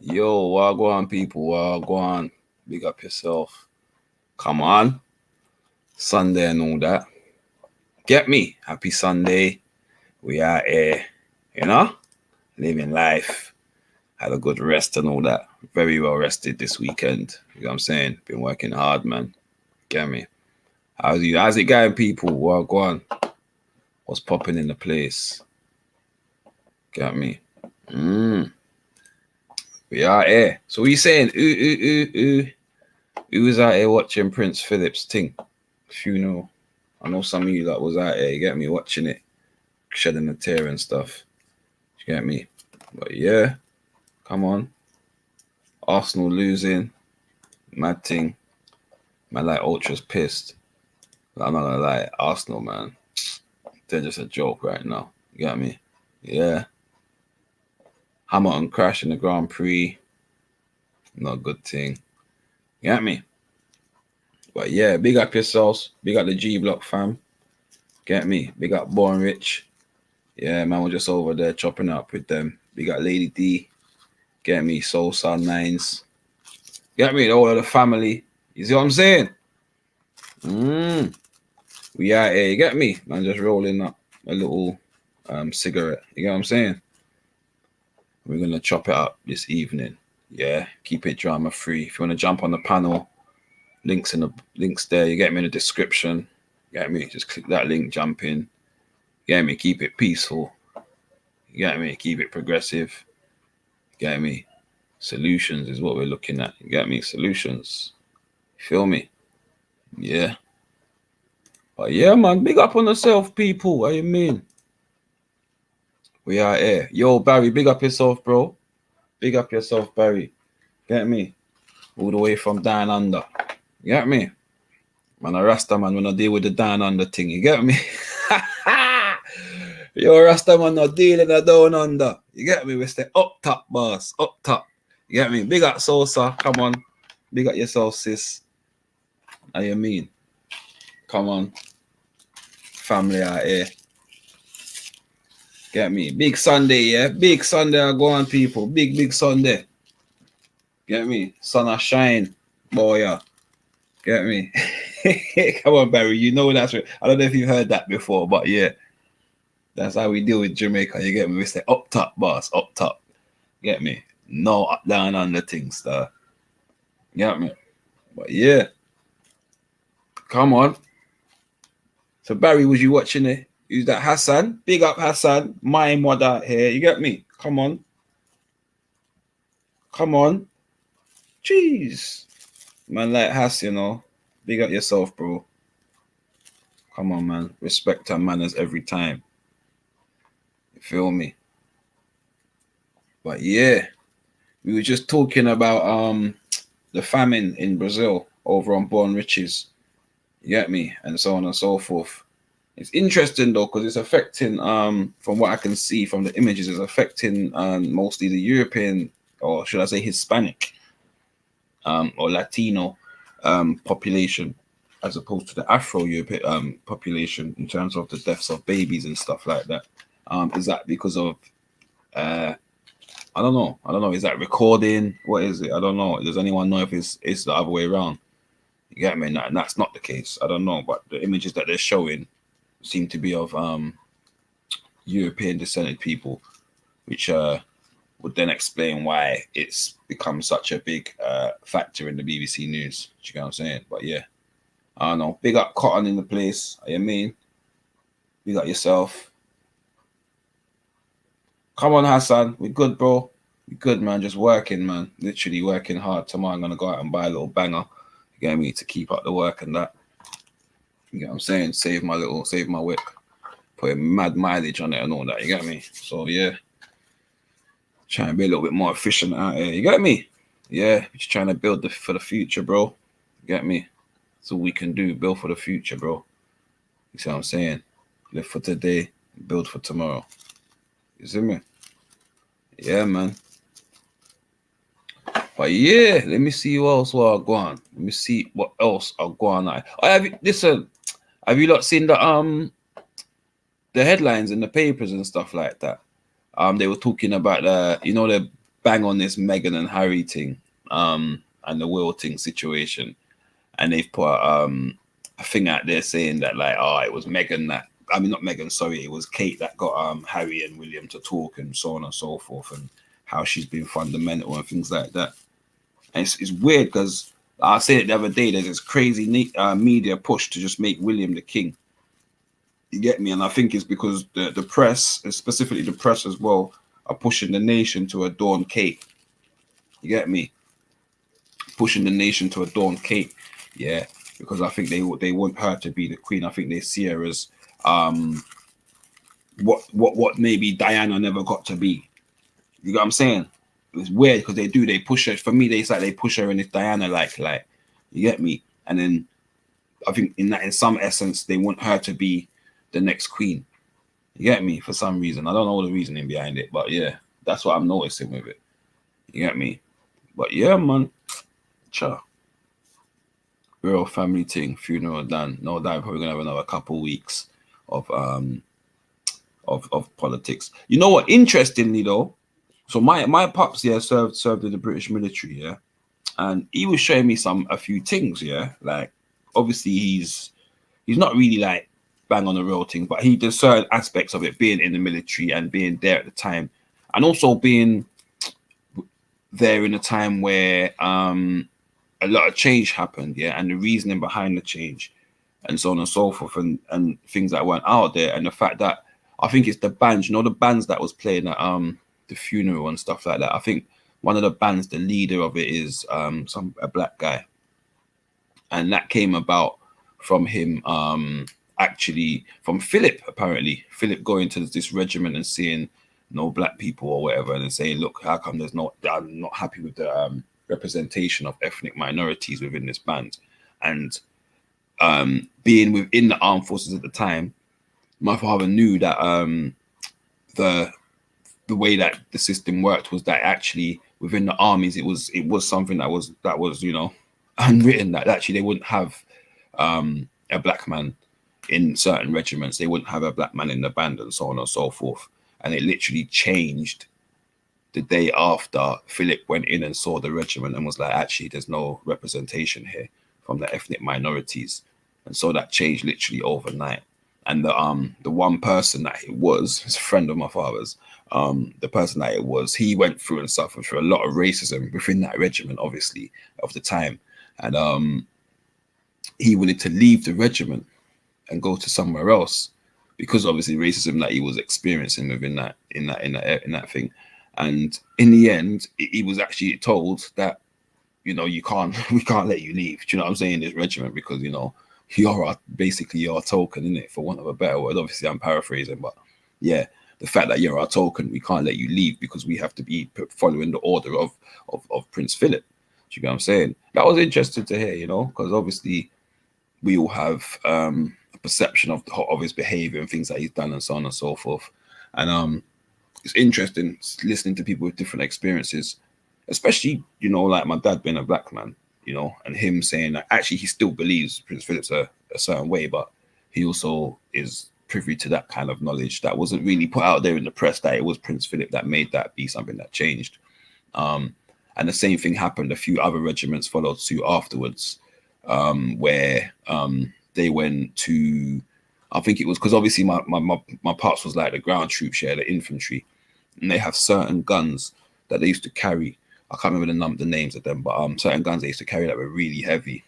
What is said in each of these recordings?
Yo, go on, people? Go on. Big up yourself. Come on. Sunday and all that. Get me. Happy Sunday. We are here, you know, living life. Had a good rest and all that. Very well rested this weekend. You know what I'm saying? Been working hard, man. Get me. How's it going, people? Go on. What's popping in the place? Get me. We are here. So what you saying? Who was out here watching Prince Philip's thing? Funeral. I know some of you that was out here, you get me, watching it, shedding a tear and stuff. You get me? But yeah, come on. Arsenal losing. Mad thing. Man, like Ultra's pissed. I'm not gonna lie, Arsenal, man. They're just a joke right now. You get me? Yeah. Hamilton crash in the Grand Prix. Not a good thing. You get me? But yeah, big up yourselves. Big up the G Block fam. Get me? Big up Born Rich. Yeah, man, we're just over there chopping up with them. Big up Lady D. Get me? Soul Sun Nines. Get me? All of the family. You see what I'm saying? We out here. You get me? Man, just rolling up a little cigarette. You get what I'm saying? We're going to chop it up this evening. Yeah, keep it drama free. If you want to jump on the panel, links there. You get me in the description. You get me? Just click that link, jump in. You get me? Keep it peaceful. You get me? Keep it progressive. You get me? Solutions is what we're looking at. You get me? Solutions. You feel me? Yeah. But yeah, man, big up on yourself, people. What you mean? We are here. Yo, Barry, big up yourself, bro. Big up yourself, Barry. Get me? All the way from down under. You get me? Man, a Rasta man when I deal with the down under thing. You get me? Yo, Rasta man not dealing the down under. You get me? We stay up top, boss. Up top. You get me? Big up Sosa. Come on. Big up yourself, sis. How you mean? Come on. Family out here. Get me? Big Sunday, yeah? Big Sunday I go on, people. Big Sunday. Get me? Sun a shine. Boy, yeah. Get me? Come on, Barry. You know that's right. I don't know if you've heard that before, but yeah. That's how we deal with Jamaica. You get me? We say up top, boss. Up top. Get me? No up, down, under things, star. Get me? But yeah. Come on. So, Barry, was you watching it? Who's that? Hassan? Big up, Hassan. My mother here. You get me? Come on. Come on. Jeez. Man, like Hass, you know. Big up yourself, bro. Come on, man. Respect and manners every time. You feel me? But yeah. We were just talking about the famine in Brazil over on Born Riches. You get me? And so on and so forth. It's interesting though, because it's affecting, from what I can see from the images, it's affecting mostly the European, or should I say Hispanic, or Latino population, as opposed to the Afro-European population in terms of the deaths of babies and stuff like that. Is that because of, I don't know. Is that recording? What is it? I don't know. Does anyone know if it's the other way around? You get me? And that's not the case. I don't know, but the images that they're showing seem to be of European descended people, which would then explain why it's become such a big factor in the BBC News. Do you get what I'm saying? But yeah, I don't know. Big up Cotton in the place. You mean? Big up yourself. Come on, Hassan. We're good, bro. We're good, man. Just working, man. Literally working hard. Tomorrow I'm gonna go out and buy a little banger. You get me? To keep up the work and that. You get what I'm saying? Save my wick. Put mad mileage on it and all that. You get me? So yeah. Trying to be a little bit more efficient out here. You get me? Yeah. Just trying to build for the future, bro. You get me? That's all we can do. Build for the future, bro. You see what I'm saying? Live for today, build for tomorrow. You see me? Yeah, man. But yeah, let me see what else will go on. Let me see what else I'll go on. Listen, have you not seen the headlines in the papers and stuff like that? They were talking about the bang on this Meghan and Harry thing, and the Will thing situation, and they've put a thing out there saying that like, oh, it was Meghan that, I mean not Meghan, sorry, it was Kate that got Harry and William to talk and so on and so forth, and how she's been fundamental and things like that. And it's weird because I said it the other day. There's this crazy media push to just make William the king. You get me? And I think it's because the press, and specifically the press as well, are pushing the nation to adorn Kate. You get me? Pushing the nation to adorn Kate. Yeah, because I think they want her to be the queen. I think they see her as what maybe Diana never got to be. You know what I'm saying? It's weird because they push her. For me, it's like they push her in this Diana like you get me. And then I think in some essence they want her to be the next queen. You get me? For some reason, I don't know the reasoning behind it, but yeah, that's what I'm noticing with it. You get me? But yeah, man, cha. Real family thing, funeral done. No doubt, probably gonna have another couple weeks of politics. You know what? Interestingly though, so my pops served in the British military, yeah, and he was showing me a few things, yeah. Like obviously he's not really like bang on the real thing, but he does certain aspects of it, being in the military and being there at the time, and also being there in a time where a lot of change happened, yeah, and the reasoning behind the change, and so on and so forth, and things that weren't out there, and the fact that I think it's the bands, the bands that was playing at the funeral and stuff like that. I think one of the bands, the leader of it is a black guy, and that came about from him actually from Philip, apparently Philip going to this regiment and seeing no black people or whatever, and saying, look, how come I'm not happy with the representation of ethnic minorities within this band. And being within the armed forces at the time, my father knew that the way that the system worked was that actually within the armies it was something that was unwritten, that actually they wouldn't have a black man in certain regiments, they wouldn't have a black man in the band, and so on and so forth. And it literally changed the day after Philip went in and saw the regiment and was like, actually, there's no representation here from the ethnic minorities. And so that changed literally overnight. And the one person that it was a friend of my father's, the person that it was, he went through and suffered through a lot of racism within that regiment, obviously, of the time. And he wanted to leave the regiment and go to somewhere else because obviously racism that he was experiencing within in that thing. And in the end, he was actually told that, we can't let you leave. Do you know what I'm saying? This regiment, because, you're basically your token, in it, for want of a better word. Obviously, I'm paraphrasing, but yeah, the fact that you're our token, we can't let you leave because we have to be following the order of Prince Philip. Do you know what I'm saying? That was interesting to hear, because obviously we all have a perception of his behavior and things that he's done and so on and so forth. And it's interesting listening to people with different experiences, especially, like my dad being a black man, and him saying that actually he still believes Prince Philip's a certain way, but he also is privy to that kind of knowledge that wasn't really put out there in the press, that it was Prince Philip that made that be something that changed. And the same thing happened. A few other regiments followed suit afterwards, where they went to, I think it was because obviously my pops was like the ground troops, the infantry, and they have certain guns that they used to carry. I can't remember the names of them, but certain guns they used to carry that were really heavy,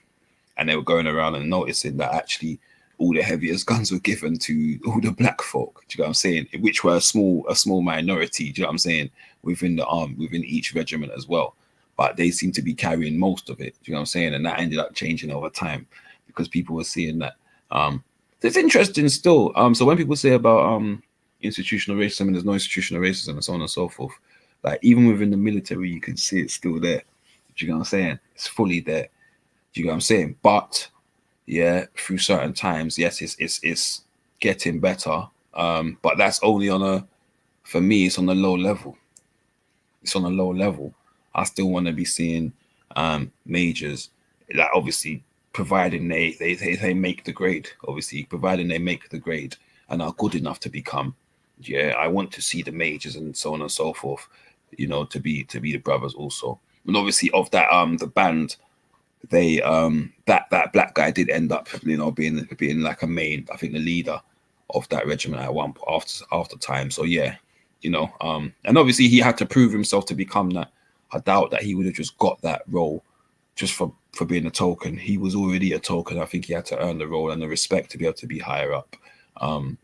and they were going around and noticing that actually all the heaviest guns were given to all the black folk. Do you know what I'm saying? Which were a small minority. Do you know what I'm saying? Within the within each regiment as well, but they seem to be carrying most of it. Do you know what I'm saying? And that ended up changing over time because people were seeing that. It's interesting still. So when people say about institutional racism and there's no institutional racism and so on and so forth, like even within the military, you can see it's still there. Do you know what I'm saying? It's fully there. Do you know what I'm saying? But yeah, through certain times, yes, it's getting better. But that's only for me, it's on a low level. It's on a low level. I still want to be seeing majors, like obviously providing they make the grade, obviously providing they make the grade and are good enough to become. Yeah, I want to see the majors and so on and so forth you know, to be the brothers also. And obviously of that the band, they that black guy did end up, you know, being like a main, I think the leader of that regiment at one after time. So yeah, you know, and obviously he had to prove himself to become that. I doubt that he would have just got that role just for being a token. He was already a token. I think he had to earn the role and the respect to be able to be higher up. Um,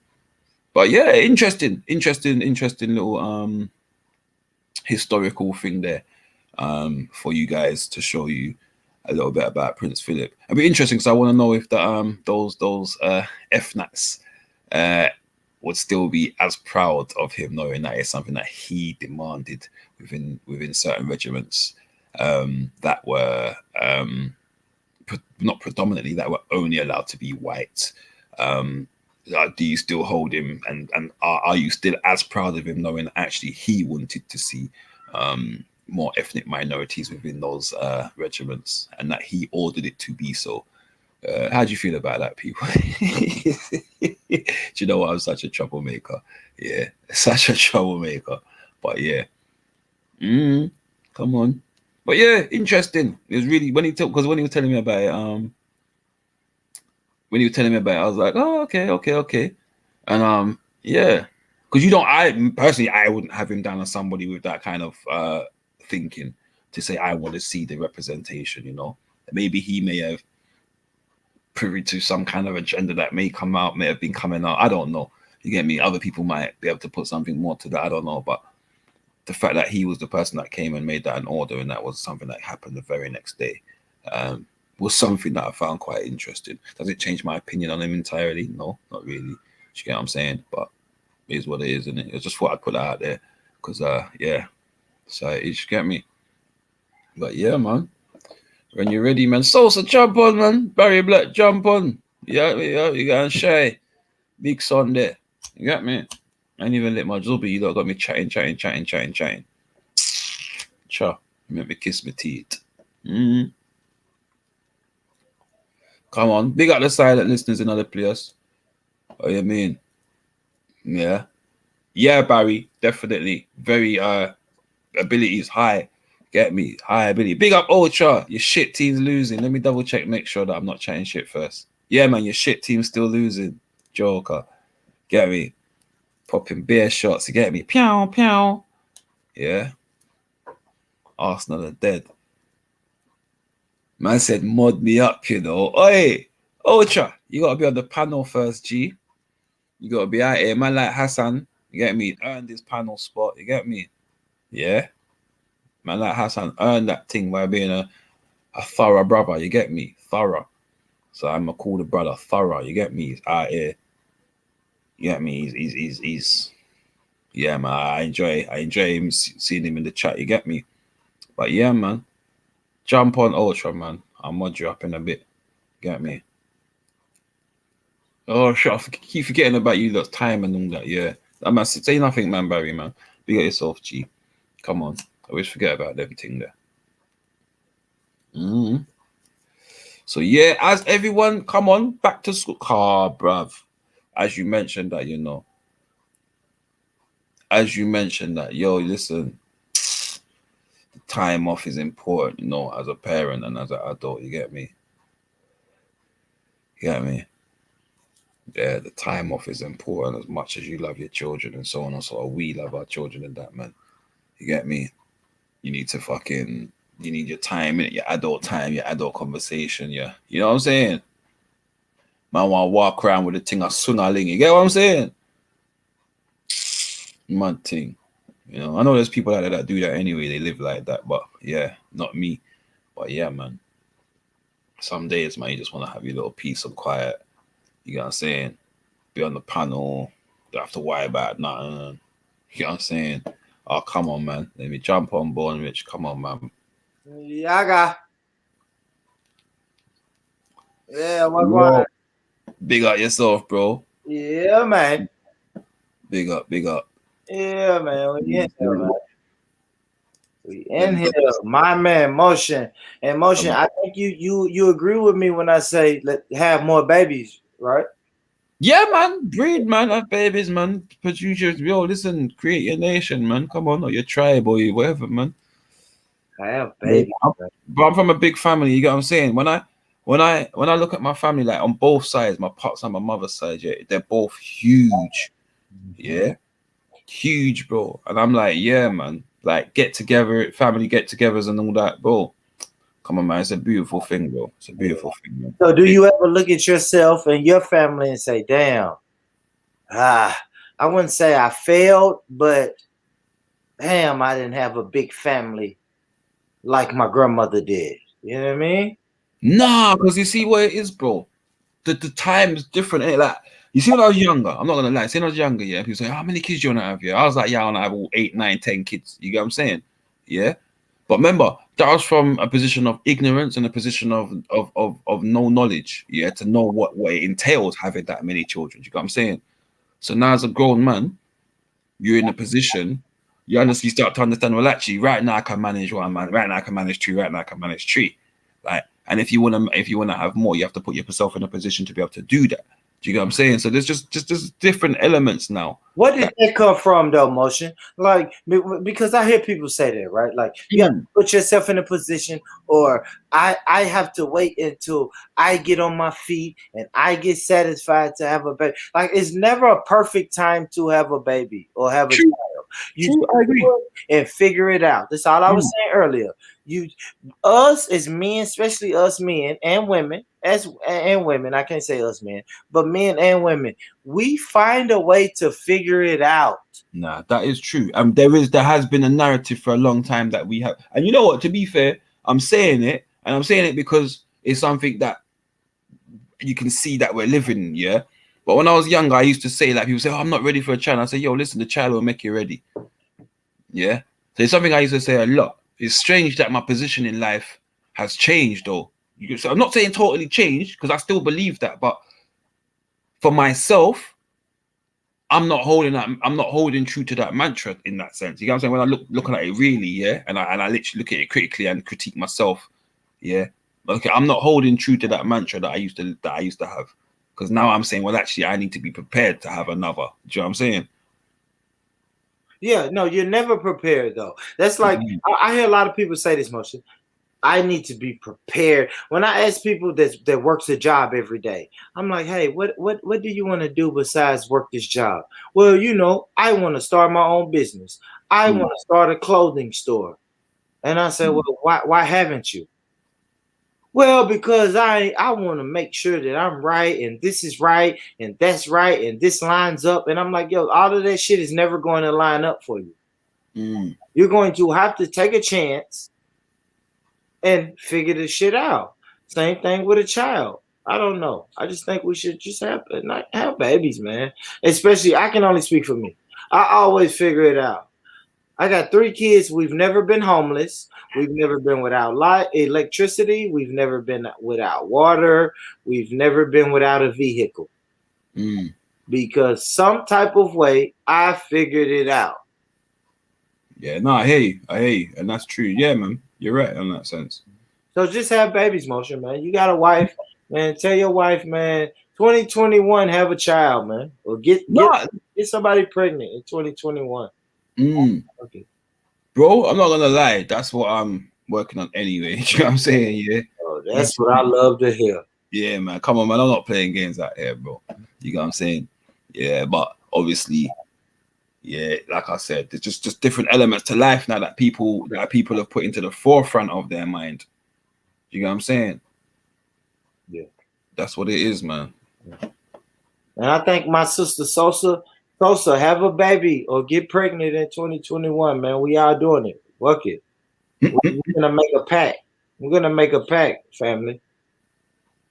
but yeah, interesting little historical thing there for you guys to show you a little bit about Prince Philip. It'd be interesting because I want to know if the those FNATs uh would still be as proud of him, knowing that it's something that he demanded within certain regiments that were not predominantly, that were only allowed to be white. Um, do you still hold him, and are you still as proud of him, knowing that actually he wanted to see more ethnic minorities within those regiments, and that he ordered it to be so? How do you feel about that, people? Do you know what? I'm such a troublemaker. Yeah, such a troublemaker. But yeah, mm, come on. But yeah, interesting. It was really when he took, because when he was telling me about it, when he was telling me about it, I was like, oh, okay, and yeah, because you don't, I personally, I wouldn't have him down as somebody with that kind of thinking to say I want to see the representation. You know, maybe he may have privy to some kind of agenda that may come out, may have been coming out. I don't know. You get me? Other people might be able to put something more to that. I don't know, but the fact that he was the person that came and made that an order, and that was something that happened the very next day, was something that I found quite interesting. Does it change my opinion on him entirely? No, not really. You get what I'm saying? But it is what it is, isn't it? I just thought I'd put that out there because, yeah. So you get me? But yeah, man. When you're ready, man. Sosa, jump on, man. Barry Black, jump on. Yeah, you got Shay. Big son there. You got me? I ain't even lit my zubi. You lot got me chatting. Cha. You make me kiss my teeth. Mm. Come on. Big up the silent listeners in other players. What you mean? Yeah. Yeah, Barry. Definitely. Very abilities high. Get me? High ability. Big up Ultra. Your shit team's losing. Let me double check, make sure that I'm not chatting shit first. Yeah, man, your shit team's still losing. Joker. Get me? Popping beer shots. You get me? Pew, pew. Yeah. Arsenal are dead. Man said, mod me up, you know. Oi, Ultra, you gotta be on the panel first, G. You gotta be out here. Man like Hassan, you get me? Earned his panel spot, you get me? Yeah. Man like Hassan earned that thing by being a thorough brother, you get me? Thorough. So I'm gonna call the brother thorough, you get me? He's out here. You get me? He's yeah, man. I enjoy him, seeing him in the chat, you get me? But yeah, man. Jump on Ultra, man. I'll mod you up in a bit. Get me? Oh, shit. I keep forgetting about you lot's time and all that. Yeah. I'm not say nothing, man, Barry, man. Be at yourself, G. Come on. I always forget about everything there. Mm-hmm. So, yeah, as everyone, come on, back to school. Bruv. As you mentioned that, you know. As you mentioned that, yo, listen, the time off is important, you know, as a parent and as an adult. You get me? You get me? Yeah, the time off is important as much as you love your children and so on and so on. We love our children and that, man. You get me? You need to fucking, you need your time, your adult time, your adult conversation, yeah. You know what I'm saying? Man want to walk around with the thing of sunaling. You get what I'm saying? Mad thing. You know, I know there's people out there that do that anyway. They live like that, but yeah, not me. But yeah, man. Some days, man, you just want to have your little peace and quiet. You get what I'm saying? Be on the panel. Don't have to worry about nothing. You get what I'm saying? Oh, come on, man. Let me jump on Born Rich. Come on, man. Yaga. Yeah, what's going? Big up yourself, bro. Yeah, man. Big up. Yeah, man. We in here, man. We in here. My man, Motion. And Motion, I think you agree with me when I say let have more babies, right? Yeah, man, breed, man, have babies, man, produce your, yo, listen, create your nation, man. Come on, or your tribe or your whatever, man. I have Yeah, babies. Man. but I'm from a big family. You get what I'm saying? When I look at my family, like on both sides, my pops and my mother's side, yeah, they're both huge. Yeah, huge, bro. And I'm like, yeah, man, like get together, family get-togethers and all that, bro. Come on, man, it's a beautiful thing, bro. It's a Yeah. beautiful thing, man. So, do you ever look at yourself and your family and say, "Damn, I wouldn't say I failed, but damn, I didn't have a big family like my grandmother did." You know what I mean? Nah, because you see what it is, bro. The time is different, ain't it? Like you see when I was younger, I'm not gonna lie, see when I was younger, yeah, people say, how many kids do you wanna have? Yeah, I was like, yeah, I wanna have all 8, 9, 10 kids. You get what I'm saying? Yeah. But remember, that was from a position of ignorance and a position of no knowledge, yeah, to know what it entails having that many children. You get what I'm saying? So now as a grown man, you're in a position, you honestly start to understand, well, actually, right now I can manage one man, right now I can manage two, right now I can manage three. Like, and if you wanna have more, you have to put yourself in a position to be able to do that. Do you get what I'm saying? So there's just different elements now. What did that come from, though, Motion? Like, because I hear people say that, right? Like, you have to Mm, put yourself in a position, or I have to wait until I get on my feet and I get satisfied to have a baby. Like, it's never a perfect time to have a baby or have a true, child. You true, I agree. do it and figure it out. That's all I was Mm, saying earlier. You, us as men, especially us men and women, and women. I can't say us men, but men and women, we find a way to figure it out. nah, that is true. There has been a narrative for a long time that we have, and you know what? To be fair, I'm saying it, and I'm saying it because it's something that you can see that we're living, yeah. But when I was younger, I used to say, like, people say, "Oh, I'm not ready for a child." I say, "Yo, listen, the child will make you ready." Yeah. So it's something I used to say a lot. It's strange that my position in life has changed, though. So I'm not saying totally changed because I still believe that, but for myself, I'm not holding true to that mantra in that sense. You know what I'm saying? When I looking at it really, yeah, and I literally look at it critically and critique myself, yeah. Okay, I'm not holding true to that mantra that I used to have. Because now I'm saying, well, actually, I need to be prepared to have another. Do you know what I'm saying? Yeah, no, you're never prepared though. That's like Mhm. I hear a lot of people say this motion. I need to be prepared. When I ask people that works a job every day, I'm like, hey, what do you want to do besides work this job? Well, I want to start my own business. I Mm, want to start a clothing store. And I said, well, mm. why haven't you? Well, because I want to make sure that I'm right and this is right and that's right and this lines up. And I'm like, yo, all of that shit is never going to line up for you. Mm. You're going to have to take a chance and figure this shit out. Same thing with a child. I don't know. I just think we should just not have babies, man. Especially, I can only speak for me. I always figure it out. I got 3 kids. We've never been homeless. We've never been without light, electricity. We've never been without water. We've never been without a vehicle Mm. because some type of way I figured it out. Yeah, no, I hear you, and that's true. Yeah, man, you're right in that sense. So just have babies, motion, man. You got a wife, man. Tell your wife, man. 2021, have a child, man, or No, get somebody pregnant in 2021. mm, Okay, bro, I'm not gonna lie. That's what I'm working on anyway. You know what I'm saying? Yeah, oh, that's that's what I love to hear. yeah, man. Come on, man. I'm not playing games out here, bro. You know what I'm saying? Yeah, but obviously, yeah, like I said, there's just different elements to life now that people have put into the forefront of their mind. You know what I'm saying? Yeah, That's what it is, man. and I think my sister Sosa, have a baby or get pregnant in 2021, man. We all doing it. Work it. We're gonna make a pact. We're gonna make a pact, family,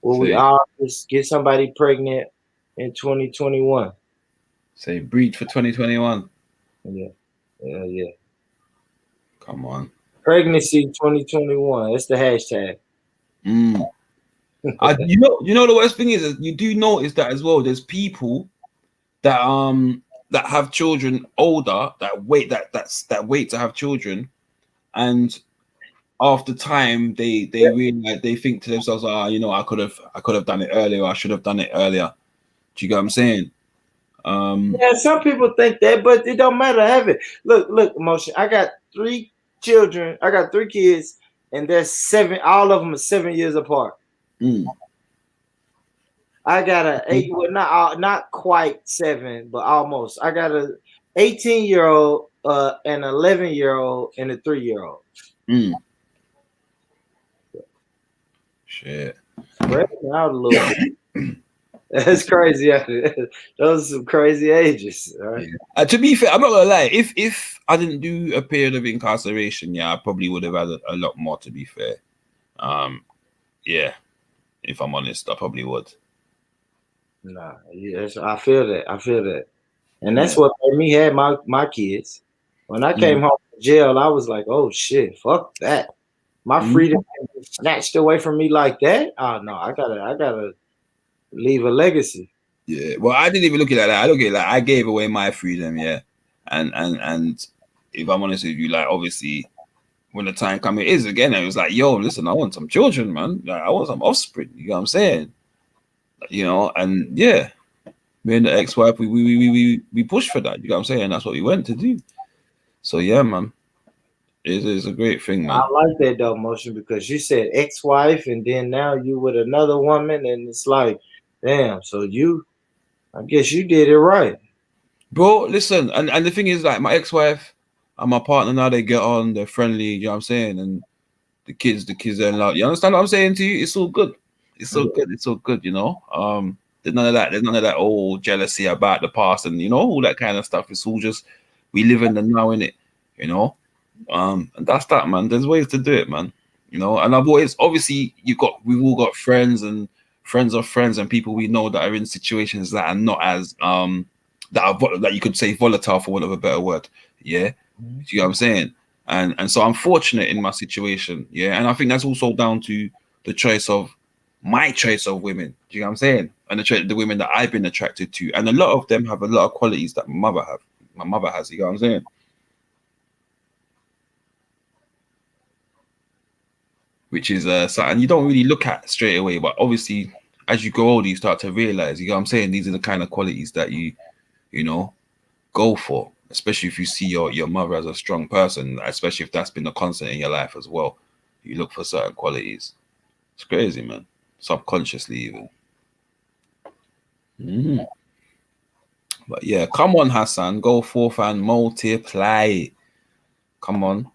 where we say all just get somebody pregnant in 2021. say breed for 2021. Yeah, yeah. Come on. Pregnancy 2021. That's the hashtag. Mm. You know the worst thing is you do notice that as well. There's people that have children older that wait to have children, and after time they realize they think to themselves, I could have done it earlier. I should have done it earlier. Do you get what I'm saying? Yeah, some people think that, but it don't matter. Have it. Look, emotion. I got 3 children. I got 3 kids, and they're 7. All of them are 7 years apart. mm, I got a eight. Well, not quite 7, but almost. I got a 18-year-old, an 11-year-old, and a 3-year-old. mm. Shit. Spread it out a little bit. That's crazy. Those are some crazy ages. All right. Yeah. To be fair, I'm not gonna lie. If I didn't do a period of incarceration, yeah, I probably would have had a lot more. To be fair, um, yeah. If I'm honest, I probably would. Nah, yes, I feel that. I feel that. And Yeah. that's what made me have my kids. When I came Mm. home from jail, I was like, oh shit, fuck that. My Mm. freedom snatched away from me like that. Oh no, I gotta leave a legacy. Yeah. Well, I didn't even look at it like that. I look at it like I gave away my freedom. Yeah. And if I'm honest with you, like obviously when the time come, it is again. It was like, yo, listen, I want some children, man. Like, I want some offspring. You know what I'm saying? You know, and yeah, me and the ex-wife, we pushed for that. You know what I'm saying? That's what we went to do. So yeah, man, it is a great thing, I man. like that though, motion, because you said ex-wife and then now you with another woman, and it's like, damn. So I guess you did it right. Bro, listen, and the thing is, like, my ex-wife and my partner now, they get on, they're friendly, you know what I'm saying? And the kids are in love. You understand what I'm saying to you? It's all good. It's all Yeah. good. It's all good, you know. There's none of that. There's none of that old jealousy about the past and all that kind of stuff. It's all just we live in the now, in it, you know. And that's that, man. There's ways to do it, man. You know, and I've always obviously we've all got friends and friends of friends and people we know that are in situations that are not as that you could say volatile for want of a better word. Yeah. Mhm. You know what I'm saying? And so I'm fortunate in my situation, yeah. And I think that's also down to the choice of my choice of women. Do you know what I'm saying? And the women that I've been attracted to, and a lot of them have a lot of qualities that my mother has. You know what I'm saying? Which is something you don't really look at straight away, but obviously as you grow older, you start to realize. You know what I'm saying? These are the kind of qualities that you know go for, especially if you see your mother as a strong person, especially if that's been a constant in your life as well. You look for certain qualities. It's crazy, man. Subconsciously, even. Mhm. But yeah, come on, Hassan, go forth and multiply. Come on,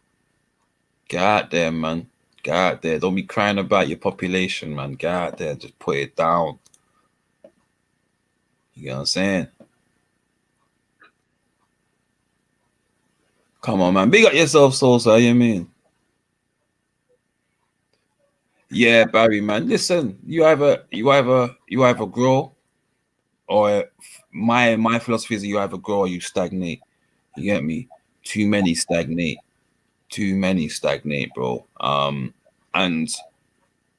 get out there, man. Get out there. Don't be crying about your population, man. Get out there. Just put it down. You know what I'm saying? Come on, man. Big up yourself, Sosa. You mean? Yeah, Barry, man. Listen, you either grow or my philosophy is you either grow or you stagnate. You get me? Too many stagnate. Too many stagnate, bro. And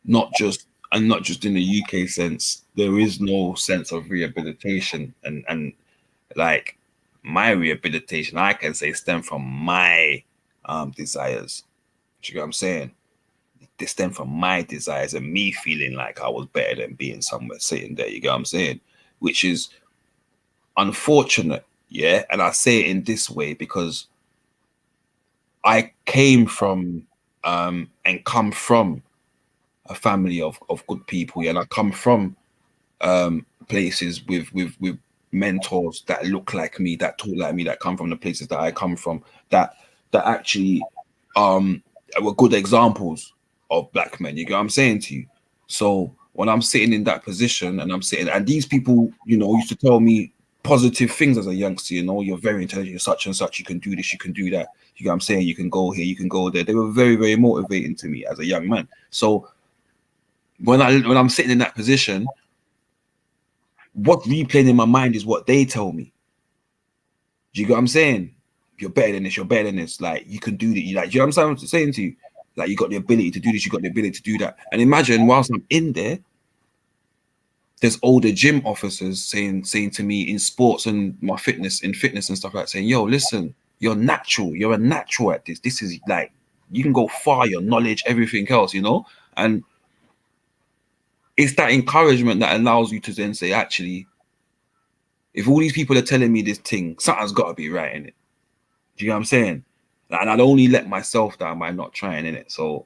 not just in the UK sense. There is no sense of rehabilitation, and like my rehabilitation, I can say stem from my desires. Do you get what I'm saying? They stem from my desires and me feeling like I was better than being somewhere sitting there. You get what I'm saying? Which is unfortunate, yeah. And I say it in this way because I came from and come from a family of good people, yeah. And I come from places with mentors that look like me, that talk like me, that come from the places that I come from, that actually um were good examples of black men. You get what I'm saying to you? So when I'm sitting in that position and I'm sitting, and these people, used to tell me positive things as a youngster, you're very intelligent, you're such and such, you can do this, you can do that. You get what I'm saying? You can go here, you can go there. They were very, very motivating to me as a young man. So when I'm sitting in that position, what's replaying in my mind is what they tell me. Do you get what I'm saying? You're better than this, you're better than this. Like, you can do that. Do you know what I'm saying to you? Like, you got the ability to do this, you got the ability to do that. And imagine whilst I'm in there, there's older gym officers saying to me in sports and my fitness and stuff like that, saying, yo, listen, you're natural. You're a natural at this. This is like, you can go far, your knowledge, everything else. And it's that encouragement that allows you to then say, actually, If all these people are telling me this thing, something's got to be right in it. Do you know what I'm saying? And I'd only let myself down by not trying in it. So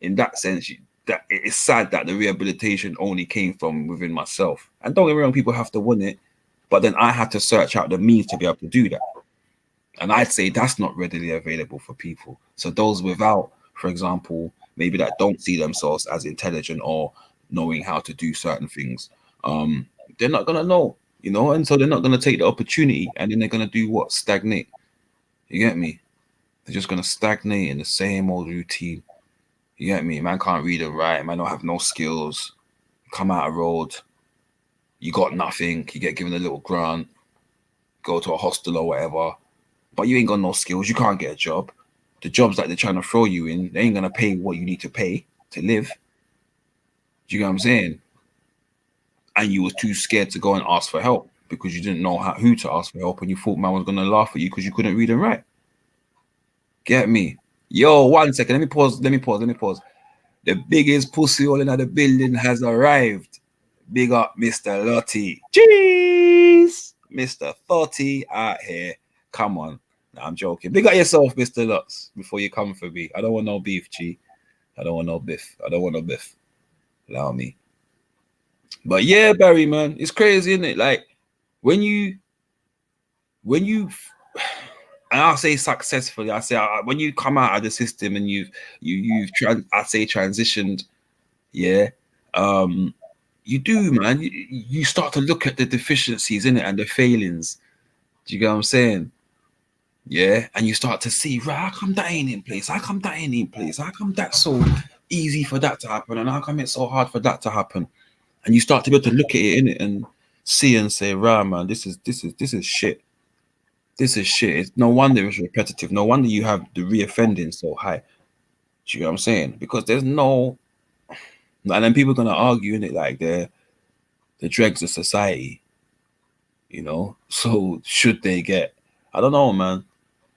in that sense, that it's sad that the rehabilitation only came from within myself. And don't get me wrong, people have to want it, but then I had to search out the means to be able to do that. And I'd say that's not readily available for people. So those without, for example, maybe that don't see themselves as intelligent or knowing how to do certain things, um, they're not gonna know, you know, and so they're not gonna take the opportunity, and then they're gonna do what? Stagnate. You get me? They're just gonna stagnate in the same old routine. You get me? Man can't read and write. Man don't have no skills. Come out a road. You got nothing. You get given a little grant. Go to a hostel or whatever. But you ain't got no skills. You can't get a job. The jobs that they're trying to throw you in, they ain't gonna pay what you need to pay to live. Do you get what I'm saying? And you was too scared to go and ask for help because you didn't know who to ask for help, and you thought man was gonna laugh at you because you couldn't read and write. Get me? Yo, 1 second. Let me pause. Let me pause. Let me pause. The biggest pussy hole in the building has arrived. Big up, Mr. Lottie. Jeez! Mr. Thotty out here. Come on. Nah, I'm joking. Big up yourself, Mr. Lutz, before you come for me. I don't want no beef, G. I don't want no beef. I don't want no beef. Allow me. But yeah, Barry, man, it's crazy, isn't it? Like when you and I'll say successfully, I say when you come out of the system and I say transitioned, yeah, you do, man. You start to look at the deficiencies in it and the failings. Do you get what I'm saying? Yeah, and you start to see, right, how come that ain't in place? How come that ain't in place? How come that's so easy for that to happen? And how come it's so hard for that to happen? And you start to be able to look at it in it and see and say, right, man, this is shit. This is shit. It's no wonder it's repetitive. No wonder you have the reoffending so high. Do you know what I'm saying? Because there's no, and then people are gonna argue in it like they're the dregs of society, you know. So should they get? I don't know, man.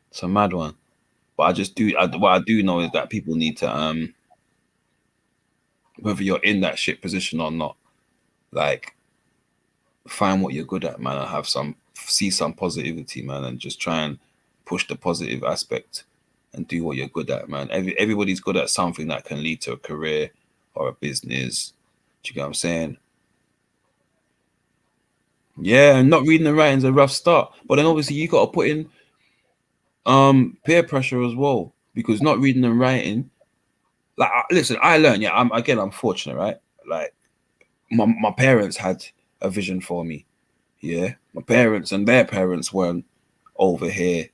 It's a mad one. But I just do. What I do know is that people need to, whether you're in that shit position or not, like find what you're good at, man, and have some see some positivity, man, and just try and push the positive aspect and do what you're good at, man. Everybody's good at something that can lead to a career or a business. Do you get what I'm saying? Yeah, and not reading and writing is a rough start. But then obviously you gotta put in peer pressure as well. Because not reading and writing, like listen, I learned, yeah, I'm fortunate, right? Like my parents had a vision for me. Yeah. My parents and their parents weren't over here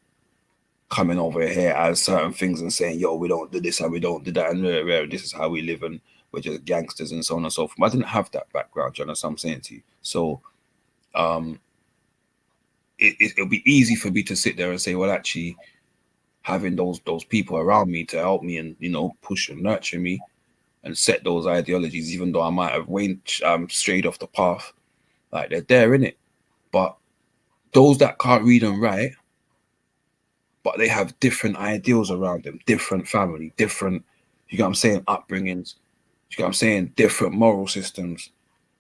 coming over here as certain things and saying, yo, we don't do this and we don't do that and this is how we live and we're just gangsters and so on and so forth. I didn't have that background, you know what I'm saying to you? So um it'll be easy for me to sit there and say, well, actually, having those people around me to help me and push and nurture me and set those ideologies, even though I might have went strayed off the path, like they're there in it. But those that can't read and write, but they have different ideals around them, different family, different, you know what I'm saying, upbringings, you know what I'm saying, different moral systems,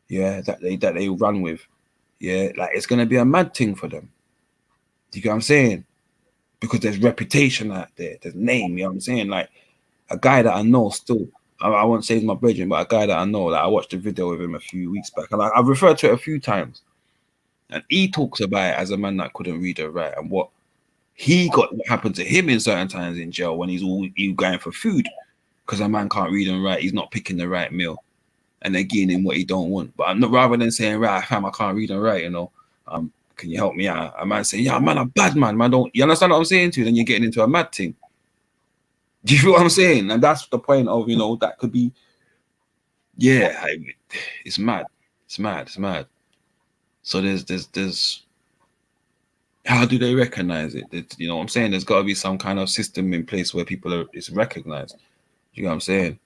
yeah, that they run with, yeah, like it's gonna be a mad thing for them. You know what I'm saying? Because there's reputation out there, there's name, you know what I'm saying? Like a guy that I know still, I won't say he's my brethren, but a guy that I know, that I watched a video with him a few weeks back, and I've referred to it a few times, and he talks about it as a man that couldn't read or write, and what what happened to him in certain times in jail when he's all you going for food because a man can't read and write, he's not picking the right meal, and they're giving him what he don't want. But I'm not, rather than saying, right, fam, I can't read and write, can you help me out? A man saying, yeah, man, I'm bad, man. Man, don't you understand what I'm saying to you? Then you're getting into a mad thing. Do you feel what I'm saying? And that's the point of, that could be, yeah, it's mad. It's mad. It's mad. So there's how do they recognize it? You know what I'm saying? There's got to be some kind of system in place where it's recognized. You know what I'm saying?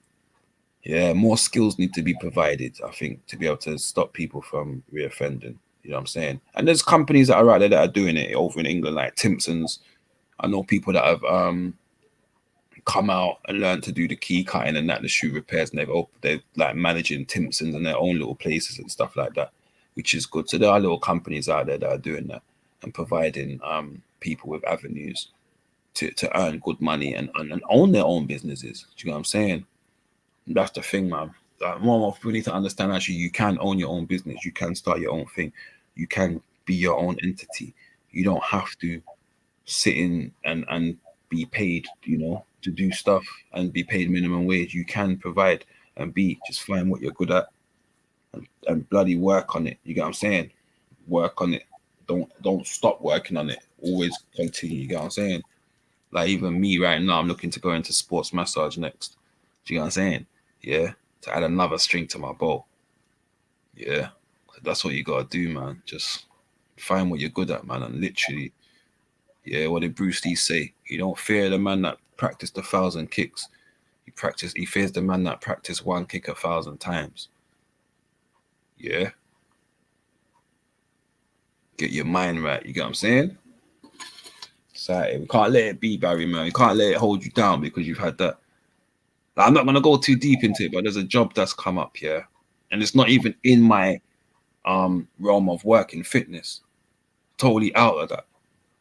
Yeah, more skills need to be provided, I think, to be able to stop people from reoffending. You know what I'm saying? And there's companies that are out there that are doing it over in England, like Timpson's. I know people that have come out and learned to do the key cutting and that the shoe repairs, and they're like managing Timpsons and their own little places and stuff like that. which is good. So there are little companies out there that are doing that and providing people with avenues to earn good money and own their own businesses. Do you know what I'm saying? That's the thing, man. Like, more people need to understand actually you can own your own business, you can start your own thing, you can be your own entity. You don't have to sit in and be paid, to do stuff and be paid minimum wage. You can provide and be just find what you're good at and bloody work on it. You get what I'm saying? Work on it. Don't stop working on it. Always continue. You get what I'm saying? Like even me right now, I'm looking to go into sports massage next. Do you know what I'm saying? Yeah. To add another string to my bow. Yeah. That's what you gotta do, man. Just find what you're good at, man, and literally, yeah, what did Bruce Lee say? You don't fear the man that practiced 1,000 kicks. He fears the man that practiced one kick 1,000 times. Yeah. Get your mind right. You get what I'm saying? So we can't let it be, Barry, man. You can't let it hold you down because you've had that. Like, I'm not gonna go too deep into it, but there's a job that's come up here, and it's not even in my realm of work in fitness. Totally out of that.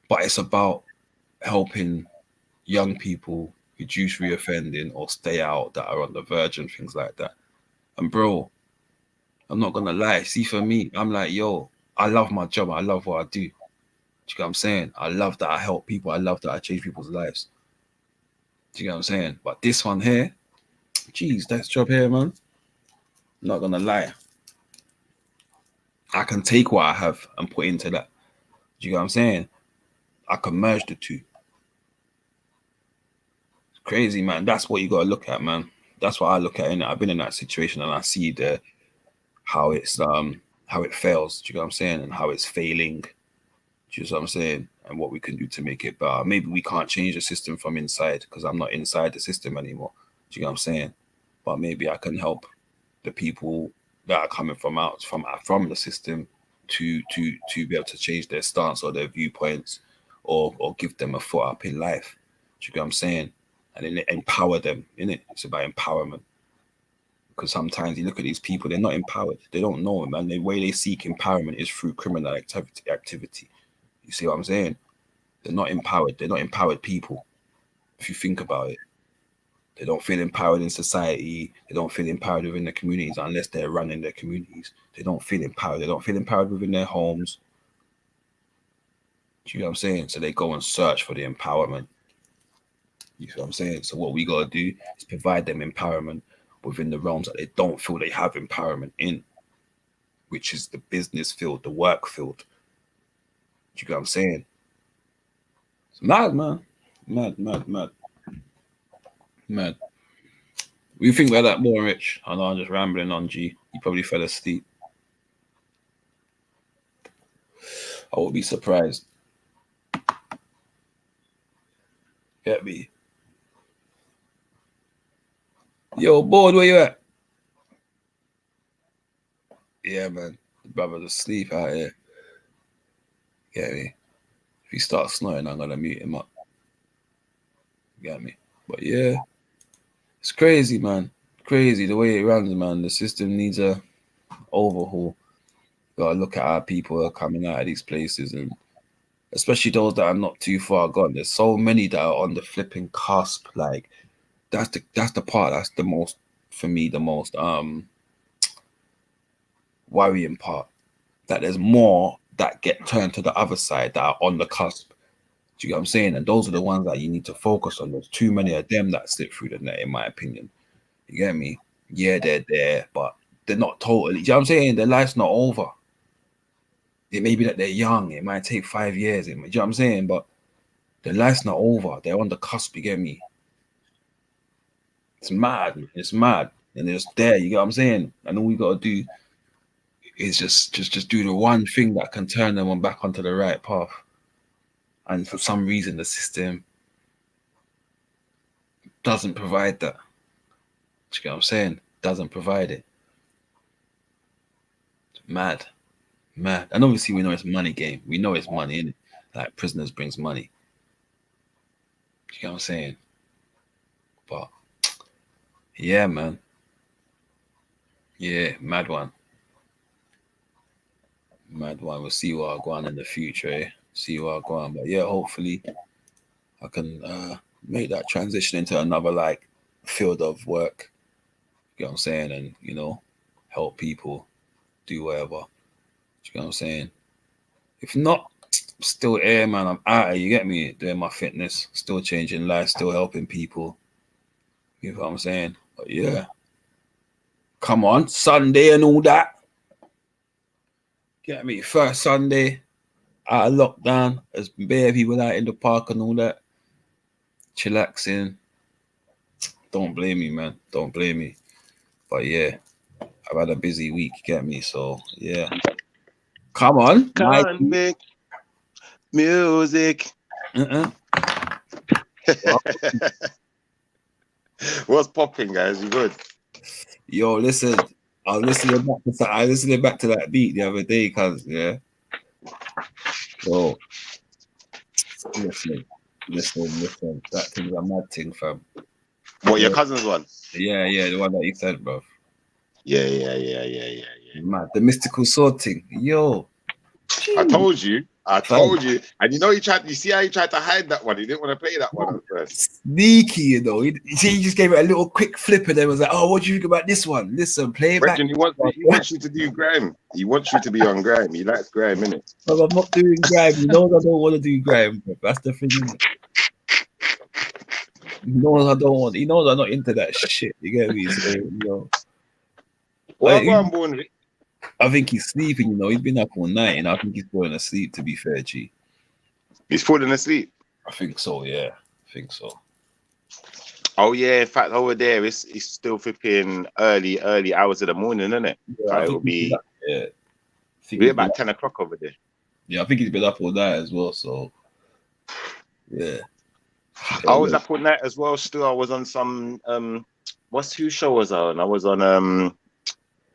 But it's about helping young people reduce reoffending or stay out that are on the verge and things like that. And bro, I'm not gonna lie. See, for me, I'm like, yo, I love my job. I love what I do. Do you get what I'm saying? I love that I help people. I love that I change people's lives. Do you get what I'm saying? But this one here, geez, that job here, man. I'm not gonna lie. I can take what I have and put into that. Do you get what I'm saying? I can merge the two. It's crazy, man. That's what you gotta look at, man. That's what I look at in it. I've been in that situation and I see how how it fails. Do you get what I'm saying? And how it's failing. Do you know what I'm saying? And what we can do to make it better. Maybe we can't change the system from inside because I'm not inside the system anymore. Do you know what I'm saying? But maybe I can help the people that are coming from the system to be able to change their stance or their viewpoints or give them a foot up in life. Do you get what I'm saying? And then empower them, innit? It's about empowerment. Because sometimes you look at these people, they're not empowered. They don't know, man. The way they seek empowerment is through criminal activity. You see what I'm saying? They're not empowered. They're not empowered people. If you think about it, they don't feel empowered in society. They don't feel empowered within the communities unless they're running their communities. They don't feel empowered. They don't feel empowered within their homes. Do you know what I'm saying? So they go and search for the empowerment. You know what I'm saying? So what we gotta do is provide them empowerment within the realms that they don't feel they have empowerment in, which is the business field, the work field. Do you get what I'm saying? It's mad, man. Mad, mad, mad, mad. We think about that more, Rich. I know I'm just rambling on, G. You probably fell asleep. I would be surprised. Get me. Yo, bored, where you at? Yeah, man. The brother's asleep out here. Get me. If he starts snoring, I'm gonna mute him up. Get me. But yeah, it's crazy, man. Crazy the way it runs, man. The system needs a overhaul. Gotta look at how people are coming out of these places, and especially those that are not too far gone. There's so many that are on the flipping cusp. Like that's the part that's the most, for me, the most worrying part. That there's more that get turned to the other side that are on the cusp. Do you get what I'm saying? And those are the ones that you need to focus on. There's too many of them that slip through the net, in my opinion. You get me? Yeah, they're there, but they're not totally. Do you know what I'm saying? Their life's not over. It may be that they're young. It might take 5 years. Do you know what I'm saying? But their life's not over. They're on the cusp. You get me? It's mad. It's mad. And they're just there. You get what I'm saying? And all we gotta do is just do the one thing that can turn them on back onto the right path. And for some reason, the system doesn't provide that. Do you get what I'm saying? Doesn't provide it. It's mad. Mad. And obviously we know it's money game. We know it's money, innit? Like prisoners brings money. Do you get what I'm saying? But yeah, man. Yeah, mad one. Mad one. We'll see what I go on in the future. See what I go on. But yeah, hopefully I can make that transition into another like field of work. You know what I'm saying? And help people do whatever. You know what I'm saying? If not, still here, man. I'm out here, you get me? Doing my fitness, still changing lives, still helping people. You know what I'm saying? But yeah. Come on, Sunday and all that. Get me? First Sunday out of lockdown. There's bare people out in the park and all that. Chillaxing. Don't blame me, man. Don't blame me. But yeah, I've had a busy week, get me? So yeah. Come on, Mikey. Convict music. Uh-uh. What's popping, guys? You good? Yo, listen. I was listening back to that beat the other day, cause yeah. So listen. That thing's a mad thing, fam. What, your cousin's one? Yeah, the one that you said, bro. Yeah. Mad. The mystical sword thing. Yo. I told you. And you see how he tried to hide that one? He didn't want to play that one at first. Sneaky, He just gave it a little quick flip and then was like, oh, what do you think about this one? Listen, play it back. He wants you to do grime. He wants you to be on grime. He likes grime, innit? But I'm not doing grime. He knows I don't want to do grime, bro. That's the thing, innit? He knows I don't want. He knows I'm not into that shit. You get me? So, I think he's sleeping, He's been up all night, and I think he's falling asleep, to be fair, G. He's falling asleep? I think so, yeah. I think so. Oh, yeah. In fact, over there, it's still flipping early hours of the morning, isn't it? Yeah, it'll be about 10 o'clock over there. Yeah, I think he's been up all night as well, so yeah. I was up all night as well. Still, I was on some whose show was I on? I was on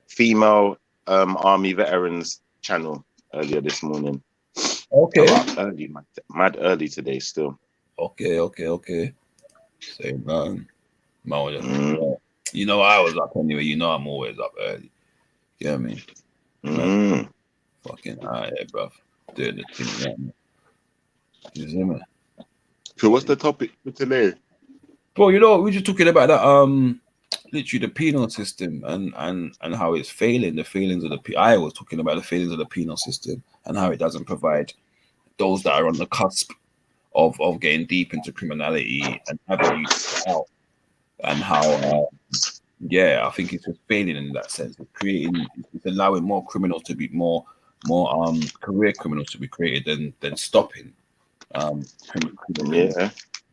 female army veterans channel earlier this morning. Okay. Early, mad early today still. Okay. Same man. I was up anyway. I'm always up early. You know what I mean? Fucking bruv. Doing the thing, man. You see me? So what's the topic for today? Bro, we're just talking about that literally the penal system and how it's failing. The failings of I was talking about the failings of the penal system and how it doesn't provide those that are on the cusp of getting deep into criminality and avenues out, and how I think it's just failing in that sense. It's allowing more criminals to be more career criminals to be created than stopping criminals. Yeah.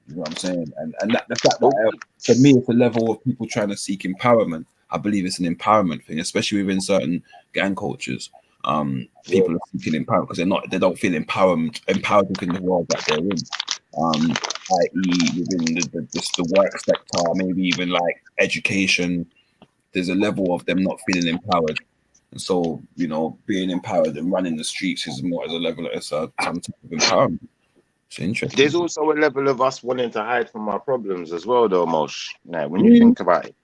You know what I'm saying? And the fact that for me, it's a level of people trying to seek empowerment. I believe it's an empowerment thing, especially within certain gang cultures. People are seeking empowerment because they don't feel empowered within the world that they're in. I.e., within the work sector, maybe even like education. There's a level of them not feeling empowered, and so being empowered and running the streets is more as a level of some type of empowerment. It's interesting. There's also a level of us wanting to hide from our problems as well, though, Mosh. Like, when you think about it,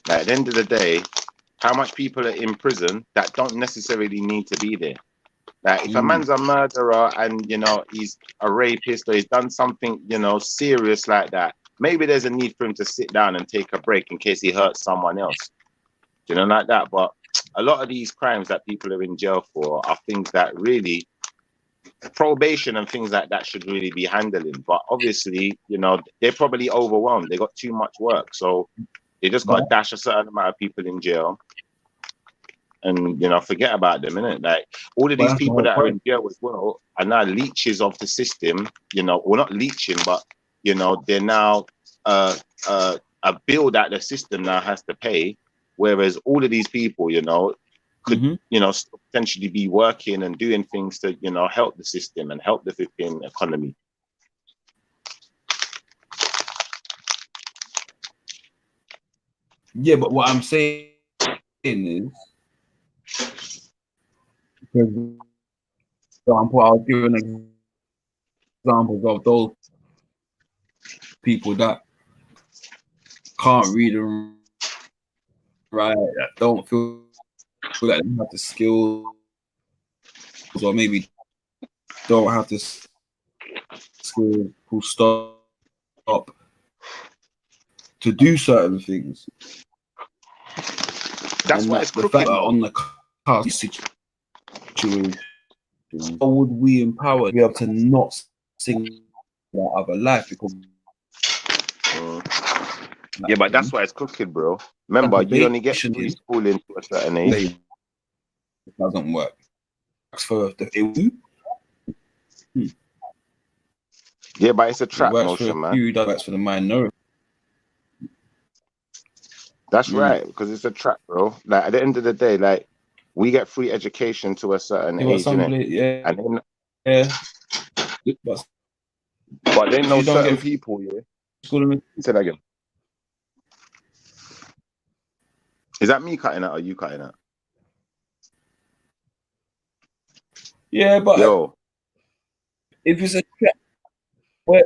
like, at the end of the day, how much people are in prison that don't necessarily need to be there? Like, if a man's a murderer and, he's a rapist or he's done something, serious like that, maybe there's a need for him to sit down and take a break in case he hurts someone else. Like that. But a lot of these crimes that people are in jail for are things that really probation and things like that should really be handling. But obviously, they're probably overwhelmed. They got too much work. So they just got to dash a certain amount of people in jail and, forget about them, innit? Like, all of these people that are in jail as well are now leeches of the system, well, not leeching, but, they're now a bill that the system now has to pay. Whereas all of these people, could, potentially be working and doing things to, help the system and help the flipping economy. Yeah, but what I'm saying is, for example, I'll give an example of those people that can't read and write, that don't feel like they have the skills or maybe don't have the skill full stop to do certain things. That's And why that it's the crooked. fact that on the cusp situation, how would we empower to be able to not sing that other life? Because Yeah, but that's why it's crooked, bro. Remember, you only get free schooling to a certain age. It doesn't work. For the Yeah, but it's a trap works motion, for man. you, that works for the minority. That's right, because it's a trap, bro. Like at the end of the day, like we get free education to a certain age, innit? Yeah, And yeah. But they know you don't certain get people, yeah. schooling. Say that again. Is that me cutting out or you cutting out? Yeah, but Yo, if it's a trap, where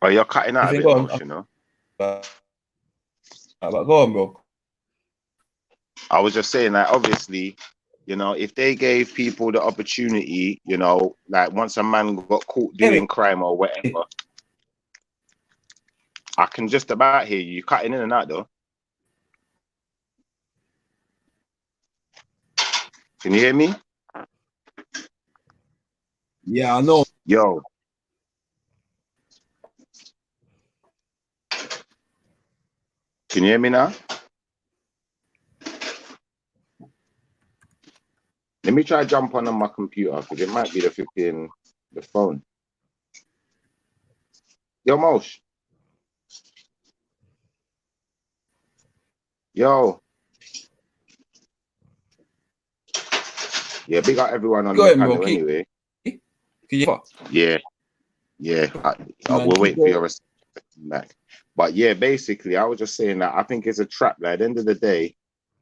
oh, you're cutting out a bit, Mosh, you know? but go on, bro. I was just saying that obviously, you know, if they gave people the opportunity, you know, like once a man got caught doing crime or whatever, I can just about hear you. You're cutting in and out though. Can you hear me? Yeah, I know. Yo. Can you hear me now? Let me try jump on my computer because it might be the phone. Yo, Mosh. Yo. Yeah, big up everyone on the panel anyway. Yeah. We'll wait for your reception back. But yeah, basically, I was just saying that I think it's a trap. Like, at the end of the day,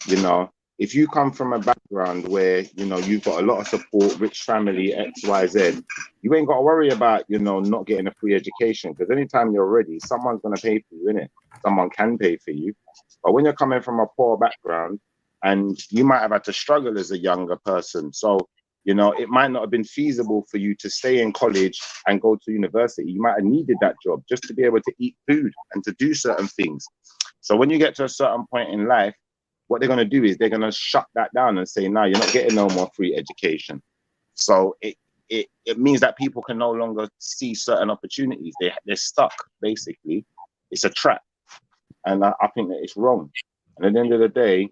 you know, if you come from a background where, you know, you've got a lot of support, rich family, X, Y, Z, you ain't got to worry about, you know, not getting a free education because anytime you're ready, someone's going to pay for you, innit? Someone can pay for you. But when you're coming from a poor background and you might have had to struggle as a younger person, so, you know, it might not have been feasible for you to stay in college and go to university. You might have needed that job just to be able to eat food and to do certain things. So when you get to a certain point in life, what they're going to do is they're going to shut that down and say, no, you're not getting no more free education. So it means that people can no longer see certain opportunities. They're stuck, basically. It's a trap. And I think that it's wrong. And at the end of the day,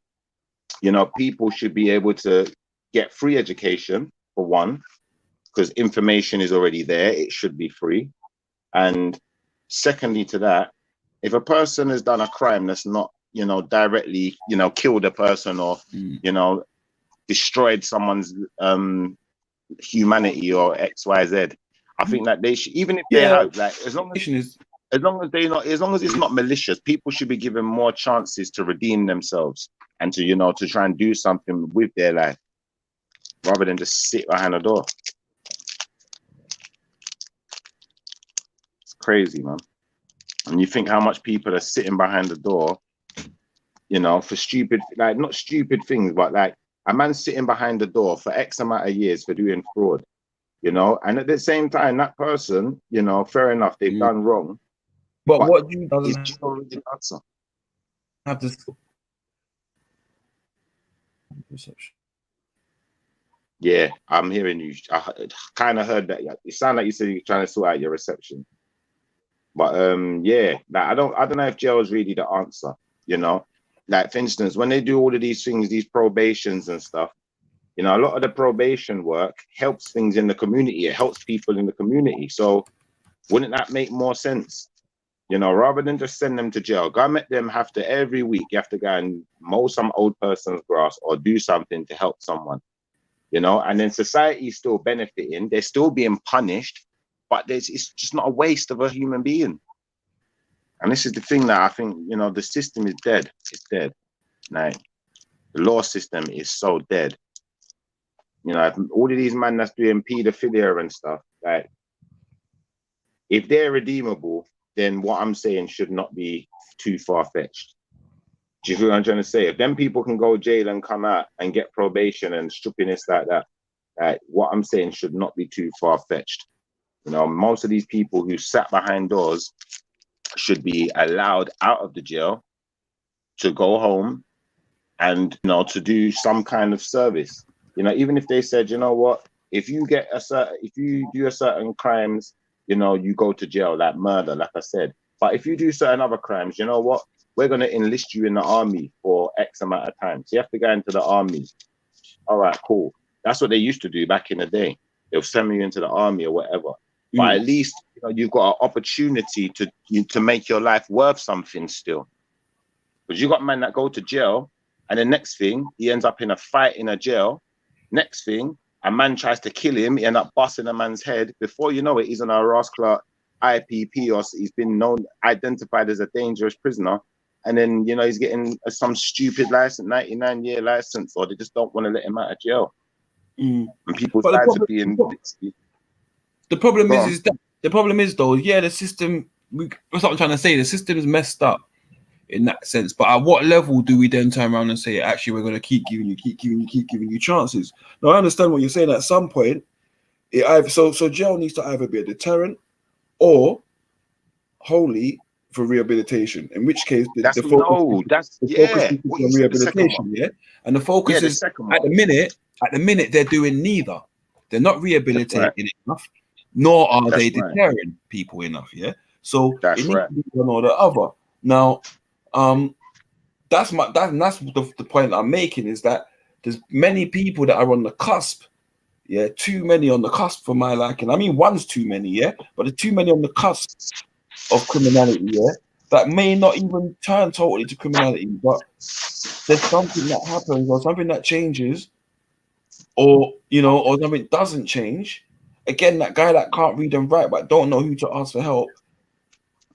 you know, people should be able to get free education, for one, because information is already there. It should be free. And secondly to that, if a person has done a crime that's not, you know, directly, you know, killed a person or, you know, destroyed someone's humanity or X, Y, Z, I think that they should, even if they have, like, as long as it's not malicious, people should be given more chances to redeem themselves and to, you know, to try and do something with their life rather than just sit behind a door. It's crazy, man. And you think how much people are sitting behind the door, you know, for stupid, like not stupid things, but like a man sitting behind the door for X amount of years for doing fraud, you know, and at the same time, that person, you know, fair enough, they've done wrong. But what you doesn't have to perception. Yeah, I'm hearing you. I kind of heard that. It sounded like you said you're trying to sort out your reception. But yeah, like I don't know if jail is really the answer, you know. Like for instance, when they do all of these things, these probations and stuff, you know, a lot of the probation work helps things in the community. It helps people in the community. So wouldn't that make more sense? You know, rather than just send them to jail, go make them have to every week, you have to go and mow some old person's grass or do something to help someone, you know, and then society is still benefiting. They're still being punished, but it's just not a waste of a human being. And this is the thing that I think, you know, the system is dead. It's dead. Like, the law system is so dead. You know, all of these men that's doing pedophilia and stuff, like, if they're redeemable, then what I'm saying should not be too far-fetched. Do you feel what I'm trying to say? If them people can go jail and come out and get probation and stupidness like that, what I'm saying should not be too far fetched. You know, most of these people who sat behind doors should be allowed out of the jail to go home and, you know, to do some kind of service. You know, even if they said, you know what, if you do a certain crimes, you know, you go to jail, like murder, like I said. But if you do certain other crimes, you know what, we're going to enlist you in the army for X amount of time. So you have to go into the army. All right, cool. That's what they used to do back in the day. They'll send you into the army or whatever. But at least, you know, you've got an opportunity to make your life worth something still. Because you got men that go to jail, and the next thing, he ends up in a fight in a jail. Next thing, a man tries to kill him, he ends up busting a man's head. Before you know it, he's on a rascal IPP, or he's been identified as a dangerous prisoner. And then, you know, he's getting some stupid license, 99-year license, or they just don't want to let him out of jail. And people's lives are being... The problem is though, yeah, the system, that's what I'm trying to say, the system is messed up in that sense. But at what level do we then turn around and say, actually, we're going to keep giving you chances? Now, I understand what you're saying. At some point, so jail needs to either be a deterrent or wholly for rehabilitation. In which case, the focus is on rehabilitation, yeah. And the focus is at the minute they're doing neither. They're not rehabilitating enough, nor are they deterring people enough, yeah. So it needs to be one or the other. Now, that's the point I'm making, is that there's many people that are on the cusp, yeah, too many on the cusp for my liking. I mean, one's too many, yeah, but there's too many on the cusp of criminality, yeah, that may not even turn totally to criminality, but there's something that happens or something that changes, or you know, or something doesn't change. Again, that guy that can't read and write but don't know who to ask for help.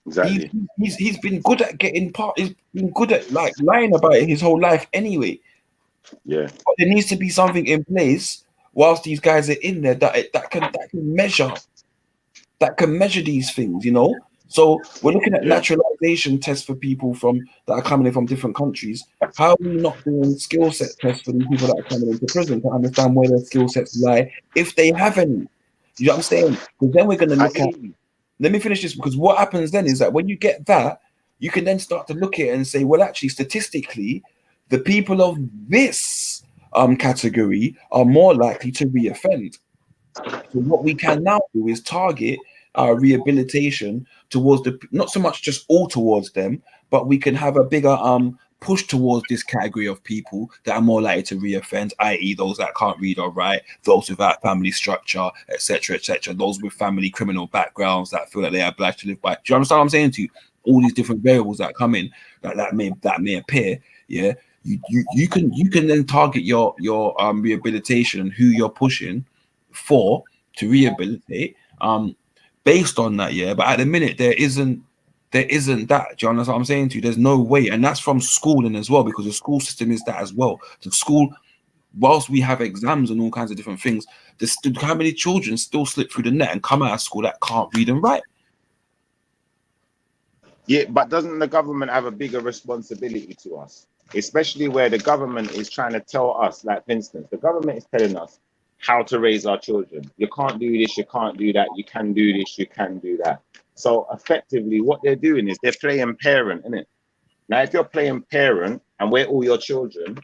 Exactly. He's been good at he's been good at like lying about it his whole life anyway. Yeah. But there needs to be something in place whilst these guys are in there that can measure these things, you know. So we're looking at naturalization tests for people that are coming in from different countries. How are we not doing skill set tests for the people that are coming into prison to understand where their skill sets lie, if they have any? You know what I'm saying? Because then we're going to look at. Let me finish this, because what happens then is that when you get that, you can then start to look at it and say, well, actually, statistically, the people of this category are more likely to reoffend. So what we can now do is target our rehabilitation towards not so much just all towards them, but we can have a bigger push towards this category of people that are more likely to reoffend, i.e. those that can't read or write, those without family structure, etc., those with family criminal backgrounds that feel that they are obliged to live by. Do you understand what I'm saying to you? All these different variables that come in that may appear, yeah. You can then target your rehabilitation and who you're pushing for to rehabilitate based on that, yeah. But at the minute there isn't that. Do you understand what I'm saying to you? There's no way, and that's from schooling as well, because the school system is that as well. The school, whilst we have exams and all kinds of different things, how many children still slip through the net and come out of school that can't read and write? Yeah, but doesn't the government have a bigger responsibility to us? Especially where the government is trying to tell us, like for instance, the government is telling us how to raise our children. You can't do this, you can't do that, you can do this, you can do that. So effectively what they're doing is they're playing parent, innit? Now, if you're playing parent and we're all your children,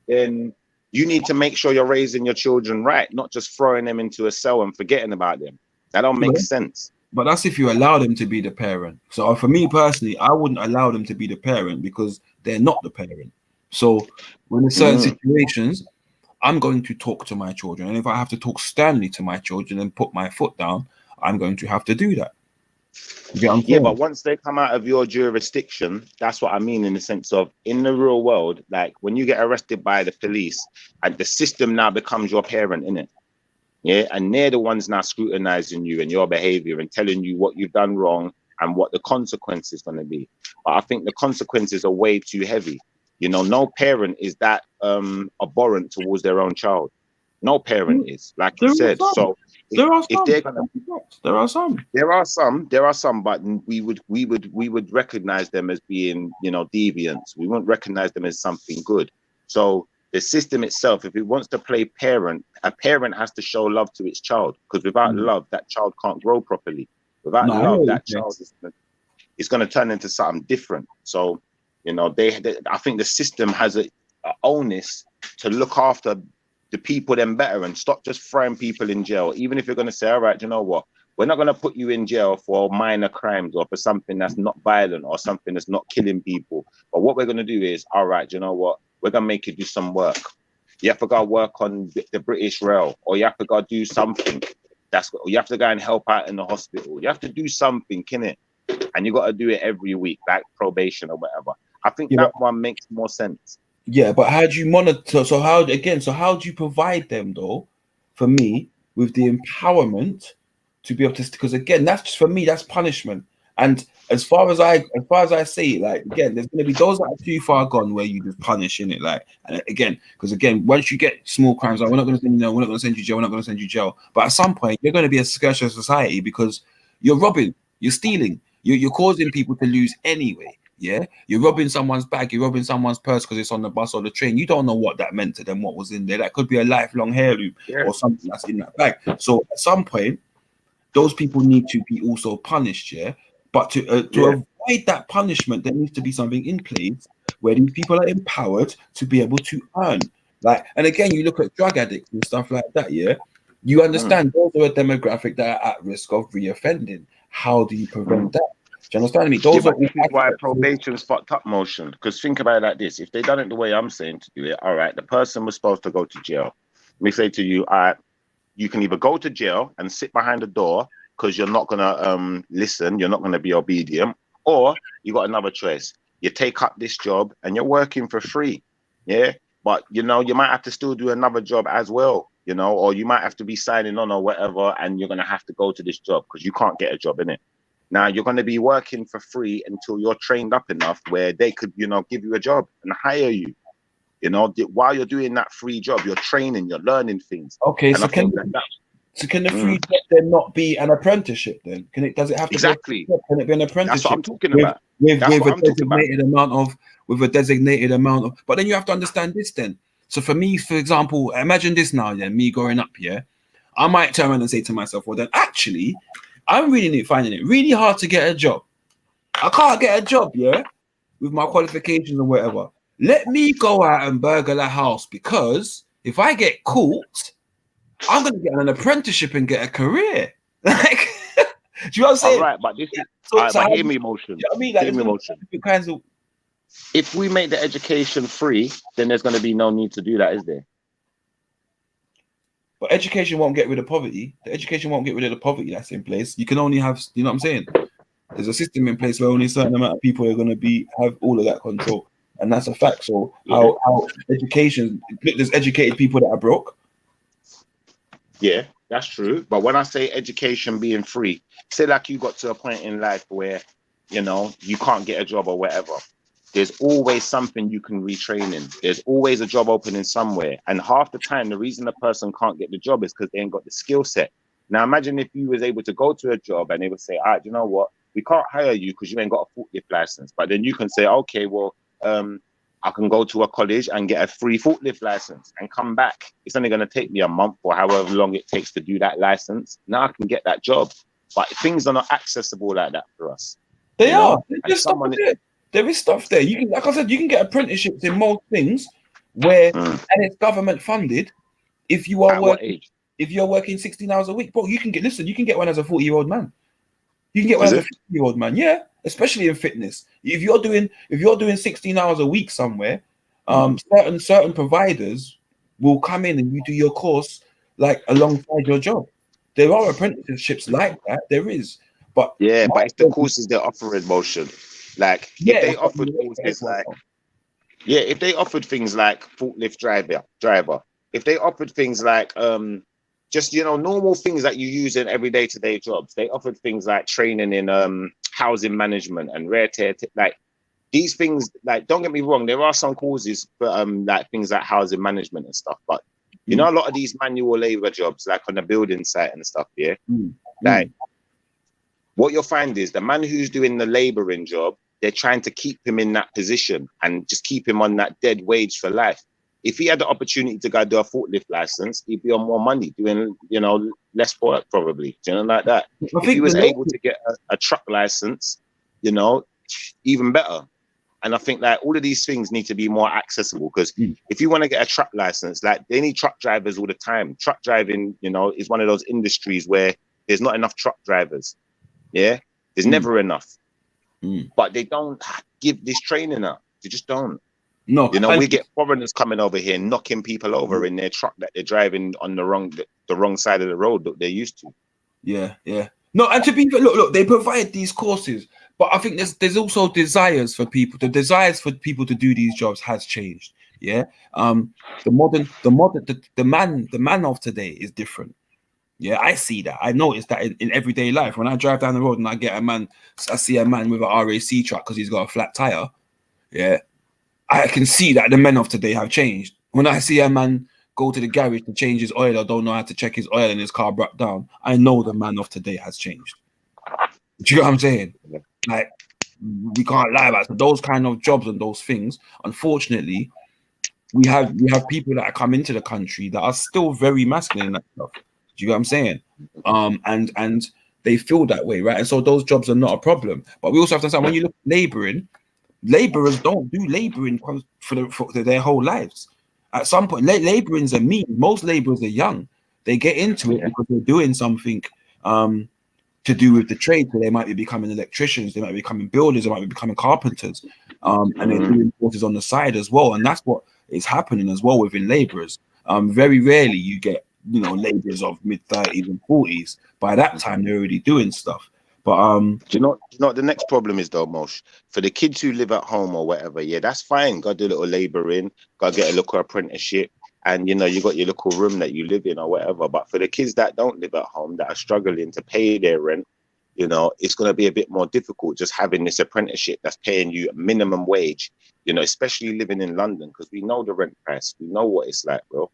then you need to make sure you're raising your children right, not just throwing them into a cell and forgetting about them. That don't make sense. But that's if you allow them to be the parent. So for me personally, I wouldn't allow them to be the parent because they're not the parent. So when in certain situations, I'm going to talk to my children. And if I have to talk sternly to my children and put my foot down, I'm going to have to do that. Yeah, but once they come out of your jurisdiction, that's what I mean in the sense of in the real world, like when you get arrested by the police and the system now becomes your parent, innit? Yeah, and they're the ones now scrutinizing you and your behavior and telling you what you've done wrong and what the consequence is going to be. But I think the consequences are way too heavy. You know, no parent is that abhorrent towards their own child. No parent is, like you said. So There are if some. they're gonna, There are some. there are some, but we would recognize them as being, deviants. We won't recognize them as something good. So the system itself, if it wants to play parent, a parent has to show love to its child, because without love, that child can't grow properly. Without No, I hear love, what that you're saying. child is going to turn into something different. So, I think the system has a onus to look after the people then better and stop just throwing people in jail. Even if you're going to say, all right, you know what? We're not going to put you in jail for minor crimes or for something that's not violent or something that's not killing people. But what we're going to do is, all right, you know what? We're going to make you do some work. You have to go work on the British Rail, or you have to go do something. You have to go and help out in the hospital. You have to do something, innit? And you got to do it every week, like probation or whatever. I think that one makes more sense. Yeah, but how do you monitor? So how do you provide them though? For me, with the empowerment to be able to, because again, that's just for me, that's punishment. And as far as I say it, like again, there's going to be those that are too far gone where you just punish in it, like, and again, because again, once you get small crimes, like we're not going to send we're not going to send you jail, we're not going to send you jail. But at some point, you're going to be a scourge of society because you're robbing, you're stealing, you're causing people to lose anyway. Yeah, you're robbing someone's bag, you're robbing someone's purse because it's on the bus or the train. You don't know what that meant to them, what was in there. That could be a lifelong heirloom or something that's in that bag. So at some point, those people need to be also punished. Yeah, but to avoid that punishment, there needs to be something in place where these people are empowered to be able to earn. Like, and again, you look at drug addicts and stuff like that. Yeah, you understand those are a demographic that are at risk of reoffending. How do you prevent that? Do you understand me? Those are this is why probation's fucked up, motion. Because think about it like this: if they done it the way I'm saying to do it, all right, the person was supposed to go to jail. Let me say to you, all right, you can either go to jail and sit behind the door because you're not gonna listen, you're not gonna be obedient, or you got another choice. You take up this job and you're working for free, yeah. But you might have to still do another job as well, or you might have to be signing on or whatever, and you're gonna have to go to this job because you can't get a job in it. Now you're going to be working for free until you're trained up enough where they could, give you a job and hire you. While you're doing that free job, you're training, you're learning things. Okay, and so can the free job then not be an apprenticeship then? Does it have to exactly? Can it be an apprenticeship? That's what I'm talking about. With a designated amount of. But then you have to understand this then. So for me, for example, imagine this now. Then me growing up here, I might turn around and say to myself, well, then actually, I'm really finding it really hard to get a job. I can't get a job, yeah, with my qualifications or whatever. Let me go out and burgle a house because if I get caught, I'm going to get an apprenticeship and get a career. Like, do you know what I'm saying? All right, but this is. But hear me, motion. You know what I mean? Like, hear me, motion. Kinds of. If we make the education free, then there's going to be no need to do that, is there? But education won't get rid of poverty. The education won't get rid of the poverty that's in place. You can only have, you know what I'm saying? There's a system in place where only a certain amount of people are going to have all of that control. And that's a fact. So how education, there's educated people that are broke. Yeah, that's true. But when I say education being free, say like you got to a point in life where, you can't get a job or whatever. There's always something you can retrain in. There's always a job opening somewhere. And half the time, the reason the person can't get the job is because they ain't got the skill set. Now, imagine if you was able to go to a job and they would say, all right, you know what? We can't hire you because you ain't got a forklift license. But then you can say, okay, well, I can go to a college and get a free forklift license and come back. It's only going to take me a month or however long it takes to do that license. Now I can get that job. But things are not accessible like that for us. They are. There is stuff there. You can, like I said, you can get apprenticeships in most things where, and it's government funded. If you are working 16 hours a week, bro, you can get one as a 40-year-old man. You can get one as a 50-year-old man, yeah. Especially in fitness. If you're doing 16 hours a week somewhere, certain providers will come in and you do your course like alongside your job. There are apprenticeships like that. There is, but it's the courses they're offering, motion. Like if they offered things like forklift driver, if they offered things like just normal things that you use in everyday to-day jobs, they offered things like training in housing management and rare tear, like these things. Like, don't get me wrong, there are some courses for like things like housing management and stuff, but You know, a lot of these manual labor jobs, like on the building site and stuff, yeah. Like, what you'll find is the man who's doing the laboring job, they're trying to keep him in that position and just keep him on that dead wage for life. If he had the opportunity to go do a forklift license, he'd be on more money, doing, you know, less work probably, you know, like that. If he was able to get a truck license, you know, even better. And I think that all of these things need to be more accessible, because if you want to get a truck license, like they need truck drivers all the time. Truck driving, you know, is one of those industries where there's not enough truck drivers. Yeah, there's never enough. But they don't give this training up. They just don't. No, you know, we get foreigners coming over here knocking people over in their truck that they're driving on the wrong side of the road that they're used to. Yeah, yeah. No, and to be fair, look, they provide these courses, but I think there's also desires for people. The desires for people to do these jobs has changed. Yeah. The man of today is different. Yeah, I see that. I notice that in everyday life. When I drive down the road and I see a man with an RAC truck because he's got a flat tire. Yeah, I can see that the men of today have changed. When I see a man go to the garage to change his oil or don't know how to check his oil and his car broke down, I know the man of today has changed. Do you know what I'm saying? Like, we can't lie about it. So those kind of jobs and those things, unfortunately, we have people that come into the country that are still very masculine in that stuff. Do you know what I'm saying? And they feel that way, right? And so those jobs are not a problem. But we also have to understand, when you look at laboring, laborers don't do laboring for their whole lives. At some point, laborers are mean. Most laborers are young. They get into it because they're doing something to do with the trade. So they might be becoming electricians, they might be becoming builders, they might be becoming carpenters, and they're doing courses on the side as well. And that's what is happening as well within laborers. Very rarely you get, you know, laborers of mid-30s and 40s. By that time, they're already doing stuff. But do you know what the next problem is though, Mosh? For the kids who live at home or whatever, yeah, that's fine. Got to do a little labouring, got to get a little apprenticeship, and you know, you got your little room that you live in or whatever. But for the kids that don't live at home, that are struggling to pay their rent, you know, it's going to be a bit more difficult just having this apprenticeship that's paying you a minimum wage, you know, especially living in London, because we know the rent price, we know what it's like, bro.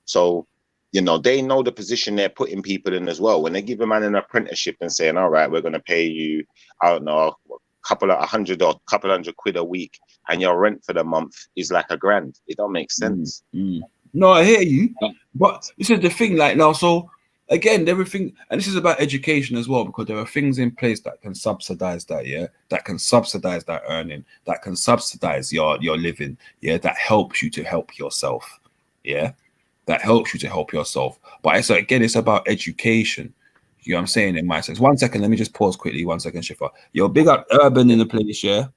So, you know, they know the position they're putting people in as well. When they give a man an apprenticeship and saying, all right, we're going to pay you, I don't know, a couple hundred quid a week, and your rent for the month is like $1,000. It don't make sense. No, I hear you. But this is the thing, like now, so again, everything, and this is about education as well, because there are things in place that can subsidize that, yeah, that can subsidize that earning, that can subsidize your living, yeah, that helps you to help yourself, yeah. That helps you to help yourself. But it's about education. You know what I'm saying? In my sense. 1 second, let me just pause quickly. 1 second, Schiffer. Yo, big up Urban in the place, yeah?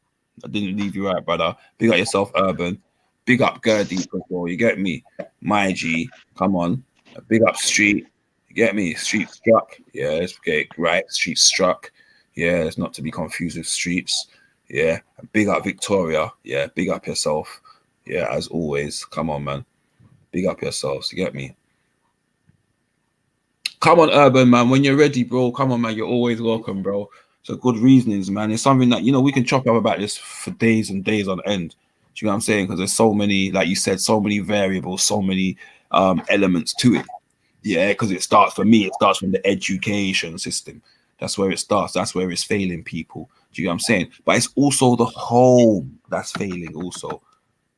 I didn't leave you out, brother. Big up yourself, Urban. Big up Gertie as well. You get me? My G, come on. Big up Street. You get me? Street Struck. Yeah, let's get it right. Street Struck. Yeah, it's not to be confused with Streets. Yeah. Big up Victoria. Yeah, big up yourself. Yeah, as always. Come on, man. Big up yourselves, you get me? Come on, Urban, man. When you're ready, bro, come on, man. You're always welcome, bro. So good reasonings, man. It's something that, you know, we can chop up about this for days and days on end. Do you know what I'm saying? Because there's so many, like you said, so many variables, so many elements to it. Yeah, because it starts from the education system. That's where it starts. That's where it's failing people. Do you know what I'm saying? But it's also the home that's failing also.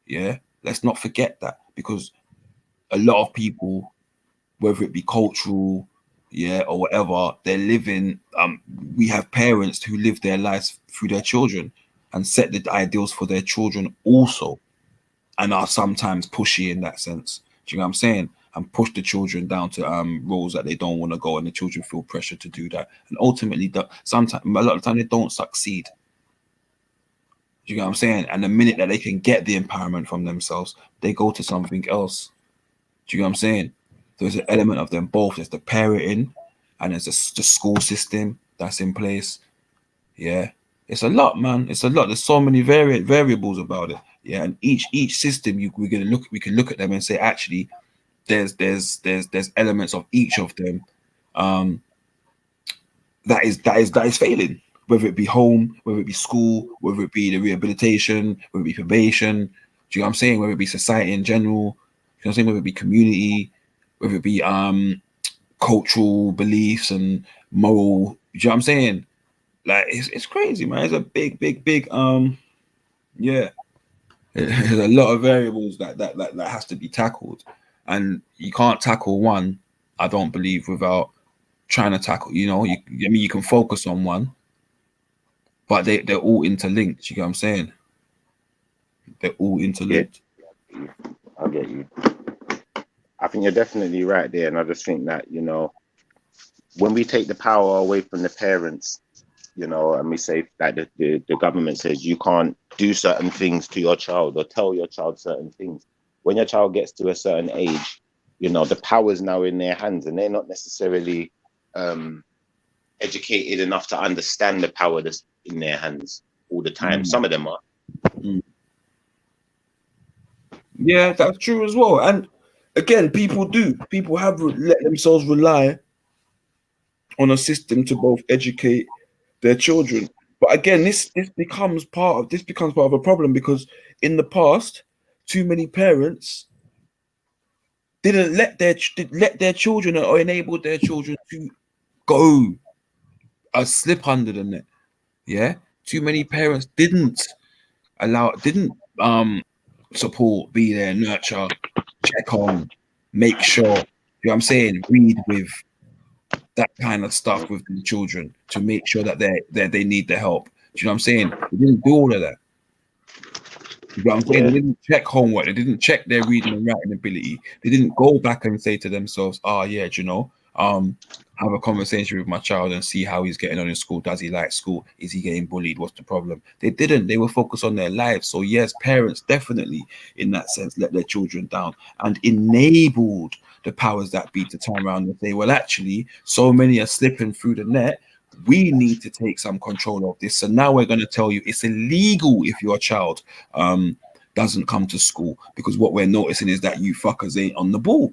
Yeah, let's not forget that, because a lot of people, whether it be cultural, yeah, or whatever, they're living. We have parents who live their lives through their children and set the ideals for their children also, and are sometimes pushy in that sense. Do you know what I'm saying? And push the children down to roles that they don't want to go, and the children feel pressure to do that. And ultimately, a lot of the time, they don't succeed. Do you know what I'm saying? And the minute that they can get the empowerment from themselves, they go to something else. Do you know what I'm saying? There's an element of them both. There's the parenting and there's the school system that's in place. Yeah, it's a lot, man. It's a lot. There's so many variables about it. Yeah, and each system we can look at them and say, actually, there's elements of each of them that is failing. Whether it be home, whether it be school, whether it be the rehabilitation, whether it be probation. Do you know what I'm saying? Whether it be society in general. You know what I'm saying? Whether it be community, whether it be cultural beliefs and moral. You know what I'm saying? Like it's crazy, man. It's a big yeah. There's a lot of variables that has to be tackled, and you can't tackle one. I don't believe without trying to tackle. I mean, you can focus on one, but they're all interlinked. You get what I'm saying? They're all Yeah, interlinked. I get you. I think you're definitely right there, and I just think that when we take the power away from the parents, and we say that the government says you can't do certain things to your child or tell your child certain things. When your child gets to a certain age, the power is now in their hands, and they're not necessarily educated enough to understand the power that's in their hands all the time. Mm, Some of them are. mm. Yeah, that's true as well. And again, people have let themselves rely on a system to both educate their children. But again, this becomes part of a problem because in the past, too many parents didn't let their children or enabled their children to go slip under the net. Yeah, too many parents didn't support, be there, nurture, check on, make sure. You know what I'm saying? Read with that kind of stuff with the children to make sure that they need the help. Do you know what I'm saying? They didn't do all of that. You know what I'm saying? Yeah, They didn't check homework. They didn't check their reading and writing ability. They didn't go back and say to themselves, "Oh yeah, do you know, have a conversation with my child and see how he's getting on in school. Does he like school? Is he getting bullied? What's the problem?" They didn't. They were focused on their lives. So yes, parents definitely, in that sense, let their children down and enabled the powers that be to turn around and say, "Well, actually, so many are slipping through the net. We need to take some control of this. So now we're going to tell you it's illegal if your child doesn't come to school because what we're noticing is that you fuckers ain't on the ball."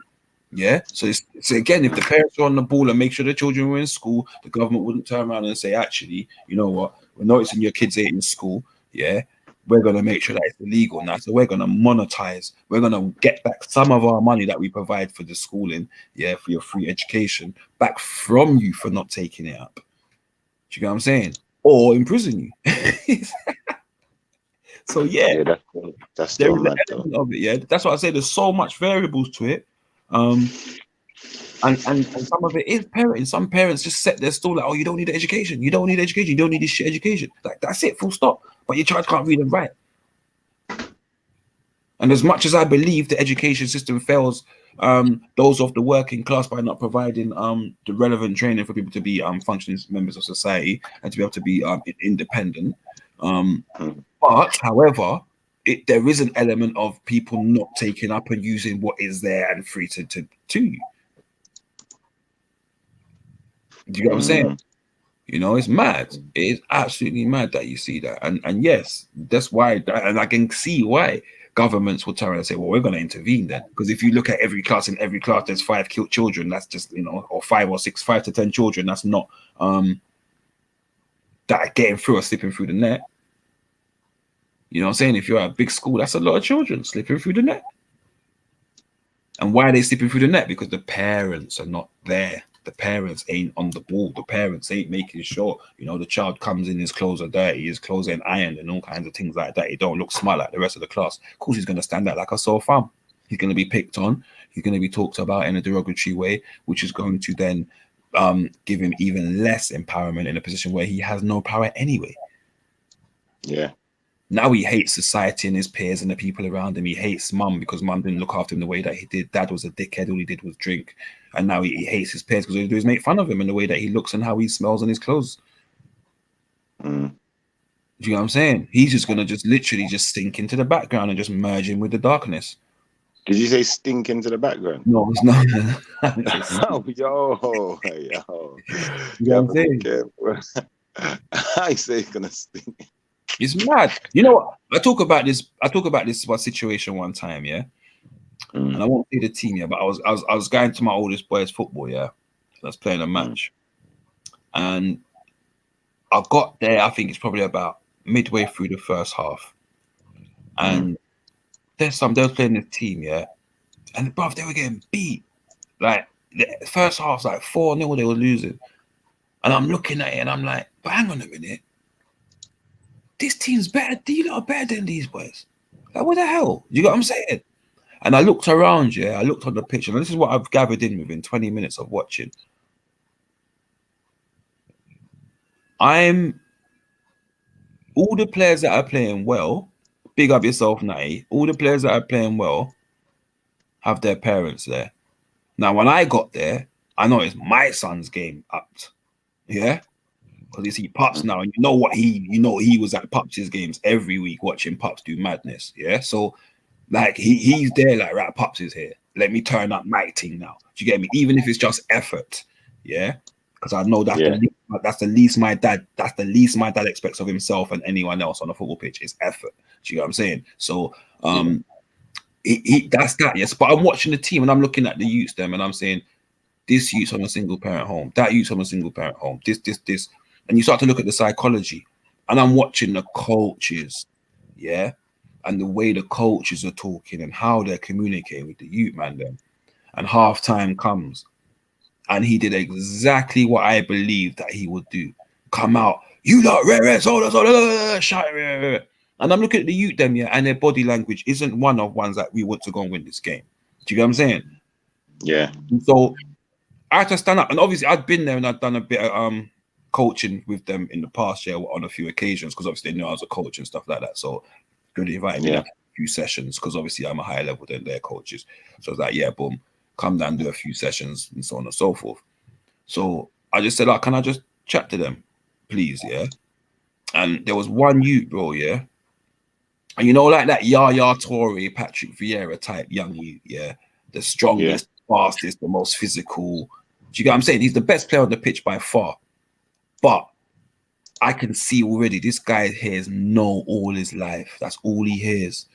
Yeah. So again, if the parents are on the ball and make sure the children were in school, the government wouldn't turn around and say, "Actually, you know what? We're noticing your kids ain't in school. Yeah. We're going to make sure that it's illegal now. So we're going to monetize. We're going to get back some of our money that we provide for the schooling, yeah, for your free education, back from you for not taking it up." Do you get what I'm saying? Or imprison you. So yeah, yeah, that's there still is an mad though. element of it. Yeah, that's why I say there's so much variables to it. And some of it is parenting. Some parents just set their stall like, "Oh, you don't need education. You don't need education. You don't need this shit education." Like that's it, full stop. But your child can't read and write. And as much as I believe the education system fails those of the working class by not providing the relevant training for people to be functioning members of society and to be able to be independent. Mm. But however, there is an element of people not taking up and using what is there and free to you. Do you get what I'm saying? Mm. It's mad. It is absolutely mad that you see that. And yes, that's why, and I can see why governments will turn around and say, "Well, we're going to intervene then." Because if you look at every class, in every class, there's 5 killed children. That's just, or 5 or 6, 5 to 10 children. That's not that are getting through or slipping through the net. You know what I'm saying? If you're at a big school, that's a lot of children slipping through the net. And why are they slipping through the net? Because the parents are not there. The parents ain't on the ball. The parents ain't making sure, the child comes in, his clothes are dirty, his clothes ain't ironed, and all kinds of things like that. He don't look smart like the rest of the class. Of course, he's going to stand out like a sore thumb. He's going to be picked on. He's going to be talked about in a derogatory way, which is going to then give him even less empowerment in a position where he has no power anyway. Yeah. Now he hates society and his peers and the people around him. He hates mum because mum didn't look after him the way that he did. Dad was a dickhead. All he did was drink. And now he hates his peers because all he do is make fun of him in the way that he looks and how he smells and his clothes. Mm. Do you know what I'm saying? He's just going to just literally just sink into the background and just merge in with the darkness. Did you say stink into the background? No, it's not. Oh, yo. You know what I'm Careful, be saying? careful. I say it's gonna stink. It's mad. You know what? I talk about this situation one time, yeah? And I won't say the team, yeah, but I was going to my oldest boy's football, yeah. I was playing a match. And I got there, I think it's probably about midway through the first half. And they was playing this team, yeah. And bruv, they were getting beat. Like the first half's like 4-0, they were losing. And I'm looking at it and I'm like, but hang on a minute. This team's better. You lot are better than these boys. Like, what the hell? You got what I'm saying? And I looked around, I looked on the pitch, and this is what I've gathered in within 20 minutes of watching. All the players that are playing well, big up yourself, Natty. All the players that are playing well have their parents there. Now, when I got there, I know it's my son's game upped. Yeah? Because you see Pups now, and you know he was at Pups' games every week watching Pups do madness. Yeah. So like he's there, like, right, Pups is here. Let me turn up my team now. Do you get me? Even if it's just effort. Yeah. Because I know that's the least my dad expects of himself and anyone else on a football pitch is effort. Do you get what I'm saying? So that's that, yes. But I'm watching the team and I'm looking at the youths them and I'm saying, this youth's on a single parent home, that youth's on a single parent home, this. And you start to look at the psychology. And I'm watching the coaches, yeah, and the way the coaches are talking and how they're communicating with the youth man then. And half time comes. And he did exactly what I believed that he would do. Come out, you lot, shout. And I'm looking at the youth them, yeah, and their body language isn't one of ones that we want to go and win this game. Do you get what I'm saying? Yeah. So I had to stand up. And obviously I'd been there and I'd done a bit of coaching with them in the past year on a few occasions because obviously they knew I was a coach and stuff like that. So good inviting me to a few sessions because obviously I'm a higher level than their coaches. So I was like, yeah, boom, come down, do a few sessions and so on and so forth. So I just said, like, can I just chat to them, please? Yeah. And there was one youth, bro, yeah. And you know, like that Yaya Toure, Patrick Vieira type young youth, yeah. The strongest, fastest, the most physical. Do you get what I'm saying? He's the best player on the pitch by far. But I can see already this guy hears no all his life. That's all he hears.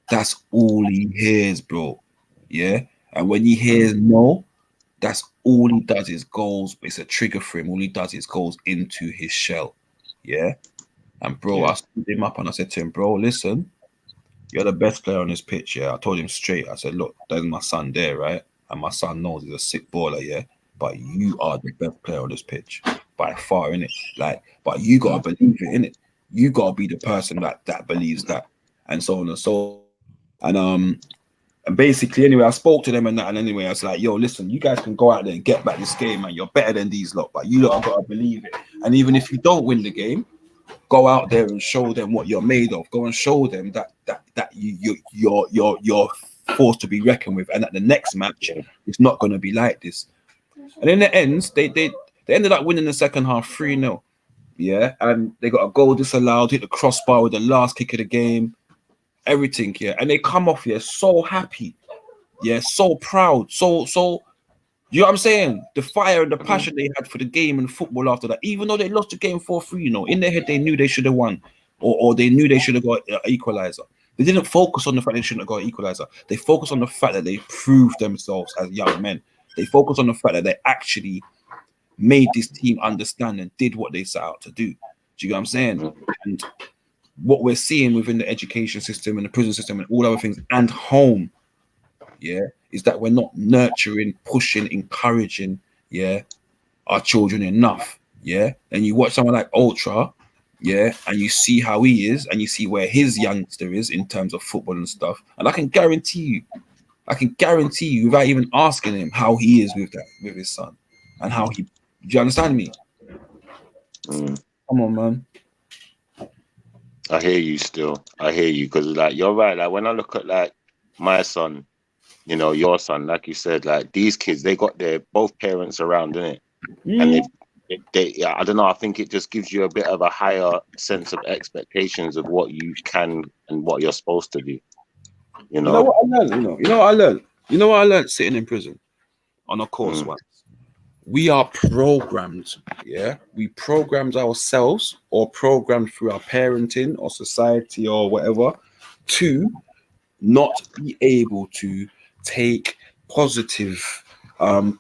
That's all he hears, bro. Yeah. And when he hears no, that's all he does is goes. It's a trigger for him. All he does is goes into his shell. Yeah. And bro, I stood him up and I said to him, bro, listen, you're the best player on this pitch. Yeah. I told him straight. I said, look, there's my son there, right? And my son knows he's a sick baller, yeah. But you are the best player on this pitch by far, innit? Like, but you gotta believe it, innit? You gotta be the person that believes that, and so on and so. And basically, anyway, I spoke to them and that, and anyway, I was like, yo, listen, you guys can go out there and get back this game, man. You're better than these lot, but you lot gotta believe it. And even if you don't win the game, go out there and show them what you're made of. Go and show them that you're forced to be reckoned with, and at the next match, it's not gonna be like this. And in the ends, they ended up winning the second half 3-0. Yeah, and they got a goal disallowed, hit the crossbar with the last kick of the game, everything, yeah. And they come off here so happy, yeah, so proud, so you know what I'm saying? The fire and the passion they had for the game and football after that, even though they lost the game 4-3, you know, in their head they knew they should have won, or they knew they should have got an equalizer. They didn't focus on the fact they shouldn't have got an equalizer. They focused on the fact that they proved themselves as young men. They focused on the fact that they actually made this team understand and did what they set out to do. Do you get what I'm saying? And what we're seeing within the education system and the prison system and all other things and home, yeah, is that we're not nurturing, pushing, encouraging, yeah, our children enough, yeah. And you watch someone like Ultra, yeah, and you see how he is and you see where his youngster is in terms of football and stuff. And I can guarantee you without even asking him how he is with his son and how he, do you understand me? Come on, man. I hear you still. I hear you because like you're right. Like when I look at like my son, you know, your son, like you said, like these kids, they got their both parents around, innit? And they I don't know, I think it just gives you a bit of a higher sense of expectations of what you can and what you're supposed to do. You know what I learned? You know what I learned sitting in prison on a course once. We are programmed, yeah. We programmed ourselves or programmed through our parenting or society or whatever to not be able to take positive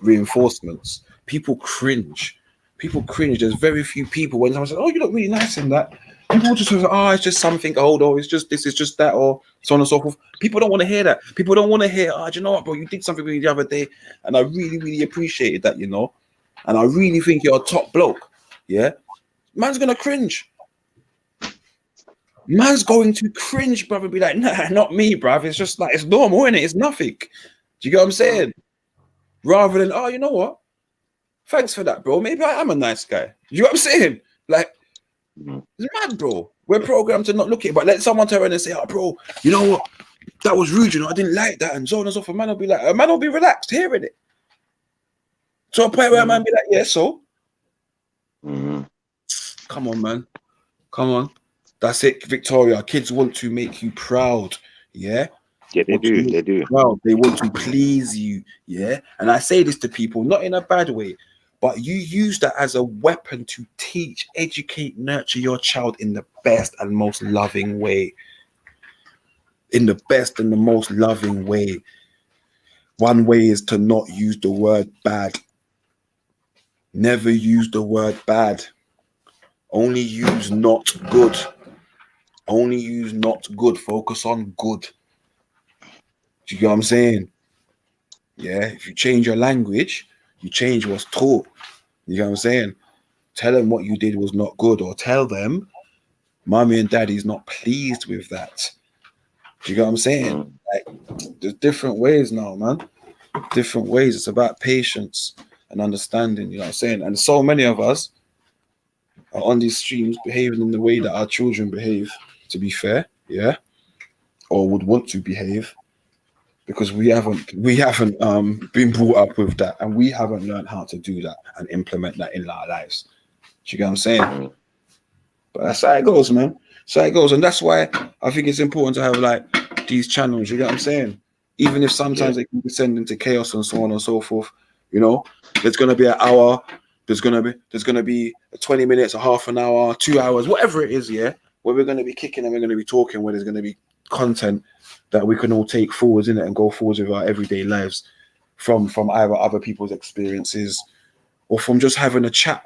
reinforcements. People cringe. There's very few people when someone says, "Oh, you look really nice in that." People just say, oh, it's just something old, or it's just this, it's just that, or so on and so forth. People don't want to hear that. People don't want to hear, oh, do you know what, bro? You did something with me the other day, and I really, really appreciated that, you know. And I really think you're a top bloke. Yeah. Man's gonna cringe. Man's going to cringe, brother. Be like, nah, not me, bruv. It's just like it's normal, innit? It's nothing. Do you get what I'm saying? Rather than, oh, you know what? Thanks for that, bro. Maybe I am a nice guy. You know what I'm saying? Like, it's mad, bro. We're programmed to not look at it, but let someone turn around and say, oh, bro, you know what? That was rude, you know, I didn't like that, and so on and so forth. Man will be like, a man will be relaxed hearing it. To a point where a man be like, yeah, so. Come on, man. Come on. That's it, Victoria. Kids want to make you proud. Yeah. Yeah, they do. They do. Proud. They want to please you. Yeah. And I say this to people, not in a bad way, but you use that as a weapon to teach, educate, nurture your child in the best and most loving way. In the best and the most loving way. One way is to not use the word bad. Never use the word bad. Only use not good. Only use not good. Focus on good. Do you get what I'm saying? Yeah. If you change your language, you change what's taught. You know what I'm saying? Tell them what you did was not good, or tell them mommy and daddy's not pleased with that. Do you get what I'm saying? Like, there's different ways now, man. Different ways. It's about patience and understanding. You know what I'm saying? And so many of us are on these streams behaving in the way that our children behave, to be fair, yeah, or would want to behave, because we haven't been brought up with that, and we haven't learned how to do that and implement that in our lives. Do you get what I'm saying? But that's how it goes, man. That's how it goes, and that's why I think it's important to have like these channels. You get what I'm saying? Even if sometimes they can descend into chaos and so on and so forth. You know, there's gonna be an hour. There's gonna be 20 minutes, a half an hour, 2 hours, whatever it is, yeah, where we're gonna be kicking and we're gonna be talking, where there's gonna be content that we can all take forwards in it and go forwards with our everyday lives from either other people's experiences or from just having a chat,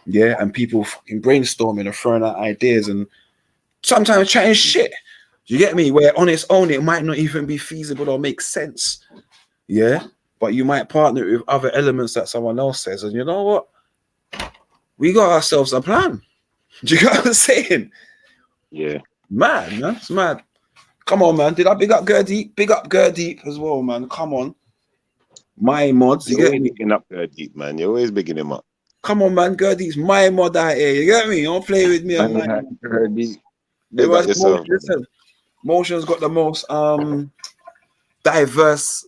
yeah, and people fucking brainstorming and throwing out ideas and sometimes chatting shit. Do you get me? Where on its own it might not even be feasible or make sense, yeah, but you might partner with other elements that someone else says, and you know what? We got ourselves a plan. Do you get what I'm saying? Yeah. Mad, man. It's mad. Come on, man. Did I big up Gurdeep? Big up Gurdeep as well, man. Come on. My mods. You You're get me? bigging up Gurdeep, man. You're always bigging him up. Come on, man. Gurdeep's my mod out here. You get me? Don't play with me. Gurdeep. It was yourself, listen, Motion's got the most diverse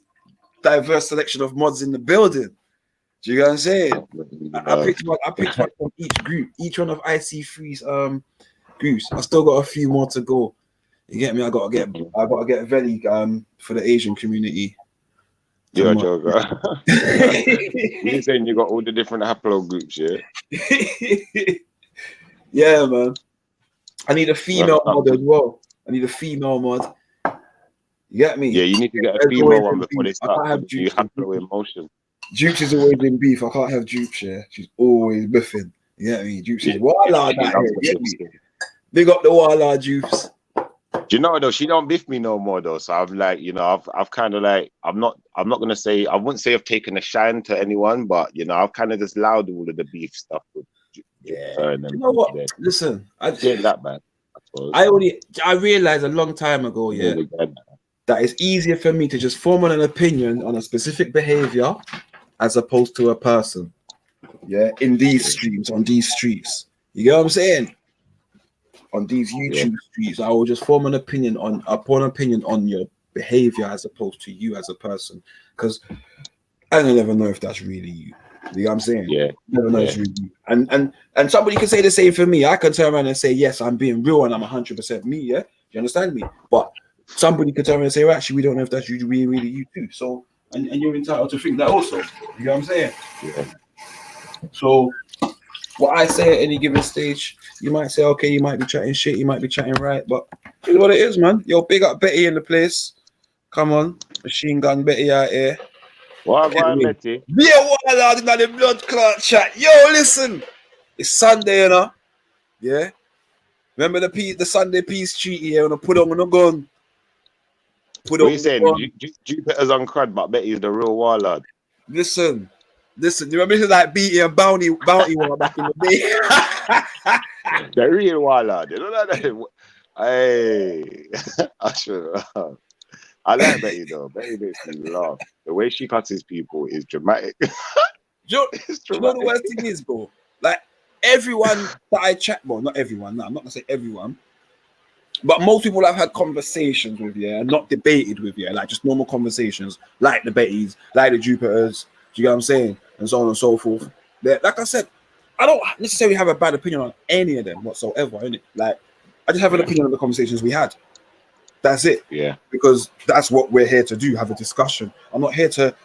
selection of mods in the building. Do you get what I'm saying? I picked one from each group, each one of IC3's groups. I still got a few more to go. You get me? I gotta get Veli for the Asian community. You're a joker. You're saying you got all the different haplo groups, yeah? Yeah, man. I need a female mod as well. I need a female mod. You get me? Yeah, you need to get a female one before they start to do haplo in motion. Jukes is always in beef. I can't have Jukes, yeah. She's always biffing. You get me? Jukes is Walla Big up the Walla Jukes. Do you know though? She don't biff me no more though. So I've like, you know, I've kind of like, I'm not gonna say, I wouldn't say I've taken a shine to anyone, but you know, I've kind of just allowed all of the beef stuff with her. And you know what? Listen, I ain't that bad. I realized a long time ago, yeah, that it's easier for me to just form an opinion on a specific behavior as opposed to a person. Yeah, in these streams, on these streets. You get what I'm saying? On these YouTube streets, I will just form an opinion on your behavior as opposed to you as a person. Because I don't never know if that's really you. You know what I'm saying? Yeah. Never know it's really you. And somebody can say the same for me. I can turn around and say, yes, I'm being real and I'm 100% me, yeah? You understand me? But somebody could turn around and say, well, actually, we don't know if that's really you too. So, and you're entitled to think that also. You know what I'm saying? Yeah. So what I say at any given stage, you might say, okay, you might be chatting shit, you might be chatting right, but it's what it is, man. Yo, big up Betty in the place. Come on, machine gun Betty out here. What about Betty? Yeah, what allowed in the blood clot chat. Yo, listen, it's Sunday, you know. Yeah, Remember the Sunday peace treaty here, and I put on a gun. What are you saying? Jupiter's on crud, but I bet he's the real warlord. Listen. You remember this is like beating a bounty war back in the day. The real warlord. You know that? Hey, I like Betty though. Betty makes me laugh. The way she cuts his people is dramatic. It's dramatic. You know the worst thing is, bro? Like everyone that I chat, well, not everyone. No, I'm not gonna say everyone, but most people I've had conversations with, yeah, not debated with, yeah, like just normal conversations, like the Bettys, like the Jupiters. Do you get what I'm saying? And so on and so forth. Like I said, I don't necessarily have a bad opinion on any of them whatsoever, innit? Like, I just have an opinion on the conversations we had. That's it. Yeah. Because that's what we're here to do, have a discussion. I'm not here to,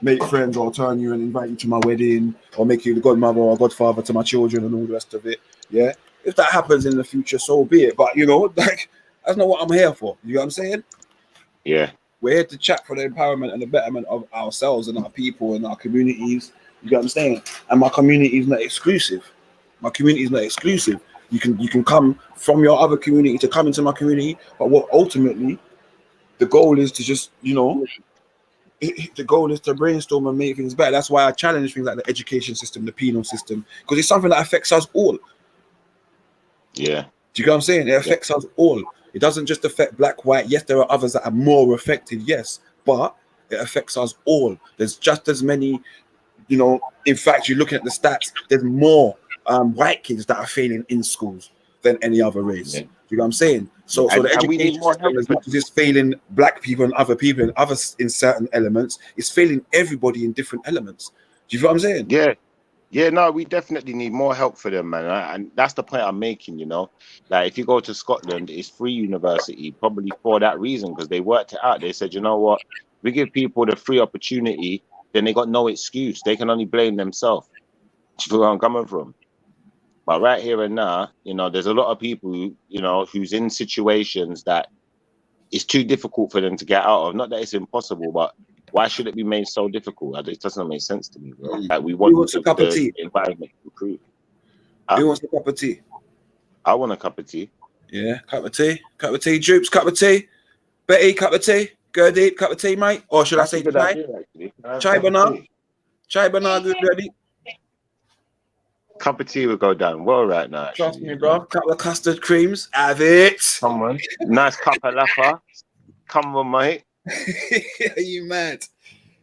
make friends or turn you and invite you to my wedding or make you the godmother or godfather to my children and all the rest of it. Yeah. If that happens in the future, so be it. But, like, that's not what I'm here for. You know what I'm saying? Yeah. We're here to chat for the empowerment and the betterment of ourselves and our people and our communities. You get what I'm saying? And my community is not exclusive. My community is not exclusive. You can come from your other community to come into my community, but what ultimately the goal is to just, the goal is to brainstorm and make things better. That's why I challenge things like the education system, the penal system, because it's something that affects us all. Yeah. Do you get what I'm saying? It affects us all. It doesn't just affect black, white. Yes, there are others that are more affected, yes, but it affects us all. There's just as many, in fact, you're looking at the stats, there's more white kids that are failing in schools than any other race. Yeah. Do you know what I'm saying? So the education system, as much as it's failing black people and other people and others in certain elements, it's failing everybody in different elements. Do you know what I'm saying? Yeah. Yeah, no, we definitely need more help for them, man. And that's the point I'm making, Like, if you go to Scotland, it's free university, probably for that reason, because they worked it out. They said, you know what? We give people the free opportunity, then they got no excuse. They can only blame themselves. Do you feel where I'm coming from? But right here and now, there's a lot of people, who's in situations that it's too difficult for them to get out of. Not that it's impossible, but why should it be made so difficult? It doesn't make sense to me, bro. Like, we want a cup of tea? Environment to improve. Who wants a cup of tea? I want a cup of tea. Yeah, cup of tea. Cup of tea. Jupes, cup of tea. Betty, cup of tea. Gertie, cup of tea, mate. Or should I say chai? Chai banana. Chai banana, good, ready? Cup of tea will go down well right now. Actually. Trust me, bro. Couple of custard creams. Have it. Come on. Nice cup of lapa. Come on, mate. Are you mad?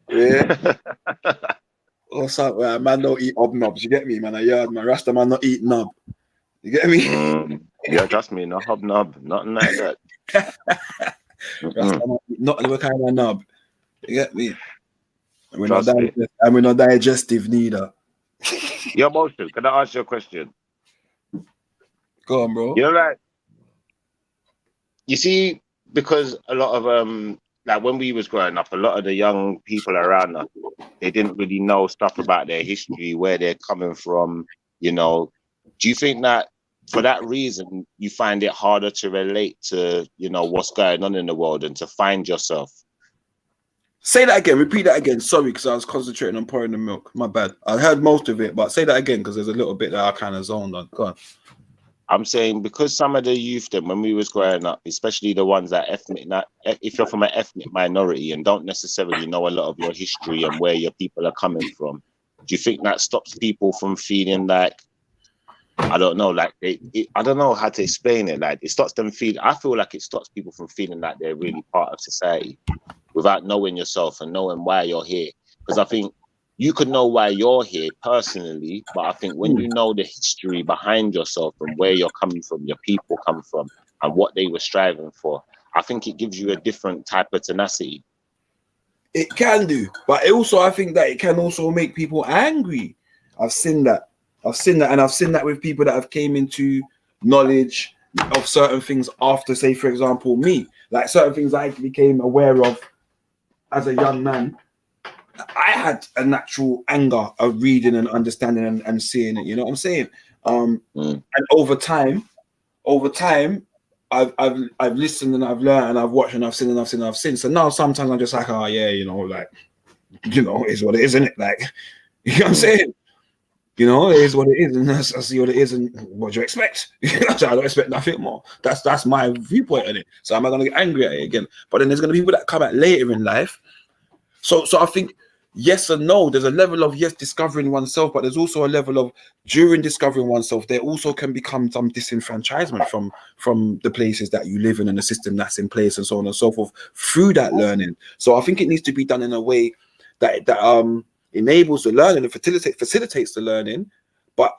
Yeah. What's up, man? Don't eat hobnobs. You get me, man? Man. Rasta man not eat knob. You get me? Yeah, trust me. No hobnob. Nothing like that. Rasta man not the kind of knob. You get me? And we're not digestive neither. Your motion. Can I ask you a question? Go on, bro. Like, you see, because a lot of like when we was growing up, a lot of the young people around us, they didn't really know stuff about their history, where they're coming from. Do you think that for that reason you find it harder to relate to what's going on in the world and to find yourself? Say that again. Repeat that again. Sorry, because I was concentrating on pouring the milk. My bad. I heard most of it, but say that again because there's a little bit that I kind of zoned on. Go on. I'm saying because some of the youth then when we was growing up, especially the ones that if you're from an ethnic minority and don't necessarily know a lot of your history and where your people are coming from, do you think that stops people from feeling like, I don't know, like I don't know how to explain it. Like it stops them feeling. I feel like it stops people from feeling like they're really part of society without knowing yourself and knowing why you're here. Because I think you could know why you're here personally, but I think when you know the history behind yourself and where you're coming from, your people come from, and what they were striving for, I think it gives you a different type of tenacity. It can do, but I think that it can also make people angry. I've seen that, and I've seen that with people that have came into knowledge of certain things after, say, for example, me, like certain things I became aware of as a young man. I had a natural anger of reading and understanding and seeing it. You know what I'm saying? And over time, I've listened and I've learned and I've watched and I've seen and I've seen and I've seen. So now sometimes I'm just like, oh yeah, like, it's what it is, isn't it? Like, you know what I'm saying? You know, it is what it is, and I see what it is, and what do you expect? I don't expect nothing more. That's my viewpoint on it. So am I gonna get angry at it again? But then there's gonna be people that come out later in life. So I think yes and no. There's a level of yes discovering oneself, but there's also a level of during discovering oneself, there also can become some disenfranchisement from the places that you live in and the system that's in place and so on and so forth through that learning. So I think it needs to be done in a way that enables the learning and facilitates the learning, but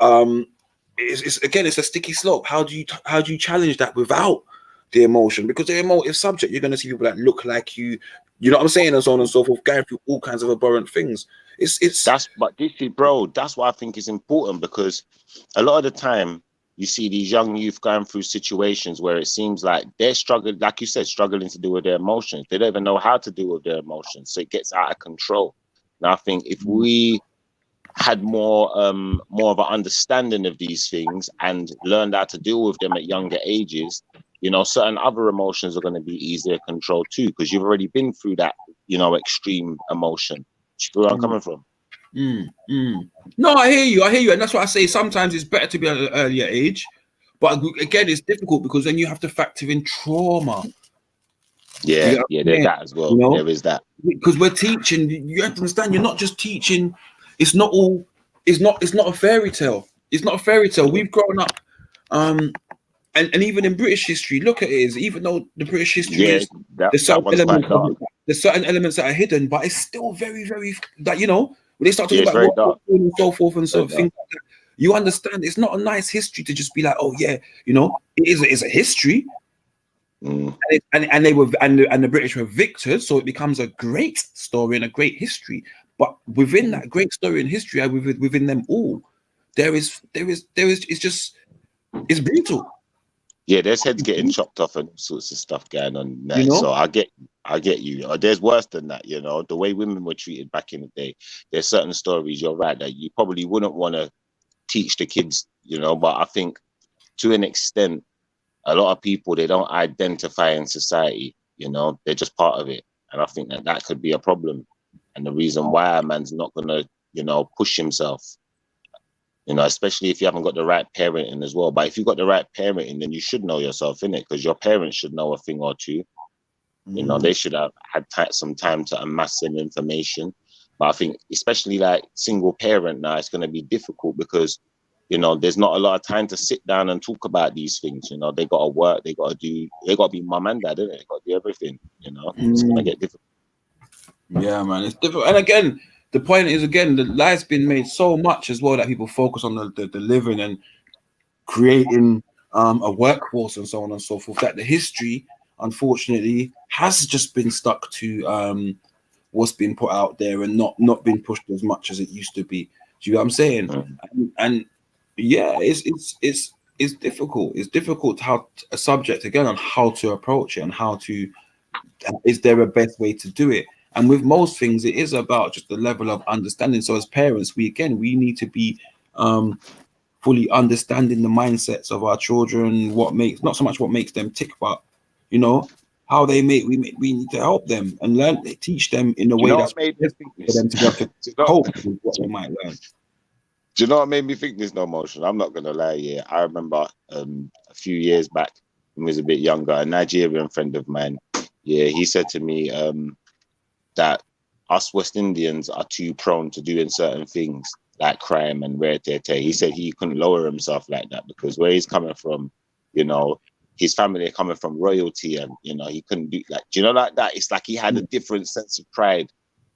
it's again it's a sticky slope. How do you challenge that without the emotion? Because the emotive subject, you're going to see people that look like you know what I'm saying, and so on and so forth, going through all kinds of abhorrent things. But this is, bro, that's why I think is important, because a lot of the time you see these young youth going through situations where it seems like they're struggling, like you said, struggling to deal with their emotions. They don't even know how to deal with their emotions, so it gets out of control. And I think if we had more of an understanding of these things and learned how to deal with them at younger ages, you know, certain other emotions are going to be easier to control too, because you've already been through that, you know, extreme emotion. You see where I'm coming from? No, I hear you, and that's why I say sometimes it's better to be at an earlier age, but again, it's difficult because then you have to factor in trauma. Yeah, there's that as well. You know? There is that, because we're teaching. You have to understand. You're not just teaching. It's not a fairy tale. It's not a fairy tale. We've grown up, and even in British history, look at it. Is even though the British history is that one's quite dark. There's certain elements that are hidden, but it's still very, very that you know when they start talking it's about very what dark. and so forth and so things like that. You understand? It's not a nice history to just be like, oh yeah, you know, it's a history. And the British were victors, so it becomes a great story and a great history. But within that great story and history, and within them all, there is it's brutal. Yeah, there's heads getting chopped off and all sorts of stuff going on there. You know? So I get you. There's worse than that, you know, the way women were treated back in the day. There's certain stories, you're right, that you probably wouldn't want to teach the kids, you know, but I think to an extent, a lot of people, they don't identify in society, you know, they're just part of it. And I think that could be a problem. And the reason why a man's not going to, you know, push himself, you know, especially if you haven't got the right parenting as well. But if you've got the right parenting, then you should know yourself, innit? Because your parents should know a thing or two. You know, they should have had some time to amass some information. But I think, especially like single parent now, it's going to be difficult because, you know, there's not a lot of time to sit down and talk about these things. You know, they got to work, they got to be mum and dad, innit? They got to do everything, you know? It's going to get difficult. Yeah, man, it's difficult. And again, the point is, again, the life's been made so much as well that people focus on the living and creating a workforce and so on and so forth, that the history, unfortunately, has just been stuck to what's been put out there and not been pushed as much as it used to be. Do you know what I'm saying? And yeah, it's difficult. It's difficult how a subject again on how to approach it and how to is there a best way to do it. And with most things, it is about just the level of understanding. So as parents, we need to be fully understanding the mindsets of our children, not so much what makes them tick, but you know how they make. We need to help them and teach them in a way that's for them to be able to cope with what they might learn. Do you know what made me think this? No motion. I'm not gonna lie. Yeah, I remember a few years back when I was a bit younger, a Nigerian friend of mine. Yeah, he said to me that us West Indians are too prone to doing certain things like crime and rare-tete. He said he couldn't lower himself like that because where he's coming from, you know, his family are coming from royalty, and you know he couldn't do like, do you know, like that. It's like he had a different sense of pride.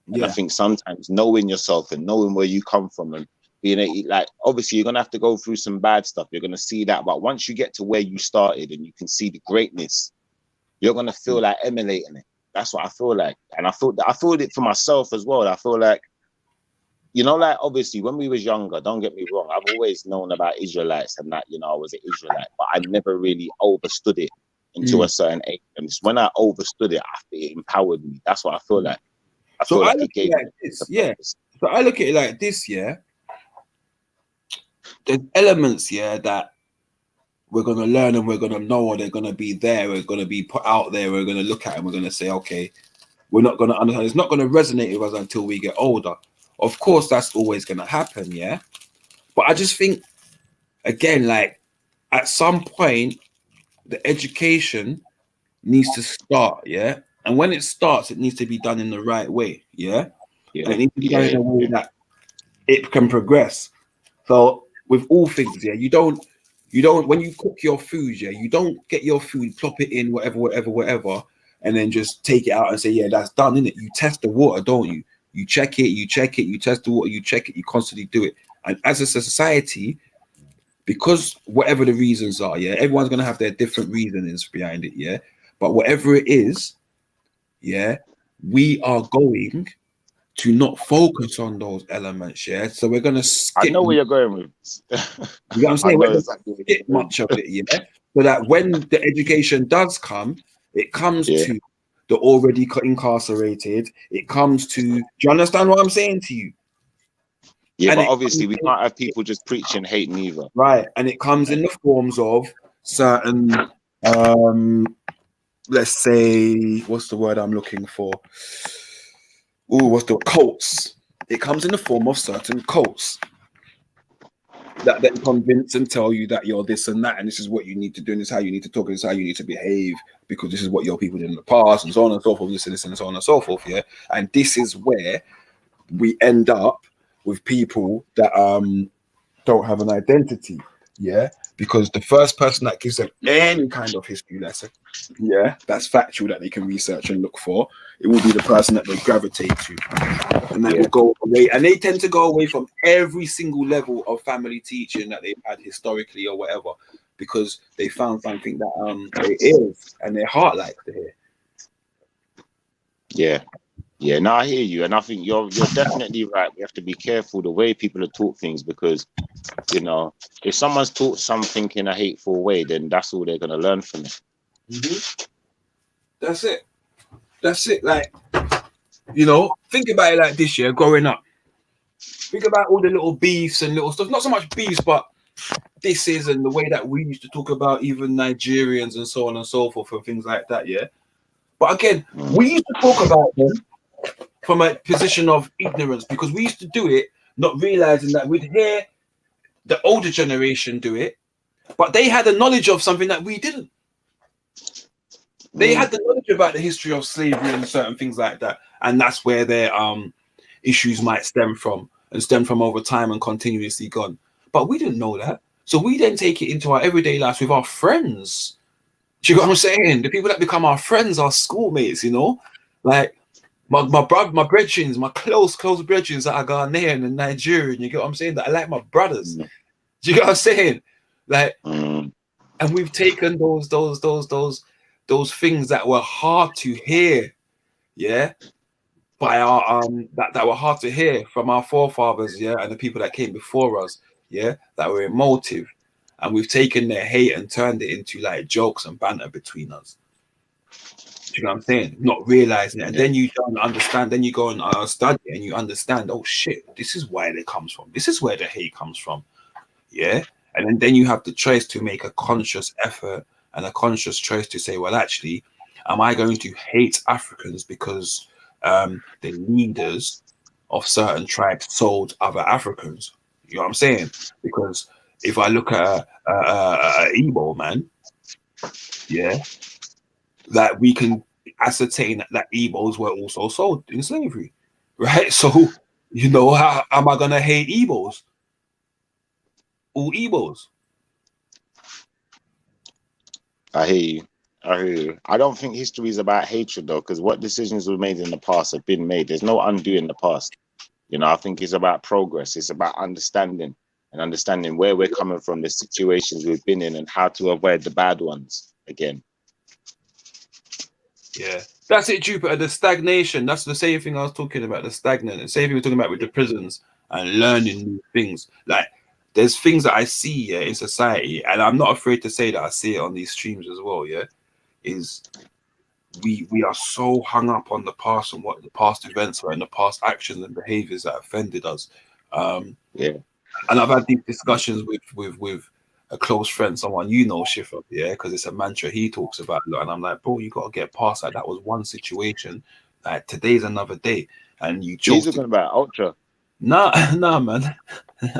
And I think sometimes knowing yourself and knowing where you come from and being like, obviously you're gonna have to go through some bad stuff. You're gonna see that, but once you get to where you started and you can see the greatness, you're gonna feel like emulating it. That's what I feel like, and I feel it for myself as well. I feel like, you know, like obviously when we was younger, don't get me wrong, I've always known about Israelites and that, you know, I was an Israelite, but I never really understood it until a certain age. And it's when I understood it, it empowered me. That's what I feel like. I feel like it gave me this, So I look at it like this, there's elements, that we're going to learn and we're going to know, or they're going to be there, we're going to be put out there, we're going to look at and we're going to say, okay, we're not going to understand. It's not going to resonate with us until we get older. Of course, that's always going to happen, But I just think, again, like at some point, the education needs to start, yeah. And when it starts, it needs to be done in the right way, yeah. And Yeah, it needs to be done yeah, in a way yeah. that it can progress. So with all things, yeah, you don't when you cook your food, yeah, you don't get your food, plop it in, whatever, and then just take it out and say, yeah, that's done, innit? You test the water, don't you? You check it, you test the water, you check it, you constantly do it. And as a society, because whatever the reasons are, yeah, everyone's gonna have their different reasonings behind it, yeah. But whatever it is, yeah, we are going to not focus on those elements, yeah. So we're gonna I skip. know where you're going with. You know what I'm I saying? know We're gonna exactly where skip you're going. much of it, yeah. So that when the education does come, it comes Yeah, to the already incarcerated. It comes to. Do you understand what I'm saying to you? yeah, And but it obviously comes we can't have people just preaching hate neither. right, and it comes in the forms of certain, let's say, what's the word I'm looking for? Oh, what's the cults? It comes in the form of certain cults that then convince and tell you that you're this and that, and this is what you need to do, and this is how you need to talk, and this is how you need to behave, because this is what your people did in the past, and so on and so forth, this and so on and so forth. Yeah, and this is where we end up with people that don't have an identity. Yeah, because the first person that gives them any kind of history lesson, yeah, that's factual that they can research and look for, it will be the person that they gravitate to, and that Yeah, will go away. And they tend to go away from every single level of family teaching that they've had historically or whatever, because they found something that their ears and their heart likes to hear. yeah. Yeah, no, I hear you, and I think you're definitely right. We have to be careful the way people are taught things, because you know, if someone's taught something in a hateful way, then that's all they're gonna learn from it. Mm-hmm. That's it. That's it. Like, you know, think about it like this year, growing up. Think about all the little beefs and little stuff. Not so much beefs, but this is and the way that we used to talk about even Nigerians and so on and so forth and things like that. Yeah. But again, we used to talk about them from a position of ignorance because we used to do it, not realizing that we'd hear the older generation do it, but they had a knowledge of something that we didn't. They had the knowledge about the history of slavery and certain things like that, and that's where their issues might stem from and stem from over time and continuously gone. But we didn't know that, so we then take it into our everyday lives with our friends. Do you know what I'm saying? The people that become our friends, our schoolmates, you know, like my brother, my brethren, my close brethren that are Ghanaian and Nigerian. You get what I'm saying? That I like my brothers. Do you get what I'm saying? Like, and we've taken those things that were hard to hear, yeah, by our that were hard to hear from our forefathers, yeah, and the people that came before us, yeah, that were emotive, and we've taken their hate and turned it into like jokes and banter between us. Do you know what I'm saying? Not realizing it, and then you don't understand. Then you go and study, and you understand. Oh shit, this is where it comes from. This is where the hate comes from. Yeah, and then you have the choice to make a conscious effort and a conscious choice to say, well, actually, am I going to hate Africans because the leaders of certain tribes sold other Africans? You know what I'm saying? Because if I look at a Igbo man, yeah, that we can ascertain that Igbos were also sold in slavery, right? So, you know, how am I gonna hate Igbos? All Igbos. I hear you. I hear you. I don't think history is about hatred though, because what decisions were made in the past have been made. There's no undoing the past. You know, I think it's about progress. It's about understanding and understanding where we're coming from, the situations we've been in, and how to avoid the bad ones again. Yeah, that's it, Jupiter. The stagnation. That's the same thing I was talking about. The stagnant. The same thing we're talking about with the prisons and learning new things. Like, there's things that I see in society, and I'm not afraid to say that I see it on these streams as well. Yeah, is we are so hung up on the past and what the past events were and the past actions and behaviors that offended us. Yeah. And I've had these discussions with a close friend, someone you know, Schiffer, yeah, because it's a mantra he talks about a lot. And I'm like, bro, you got to get past that. That was one situation. Like, today's another day, and you He's chose to. talking about Ultra. Nah, nah, man. Big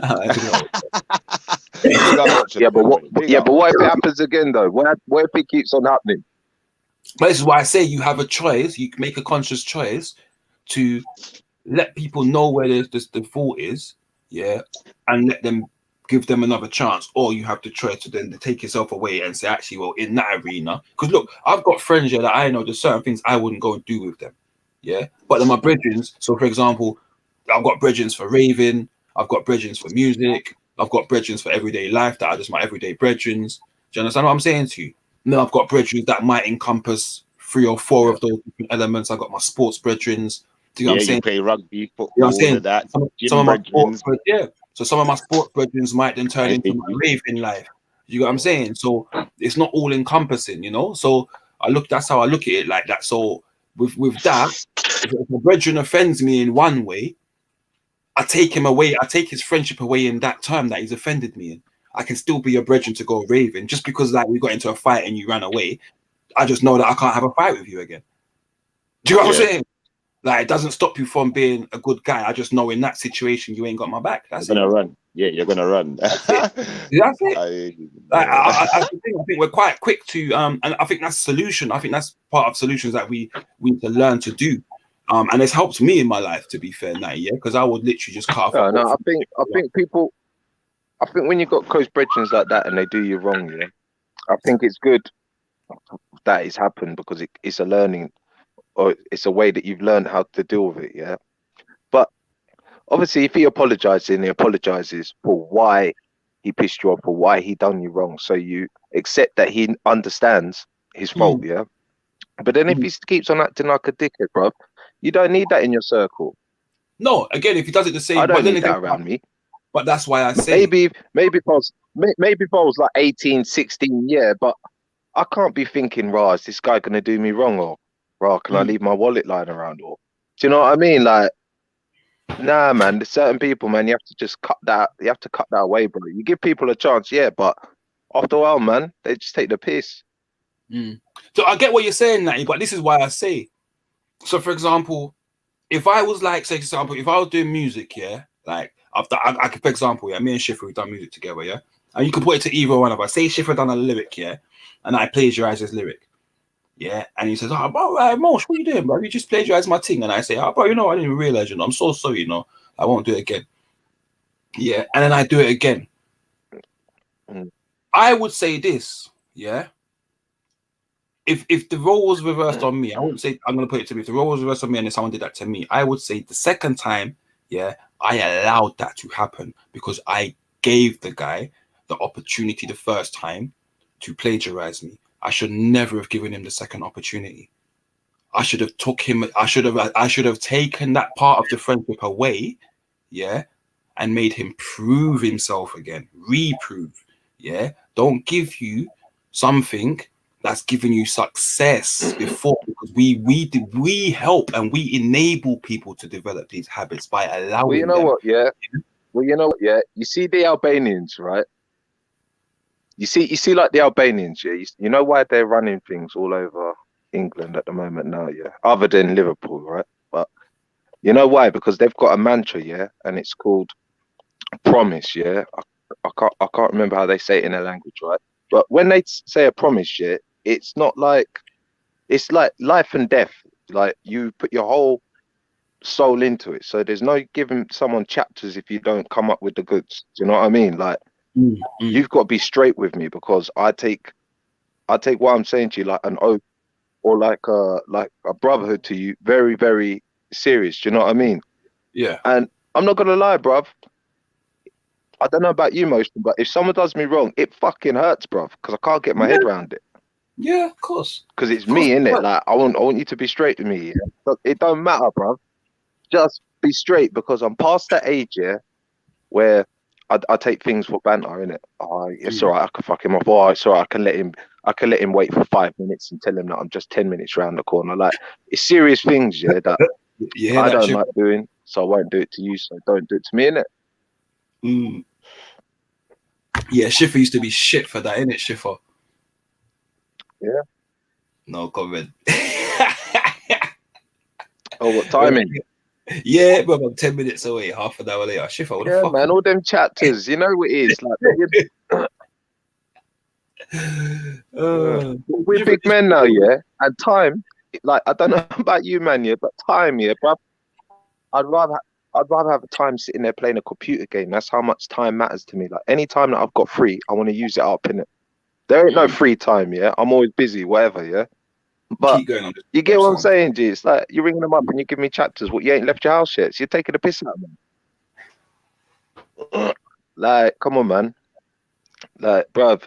up, watch Yeah, but what? Big Yeah, up. but what if it happens again though? What if it keeps on happening? But this is why I say you have a choice. You can make a conscious choice to let people know where the fault is, yeah, and let them give them another chance. Or you have the choice to then take yourself away and say, actually, well, in that arena, because look, I've got friends here that I know there's certain things I wouldn't go and do with them, yeah. But they're my brethren. So, for example, I've got brethren for raving, I've got brethren for music, I've got brethren for everyday life that are just my everyday brethren. Do you understand what I'm saying to you? Then I've got brethren that might encompass 3 or 4 of those different elements. I've got my sports brethren. Do you know what Yeah, I'm you saying? play rugby, You know football, what I'm all saying? of that. Some Gym of my sports, brethrens. yeah. So some of my sports brethren might then turn I into hear my you. raving life. You know what I'm saying? So it's not all encompassing, you know. So that's how I look at it like that. So with that, if a brethren offends me in one way, I take him away. I take his friendship away in that term that he's offended me in. I can still be a brethren to go raving just because like we got into a fight and you ran away. I just know that I can't have a fight with you again. Do you know what I'm Yeah, saying? Like it doesn't stop you from being a good guy. I just know in that situation you ain't got my back. you're That's it. gonna run. Yeah, you're gonna run. That's it. That's it. I hear you. Like, Yeah. I think we're quite quick to and I think that's solution. I think that's part of solutions that we need to learn to do. And it's helped me in my life to be fair, now, yeah, because I would literally just cut off a No, whole I think people. I think when you've got close brethren like that and they do you wrong, yeah, I think it's good that it's happened because it's a learning or it's a way that you've learned how to deal with it, yeah. But obviously, if he apologizes and he apologizes for why he pissed you off or why he done you wrong, so you accept that he understands his fault, yeah. But then if he keeps on acting like a dickhead, bro, you don't need that in your circle. No, again, if he does it the I same, but don't then need again, that around me. but that's why I say, Maybe if I was like 18, 16, yeah, but I can't be thinking, rah, is this guy gonna do me wrong, or rah, can I leave my wallet lying around, or do you know what I mean? Like, nah, man, there's certain people, man, you have to just cut that. You have to cut that away, bro. You give people a chance, yeah, but after a while, man, they just take the piss. So I get what you're saying, Natty, but this is why I say. So, for example, if I was like, say, for example, if I was doing music, yeah, like I could, for example, yeah, me and Schiffer, we've done music together, yeah, and you can put it to either one of us. Say Schiffer done a lyric, yeah, and I plagiarize his lyric, yeah, and he says, "Oh, bro, Mosh, what are you doing, bro? You just plagiarized my thing," and I say, "Oh, bro, you know, I didn't even realize, you know, I'm so sorry, you know, I won't do it again." Yeah, and then I do it again. Mm. I would say this, yeah. If the role was reversed on me, I wouldn't say I'm gonna put it to me. If the role was reversed on me and if someone did that to me, I would say the second time, yeah, I allowed that to happen because I gave the guy the opportunity the first time to plagiarize me. I should never have given him the second opportunity. I should have took him. I should have taken that part of the friendship away, yeah, and made him prove himself again, reprove, yeah. Don't give you something that's giving you success before, because we help and we enable people to develop these habits by Well, you allowing know them. what, yeah. Well, you know what, yeah. You see the Albanians, right? You see, like the Albanians, yeah. You know why they're running things all over England at the moment now, yeah. Other than Liverpool, right? But you know why? Because they've got a mantra, yeah, and it's called promise, yeah. I can't remember how they say it in their language, right? But when they say a promise, yeah, it's like life and death. Like you put your whole soul into it. So there's no giving someone chapters if you don't come up with the goods. Do you know what I mean? Like you've got to be straight with me because I take what I'm saying to you like an oath or like a brotherhood to you, very, very serious. Do you know what I mean? Yeah, And I'm not gonna lie, bruv. I don't know about you, Motion, but if someone does me wrong, it fucking hurts, bruv, because I can't get my head around it. yeah, of course, Because it's of course. me, innit? Like I want you to be straight with me. Yeah? But it don't matter, bruv. Just be straight because I'm past that age, yeah, where I take things for banter, innit? Oh, it's all right, I can fuck him off. Oh, it's all right, I can let him wait for 5 minutes and tell him that I'm just 10 minutes round the corner. Like it's serious things, yeah, that You hear I that don't shit? like doing, so I won't do it to you, so don't do it to me, innit? Yeah, Schiffer used to be shit for that, innit, Schiffer? Yeah. No comment. Oh, what timing? Yeah, but I'm 10 minutes away, half an hour later. Shifa, what the Yeah, fuck? man, all them chapters, you know what it is like. We're big men now, yeah, and time. Like I don't know about you, man, yeah, but time, yeah, bro. I'd rather I'd rather have time sitting there playing a computer game. That's how much time matters to me. Like any time that I've got free, I want to use it up in it. There ain't no free time, yeah. I'm always busy, whatever, yeah. But Keep going on. you get what I'm saying, G? It's like you're ringing them up and you give me chapters. What, you ain't left your house yet? So you're taking the piss out of me. Like, come on, man. Like, bruv.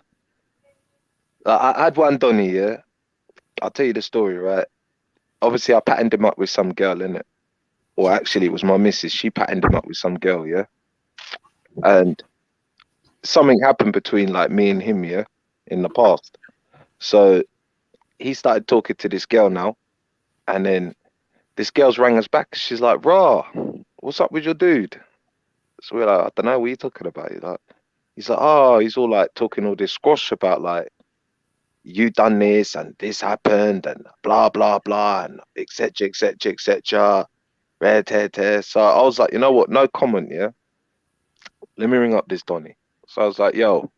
I had one Donny, yeah. I'll tell you the story, right? Obviously, I patterned him up with some girl, innit? Or actually, it was my missus. She patterned him up with some girl, yeah. And something happened between like me and him, yeah, in the past. So he started talking to this girl now, and then this girl's rang us back. She's like, "Raw, what's up with your dude?" So we're like, "I don't know. What are you talking about?" He's like, "Oh, he's all like talking all this squash about like you done this and this happened and blah blah blah and etc etc etc." Red hair. So I was like, you know what? No comment, yeah. Let me ring up this Donny. So I was like, yo,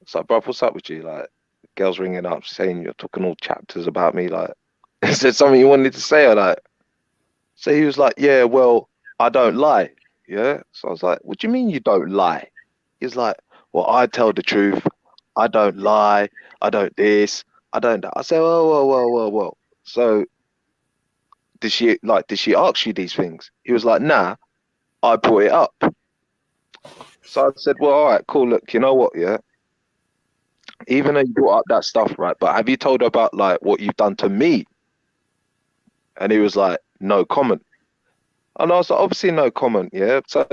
it's like, bro, what's up with you? Like, girl's ringing up saying you're talking all chapters about me. Like, is there something you wanted to say or like? So he was like, yeah, well, I don't lie. Yeah. So I was like, what do you mean you don't lie? He's like, well, I tell the truth. I don't lie. I don't this. I don't that. I said, whoa. So did she ask you these things? He was like, nah, I brought it up. So I said, well, all right, cool. Look, you know what? Yeah. Even though you brought up that stuff, right? But have you told her about like what you've done to me? And he was like, no comment. And I was like, obviously no comment, yeah. So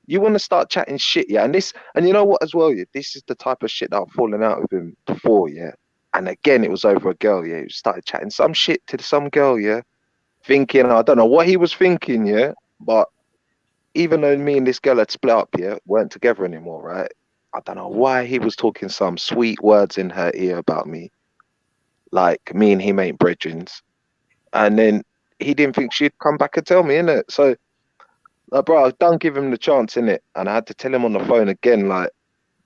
you want to start chatting shit, yeah. And you know what as well, yeah, this is the type of shit that I've fallen out with him before, yeah. And again, it was over a girl, yeah. He started chatting some shit to some girl, yeah. Thinking, I don't know what he was thinking, yeah. But even though me and this girl had split up, yeah, weren't together anymore, right? I don't know why he was talking some sweet words in her ear about me. Like me and him ain't brethrens. And then he didn't think she'd come back and tell me, innit? So, like, bro, I don't give him the chance, innit? And I had to tell him on the phone again, like,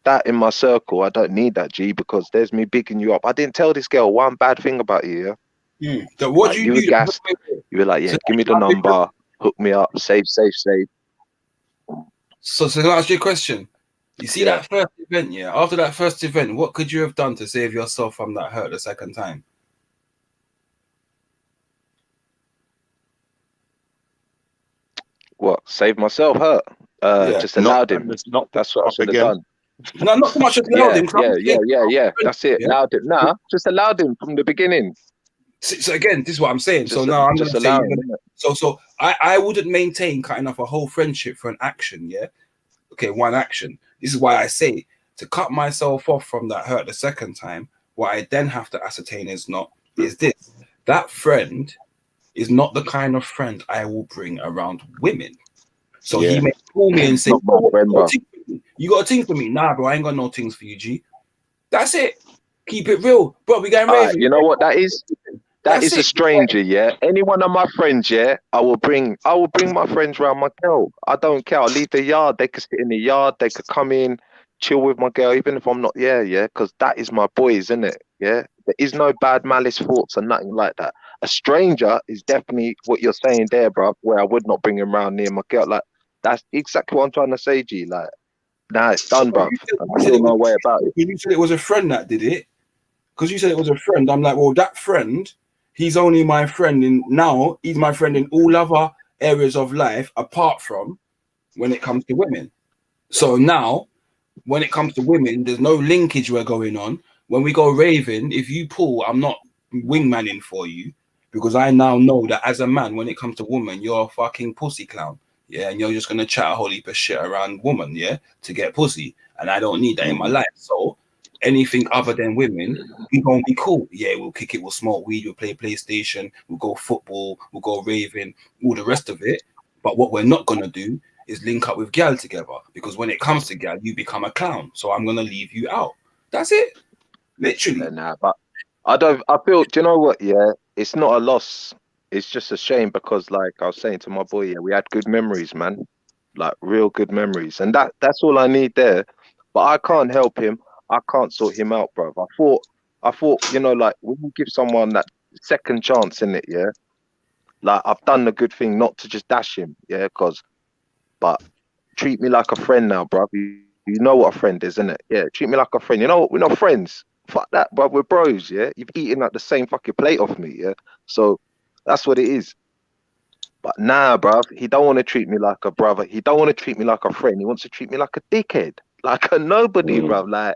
that in my circle, I don't need that, G, because there's me bigging you up. I didn't tell this girl one bad thing about you, yeah? So what Like, do you were do? gassed. You were like, yeah, So give me the number, hook me up, save. So to ask you a question, you see that first event, yeah? After that first event, what could you have done to save yourself from that hurt the second time? What? Save myself hurt. Just allowed him. That's what I should have done. No, not so much as allowed him. Yeah. That's it. Yeah. Allowed him. Nah, just allowed him from the beginning. So again, this is what I'm saying. Just, so now I'm going to say, him, so I wouldn't maintain cutting off a whole friendship for an action. Yeah. Okay, one action. This is why I say to cut myself off from that hurt the second time. What I then have to ascertain is this: that friend is not the kind of friend I will bring around women. So he may call me and say, you got a thing for me? Nah, bro, I ain't got no things for you, G. That's it. Keep it real. Bro, we going raving. You know what that is? That is a stranger, yeah. Any one of my friends, yeah, I will bring my friends around my girl. I don't care. I'll leave the yard. They could sit in the yard. They could come in, chill with my girl, even if I'm not there, yeah, because that is my boys, isn't it? Yeah. There is no bad malice thoughts and nothing like that. A stranger is definitely what you're saying there, bro, where I would not bring him around near my girl. Like, that's exactly what I'm trying to say, G. Like, nah, it's done, bro. I feel no way about it. You said it was a friend that did it. Because you said it was a friend. I'm like, well, that friend, he's only my friend he's my friend in all other areas of life apart from when it comes to women. So now, when it comes to women, there's no linkage we're going on. When we go raving, if you pull, I'm not wingmanning for you because I now know that as a man, when it comes to women, you're a fucking pussy clown. Yeah, and you're just gonna chat a whole heap of shit around woman, yeah, to get pussy. And I don't need that in my life. So anything other than women, we gonna be cool. Yeah, we'll kick it, we'll smoke weed, we'll play PlayStation, we'll go football, we'll go raving, all the rest of it. But what we're not gonna do is link up with gal together because when it comes to gal, you become a clown. So I'm gonna leave you out. That's it. Literally. Nah, but I feel, do you know what? Yeah, it's not a loss. it's just a shame because, like I was saying to my boy, yeah, we had good memories, man. Like real good memories, and that's all I need there. But I can't help him. I can't sort him out, bro. I thought, you know, like when you give someone that second chance in it, yeah. Like I've done the good thing not to just dash him, yeah, but treat me like a friend now, bro. You know what a friend is, isn't it? Yeah, treat me like a friend. You know what? We're not friends. Fuck that, bro. We're bros, yeah. You've eaten like the same fucking plate off me, yeah. So that's what it is. But nah, bruv, he don't want to treat me like a brother. He don't want to treat me like a friend. He wants to treat me like a dickhead, like a nobody, bruv. Like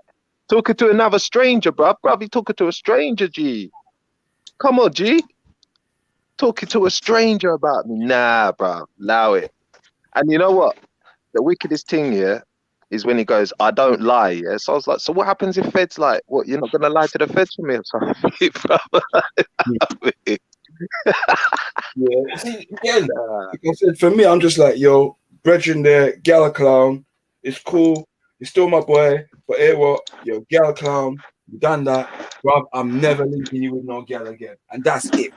talking to another stranger, bruv. Bruv, he talking to a stranger, G. Come on, G. Talking to a stranger about me. Nah, bruv. Allow it. And you know what? The wickedest thing here is when he goes, I don't lie. Yeah. So I was like, so what happens if Fed's like, what, you're not gonna lie to the Feds for me or something, bruv? Yeah. See, again, like I said, for me, I'm just like, yo, brethren there, gal clown. It's cool. You're still my boy. But hey, what? Yo, gal clown. You done that. Bruv, I'm never linking you with no gal again. And that's it.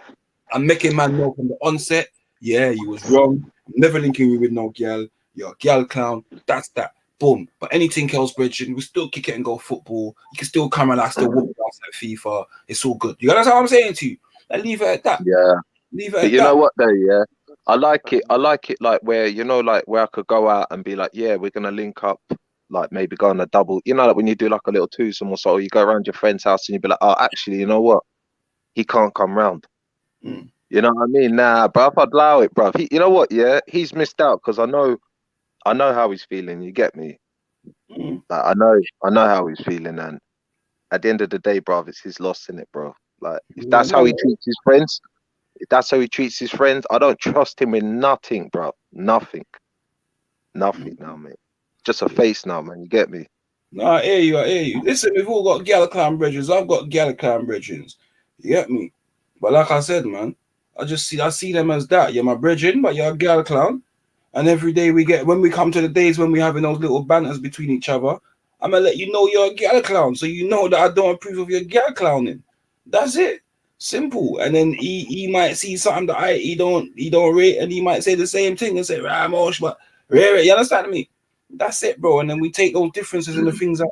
I'm making man know from the onset, yeah, you was wrong. I'm never linking you with no gal. You're a gal clown. That's that. Boom. But anything else, brethren, we still kick it and go football. You can still come and I still walk past at FIFA. It's all good. You understand what I'm saying to you? And leave it at that. Yeah. Leave it But at you that. know what though, yeah? I like it. I like it like where, you know, like where I could go out and be like, yeah, we're gonna link up, like maybe go on a double, you know, like when you do like a little twosome or so, or you go around your friend's house and you be like, oh, actually, you know what? He can't come round. Mm. You know what I mean? Nah, bruv, I'd allow it, bruv. You know what, yeah? He's missed out because I know how he's feeling, you get me? Mm. Like I know how he's feeling, and at the end of the day, bruv, it's his loss in it, bro. Like if Yeah, that's how he no, treats his friends, if that's how he treats his friends, I don't trust him with nothing, bro. Nothing. Nothing now, mate. Just a face now, man. You get me? no, I hear you, I hear you. Listen, we've all got Galliclan bridges. I've got Galliclan bridges. You get me? But like I said, man, I see them as that. You're my bridging, but you're a Galliclan. And every day when we come to the days when we're having those little banters between each other, I'm gonna let you know you're a gal clown, so you know that I don't approve of your gal clowning. That's it. Simple. And then he might see something that he don't rate, and he might say the same thing and say, Ramosh, but rare it. You understand me? That's it, bro. And then we take those differences and the things that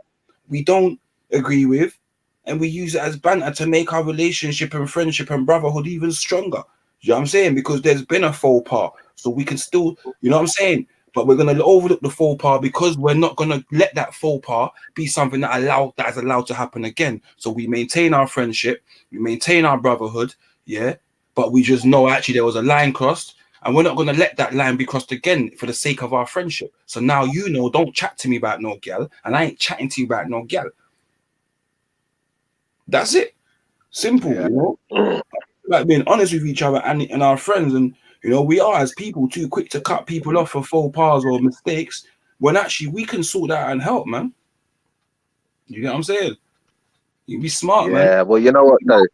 we don't agree with, and we use it as banter to make our relationship and friendship and brotherhood even stronger. You know what I'm saying? Because there's been a faux pas. So we can still, you know what I'm saying? But we're gonna overlook the faux pas because we're not gonna let that faux pas be something that is allowed to happen again. So we maintain our friendship, we maintain our brotherhood, yeah. But we just know actually there was a line crossed, and we're not gonna let that line be crossed again for the sake of our friendship. So now you know, don't chat to me about no gal, and I ain't chatting to you about no gal. That's it. Simple, Yeah. you know. Like being honest with each other and our friends, and you know, we are as people too quick to cut people off for faux pas or mistakes when actually we can sort that out and help, man. You get what I'm saying? You be smart, man. Yeah. Well, you know what though,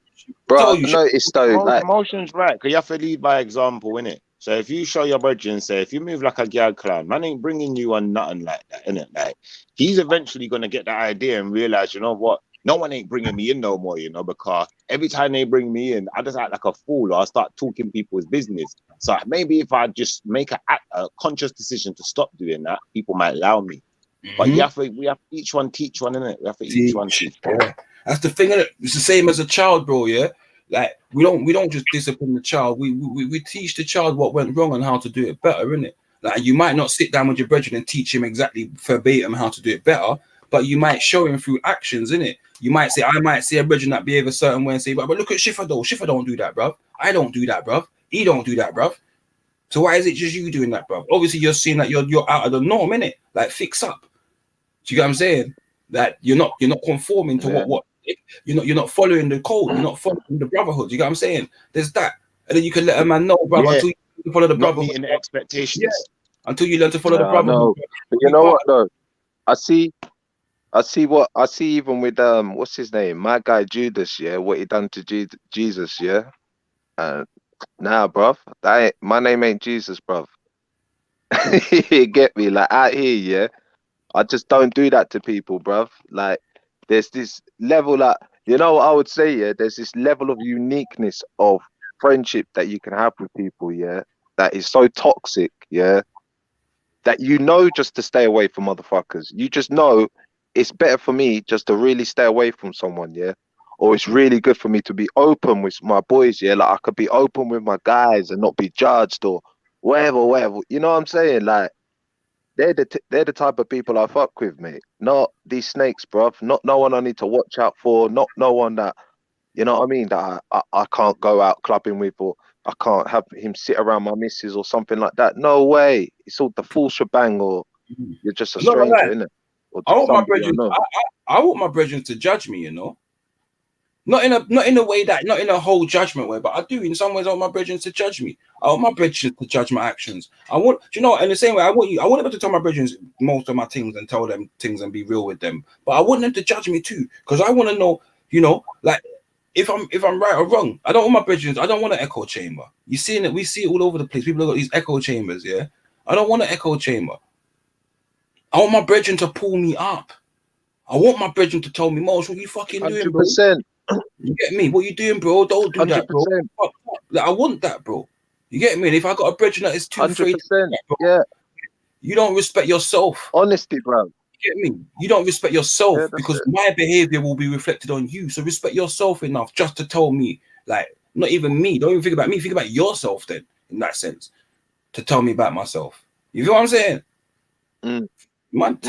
bro? Tell I you shit. noticed though, like, Emotion's right, because you have to lead by example, innit? So if you show your brethren and say, if you move like a gal clown, man ain't bringing you on nothing like that, innit? Like, he's eventually going to get that idea and realize, you know what? No one ain't bringing me in no more, you know, because every time they bring me in, I just act like a fool or I start talking people's business. So maybe if I just make a conscious decision to stop doing that, people might allow me. But we have to each one teach one, innit? We have to each one teach one. Yeah. That's the thing, innit? It's the same as a child, bro. Yeah, like we don't just discipline the child. We teach the child what went wrong and how to do it better, innit? Like you might not sit down with your brethren and teach him exactly verbatim how to do it better, but you might show him through actions, innit? I might see a brethren that behave a certain way and say, but look at Schiffer though. Schiffer don't do that, bruv. I don't do that, bruv. He don't do that, bruv. So why is it just you doing that, bruv? Obviously, you're seeing that you're out of the norm, innit? Like fix up. Do you get what I'm saying? That you're not conforming to Yeah. what you're not following the code, you're not following the brotherhood. You get what I'm saying? There's that. And then you can let a man know, brother, Yeah, until you follow the not brotherhood. meeting the Yeah, expectations. until you learn to follow the yeah, I brotherhood. know. But you know what though? I see even with what's his name? My guy Judas, yeah, what he done to Jesus, yeah. Nah, bruv, my name ain't Jesus, bruv. You get me? Like out here, yeah. I just don't do that to people, bruv. Like there's this level that, you know what I would say, yeah, there's this level of uniqueness of friendship that you can have with people, yeah, that is so toxic, yeah, that you know just to stay away from motherfuckers. You just know it's better for me just to really stay away from someone, yeah. Or it's really good for me to be open with my boys, yeah. Like I could be open with my guys and not be judged or whatever, whatever. You know what I'm saying? Like they're the type of people I fuck with, mate. Not these snakes, bruv. Not no one I need to watch out for. Not no one that, you know what I mean, that I can't go out clubbing with, or I can't have him sit around my missus or something like that. No way. It's all the full shebang, or you're just a I'm not gonna stranger, lie. innit? Or I just want my somebody I brethren. know. I want my brethren to judge me. You know, not in a way that, not in a whole judgment way, but I do in some ways. I want my brethren to judge me. I want my brethren to judge my actions. I want, you know, in the same way, I want them to tell my brethren most of my things and tell them things and be real with them. But I want them to judge me too, because I want to know, you know, like if I'm right or wrong. I don't want my brethren. I don't want an echo chamber. You see it? We see it all over the place. People have got these echo chambers. Yeah, I don't want an echo chamber. I want my brethren to pull me up. I want my brethren to tell me, Mosh, what you fucking doing, bro? 100%. You get me? What you doing, bro? Don't do that, bro. 100%. Fuck, fuck. Like, I want that, bro. You get me? And if I got a brethren that is too afraid, 100%. bro, Yeah. you don't respect yourself. Honesty, bro. You get me? You don't respect yourself, Yeah, that's because it. my behavior will be reflected on you. So respect yourself enough just to tell me, like, not even me. Don't even think about me. Think about yourself then, in that sense, to tell me about myself. You feel what I'm saying? Man,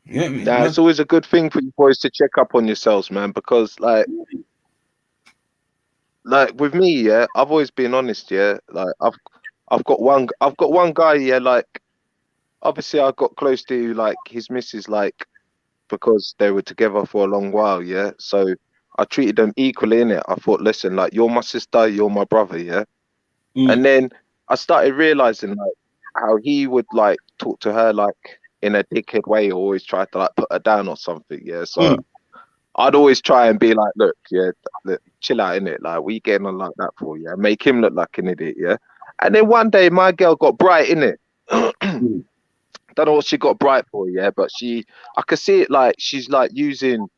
you get me? Nah, it's always a good thing for you boys to check up on yourselves, man, because like with me, yeah, I've always been honest, yeah. Like I've got one guy, yeah, like obviously I got close to like his missus, like because they were together for a long while, yeah. So I treated them equally in it. I thought, listen, like you're my sister, you're my brother, yeah. And then I started realizing like how he would like talk to her like in a dickhead way, or always try to like put her down or something, yeah. So I'd always try and be like, look, yeah, look, chill out, innit? Like, what you getting on like that for, yeah? Make him look like an idiot, yeah? And then one day my girl got bright, innit? Don't know what she got bright for, yeah, but I could see it like she's like using,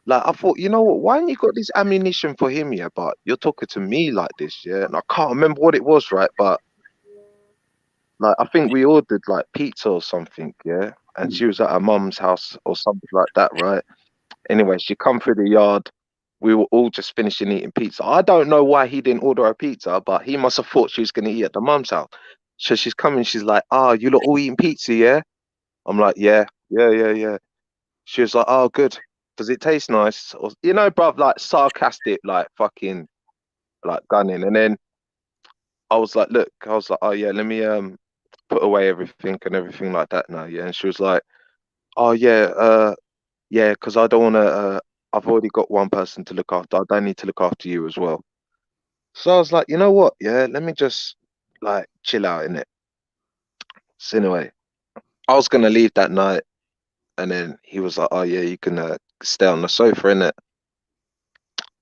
like, I thought, you know what, why ain't you got this ammunition for him, yeah? But you're talking to me like this, yeah? And I can't remember what it was, right? But like, I think we ordered like pizza or something, yeah? And she was at her mum's house or something like that, right? Anyway, she come through the yard. We were all just finishing eating pizza. I don't know why he didn't order a pizza, but he must have thought she was going to eat at the mum's house. So she's coming. She's like, "Ah, you lot all eating pizza, yeah?" I'm like, "Yeah, yeah, yeah, yeah." She was like, "Oh, good. Does it taste nice?" Or, you know, bruv, like sarcastic, like fucking, like gunning. And then I was like, "Look," I was like, "Oh yeah, let me put away everything and everything like that now, yeah." And she was like, "Oh yeah, yeah, because I don't want to. I've already got one person to look after. I don't need to look after you as well." So I was like, you know what? Yeah, let me just like chill out in it. So anyway, I was gonna leave that night, and then he was like, "Oh yeah, you can stay on the sofa in it."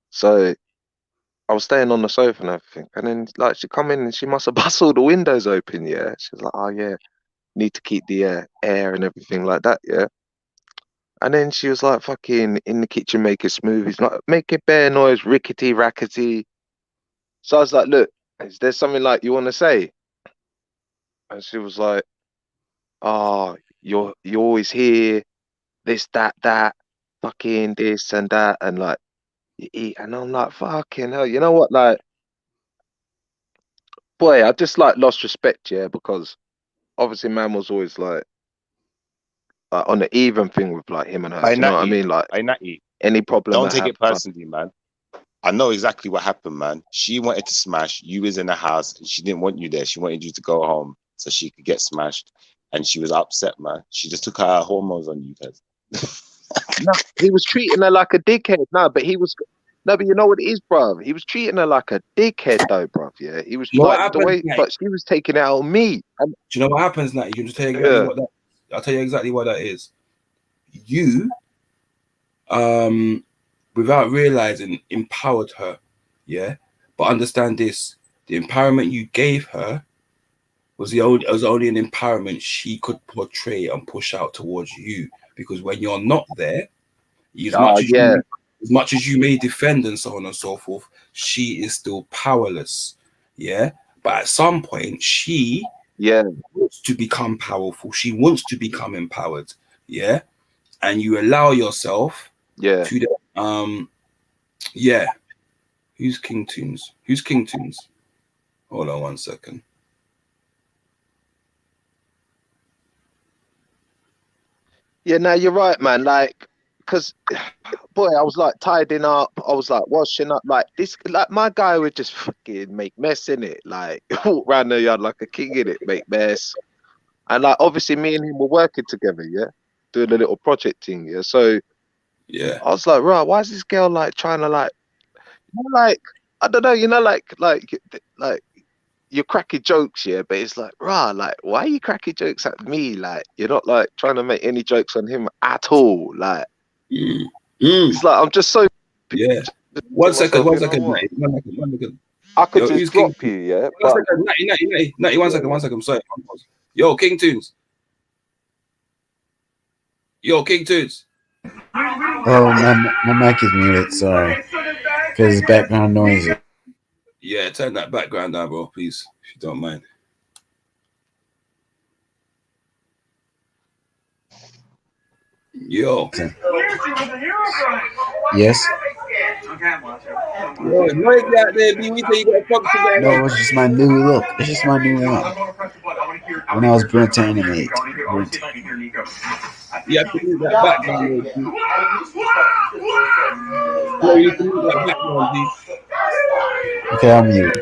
So I was staying on the sofa and everything, and then like she come in and she must have bust all the windows open. Yeah, she was like, "Oh yeah, need to keep the air and everything like that." Yeah. And then she was like fucking in the kitchen making smoothies, like making bare noise, rickety rackety. So I was like, look, is there something like you want to say? And she was like, oh, you're always here, this, that, fucking this and that, and like you eat. And I'm like, fucking hell, you know what? Like, boy, I just like lost respect, yeah, because obviously man was always like on the even thing with like him and her. I Do you know what I natty, mean? Like I natty. any problem Don't I take have, it personally, man. I know exactly what happened, man. She wanted to smash. You was in the house, and she didn't want you there. She wanted you to go home so she could get smashed, and she was upset, man. She just took her hormones on you guys. no, he was treating her like a dickhead. No, but he was. No, but you know what it is, bruv? He was treating her like a dickhead, though, bruv. Yeah, he was You know what like the happens, way, mate? but she was taking it out on me. And Do you know what happens, Nat? You can just tell you exactly what that. I'll tell you exactly what that is. You, without realizing, empowered her. Yeah, but understand this: the empowerment you gave her was only an empowerment she could portray and push out towards you. Because when you're not there, as much as you yeah, as much as you may defend and so on and so forth, she is still powerless. Yeah. But at some point, she wants to become powerful. She wants to become empowered. Yeah. And you allow yourself to Who's King Tunes? Who's King Tunes? Hold on 1 second. Yeah, no, you're right, man. Like, because, boy, I was like tidying up. I was like washing up. Like this, like my guy would just fucking make mess in it. Like walk around the yard like a king in it, make mess. And like obviously, me and him were working together, yeah, doing a little project thing, yeah. So Yeah. I was like, right, why is this girl like trying to like, like I don't know, like you're cracking jokes, yeah, but it's like, rah, like, why are you cracking jokes at me? Like, you're not like trying to make any jokes on him at all. Like, it's like I'm just so. Yeah. One second. One second. I could Yo, just drop you, yeah. But... 1 second. 1 second. I'm sorry. Yo, King Tunes. Yo, King Tunes. Oh, my mic is muted. Sorry, because it's background noise. Yeah, turn that background down, bro, please, if you don't mind. Yo. Yes. Yo, noise out there, B. We say you got a function going No, it's just my new look. It's just my new one. When I was burnt to animate. You have to move that background, B. No, you can move that background, B. Okay, I'm mute.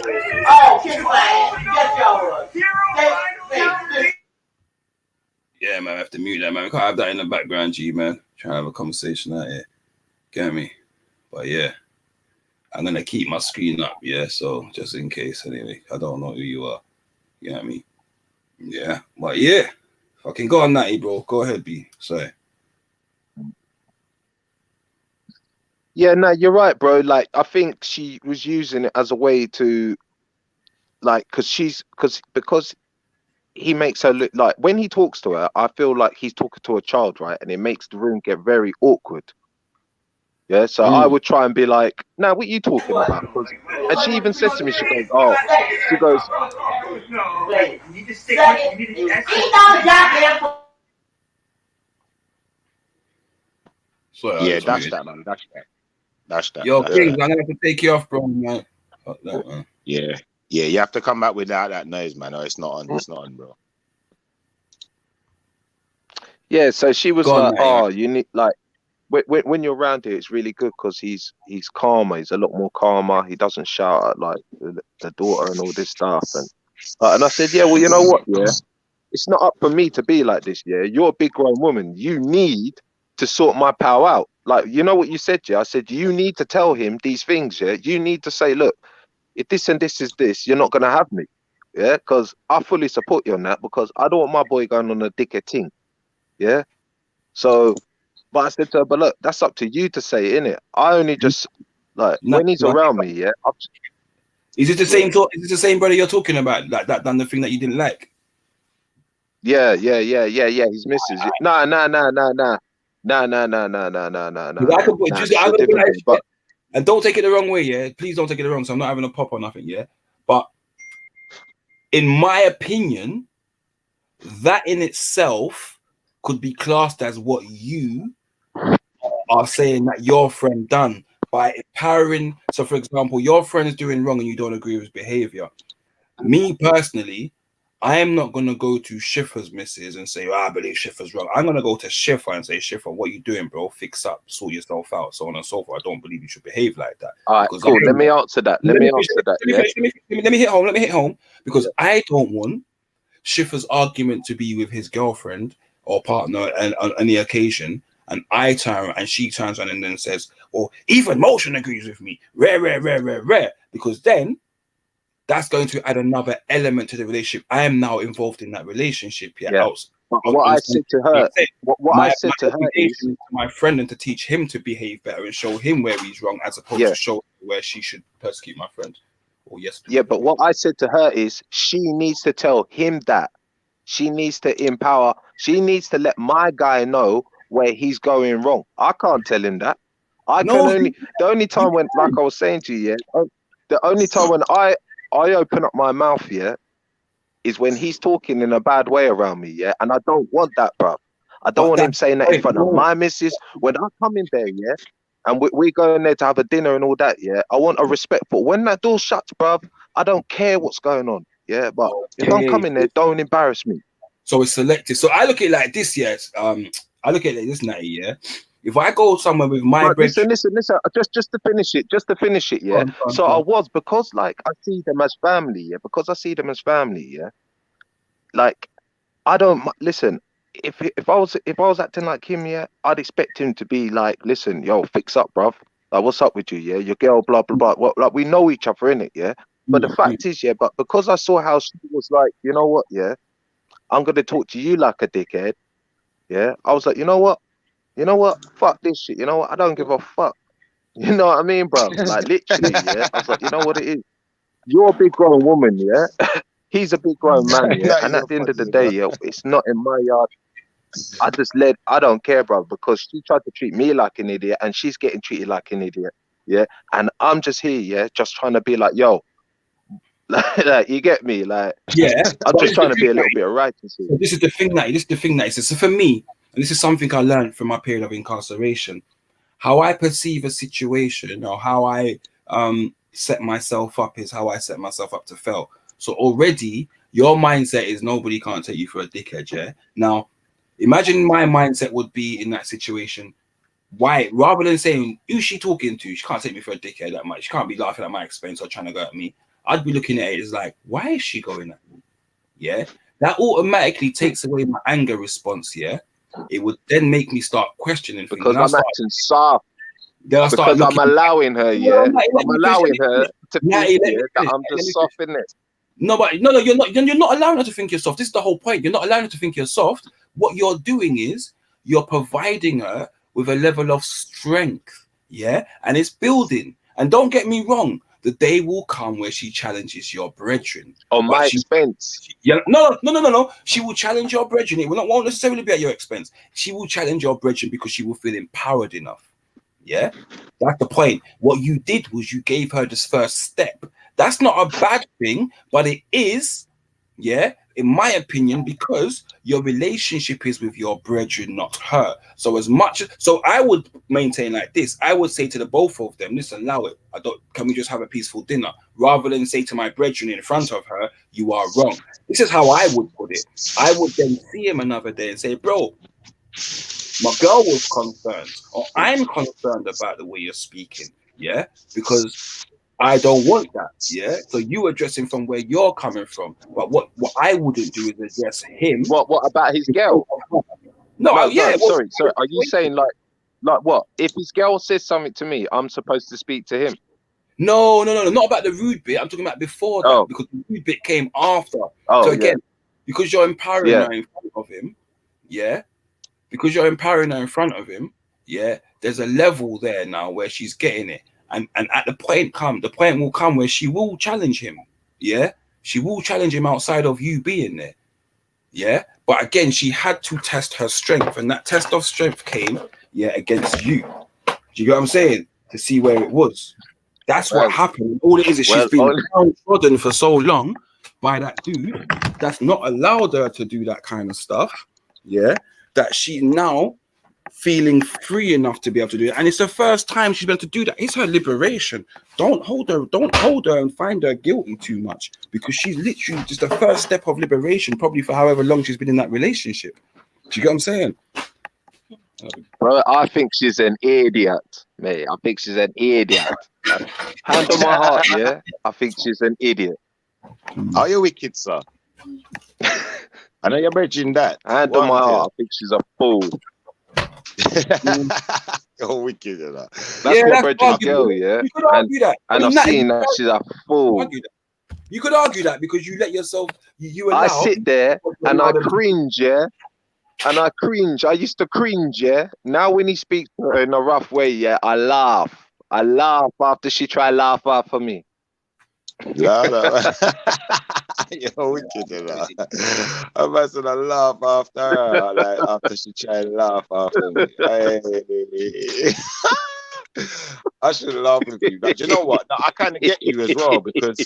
Yeah, man, I have to mute that, man. We can't have that in the background, G, man. Trying to have a conversation out here. Get me? But yeah, I'm going to keep my screen up, yeah? So just in case, anyway. I don't know who you are. You know what I mean? Yeah. But yeah, fucking go on, Natty, bro. Go ahead, B. Sorry. Yeah, no, you're right, bro. Like, I think she was using it as a way to, like, because he makes her look like when he talks to her, I feel like he's talking to a child, right? And it makes the room get very awkward. Yeah, so I would try and be like, "Now, what are you talking about?" Because, and she even said to me, she goes, Sorry, yeah, that's that, man. That's that. Yo, King, I'm gonna have to take you off, bro, man. Fuck that, man. Yeah, you have to come back without that noise, man. Or it's not on. It's not on, bro. yeah. So she was Go on, like, mate. "Oh, you need like." When you're around here, it's really good because he's calmer. He's a lot more calmer. He doesn't shout at like the daughter and all this stuff. And I said, yeah, well, you know what? Yeah, it's not up for me to be like this. Yeah, you're a big grown woman. You need to sort my pal out. Like, you know what you said? Yeah, I said you need to tell him these things. Yeah, you need to say, look, if this and this is this, you're not gonna have me. Yeah, because I fully support you on that because I don't want my boy going on a dickhead thing. Yeah, so. But I said to her, but look, that's up to you to say, innit? I only just like when he's around me, yeah. Is it the same talk? Is it the same brother you're talking about? Like that done the thing that you didn't like? Yeah. His missus. No. I can put just I'm gonna be like, but and don't take it the wrong way, yeah. Please don't take it the wrong. So I'm not having a pop or nothing, yeah. But in my opinion, that in itself could be classed as what you are saying that your friend done by empowering. So, for example, your friend is doing wrong and you don't agree with his behavior. Me personally, I am not going to go to Schiffer's missus and say, I believe Schiffer's wrong. I'm going to go to Schiffer and say, Schiffer, what are you doing, bro? Fix up, sort yourself out, so on and so forth. I don't believe you should behave like that. All right, cool. Let me answer that. Let me hit home because I don't want Schiffer's argument to be with his girlfriend or partner and on any occasion. And I turn and she turns around and then says, well, even Motion agrees with me. Rare. Because then that's going to add another element to the relationship. I am now involved in that relationship. Yeah. What I said to her, I said to her is to my friend and to teach him to behave better and show him where he's wrong as opposed to show where she should persecute my friend. Or yes. Yeah, but what I said to her is she needs to tell him that. She needs to empower. She needs to let my guy know where he's going wrong. I can't tell him that. I No, can only the only time when, like I was saying to you, yeah, the only time when I open up my mouth, yeah, is when he's talking in a bad way around me, yeah, and I don't want that, bro. I don't but want him that's saying that in right. front of No, my missus. When I come in there, yeah, and we go in there to have a dinner and all that, yeah, I want a respectful. When that door shuts, bruv, I don't care what's going on, yeah, but if I'm okay. coming there, don't embarrass me. So it's selective. So I look at it like this, yes. I look at it like this, Natty, yeah. If I go somewhere with my But bread, listen. Just to finish it, go yeah. on, go on, So go I on. was because like I see them as family, yeah. Because I see them as family, yeah. Like I don't listen. If I was acting like him, yeah, I'd expect him to be like, listen, yo, fix up, bruv. Like, what's up with you, yeah? Your girl, blah blah blah. Well, like we know each other in it, yeah. But the fact is, yeah, but because I saw how she was like, you know what, yeah, I'm gonna talk to you like a dickhead, yeah. I was like, you know what, fuck this shit. You know what, I don't give a fuck. You know what I mean, bro? Like literally, yeah. I was like, you know what it is? You're a big grown woman, yeah. He's a big grown man, yeah. Not And even at the end of the funny, day, bro. yeah, it's not in my yard. I don't care, bro, because she tried to treat me like an idiot and she's getting treated like an idiot. Yeah. And I'm just here, yeah, just trying to be like, yo, like you get me? Like, Yeah, I'm but just trying to be a little bit of righteous here. this is the thing, Natty. This is the thing, Natty. So for me, and this is something I learned from my period of incarceration. How I perceive a situation or how I set myself up is how I set myself up to fail. So already your mindset is nobody can't take you for a dickhead, yeah? Now imagine my mindset would be in that situation. Why rather than saying who's she talking to? She can't take me for a dickhead that much. She can't be laughing at my expense or trying to go at me. I'd be looking at it as like, why is she going at me? Yeah. That automatically takes away my anger response, yeah. It would then make me start questioning things. Because And I I'm start acting soft. then I start Because I'm looking. allowing her, No, yeah. Natty, let I'm me finish. allowing her to think, Natty, let yeah, me that finish. I'm Let just me soft finish. in it. No, but no, you're not. You're not allowing her to think you're soft. This is the whole point. You're not allowing her to think you're soft. What you're doing is you're providing her with a level of strength, yeah, and it's building. And don't get me wrong, the day will come where she challenges your brethren. On But my expense. yeah, no. She will challenge your brethren. It won't necessarily be at your expense. She will challenge your brethren because she will feel empowered enough. Yeah, that's the point. What you did was you gave her this first step. That's not a bad thing, but it is, yeah, in my opinion, because your relationship is with your brethren, not her. So so I would maintain like this. I would say to the both of them, listen, allow it. Can we just have a peaceful dinner? Rather than say to my brethren in front of her, you are wrong. This is how I would put it. I would then see him another day and say, bro, my girl was concerned, or I'm concerned about the way you're speaking, yeah, because I don't want that, yeah. So you addressing from where you're coming from, but what I wouldn't do is address him. What about his girl? No, No, yeah, no, well, sorry. Are you saying like what? If his girl says something to me, I'm supposed to speak to him? no, not about the rude bit. I'm talking about before that Oh, because the rude bit came after. So oh yeah, again, because you're empowering yeah. her in front of him, yeah, because you're empowering her in front of him, yeah, there's a level there now where she's getting it. And at the point will come where she will challenge him. Yeah. She will challenge him outside of you being there. Yeah. But again, she had to test her strength, and that test of strength came, yeah, against you. Do you get what I'm saying? To see where it was. That's what Well, happened. All it is she's well, been downtrodden for so long by that dude that's not allowed her to do that kind of stuff. Yeah. That she now feeling free enough to be able to do it. And it's the first time she's been able to do that. It's her liberation. Don't hold her and find her guilty too much, because she's literally just the first step of liberation, probably for however long she's been in that relationship. Do you get what I'm saying? bro, I think she's an idiot, mate. I think she's an idiot. Hand on my heart, yeah. I think she's an idiot. Are you wicked, sir? I know you're bridging that. Hand on my heart, I think she's a fool. You're wicked, you know. That's Yeah, my that's brethren's arguable. girl, yeah. You could argue that. And I I've mean, seen that she's a fool. You could argue that because you let yourself, you allow. I sit there and I cringe, yeah. And I cringe. I used to cringe, yeah. Now when he speaks to her in a rough way, yeah, I laugh. I laugh after she try laugh after me. No. You're wicked, you know. I'm messing a laugh after her, like after she tried to laugh after me. Hey. I shouldn't laugh with you. But you know what? Now, I kind of get you as well because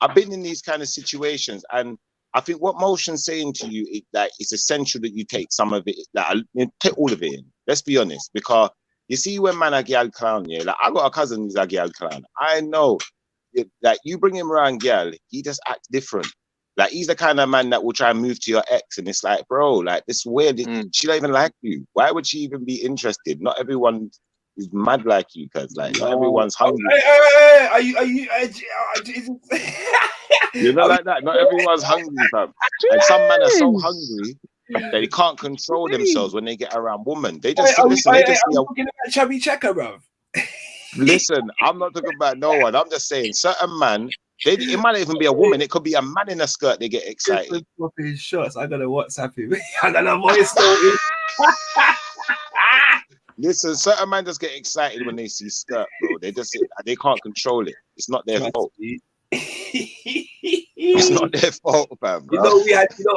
I've been in these kind of situations, and I think what Motion's saying to you is that it's essential that you take some of it, that take all of it in. Let's be honest, because you see, when man a girl clown, yeah, like I got a cousin who's a girl clown. I know that you bring him around girl, he just acts different. Like he's the kind of man that will try and move to your ex, and it's like, bro, like this weird. She don't even like you. Why would she even be interested? Not everyone is mad like you, cause like not everyone's hungry. Are you? You're not like that. Not everyone's hungry, fam. And some men are so hungry that they can't control themselves when they get around women. They just listen. They just looking at chubby checker, bro. Listen, I'm not talking about no one. I'm just saying certain man. It might not even be a woman. It could be a man in a skirt. They get excited. His shots. I gotta WhatsApp him. I got a voice note. Listen, certain men just get excited when they see skirt, bro. They can't control it. It's not their fault. It's not their fault, fam. Bro.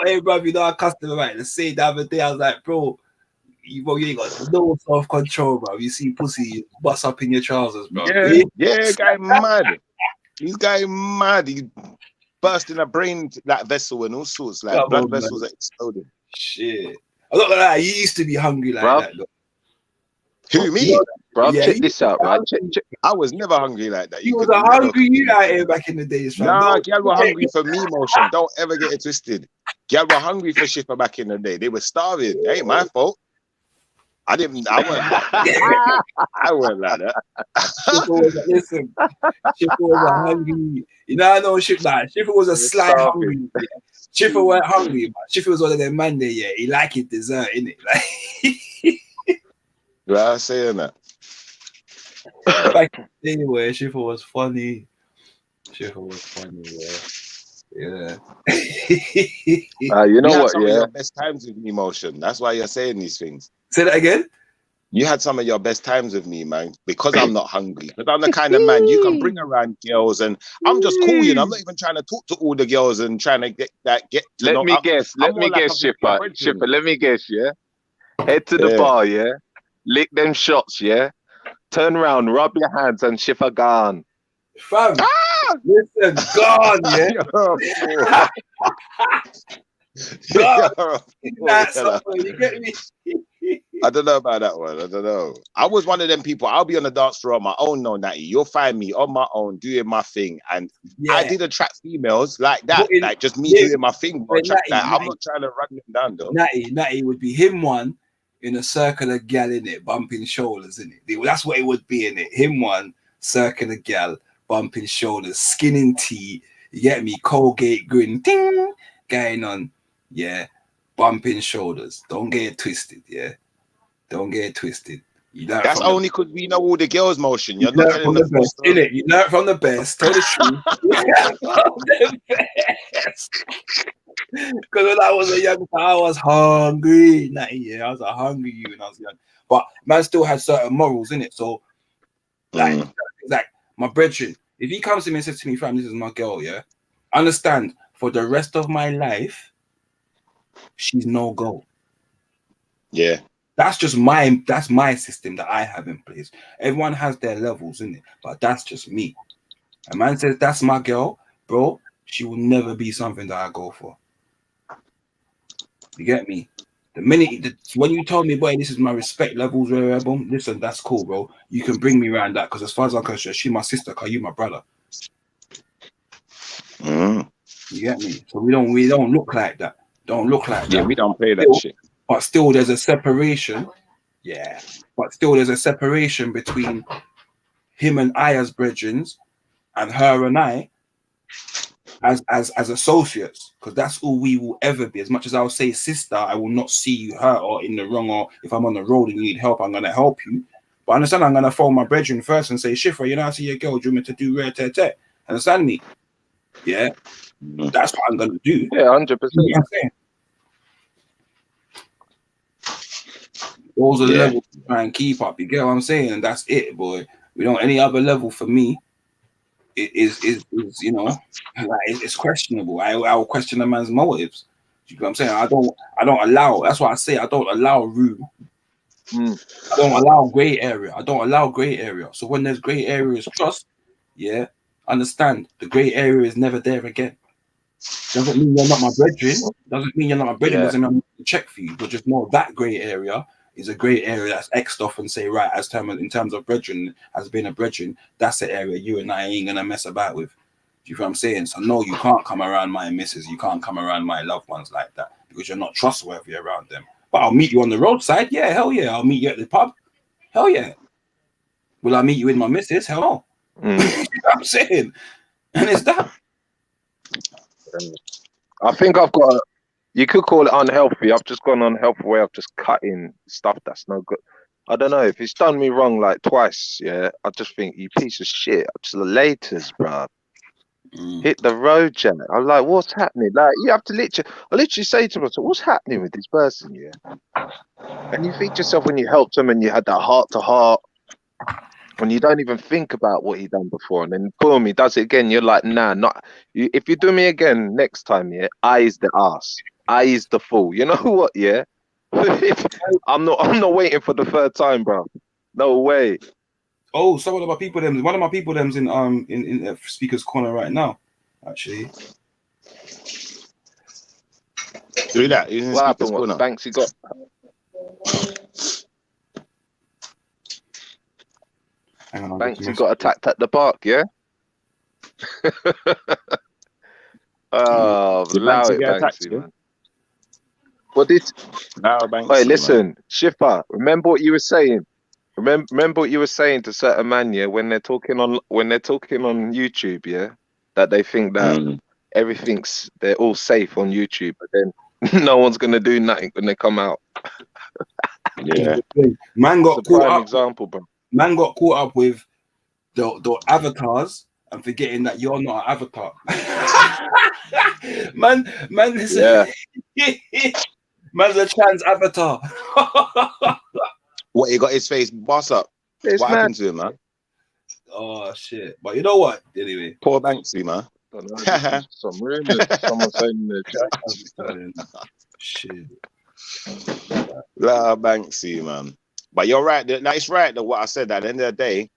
Hey, bro, our customer, right? Let's say the other day, I was like, bro, you ain't got no self-control, bro. You see pussy bust up in your trousers, bro. Yeah, guy mad. This guy mad. He bursting a brain like vessel and all sorts. Like blood vessels are exploding. Shit. I'm not gonna lie, you used to be hungry like that, though. Who, me? Bro, check this out, right? Check. I was never hungry like that. You was a hungry you out here back in the days, fam. Nah, girl were hungry for me, Motion. Don't ever get it twisted. Girl were hungry for Schiffer back in the day. They were starving. It ain't my fault. I wasn't like that. I wasn't like that. Listen, Schiffer was a hungry. You know, I know Schiffer was a slight hungry. Yeah. Schiffer weren't hungry, but Schiffer was one of them man there, yeah. He liked it dessert, innit? Like you are saying that. Back anyway, Schiffer was funny. Yeah. You know what? Some of your best times with me, Motion. That's why you're saying these things. Say that again. You had some of your best times with me, man, because I'm not hungry. Because I'm the kind of man you can bring around girls, and I'm just cool, you know. I'm not even trying to talk to all the girls and trying to get to Let me guess, Schiffer. Schiffer, let me guess, yeah. Head to the bar, yeah. Lick them shots, yeah. Turn around, rub your hands, and Schiffer gone. Fam, listen, gone, yeah. You get me? I don't know about that one. I don't know. I was one of them people. I'll be on the dance floor on my own, no, Natty. You'll find me on my own doing my thing, and I did attract females like that, like just me doing my thing. I'm not trying to run them down, though. Natty would be him one in a circle of gal in it, bumping shoulders in it. That's what it would be in it. Him one circle of gal, bumping shoulders, skinning tea. You get me? Colgate grin, ting, going on. Yeah, bumping shoulders. Don't get it twisted. Yeah, don't get it twisted. That's only because we know all the girls' Motion. You're not from the best, innit? You learn from the best. Tell the truth. From the best. Because when I was a young, I was hungry. I was a hungry you when I was young. But man still had certain morals in it. So, like my brethren, if he comes to me and says to me, "Fam, this is my girl," yeah, understand for the rest of my life, she's no go. Yeah. That's just that's my system that I have in place. Everyone has their levels in it, but that's just me. A man says that's my girl, bro, she will never be something that I go for. You get me? The minute when you told me, boy, this is my respect levels, boom, listen, that's cool, bro. You can bring me around that because as far as I'm concerned, she's my sister, cause you my brother. You get me? So we don't look like that. Don't look like that. Yeah, we don't play that shit. But still, there's a separation. Yeah. But still, there's a separation between him and I as brethren, and her and I as associates, because that's all we will ever be. As much as I'll say sister, I will not see you hurt or in the wrong, or if I'm on the road and you need help, I'm gonna help you. But understand, I'm gonna phone my brethren first and say, Schiffer, you know, I see your girl, do you want me to do rare te? Understand me? Yeah. That's what I'm gonna do. Yeah, 100%. Those are the levels to try and keep up. You get what I'm saying? And that's it, boy. We don't any other level for me. It is you know, like it's questionable. I will question a man's motives. You know what I'm saying? I don't allow. That's why I say I don't allow room I don't allow grey area. I don't allow grey area. So when there's grey areas, trust, yeah, understand the grey area is never there again. Doesn't mean you're not my brethren. Doesn't mean you're not my brethren. Yeah. Doesn't mean I'm not gonna check for you. But just know that grey area is a grey area that's X'd off and say, right, in terms of brethren, as being a brethren, that's the area you and I ain't gonna mess about with. Do you feel what I'm saying? So no, you can't come around my missus. You can't come around my loved ones like that because you're not trustworthy around them. But I'll meet you on the roadside. Yeah, hell yeah. I'll meet you at the pub. Hell yeah. Will I meet you with my missus? Hell no. You know what I'm saying? And it's that. I think I've got. You could call it unhealthy. I've just gone unhealthy way of just cutting stuff that's no good. I don't know if it's done me wrong like twice. Yeah, I just think you piece of shit. Just laters, bro. Hit the road, Jack. I'm like, what's happening? Like, you have to I literally say to myself, what's happening with this person? Yeah, and you think to yourself when you helped him and you had that heart to heart. When you don't even think about what he done before, and then boom, he does it again. You're like, nah, not. If you do me again next time, yeah, I is the ass, I is the fool. You know what? Yeah, I'm not waiting for the third time, bro. No way. Oh, one of my people them's in speaker's corner right now. Actually, Do that. What happened? What Banksy got? hang on, Banksy got attacked at the park, yeah. Oh, allow it, Banksy, man. What did? Wait, listen, Shipper. Remember what you were saying. Remember what you were saying to certain man, yeah, when they're talking on YouTube, yeah, that they think that they're all safe on YouTube, but then no one's gonna do nothing when they come out. Yeah, man got It's a caught prime up. example, bro. Man got caught up with the avatars and forgetting that you're not an avatar. man, listen. Yeah. Man's a trans avatar. What, he got his face boss up? It's What mad. happened to him, man? Oh shit! But you know what? Anyway, Poor Banksy, man. Some rumors. Someone saying in the chat. Shit. Banksy, man. But you're right. It's right that what I said. At the end of the day,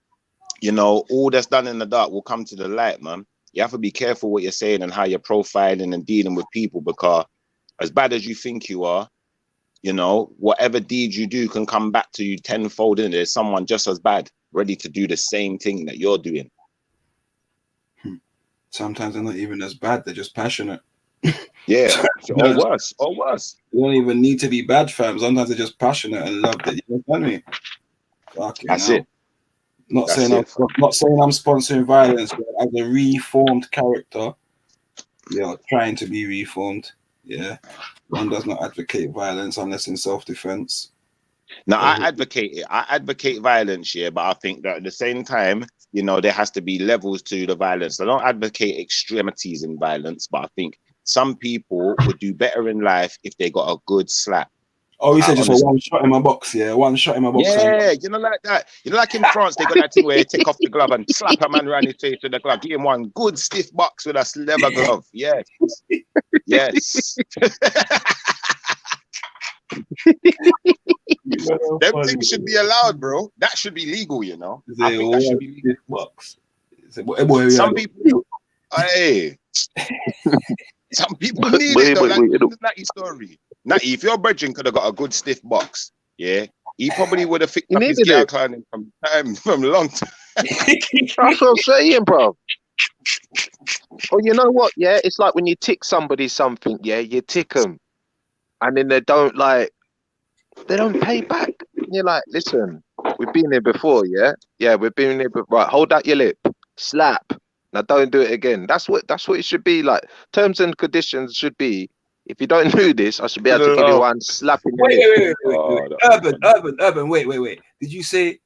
you know, all that's done in the dark will come to the light, man. You have to be careful what you're saying and how you're profiling and dealing with people, because as bad as you think you are, you know, whatever deed you do can come back to you tenfold, and there's someone just as bad ready to do the same thing that you're doing. Sometimes they're not even as bad, they're just passionate. Yeah, or worse. You don't even need to be bad, fam. Sometimes they're just passionate and love that. You understand me? That's it. Not saying I'm sponsoring violence, but as a reformed character, yeah, trying to be reformed. Yeah, one does not advocate violence unless in self-defense. Now, I advocate it. I advocate violence, yeah, but I think that at the same time, you know, there has to be levels to the violence. I don't advocate extremities in violence, but I think some people would do better in life if they got a good slap. Oh, you said just a one shot in my box, yeah? One shot in my box. Yeah, you know, like that. You know, like in France, they got that thing where you take off the glove and slap a man around his face with the glove. Give him one good stiff box with a leather glove. Yes. Yes. Them things should be allowed, bro. That should be legal, you know. I think that should be legal. Some people, hey, some people need it though. Like Natty story. Natty, if your brethren could have got a good stiff box, yeah, he probably would have fixed up his gear climbing from a long time. That's what I'm saying, bro. Well, you know what? Yeah, it's like when you tick somebody something. Yeah, you tick them, and then they don't pay back. And you're like, listen, we've been here before, yeah? Yeah, we've been here before. Right, hold out your lip. Slap. Now don't do it again. That's what it should be like. Terms and conditions should be, if you don't do this, I should be able to give you one slap in your lip. Wait. Urban, wait. Did you say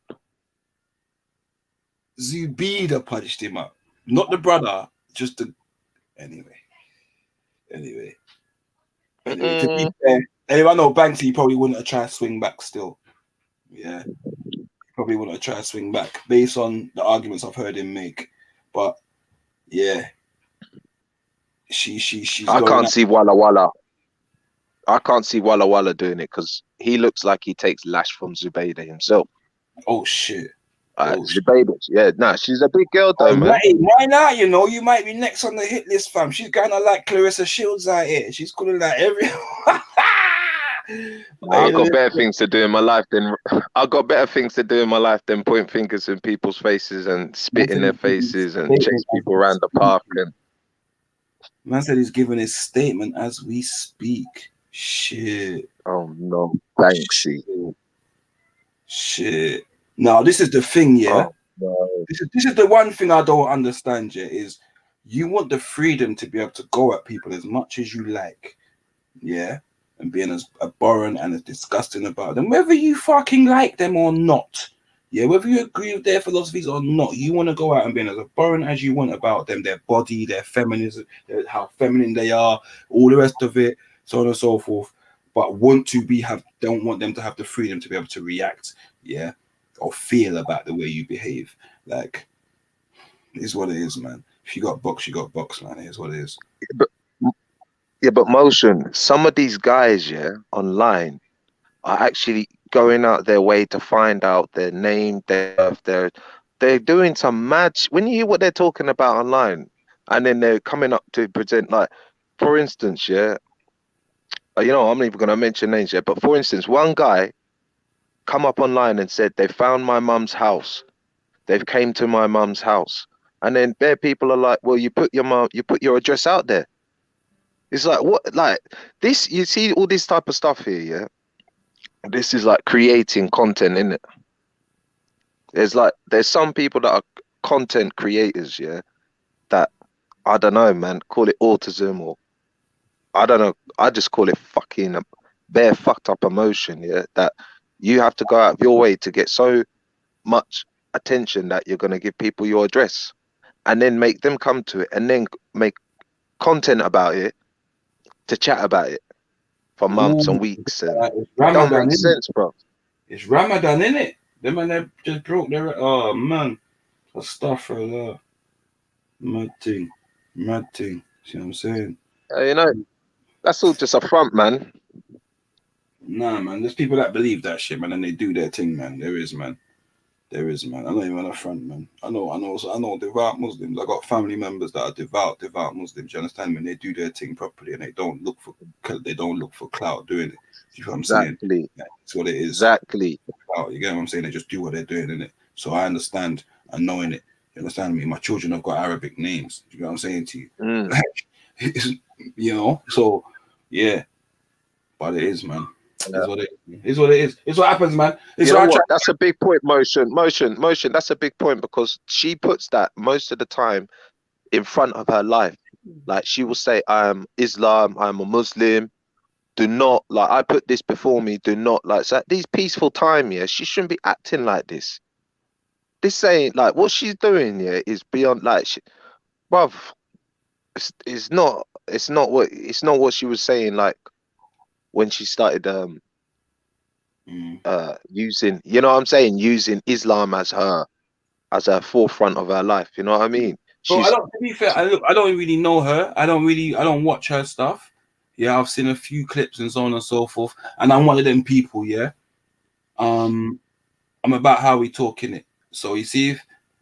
Zubida punched him up? Not the brother, just the... Anyway. To be fair, anyway, I know Banksy probably wouldn't have tried to swing back still. Yeah. Probably wouldn't have tried to swing back based on the arguments I've heard him make. But yeah. She's I can't see Walla Walla. I can't see Walla Walla doing it because he looks like he takes lash from Zubaydah himself. Oh shit. Oh, shit. Zubaydah, yeah, nah, she's a big girl though, man. Hey, why not? You know, you might be next on the hit list, fam. She's kind of like Clarissa Shields out here. She's calling like every. I got better things to do in my life than point fingers in people's faces and spit in their faces and chase people around the park. And man said he's giving his statement as we speak. Shit. Oh no, Banksy. Shit. Now this is the thing, yeah. Oh, no. This is the one thing I don't understand, yeah, is you want the freedom to be able to go at people as much as you like, yeah, and being as abhorrent and as disgusting about them, whether you fucking like them or not, yeah, whether you agree with their philosophies or not, you want to go out and be as abhorrent as you want about them, their body, their feminism, how feminine they are, all the rest of it, so on and so forth, but don't want them to have the freedom to be able to react, yeah, or feel about the way you behave. Like, it is what it is, man. If you got box, you got box, man. It is what it is. But Motion, some of these guys, yeah, online are actually going out their way to find out their name, they're doing some mad. When you hear what they're talking about online, and then they're coming up to present, like, for instance, yeah, I'm not even going to mention names yet, but for instance, one guy come up online and said they found my mum's house. They've came to my mum's house. And then there people are like, well, you put your address out there. It's like, what, like this, you see all this type of stuff here, yeah? This is like creating content, isn't it? There's some people that are content creators, yeah, that, I don't know, man, call it autism or, I don't know, I just call it fucking bare fucked up emotion, yeah, that you have to go out of your way to get so much attention that you're going to give people your address and then make them come to it and then make content about it to chat about it for months and weeks. And it don't make sense, bro. It's Ramadan, innit? Them man, they just broke their, oh man, astaghfirullah. Mad thing. See what I'm saying? That's all just a front, man. Nah, man, there's people that believe that shit, man, and they do their thing, man. There is, man. I'm not even a front, man. I know devout Muslims. I got family members that are devout Muslims. You understand? When they do their thing properly and they don't look for clout doing it. You know what I'm saying? That's what it is. Exactly. You get what I'm saying? They just do what they're doing, innit? So I understand and knowing it. You understand me? My children have got Arabic names. You know what I'm saying to you? So yeah. But it is, man. It's what it is. It's what happens, man. That's a big point, motion. That's a big point because she puts that most of the time in front of her life. Like she will say, "I am Islam. I'm a Muslim. Do not like. I put this before me. Do not like." So at these peaceful time, yeah, she shouldn't be acting like this. This ain't like what she's doing. Yeah, is beyond like, bruv. It's not what she was saying. Like when she started using, you know what I'm saying, using Islam as her forefront of her life, you know what I mean? To be fair, I don't really know her. I don't watch her stuff. Yeah, I've seen a few clips and so on and so forth. And I'm one of them people, yeah. I'm about how we talk in it. So you see,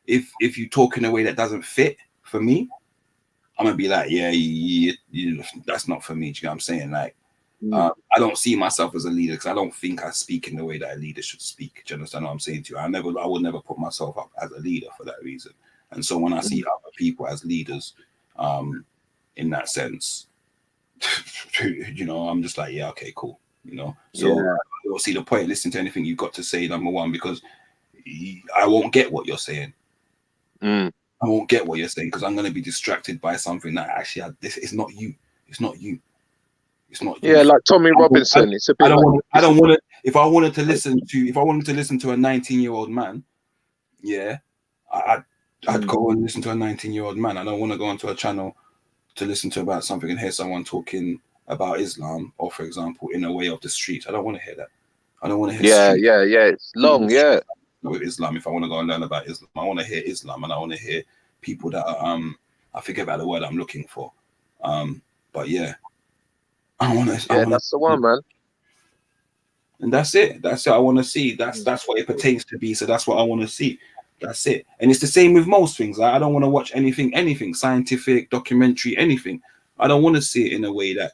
if you talk in a way that doesn't fit for me, I'm gonna be like, yeah, that's not for me. Do you know what I'm saying? Like, I don't see myself as a leader because I don't think I speak in the way that a leader should speak. Do you understand what I'm saying to you? I would never put myself up as a leader for that reason. And so when I see other people as leaders, in that sense, I'm just like, yeah, okay, cool. So I don't see the point listening to anything you've got to say, number one, because I won't get what you're saying. I won't get what you're saying because I'm going to be distracted by something that actually it's not you. It's not you. It's not. Yeah, like Tommy Robinson. It's a bit. I don't want to. If I wanted to listen to a 19-year-old man, yeah, I'd go and listen to a 19-year-old man. I don't want to go onto a channel to listen to about something and hear someone talking about Islam, or for example, in a way of the street. I don't want to hear that. I don't want to hear. Yeah. It's long, with Islam. If I want to go and learn about Islam, I want to hear Islam, and I want to hear people that are I forget about the word I'm looking for. But yeah. I want to. That's the one, man. And that's it. That's it. I want to see. That's what it pertains to be. So that's what I want to see. That's it. And it's the same with most things. I don't want to watch anything scientific, documentary, anything. I don't want to see it in a way that,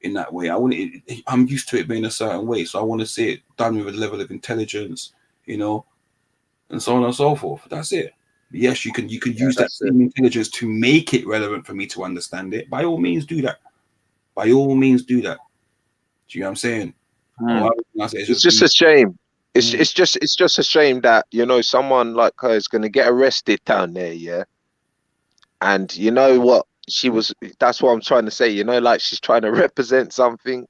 in that way. I'm used to it being a certain way, so I want to see it done with a level of intelligence, and so on and so forth. That's it. Yes, you can use that same intelligence to make it relevant for me to understand it. By all means, do that. By all means, do that. Do you know what I'm saying? It's just a shame. It's just a shame that someone like her is going to get arrested down there, yeah. And you know what? That's what I'm trying to say. Like she's trying to represent something,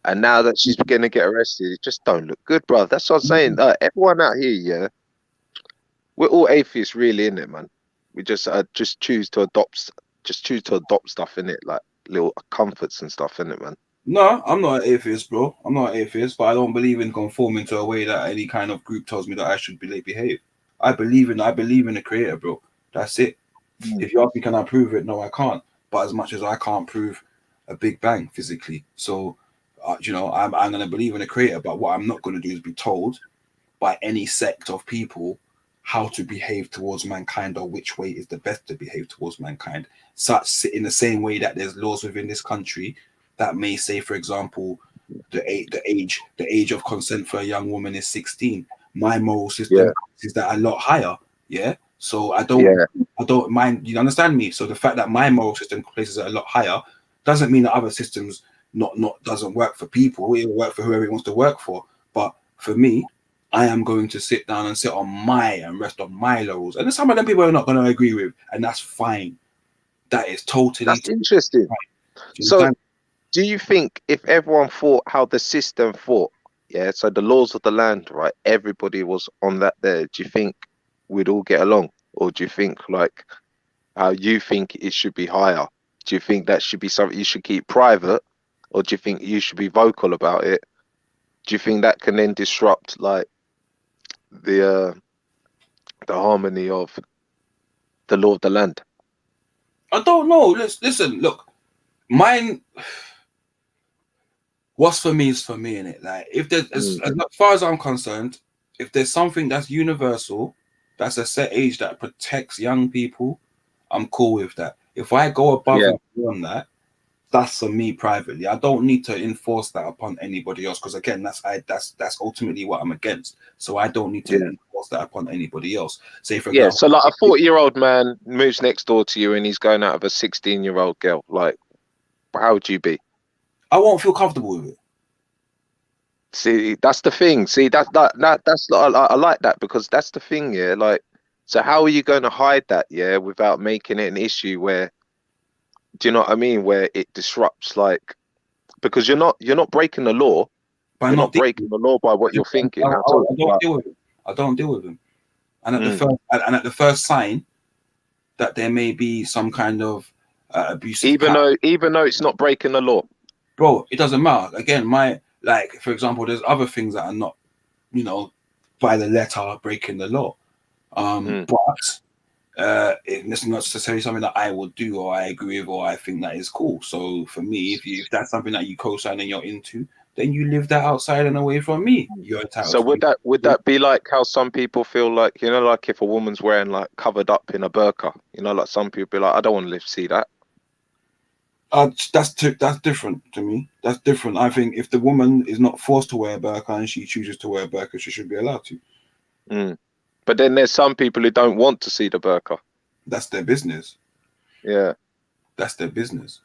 and now that she's going to get arrested, it just don't look good, bro. That's what I'm saying. Everyone out here, yeah, we're all atheists, really, innit, man? We just choose to adopt stuff in it, like little comforts and stuff, innit, man? No, I'm not an atheist, bro. I'm not an atheist, but I don't believe in conforming to a way that any kind of group tells me that I should behave. I believe in the creator, bro. That's it. If you ask me, can I prove it? No, I can't. But as much as I can't prove a Big Bang physically, so I'm gonna believe in the creator. But what I'm not gonna do is be told by any sect of people how to behave towards mankind or which way is the best to behave towards mankind. Such in the same way that there's laws within this country that may say, for example, the age of consent for a young woman is 16. My moral system is that a lot higher. Yeah. So I don't mind. You understand me? So the fact that my moral system places it a lot higher doesn't mean that other systems not doesn't work for people. It will work for whoever it wants to work for. But for me, I am going to sit down and rest on my laurels. And some of them people are not going to agree with, and that's fine. That is That's interesting. So do you think if everyone thought how the system thought, so the laws of the land, right, everybody was on that there, do you think we'd all get along? Or do you think like how you think it should be higher? Do you think that should be something you should keep private? Or do you think you should be vocal about it? Do you think that can then disrupt like the harmony of the law of the land? I don't know. Listen, look, mine. What's for me is for me, innit? Like, if there's as far as I'm concerned, if there's something that's universal, that's a set age that protects young people, I'm cool with that. If I go above and beyond that, that's for me privately. I don't need to enforce that upon anybody else because again, that's ultimately what I'm against. So I don't need to enforce that upon anybody else. Say for example, so like a 40-year-old man moves next door to you and he's going out of a 16-year-old girl. Like, how would you be? I won't feel comfortable with it. See, that's the thing. See, that's I like that because that's the thing. Yeah, like, so how are you going to hide that? Yeah, without making it an issue where, do you know what I mean? Where it disrupts, like, because you're not breaking the law. You're not breaking the law by what you're thinking. I don't deal with it. I don't deal with them. And at the first sign that there may be some kind of abusive, even though it's not breaking the law, bro, it doesn't matter. Again, for example, there's other things that are not, by the letter breaking the law. But it's not necessarily something that I would do or I agree with or I think that is cool. So for me, if that's something that you co-sign and you're into, then you live that outside and away from me. You're entitled. So would that be like how some people feel like, like if a woman's wearing like covered up in a burqa, like some people be like, I don't want to see that. That's different to me. That's different. I think if the woman is not forced to wear a burqa and she chooses to wear a burqa, she should be allowed to. But then there's some people who don't want to see the burqa. That's their business. Yeah. That's their business.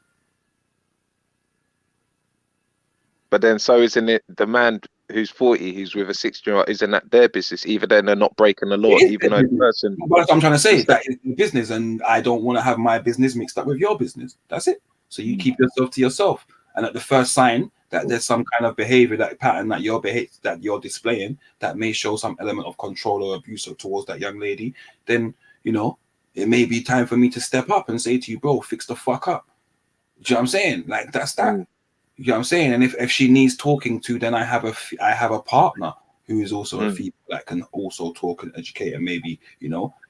But then so isn't it the man who's 40, who's with a 16-year-old, isn't that their business? Even then they're not breaking the law, even though the person... But that's what I'm trying to say. That is the business and I don't want to have my business mixed up with your business. That's it. So you keep yourself to yourself. And at the first sign that there's some kind of behavior, that pattern that you're displaying that may show some element of control or abuse towards that young lady, then, it may be time for me to step up and say to you, bro, fix the fuck up. Do you know what I'm saying? Like, that's that. You know what I'm saying? And if she needs talking to, then I have a partner who is also a female that can also talk and educate and maybe,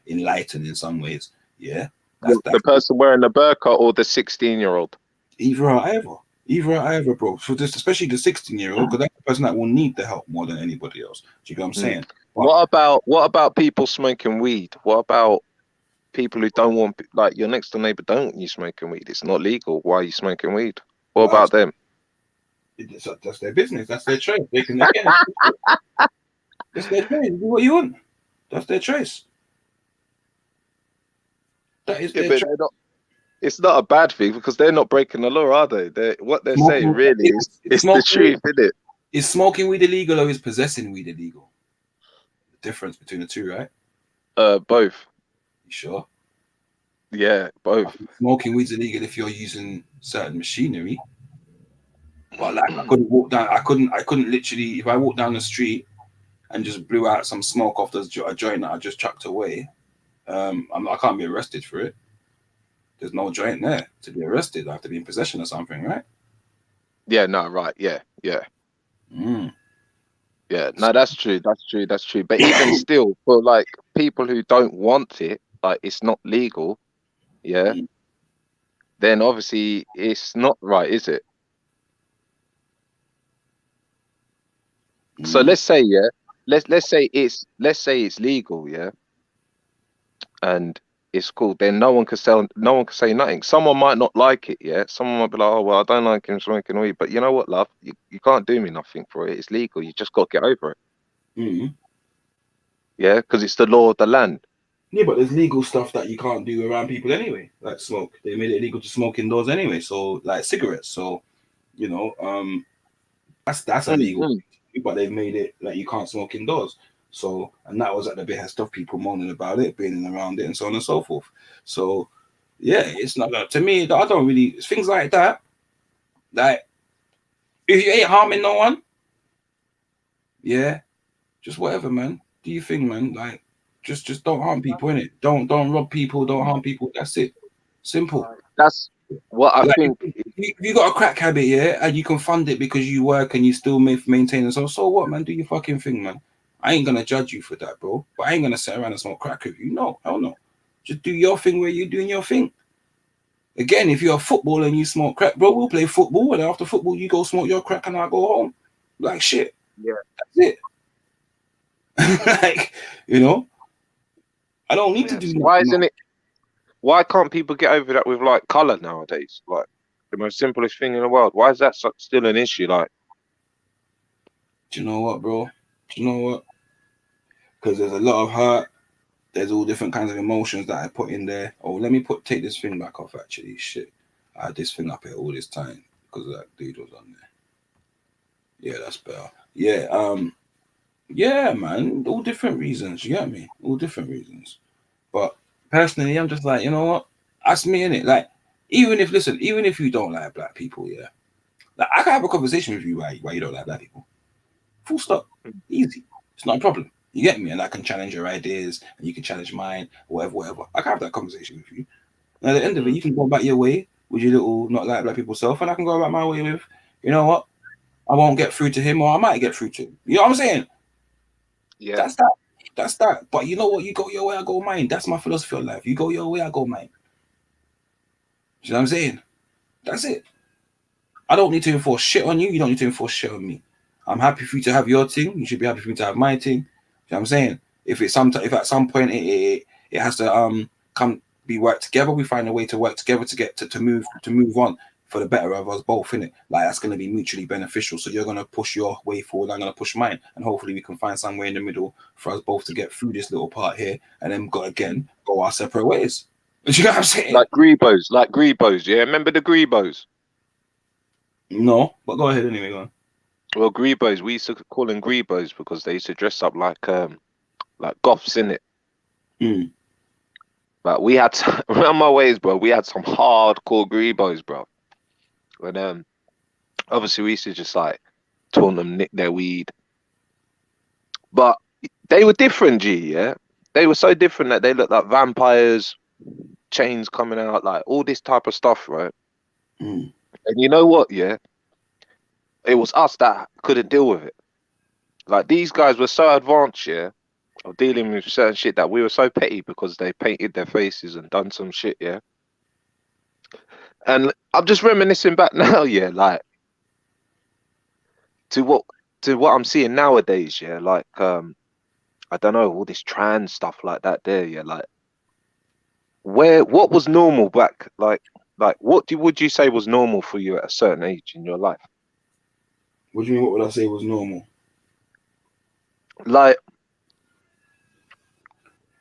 enlighten in some ways. Yeah. The person wearing the burqa or the 16-year-old? Either. Either, bro. For this, especially the 16-year-old, because that's the person that will need the help more than anybody else. Do you get what I'm saying? But What about people smoking weed? What about people who don't want, like your next door neighbor don't want you smoking weed? It's not legal. Why are you smoking weed? What about them? that's their business. That's their choice. They can again. That's their choice. Do what you want. That's their choice. That is their choice. It's not a bad thing because they're not breaking the law, are they? What they're saying really is the truth, isn't it? Is smoking weed illegal or is possessing weed illegal? The difference between the two, right? Both. You sure? Yeah, both. Smoking weed's illegal if you're using certain machinery. But like I couldn't walk down. I couldn't literally. If I walked down the street and just blew out some smoke off a joint that I just chucked away, I can't be arrested for it. There's no joint there to be arrested. I have to be in possession of something, right? Yeah. No. Right. Yeah. Yeah. Mm. Yeah. No, that's true. That's true. That's true. But even still, for like people who don't want it, like it's not legal. Yeah. Then obviously it's not right, is it? So let's say, yeah, let's say it's legal, yeah, and it's cool. Then no one can say nothing. Someone might not like it, yeah. Someone might be like, oh well, I don't like him smoking weed, but you know what, love, you can't do me nothing for it. It's legal. You just got to get over it. Yeah, because it's the law of the land. Yeah, but there's legal stuff that you can't do around people anyway, like smoke. They made it illegal to smoke indoors anyway, so like cigarettes. So, you know, that's illegal. But they've made it like you can't smoke indoors. So, and that was at the behest of people moaning about it, being around it, and so on and so forth. So, yeah, it's not that to me. I don't really things like that. Like, if you ain't harming no one, yeah, just whatever, man. Do your thing, man. Like, just don't harm people, innit? Don't rob people. Don't harm people. That's it. Simple. That's what I think. If you got a crack habit, yeah, and you can fund it because you work and you still maintain it. So what, man? Do your fucking thing, man. I ain't gonna judge you for that, bro. But I ain't gonna sit around and smoke crack with you. No, hell no. Just do your thing where you're doing your thing. Again, if you're a footballer and you smoke crack, bro, we'll play football. And after football, you go smoke your crack and I go home. Like shit. Yeah, that's it. Like, you know, I don't need to do that. Why isn't it? Why can't people get over that with like color nowadays? Like the most simplest thing in the world. Why is that still an issue? Like, do you know what, bro? Do you know what? Because there's a lot of hurt. There's all different kinds of emotions that I put in there. Oh, let me take this thing back off. Actually, shit, I had this thing up here all this time because that dude was on there. Yeah, that's better. Yeah, man. All different reasons. You get me? All different reasons. But personally, I'm just like, you know what? That's me, innit? Like, even if you don't like black people, yeah, like I can have a conversation with you why you don't like black people. Full stop. Easy. It's not a problem. You get me? And I can challenge your ideas and you can challenge mine, whatever. I can have that conversation with you. And at the end of it, you can go back your way with your little not like black people self, and I can go back my way with, you know what? I won't get through to him, or I might get through to him. You know what I'm saying? Yeah. That's that. But you know what? You go your way, I go mine. That's my philosophy of life. You go your way, I go mine. You know what I'm saying? That's it. I don't need to enforce shit on you. You don't need to enforce shit on me. I'm happy for you to have your thing. You should be happy for me to have my thing. You know what I'm saying? If at some point it has to come be worked together, we find a way to work together to get to move on for the better of us both, innit? Like that's gonna be mutually beneficial. So you're gonna push your way forward, I'm gonna push mine, and hopefully we can find somewhere in the middle for us both to get through this little part here, and then go our separate ways. You know what I'm saying? Like Grebos, yeah. Remember the Grebos? No, but go ahead anyway. Go on. Well, Grebos, we used to call them Grebos because they used to dress up like goths, innit? But we had around my ways, bro. We had some hardcore Grebos, bro. And obviously we used to just like taunt them, nick their weed. But they were different, G. Yeah, they were so different that they looked like vampires, chains coming out, like all this type of stuff, right? And you know what? Yeah, it was us that couldn't deal with it. Like these guys were so advanced, yeah, of dealing with certain shit that we were so petty because they painted their faces and done some shit, yeah. And I'm just reminiscing back now, yeah, like to what I'm seeing nowadays, yeah, like I don't know, all this trans stuff like that there, yeah, like what was normal back, like would you say was normal for you at a certain age in your life? What do you mean? What would I say was normal? Like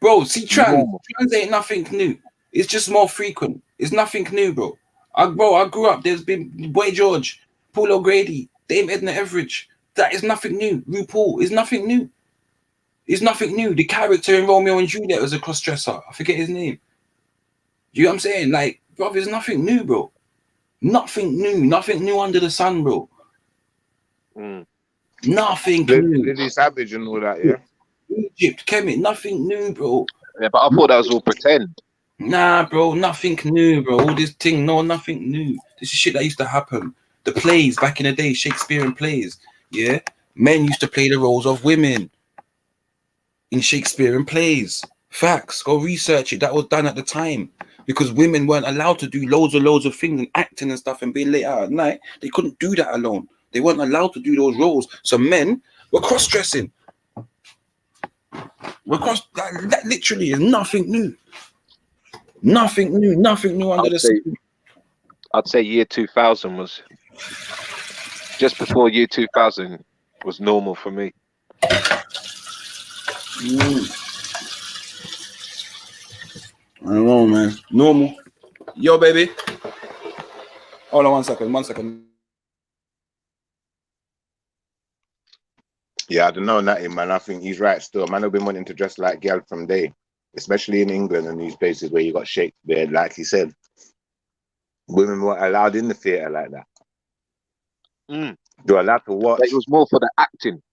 Bro, see, normal. trans ain't nothing new. It's just more frequent. It's nothing new, bro. I grew up. There's been Boy George, Paul O'Grady, Dame Edna Everage. That is nothing new. RuPaul is nothing new. It's nothing new. The character in Romeo and Juliet was a cross-dresser. I forget his name. You know what I'm saying? Like, bro, there's nothing new, bro. Nothing new. Nothing new under the sun, bro. Mm. Nothing new. Lily Savage and all that, yeah. Egypt, Kemet, nothing new, bro. Yeah, but I thought that was all pretend. Nah, bro, nothing new, bro. All this thing, no, nothing new. This is shit that used to happen. The plays back in the day, Shakespearean plays, yeah. Men used to play the roles of women in Shakespearean plays. Facts. Go research it. That was done at the time because women weren't allowed to do loads of things and acting and stuff and being late out at night. They couldn't do that alone. They weren't allowed to do those roles. So men were cross-dressing. That literally is nothing new. Nothing new under the sun. I'd say year 2000 was just before year 2000 was normal for me. I don't know, man. Normal. Yo, baby. Hold on 1 second. Yeah, I don't know, Natty, man. I think he's right still. Man, I've been wanting to dress like girl from day, especially in England and these places where you got Shakespeare, like he said. Women weren't allowed in the theatre like that. They're allowed to watch. But it was more for the acting.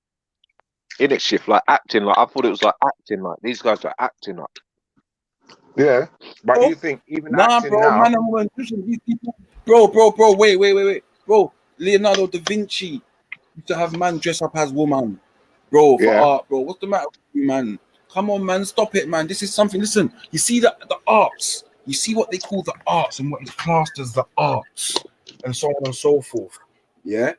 In it shift, like acting, like I thought it was like acting, like these guys are acting up. Yeah, but you think even acting bro, now? Man, these people, bro, wait, bro. Leonardo da Vinci used to have man dress up as woman, bro, for art, bro. What's the matter with you, man? Come on, man, stop it, man. This is something. Listen, you see the arts. You see what they call the arts and what is classed as the arts, and so on and so forth. Yeah,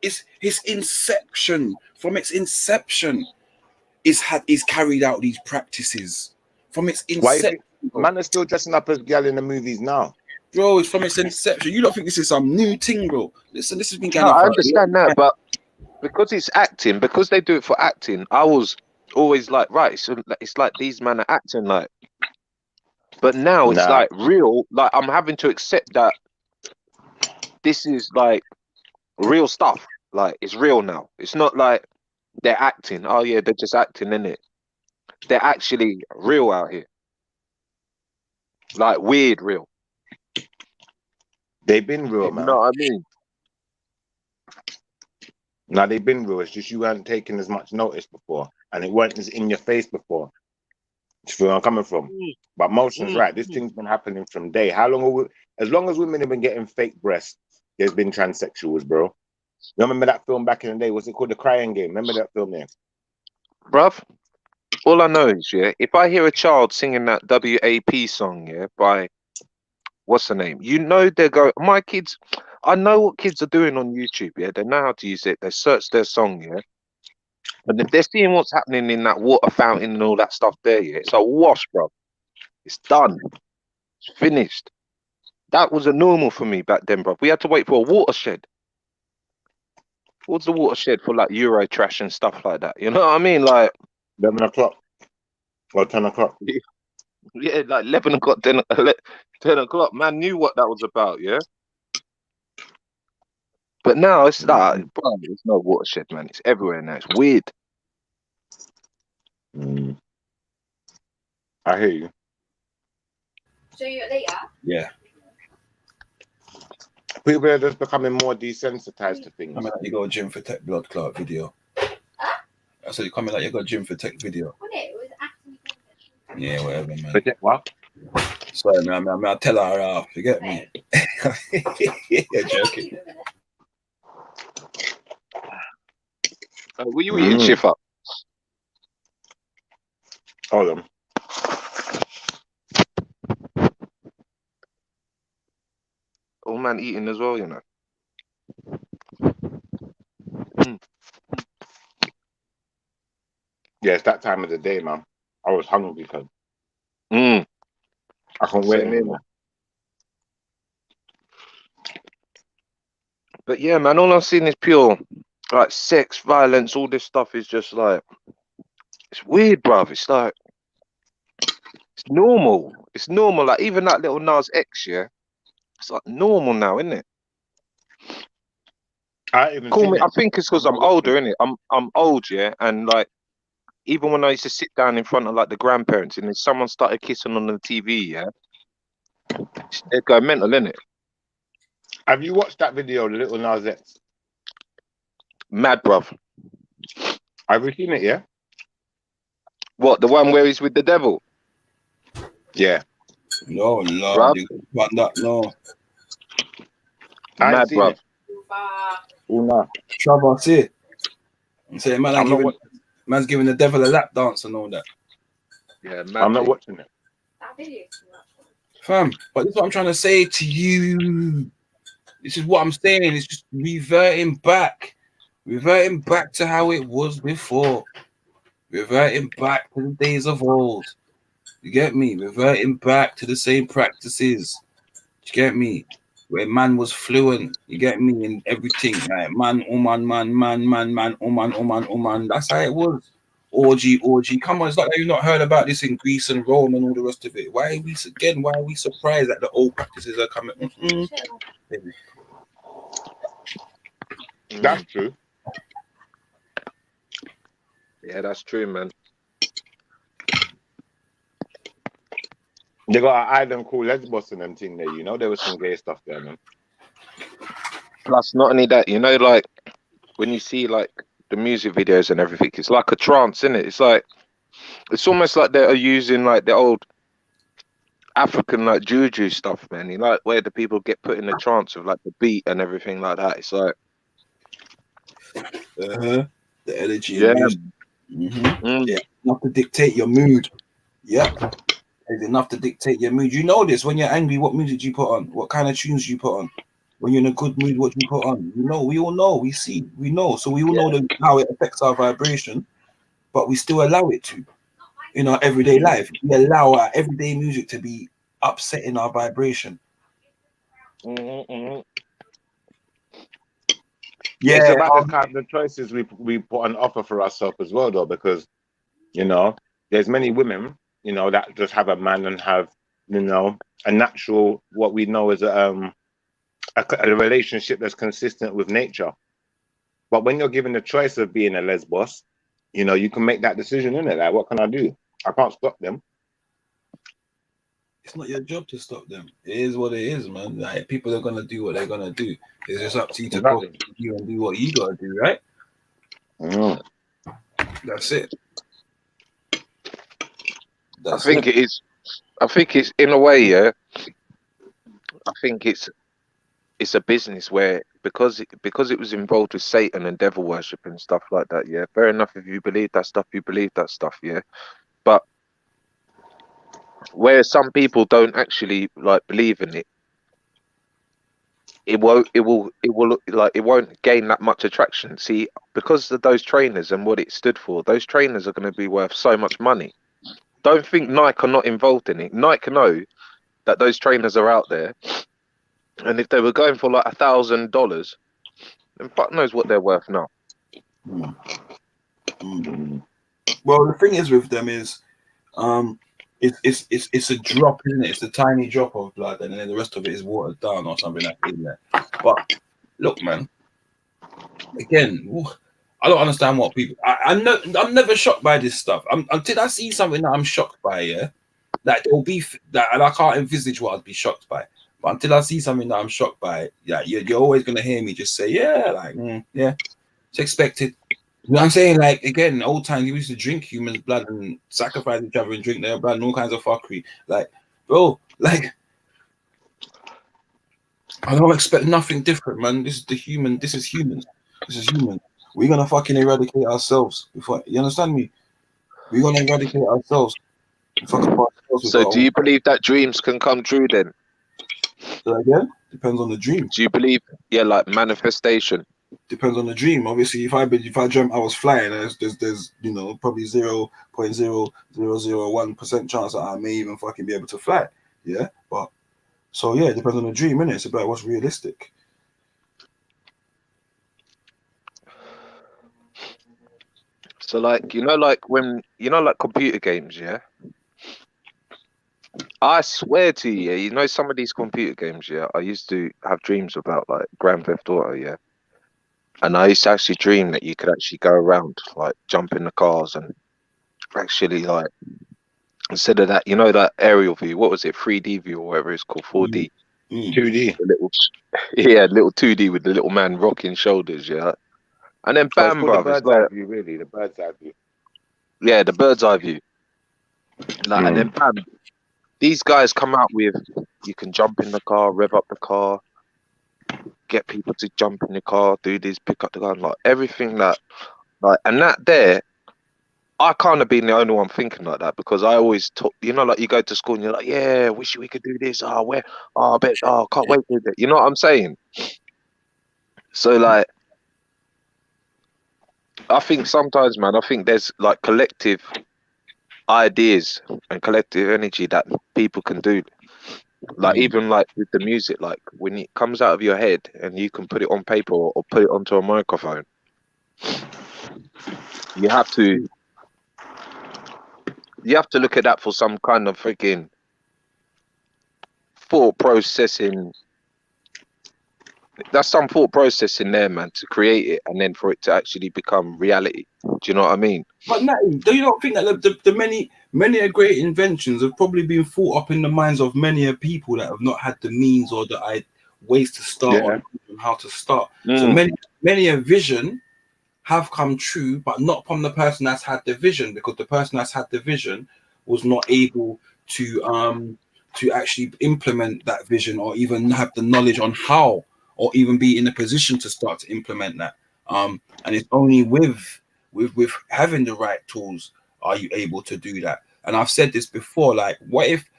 it's his inception. From its inception, is carried out these practices. From its inception, man are still dressing up as girl in the movies now. Bro, it's from its inception. You don't think this is some new thing, bro? Listen, this has been going on. I understand that, but because it's acting, because they do it for acting, I was always like, right, so it's like these men are acting like. But now it's like real, like I'm having to accept that this is like real stuff. Like it's real now. It's not like they're acting. Oh yeah, they're just acting, innit? They're actually real out here. Like weird real. They've been real, man. You know what I mean? Now they've been real. It's just you weren't taking as much notice before, and it weren't as in your face before. Do you feel where I'm coming from? But Motion's right. This thing's been happening from day. How long? As long as women have been getting fake breasts, there's been transsexuals, bro. You remember that film back in the day? What's it called? The Crying Game. Remember that film there? Bruv, all I know is, yeah, if I hear a child singing that WAP song, yeah, by what's the name? You know they go, my kids, I know what kids are doing on YouTube, yeah. They know how to use it. They search their song, yeah. And if they're seeing what's happening in that water fountain and all that stuff there, yeah, it's a wash, bro. It's done. It's finished. That was a normal for me back then, bro. We had to wait for a watershed. What's the watershed for like Euro trash and stuff like that? You know what I mean? Like 11 o'clock or 10 o'clock. Yeah, like 11 o'clock, 10 o'clock. Man knew what that was about, yeah? But now it's like, bro, there's no watershed, man. It's everywhere now. It's weird. I hear you. So you're later? Yeah. People are just becoming more desensitized to things. I mean, like you got a gym for tech blood clot video. I said you coming like you got a gym for tech video. It was acting. Yeah, whatever, man. Forget what? Sorry, man. I'll tell her off. You get me? You're joking. What you eating, Shifa? Hold on. man eating as well, you know. Yeah, it's that time of the day, man. I was hungry because Mm. I can't wait Same here, anymore. But yeah, man, all I've seen is pure like sex, violence, all this stuff is just like it's weird, bruv. It's like it's normal. It's normal. Like even that little Nas X, yeah, it's like normal now, isn't it? I even Call seen me. it. I think it's because I'm older, innit? I'm old, yeah, and like even when I used to sit down in front of like the grandparents and then someone started kissing on the TV, yeah, they'd go mental, innit? Have you watched that video, the little Nas X? Mad, bruv. Have you seen it? Yeah. What, the one where he's with the devil? Yeah. No, Lord, Bruv. you got that, no. I ain't Mad, seen bruv. it. Oh no. Trouble, see it. I'm saying, man, I'm not watching. man's giving the devil a lap dance and all that. Yeah, mad. I'm not watching it. That video is too much. Fam, but this is what I'm trying to say to you. This is what I'm saying. It's just reverting back to how it was before. Reverting back to the days of old. You get me? Reverting back to the same practices. You get me? Where man was fluent, you get me, in everything. Like man, woman, man, woman. That's how it was. Orgy. Come on, it's like you've not heard about this in Greece and Rome and all the rest of it. Why are we surprised that the old practices are coming? Baby. That's true. Yeah, that's true, man. They got an island called Lesbos and them thing there. You know, there was some gay stuff there, man. Plus, not only that, you know, like when you see like the music videos and everything, it's like a trance, isn't it? It's like it's almost like they're using like the old African like juju stuff, man. You like where the people get put in a trance of like the beat and everything like that. It's like The energy. yeah, Yeah, enough to dictate your mood. Yep. It's enough to dictate your mood. You know this. When you're angry, what music do you put on? What kind of tunes do you put on? When you're in a good mood, what do you put on? You know, we all know, we see, we know. So we all know how it affects our vibration, but we still allow it to in our everyday life. We allow our everyday music to be upsetting our vibration. Yeah, Yeah, it's about the kind of choices we put on offer for ourselves as well, though, because you know, there's many women, you know, that just have a man and have, you know, a natural what we know as a relationship that's consistent with nature. But when you're given the choice of being a lesbos, you know, you can make that decision, innit? Like, what can I do? I can't stop them. it's not your job to stop them. It is what it is, man. Like people are gonna do what they're gonna do. It's just up to you to go you and do what you gotta do, right? That's it. I think it is. I think it's in a way, yeah. I think it's a business where because it was involved with Satan and devil worship and stuff like that. Yeah, fair enough. If you believe that stuff, you believe that stuff. Yeah, but where some people don't actually like believe in it, it won't gain that much attraction. See, because of those trainers and what it stood for, those trainers are going to be worth so much money. Don't think Nike are not involved in it. Nike know that those trainers are out there, and if they were going for like $1,000, then fuck knows what they're worth now. Well, the thing is with them is, it's a drop, isn't it? It's a tiny drop of blood, and then the rest of it is watered down or something like in there. But look, man, again, I don't understand what people. I'm never shocked by this stuff. Until I see something that I'm shocked by, yeah, that there'll be that, and I can't envisage what I'd be shocked by. But until I see something that I'm shocked by, yeah, you're always gonna hear me just say, yeah, like, yeah, it's expected. You know what I'm saying? Like, again, old times, you used to drink humans' blood and sacrifice each other and drink their blood and all kinds of fuckery. Like, bro, like, I don't expect nothing different, man. This is humans. This is human. We're gonna fucking eradicate ourselves. You understand me? We're gonna eradicate ourselves. So do you believe that dreams can come true then? So again? Depends on the dream. Do you believe? Yeah, like manifestation. Depends on the dream. Obviously, if I dreamt I was flying, there's probably 0.0001% chance that I may even fucking be able to fly. Yeah, but so yeah, it depends on the dream, innit? It's about what's realistic. So like like when like computer games, yeah. I swear to you, some of these computer games, yeah. I used to have dreams about like Grand Theft Auto, yeah. And I used to actually dream that you could actually go around, like jump in the cars and actually like instead of that, that aerial view, what was it, 3D view or whatever it's called, 4D, 2D. the little little 2D with the little man rocking shoulders, yeah. And then So it's bam, called the bruv, it's bird's eye like view, really. The bird's eye view. yeah, the bird's eye view. Like and then bam, these guys come out with you can jump in the car, rev up the car, get people to jump in the car, do this, pick up the gun, like everything that like and that there. I can't have been the only one thinking like that because I always talk, like you go to school and you're like, yeah, wish we could do this. Oh, where? Oh, I bet. Oh, can't wait to do that. You know what I'm saying? So, like, I think sometimes, man, I think there's like collective ideas and collective energy that people can do. Like, even like with the music, like when it comes out of your head and you can put it on paper or put it onto a microphone, you have to look at that for some kind of freaking thought processing. That's some thought processing there, man, to create it and then for it to actually become reality. Do you know what I mean? But Natty, do you not think that the many a great inventions have probably been thought up in the minds of many a people that have not had the means or the ways to start or how to start? So many a vision have come true, but not from the person that's had the vision, because the person that's had the vision was not able to actually implement that vision or even have the knowledge on how or even be in a position to start to implement that. And it's only with having the right tools are you able to do that. And I've said this before, like what if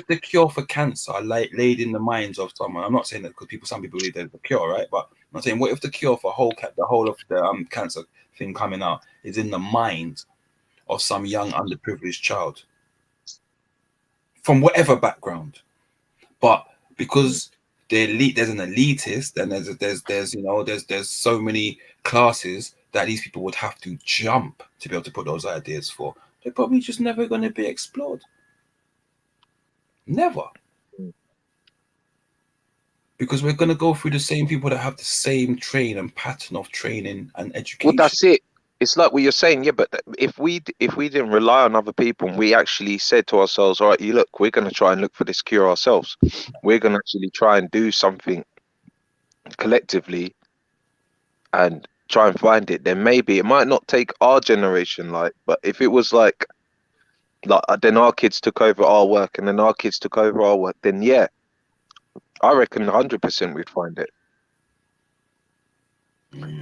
the cure for cancer laid in the minds of someone? I'm not saying that because some people believe there's a cure, right? But I'm saying, what if the cure for the whole of the cancer thing coming out is in the mind of some young underprivileged child from whatever background, but because there's an elitist, and there's so many classes that these people would have to jump to be able to put those ideas for. They're probably just never going to be explored. Never. Because we're going to go through the same people that have the same train and pattern of training and education. Well, that's it. It's like what you're saying, yeah. But if we didn't rely on other people and we actually said to ourselves, all right, look, we're going to try and look for this cure ourselves. We're going to actually try and do something collectively and try and find it. Then maybe it might not take our generation, but if it was like then our kids took over our work and then our kids took over our work, then yeah, I reckon 100% we'd find it.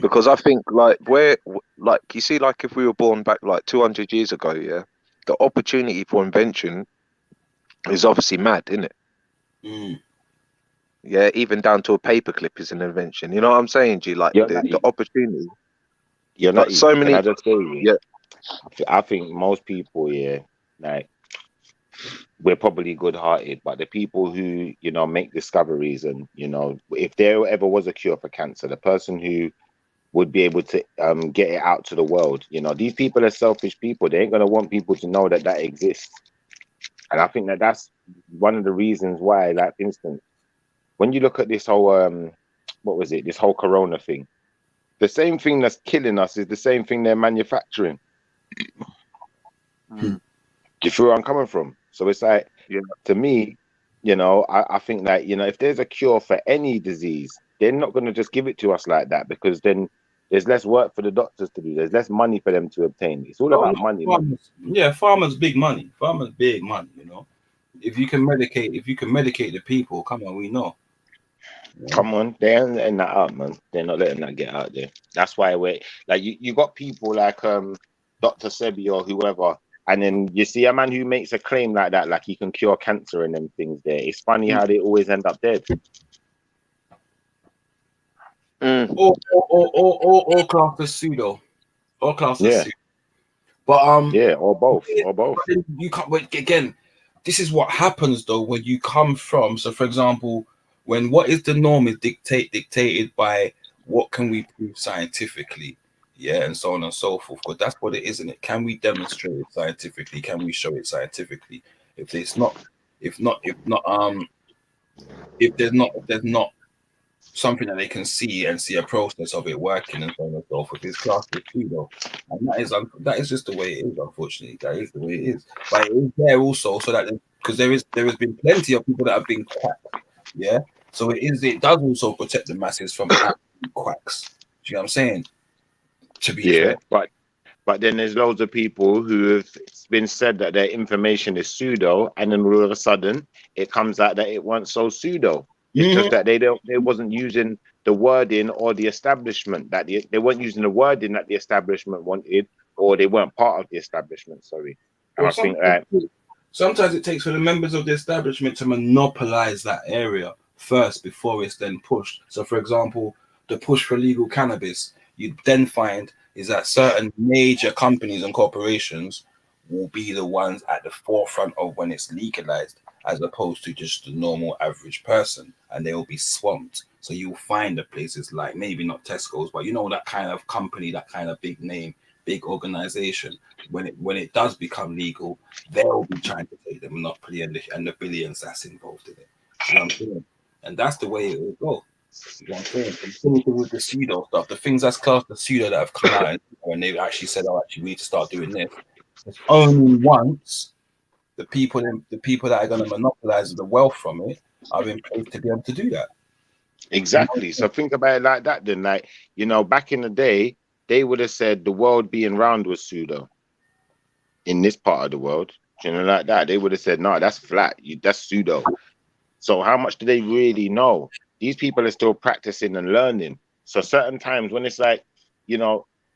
Because I think you see, like if we were born back like 200 years ago, yeah, the opportunity for invention is obviously mad, isn't it? Yeah, even down to a paperclip is an invention. You know what I'm saying, G? Like the opportunity. You're not so many. Can I just say, yeah, I think most people, yeah, like we're probably good-hearted, but the people who make discoveries and if there ever was a cure for cancer, the person who would be able to get it out to the world, these people are selfish people. They ain't gonna want people to know that exists. And I think that's one of the reasons why, like, for instance, when you look at this whole this whole corona thing, the same thing that's killing us is the same thing they're manufacturing. Do you feel where I'm coming from? So it's like, to me, I think that, if there's a cure for any disease, they're not going to just give it to us like that, because then there's less work for the doctors to do. There's less money for them to obtain. It's all about money. Farmers big money. Farmers big money, If you can medicate the people, come on, we know. Come on, they ain't letting that out, man. They're not letting that get out there. That's why we're like, you got people like Dr. Sebi or whoever, and then you see a man who makes a claim like that, like he can cure cancer and them things there. It's funny how they always end up dead. Or class as pseudo. Or class as Yeah. pseudo. But Yeah, or both, or but both. then you can't. But again, this is what happens though when you come from. So, for example, when what is the norm is dictated by what can we prove scientifically, yeah, and so on and so forth. Because that's what it is, isn't it? Can we demonstrate it scientifically? Can we show it scientifically? If it's not, if there's not something that they can see and see a process of it working and so on and so forth. It's classed as pseudo, and that is just the way it is. Unfortunately, that is the way it is. But it is there also, so that because there has been plenty of people that have been quacked, yeah. So it does also protect the masses from absolute quacks. Do you know what I'm saying? To be Yeah, fair, but then there's loads of people who have it's been said that their information is pseudo, and then all of a sudden it comes out that it wasn't so pseudo. It's just that they wasn't using the wording or the establishment that they weren't using the wording that the establishment wanted, or they weren't part of the establishment. Sorry, and well, I think sometimes it takes for the members of the establishment to monopolize that area first before it's then pushed. So, for example, the push for legal cannabis, you then find is that certain major companies and corporations will be the ones at the forefront of when it's legalized, as opposed to just the normal average person, and they will be swamped. So you'll find the places like maybe not Tesco's, but you know that kind of company, that kind of big name, big organization. When it does become legal, they'll be trying to take the monopoly and the billions that's involved in it. You know what I'm saying? And that's the way it will go. You know what I'm saying? And same thing with the pseudo stuff, the things that's classed as pseudo that have come out and they've actually said, "Oh, actually, we need to start doing this." It's only once the people that are going to monopolize the wealth from it are in place to be able to do that. You exactly. So think about it like that. Then, like back in the day, they would have said the world being round was pseudo in this part of the world. Like that, they would have said, "No, that's flat. That's pseudo." So how much do they really know? These people are still practicing and learning. So certain times when it's like,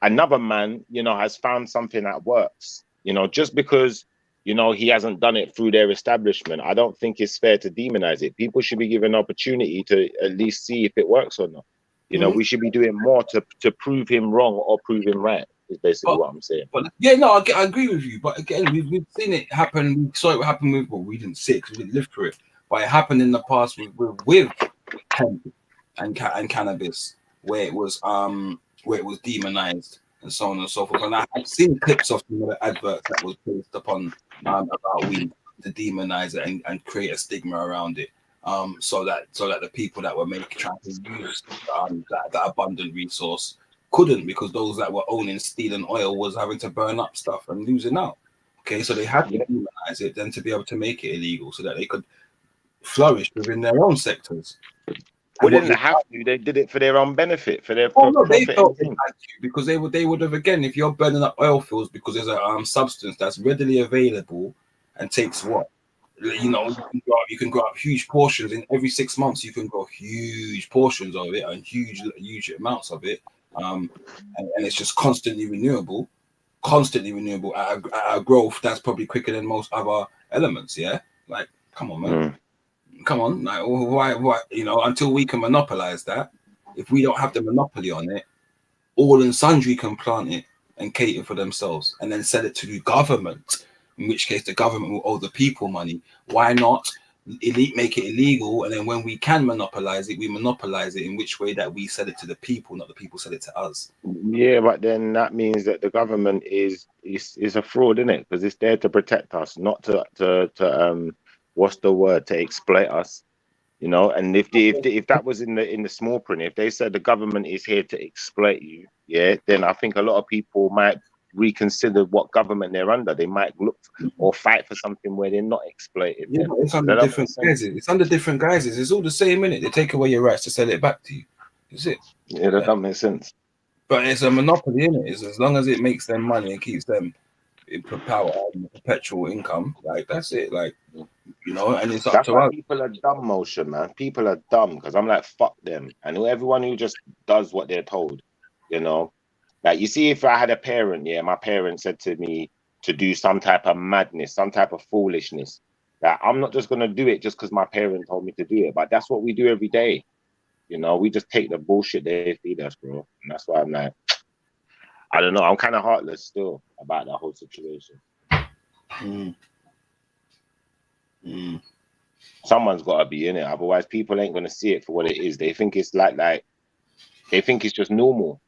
another man, has found something that works, just because, he hasn't done it through their establishment, I don't think it's fair to demonize it. People should be given an opportunity to at least see if it works or not. Mhm. We should be doing more to prove him wrong or prove him right, is basically But what I'm saying. But yeah, no, I agree with you. But again, we've seen it happen. We saw it happen with, well, we didn't see it because we didn't live through it. But it happened in the past with hemp and cannabis, where it was demonized and so on and so forth. And I've seen clips of the adverts that was placed upon about weed to demonize it and create a stigma around it. So that the people that were trying to use that abundant resource couldn't, because those that were owning steel and oil was having to burn up stuff and losing out. Okay, so they had to demonize it then to be able to make it illegal so that they could flourish within their own sectors. Well, And they what didn't you have to. They did it for their own benefit, for their oh no, they profit felt and they thing. had to because they would have, again, if you're burning up oil fields because there's a substance that's readily available and takes what, you can grow up huge portions in every 6 months. You can grow huge portions of it and huge amounts of it, and it's just constantly renewable at a growth that's probably quicker than most other elements. Yeah, like come on, man, Mm. come on, like why until we can monopolize that, if we don't have the monopoly on it, all and sundry can plant it and cater for themselves and then sell it to the government, in which case the government will owe the people money. Why not make it illegal, and then when we can monopolize it, we monopolize it in which way that we sell it to the people, not the people sell it to us. Yeah, but then that means that the government is a fraud, isn't it? Because it's there to protect us, not to what's the word, to exploit us. And if that was in the small print, if they said the government is here to exploit you, yeah, then I think a lot of people might reconsider what government they're under. They might look or fight for something where they're not exploited. Yeah, Then but it's does under that make different sense? guises. It's under different guises. It's all the same, innit? They take away your rights to sell it back to you. Is it? Yeah, that don't make sense. But it's a monopoly, innit? It's as long as it makes them money and keeps them in power and perpetual income, like that's it. Like, and it's up That's to why us. people are dumb, motion, man. People are dumb because I'm like, fuck them. And everyone who just does what they're told, you know. Like, you see, if I had a parent, yeah, my parent said to me to do some type of madness, some type of foolishness. That I'm not just gonna do it just because my parent told me to do it. But that's what we do every day. You know, we just take the bullshit they feed us, bro. And that's why I'm like, I don't know. I'm kind of heartless still about that whole situation. Mm. Mm. Someone's got to be in it, otherwise people ain't gonna see it for what it is. They think it's like they think it's just normal,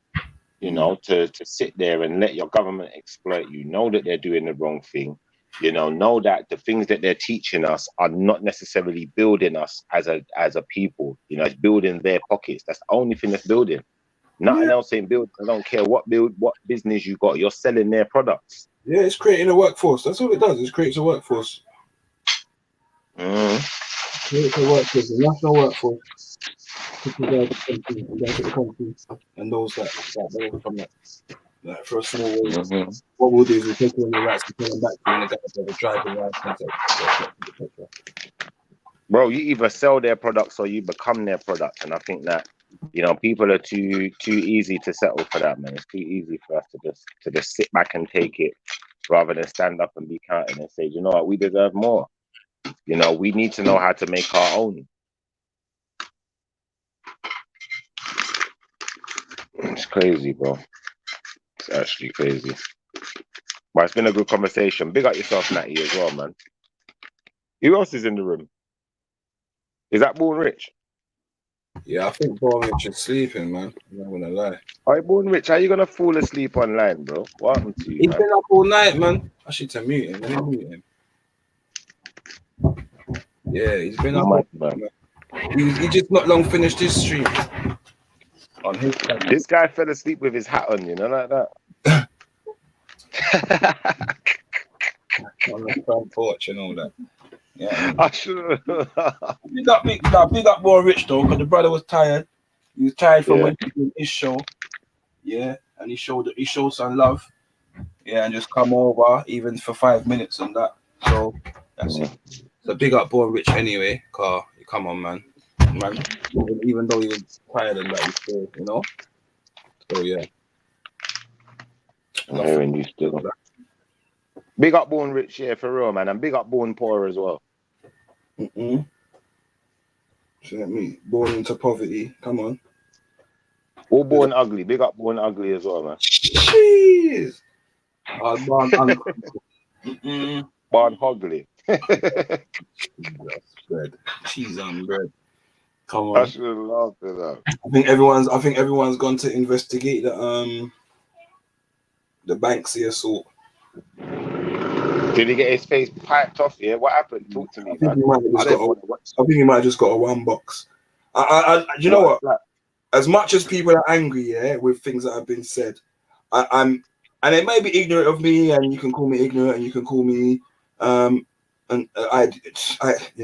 you know, to sit there and let your government exploit you. Know that they're doing the wrong thing. You know that the things that they're teaching us are not necessarily building us as a people. You know, it's building their pockets. That's the only thing that's building. Nothing else ain't built. I don't care what business you got. You're selling their products. Yeah, it's creating a workforce. That's all it does. It creates a workforce. Creates a workforce, a national workforce. To provide the country and those that benefit from that. Like for a small wage. What we'll do is we'll take all your rights and turn them back to you and the driving license, etc. Bro, you either sell their products or you become their product. And I think that, you know, people are too easy to settle for that, man. It's too easy for us to just sit back and take it rather than stand up and be counted and say, you know what, we deserve more. You know, we need to know how to make our own. It's crazy, bro. It's actually crazy. But it's been a good conversation. Big up yourself, Natty, as well, man. Who else is in the room? Is that Born Rich? Yeah, I think Born Rich is sleeping, man. I'm not gonna lie. All right, Born Rich, how you gonna fall asleep online, bro? What happened to you, He's man? been up all night, man. I should to mute him. Let me mute him. Yeah, he's been up all night, man. He just not long finished his stream. On his channel. This guy fell asleep with his hat on, you know, like that. On the front porch and all that. Yeah. I should. Big up Born Rich though, because the brother was tired. He was tired from when he did his show. Yeah, and he showed some love. Yeah, and just come over even for 5 minutes and that. So that's it. So big up Born Rich anyway, car. Come on, man. Even though he was tired and that, he still, you know. So yeah. I'm hearing you still. Big up Born Rich, yeah, for real, man, and big up Born Poor as well. See what I mean? Born into poverty. Come on. All Born Ugly. Big up Born Ugly as well, man. Jeez. Born Ugly. Bread. Cheese on bread. Come on. I should have laughed at that. I think everyone's gone to investigate the Banksy assault. Did he get his face piped off? Yeah, what happened? Talk to me, man. I think he might have just got a one box. You know what? As much as people are angry, yeah, with things that have been said, I'm, and it may be ignorant of me, and you can call me ignorant, and you can call me,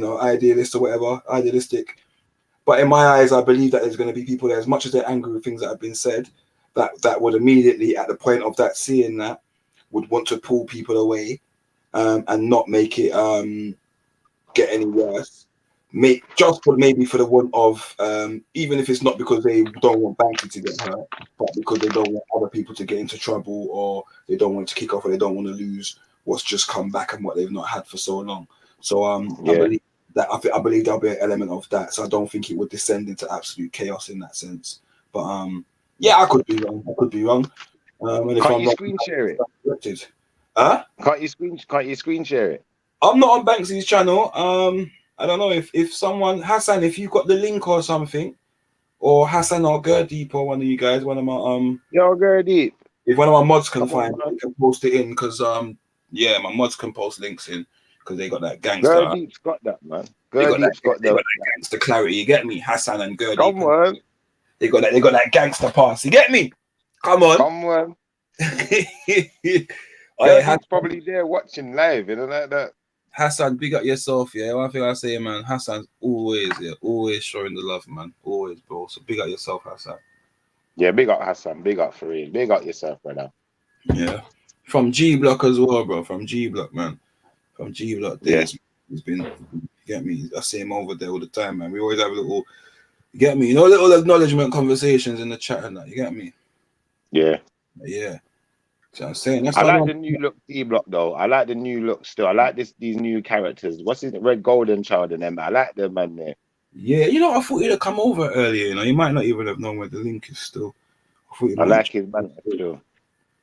idealist or whatever, idealistic. But in my eyes, I believe that there's going to be people there, as much as they're angry with things that have been said, that would immediately, at the point of that, seeing that, would want to pull people away, and not make it get any worse. Maybe for the want of, even if it's not because they don't want Banky to get hurt, but because they don't want other people to get into trouble, or they don't want to kick off, or they don't want to lose what's just come back and what they've not had for so long. So I believe there'll be an element of that. So I don't think it would descend into absolute chaos in that sense. But I could be wrong. And Can't you screen share it? Can't you screen share it? I'm not on Banksy's channel. I don't know if someone, Hassan, if you've got the link or something, or Hassan or Gurdeep or one of you guys, one of my Yo, Gurdeep. If one of my mods can find it, they can post it in, because my mods can post links in, because they got that gangster. Gurdeep's got that, man. Gurdeep's got that gangster clarity. You get me? Hassan and Gurdeep. Come on. They got that gangster pass. You get me? Come on. Gurdeep's probably there watching live, you know, like that. Hassan, big up yourself, yeah. One thing I say, man, Hassan's always showing the love, man. Always, bro. So big up yourself, Hassan. Yeah, big up Hassan. Big up for real. Big up yourself, brother. Yeah. From G Block as well, bro. From G Block, man. From G Block days. Yeah. He's been, you get me? I see him over there all the time, man. We always have a little, you get me? You know, little acknowledgement conversations in the chat and that, you get me? Yeah. Yeah. So I'm saying, that's I like the new look D Block though. I like the new look still. I like these new characters. What's his Red Golden Child and them? I like them, man. There. Yeah, you know, I thought he'd have come over earlier. You know, he might not even have known where the link is still. I thought he I might. like his man still.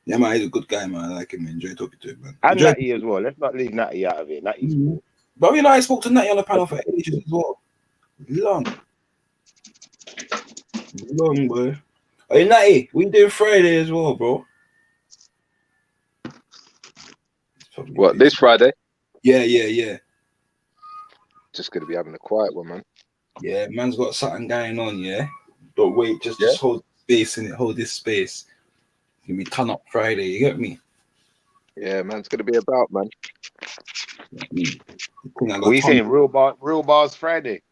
Yeah, man, he's a good guy, man. I like him. Enjoy talking to him, man. And Enjoy. Natty as well. Let's not leave Natty out of it. Natty's Mhm. cool. But you know, I spoke to Natty on the panel for ages as well. Long, boy. Hey, Natty, we doing Friday as well, bro. He's probably What, busy. this Friday? Yeah. Just gonna be having a quiet one, man. Yeah, man's got something going on, yeah. But wait, just Yeah? hold space in it, hold this space. It's gonna be turn up Friday, you get me? Yeah, man, it's gonna be about, man. The thing I What got you saying? Real bars Friday.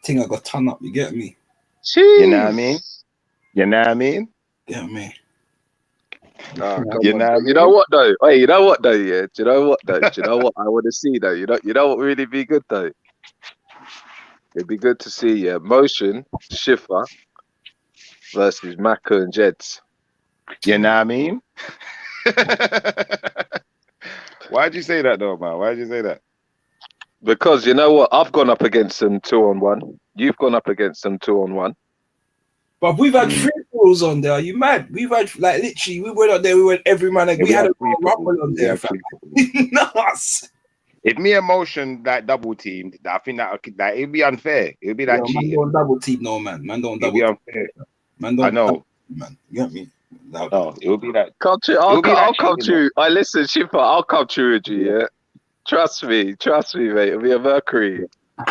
turn up, you get me? Jeez. You know what I mean? You know what I mean? Get me? Nah, come You on. know what I You know mean? what though? Hey, you know what though? Yeah. Do you know what though? Do you know what I want to see though? You know what really be good though? It'd be good to see, yeah, Motion, Schiffer versus Maka and Jeds. You know what I mean? Why'd you say that though, man? Why'd you say that? Because you know what? I've gone up against them 2-on-1. You've gone up against them 2-on-1. But we've had free balls on there. Are you mad? We've had like literally, we went up there, we went every man. Yeah, We had a free rumble on there, fam. Nuts. If me and Motion like double teamed, I think that it'd be unfair. It'd be like Yo, man cheating. don't double team, no man. Man don't It'd be double unfair. team. Man don't. I know. Double team, man. You get me? No, it would be like Come to, It'll be like I'll come cheating, to. I listen, Schiffer. I'll come to with you. Yeah, trust me, mate. It'll be a Mercury.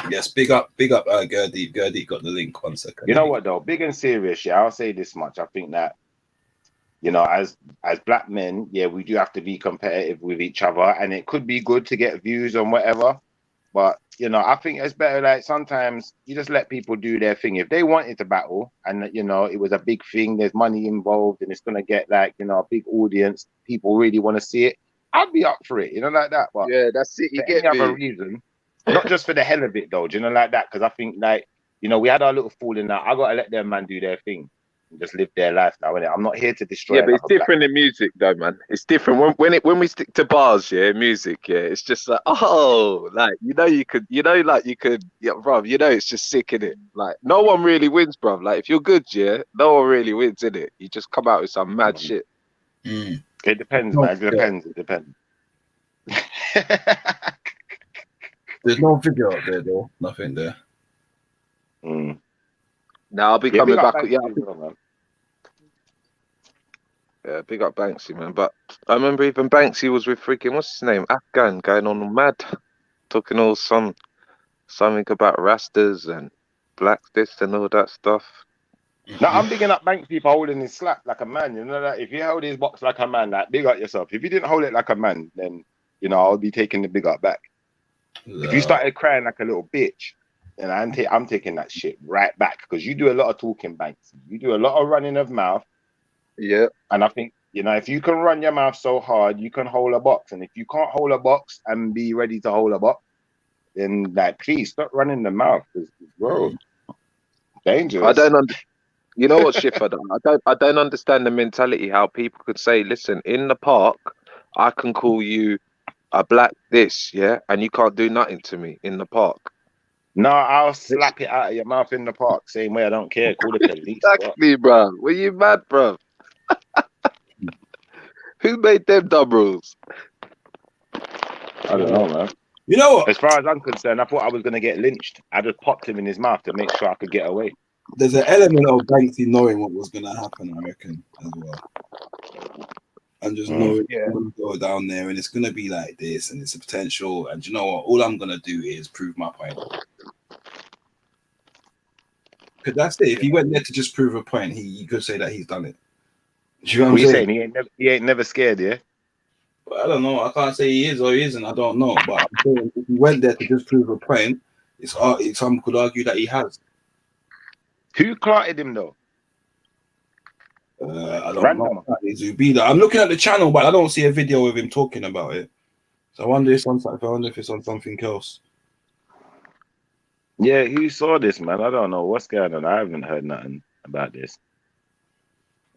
Yes, big up, Gurdeep. Gurdeep got the link. 1 second. You know what though? Big and serious, yeah. I'll say this much. I think that, you know, as black men, yeah, we do have to be competitive with each other, and it could be good to get views on whatever. But you know, I think it's better like sometimes you just let people do their thing. If they wanted to battle, and you know, it was a big thing, there's money involved, and it's gonna get like, you know, a big audience. People really want to see it. I'd be up for it, you know, like that. But Yeah, that's it. You for any get other me. reason, not just for the hell of it though, do you know, like that? Because I think like, you know, we had our little falling out. I gotta let them man do their thing and just live their life now, innit? I'm not here to destroy. Yeah, but it's different in music, though, man. It's different when we stick to bars, yeah, music, yeah. It's just like, oh, like you could, yeah, bruv. You know, it's just sick in it. Like no one really wins, bruv. Like if you're good, yeah, no one really wins in it. You just come out with some mad shit. Mm. It depends, man. It depends. There's no video up there though. Nothing there. Now I'll be Yeah, coming big up back. Banksy as well, man. Yeah, big up Banksy, man. But I remember even Banksy was with freaking what's his name, Afghan, going on mad, talking all something about Rastas and black this and all that stuff. No, I'm bigging up Banksy for holding his slap like a man. You know that if you held his box like a man, like big up yourself. If you didn't hold it like a man, then you know I'll be taking the big up back. If you started crying like a little bitch, then I'm taking that shit right back because you do a lot of talking, Banksy. You do a lot of running of mouth. Yeah. And I think, you know, if you can run your mouth so hard, you can hold a box. And if you can't hold a box and be ready to hold a box, then like please stop running the mouth because bro, dangerous. You know what, Schiffer? I don't understand the mentality how people could say, listen, in the park, I can call you a black this, yeah, and you can't do nothing to me in the park. No, I'll slap it out of your mouth in the park. Same way I don't care. Call the police. Exactly, bro. Were you mad, bro? Who made them dumb rules? I don't know, man. You know what? As far as I'm concerned, I thought I was going to get lynched. I just popped him in his mouth to make sure I could get away. There's an element of Banksy knowing what was going to happen, I reckon, as well. And just knowing I'm going to go down there and it's going to be like this and it's a potential. And you know what? All I'm going to do is prove my point. Because that's it. If he went there to just prove a point, he could say that he's done it. Do you know what I'm saying? He ain't never scared, yeah? But I don't know. I can't say he is or he isn't. I don't know. But I'm saying if he went there to just prove a point, some could argue that he has. Who clarted him though? I don't know. Zubida. I'm looking at the channel, but I don't see a video of him talking about it. So I wonder if it's on something else. Yeah, who saw this, man? I don't know what's going on. I haven't heard nothing about this.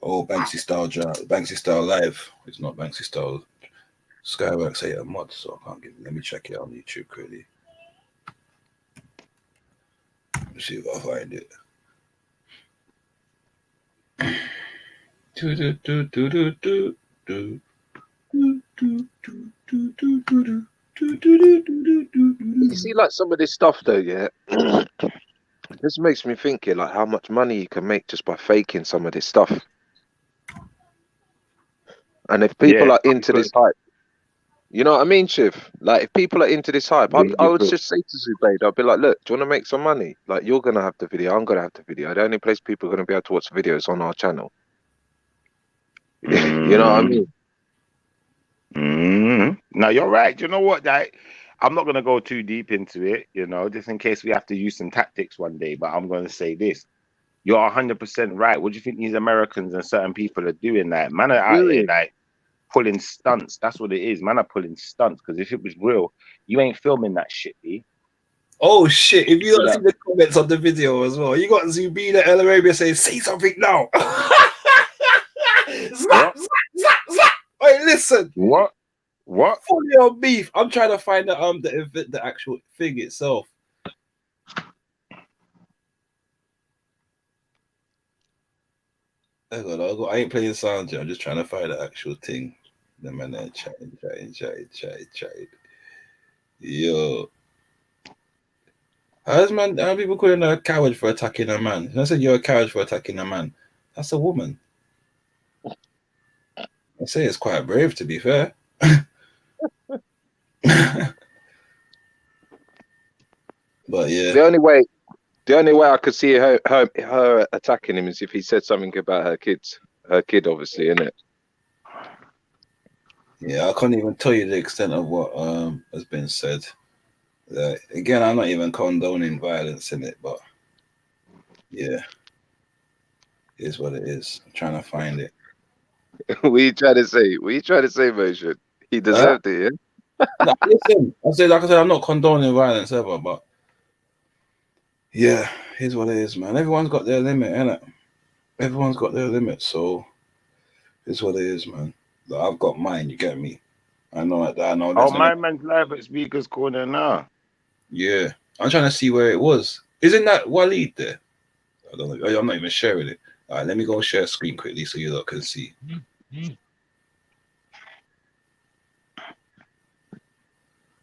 Oh, Banksy Style Live. It's not Banksy Style. Skyworks 8 a mod, so I can't give. Let me check it on YouTube quickly. Let's see if I find it. You see, like some of this stuff though, yeah. This makes me think, like how much money you can make just by faking some of this stuff. And if people Yeah, are into this hype, you know what I mean, Shiv? Like if people are into this hype, I would just say to Zubayd, I'd be like, look, do you want to make some money? Like you're gonna have the video, I'm gonna have the video. The only place people are gonna be able to watch videos on our channel. You know what I mean? No, you're right. You know what? I'm not going to go too deep into it, you know, just in case we have to use some tactics one day. But I'm going to say this. You're 100% right. What do you think these Americans and certain people are doing? Like, man are out here, like, pulling stunts. That's what it is. Man are pulling stunts. Because if it was real, you ain't filming that shit, B. Oh, shit. If you don't see the comments on the video as well, you got Zubida El Arabia saying, say something now. Zap, zap, zap, zap. Wait, listen. What? Fully on beef. I'm trying to find the actual thing itself. I ain't playing sound yet. I'm just trying to find the actual thing. The man there chatting. Yo. How people calling her a coward for attacking a man? I said you're a coward for attacking a man. That's a woman. I say it's quite brave, to be fair. But yeah, the only way I could see her attacking him is if he said something about her kid, obviously, innit? Yeah, I can't even tell you the extent of what has been said. Again, I'm not even condoning violence in it, but yeah, it is what it is. I'm trying to find it. What are you trying to say? Motion? He deserved it, yeah? No, listen, like I said, I'm not condoning violence ever, but yeah, here's what it is, man. Everyone's got their limit, innit? Everyone's got their limit, so it's what it is, man. Like, I've got mine, you get me? I know that. I know. My man's live at Speaker's Corner now. Yeah, I'm trying to see where it was. Isn't that Waleed there? I don't know. I'm not even sharing it. All right, let me go share a screen quickly so you lot can see.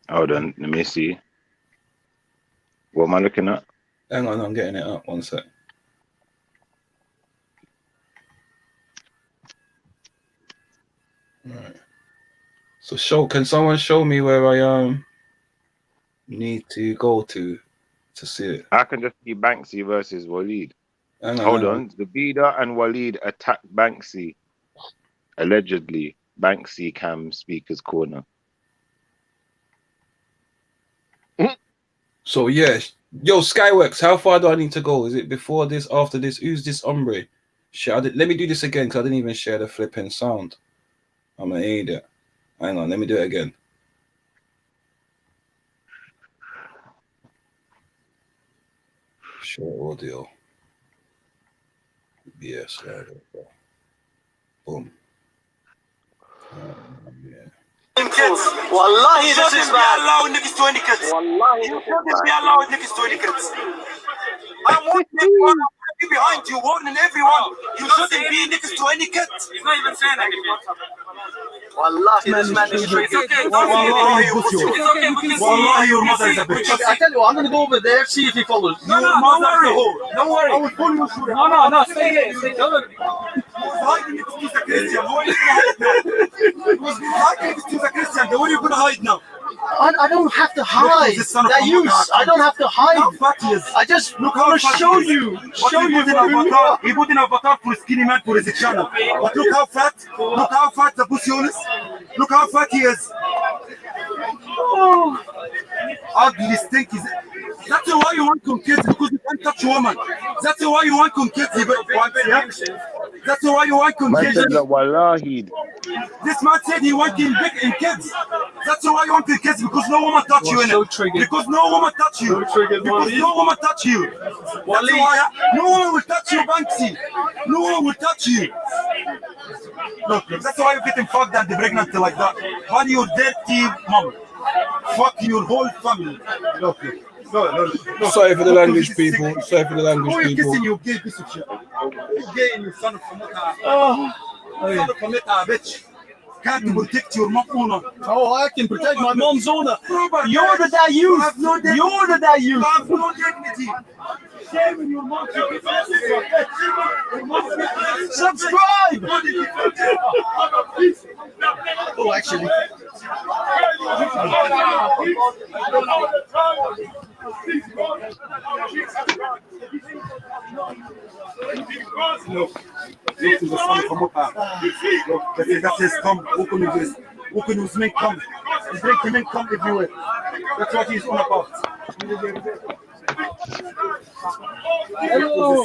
Hold on, let me see. What am I looking at? Hang on, I'm getting it up. One sec. All right. So can someone show me where I need to go to see it? I can just see Banksy versus Waleed. Hold on. Zabida and Waleed attacked Banksy. Allegedly, Banksy cam Speaker's Corner. So yeah, yo, Skyworks, how far do I need to go? Is it before this, after this? Who's this hombre? Shit, let me do this again because I didn't even share the flipping sound. I'm an idiot. Hang on, let me do it again. Share audio. Yes, there we go. Boom. Yeah. Kids. Wallahi, this is bad. Allow niggas to any kids. Wallahi, you shouldn't be allowed niggas to any kids. I'm warning behind you, warning everyone. You shouldn't be niggas to any kids. He's not even saying anything. Wallahi, this man is straight. It's okay. Wallahi, your mother is a bitch. I tell you, I'm gonna go over there, see if he follows. No, don't worry. Don't worry. I will pull you through. No, stay here. Stay here. He's a Christian. He's a Christian. Where are you gonna hide now? I don't have to hide. That use. I don't have to hide. I just look how show you. Show you. He put in avatar for skinny man for his channel. But look how fat. Look how fat the pussy is. Look how fat he is. Oh. Ugly stinky. That's why you want kids, because you can't touch a woman. That's why you want kids. That's why you want kids. This man said he wants big in kids. That's why you want kids, because no woman touch you in it. Because no woman touch you. Because no woman touch you. That's why no one will touch you, Banksy. No one will touch you. Look, that's why you're getting fucked and pregnant like that. Why you dirty mom? Fuck your whole family. Look. No. Sorry for the language, people. Sorry for the Who language, are you people. kissing, you gay piece of shit? You gay and you son of a mother. Son of a mother, bitch. Can't protect your mom owner. Oh, I can protect my mom's owner. You're the that youth. You're the that youth. You have no dignity. Shame in your mom. Subscribe. Oh, actually. No. Look to the son of a mother. That says come. Who can use men come? He's drinking men come everywhere. That's what he's on about. Hello,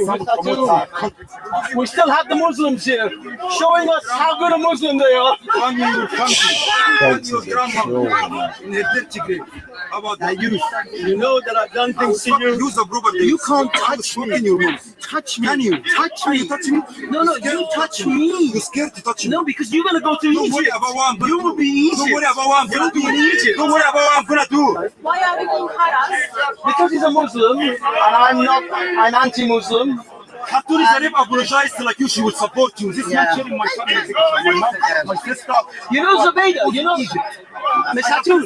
we still have the Muslims here, showing us how good a Muslim they are. On your country, on your grandma, in her dirty grave. How about that? You know that I've done things to you. Use a rubber. You can't touch me. Touch me. Can you? Touch me. Touch me? No, you touch me. You're scared to touch me. No, because you're gonna go to Egypt. Don't worry about what I'm gonna do. You will be Egypt. Don't worry about what I'm gonna do. Don't worry about what I'm gonna do. Why are we being harassed? Because he's a Muslim and I'm not. I'm anti-Muslim. Khatun is a apologized like you, she would support you. This is not sharing my family, my mom, my sister. You know Zubaydah, you know Egypt. Miss Hatun,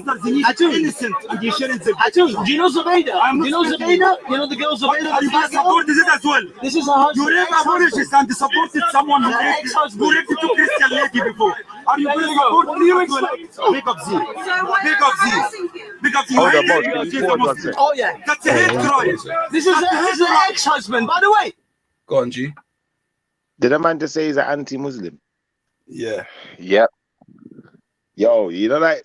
innocent. And you're sharing the Hatun, do you know Zubaydah? You know Zubaydah? You know the girl Zubaydah? Are you going to support this as well? This is her husband. You raped apologists and supported someone who raped two Christian lady before. Are you going to support? What do you expect? Big up Z. Big up Z. Big up Z. Oh yeah. That's a hate crime. This is an ex-husband, by the way. Go on, G. Did a man just say he's an anti-Muslim? Yeah. Yep. Yo, you know, like,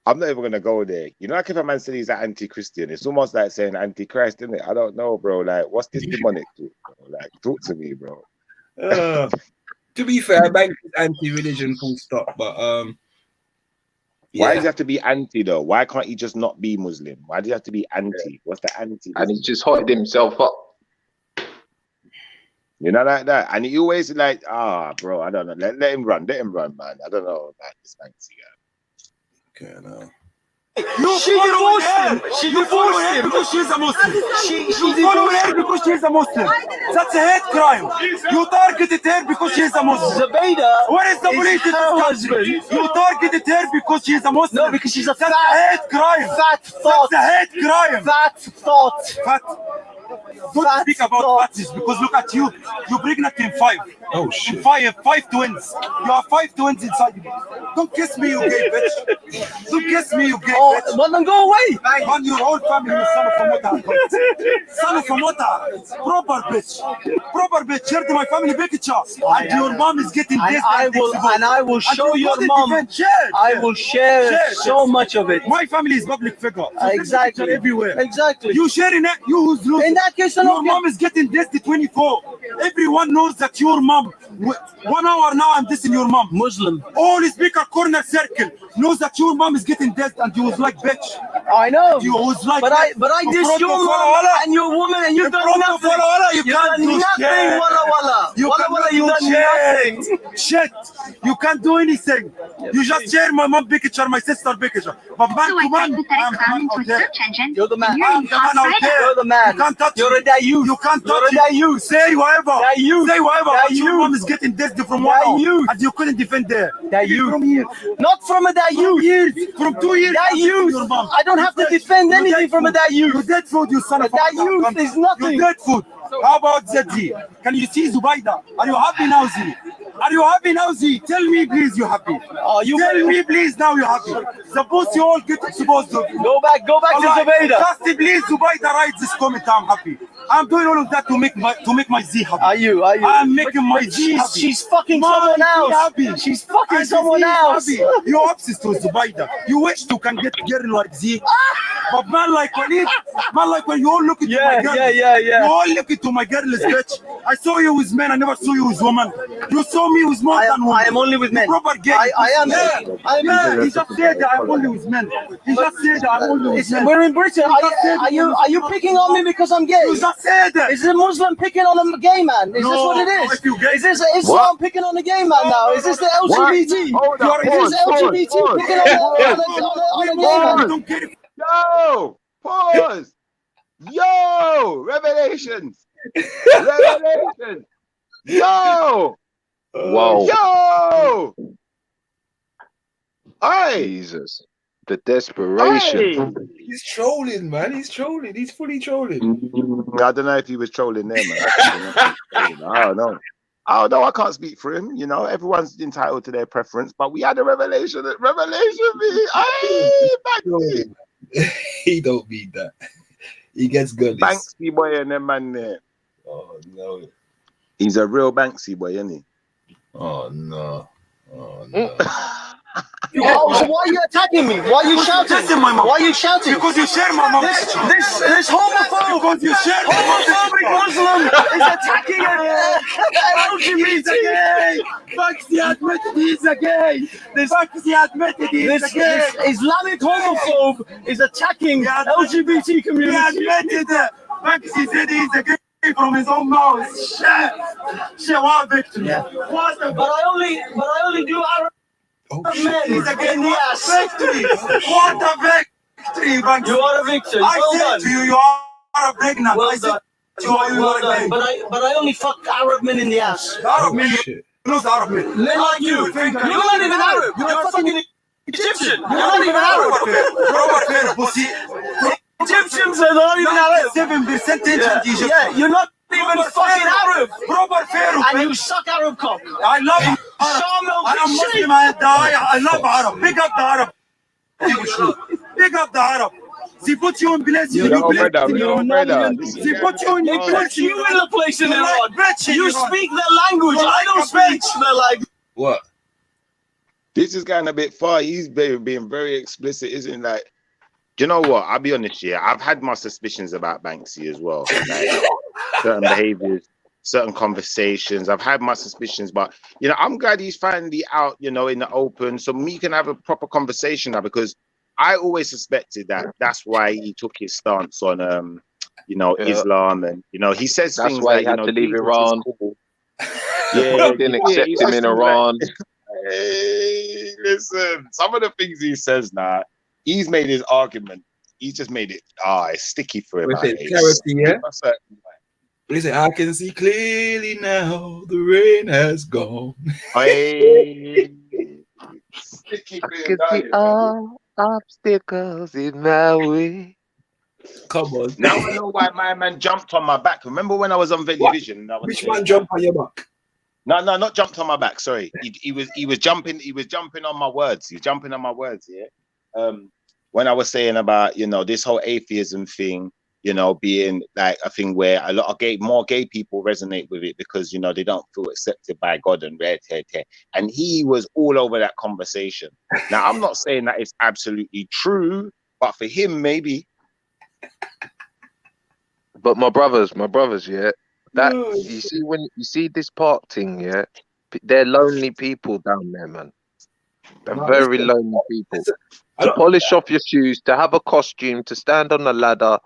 I'm not even gonna go there. You know, like if a man says he's an anti-Christian, it's almost like saying anti-Christ, isn't it? I don't know, bro. Like, what's this demonic to? Like, talk to me, bro. To be fair, bank is anti-religion, full stop. But why does he have to be anti though? Why can't he just not be Muslim? Why does he have to be anti? What's the anti? And he just hotted himself up. You know, like that. And he always like, bro, I don't know. Let him run, man. I don't know about this fancy guy. Okay, no. She divorced him. She divorced him because she's a Muslim. She follow her because she's a Muslim. That's a hate crime. You targeted her because she's a Muslim. Zubaydah, where is the police in this country? You targeted her because she's a Muslim. No, because she's a fat. That's a hate crime. Fat thought. That's a hate crime. Fat thought. Fat. Don't speak about fatties because look at you. You're pregnant in 5. Oh shit. Five twins. You have 5 twins inside you. Don't kiss me, you gay bitch. Don't kiss me, you gay bitch. Well, then go away. Man, your whole family is son of a mother. Son of a mother. Proper bitch. Share to my family picture. And your mom is getting this. And I will show your mom. I will share so much of it. My family is public figure. Exactly. Everywhere. Exactly. You sharing it. You who's losing. In that case, your mom is getting this to 24. Everyone knows that your mom. 1 hour now, I'm dissing your mom. Muslim. All speaker corner circle knows that your mom is getting dead, and you was like, bitch. I know. You was like, but I dissed your mom and your woman, and you done nothing. You can't do nothing. Walla. You done nothing. Shit. You can't do anything. You just share my mom picture, my sister picture. But man to man, I'm out there. You're the man. I'm the man out there. You're the man. You can't touch. You're a dayus. You can't touch. You're a dayus. Say whatever. Say whatever. Your mom is getting dead from 1 hour, and you couldn't defend there. From years. Not from a dayus. From 2 years. Dayus. I don't have to defend anything from a dayus. You're dead food, you son of a dayus is nothing. You're dead food. How about Zedzi? Can you see Zubaydah? Are you happy now, Z? Are you happy now, Z? Tell me, please, you're happy. Tell me, please, now you're happy. Suppose you all get supposed to. Go back to Zubaydah. Just please, Zubaydah writes this comment. I'm happy. I'm doing all of that to make my Z happy. Are you? I'm making my Z happy. She's fucking someone else. Happy. She's fucking someone else. You're obsessed with Zubaydah. You wish to can get girl like Z. But man like Walid, you all look into my girl. You all look into my girl's bitch. I saw you with men, I never saw you with women. You saw me with more than women. I am only with men. Proper gay. I am. Yeah. He just said that I'm only with men. He just said that I'm only with men. We're in Britain. Are you picking on me because I'm gay? You just said that. Is a Muslim picking on a gay man? Is this what it is? Is this Islam picking on a gay man now? Is this the LGBT? Is this LGBT picking on a gay man? Yo, pause. Yo, revelations. Revelations. Yo. Whoa. Yo. Hey. Jesus. The desperation. Hey. He's trolling, man. He's trolling. He's fully trolling. I don't know if he was trolling there, man. I don't know. I don't know. I can't speak for him. You know, everyone's entitled to their preference, but we had a revelation. Revelation, me. Hey, Banksy. He don't mean that. He gets good. Banksy boy and them man there. Oh no. He's a real Banksy boy, isn't he? Oh no. Oh no. Oh, why are you attacking me? Why are you shouting? Why are you shouting? Because you share my mom. This homophobe. Because you share homophobic Muslim is attacking LGBT. Banksy admitted he's a gay. Banksy admitted he's a gay. This Islamic homophobe is attacking LGBT community. He admitted that. Banksy said he's a gay from his own mouth. Shit, what victory. Yeah. But I only do Arab. Oh Man, shit. he's again victory. What a victory, Banksy. You are a victory. I said to you, you are a pregnant. Well done. Well done. But I only fuck Arab men in the ass. Arab men. Shit. Who's Arab men? Men like you. You're not even Arab. You're fucking Egyptian. You're not even Arab. Robert pussy. Egyptians are not even Arab. 7% Egyptian. Yeah, you're not even fucking Arab. Robert Pharaoh. And you suck Arab cock. I love Arab. I'm Muslim. I love Arab. Pick up the Arab. Pick up the Arab. They put you in place. They put you in the place in Iran. You speak the language. I don't speak the language. What? This is going a bit far. He's being very explicit, isn't it? Like, do you know what? I'll be honest here. I've had my suspicions about Banksy as well. Like, certain behaviors, certain conversations. I've had my suspicions, but you know, I'm glad he's finally out, you know, in the open, so we can have a proper conversation now, because I always suspected that that's why he took his stance on you know, Islam, and you know, he says That's things why like, he had you know, to leave Jesus is Iran. cool. Yeah, didn't accept him in Iran. Hey, listen, some of the things he says now, he's made his argument. He's just made it it's sticky for him. Clarity, yeah? Listen, I can see clearly now the rain has gone. Hey, sticky I can see all obstacles in my way. Come on. Now I know why my man jumped on my back. Remember when I was on Vision? Which man jumped on your back? No, not jumped on my back. Sorry, he was jumping. He was jumping on my words. He was jumping on my words. Yeah. When I was saying about, you know, this whole atheism thing, you know, being like a thing where a lot of more gay people resonate with it because, you know, they don't feel accepted by God and and he was all over that conversation. Now, I'm not saying that it's absolutely true, but for him, maybe. But my brothers, yeah, that you see, when you see this park thing, yeah, they're lonely people down there, man. They're very lonely people. To polish off your shoes, to have a costume, to stand on a ladder,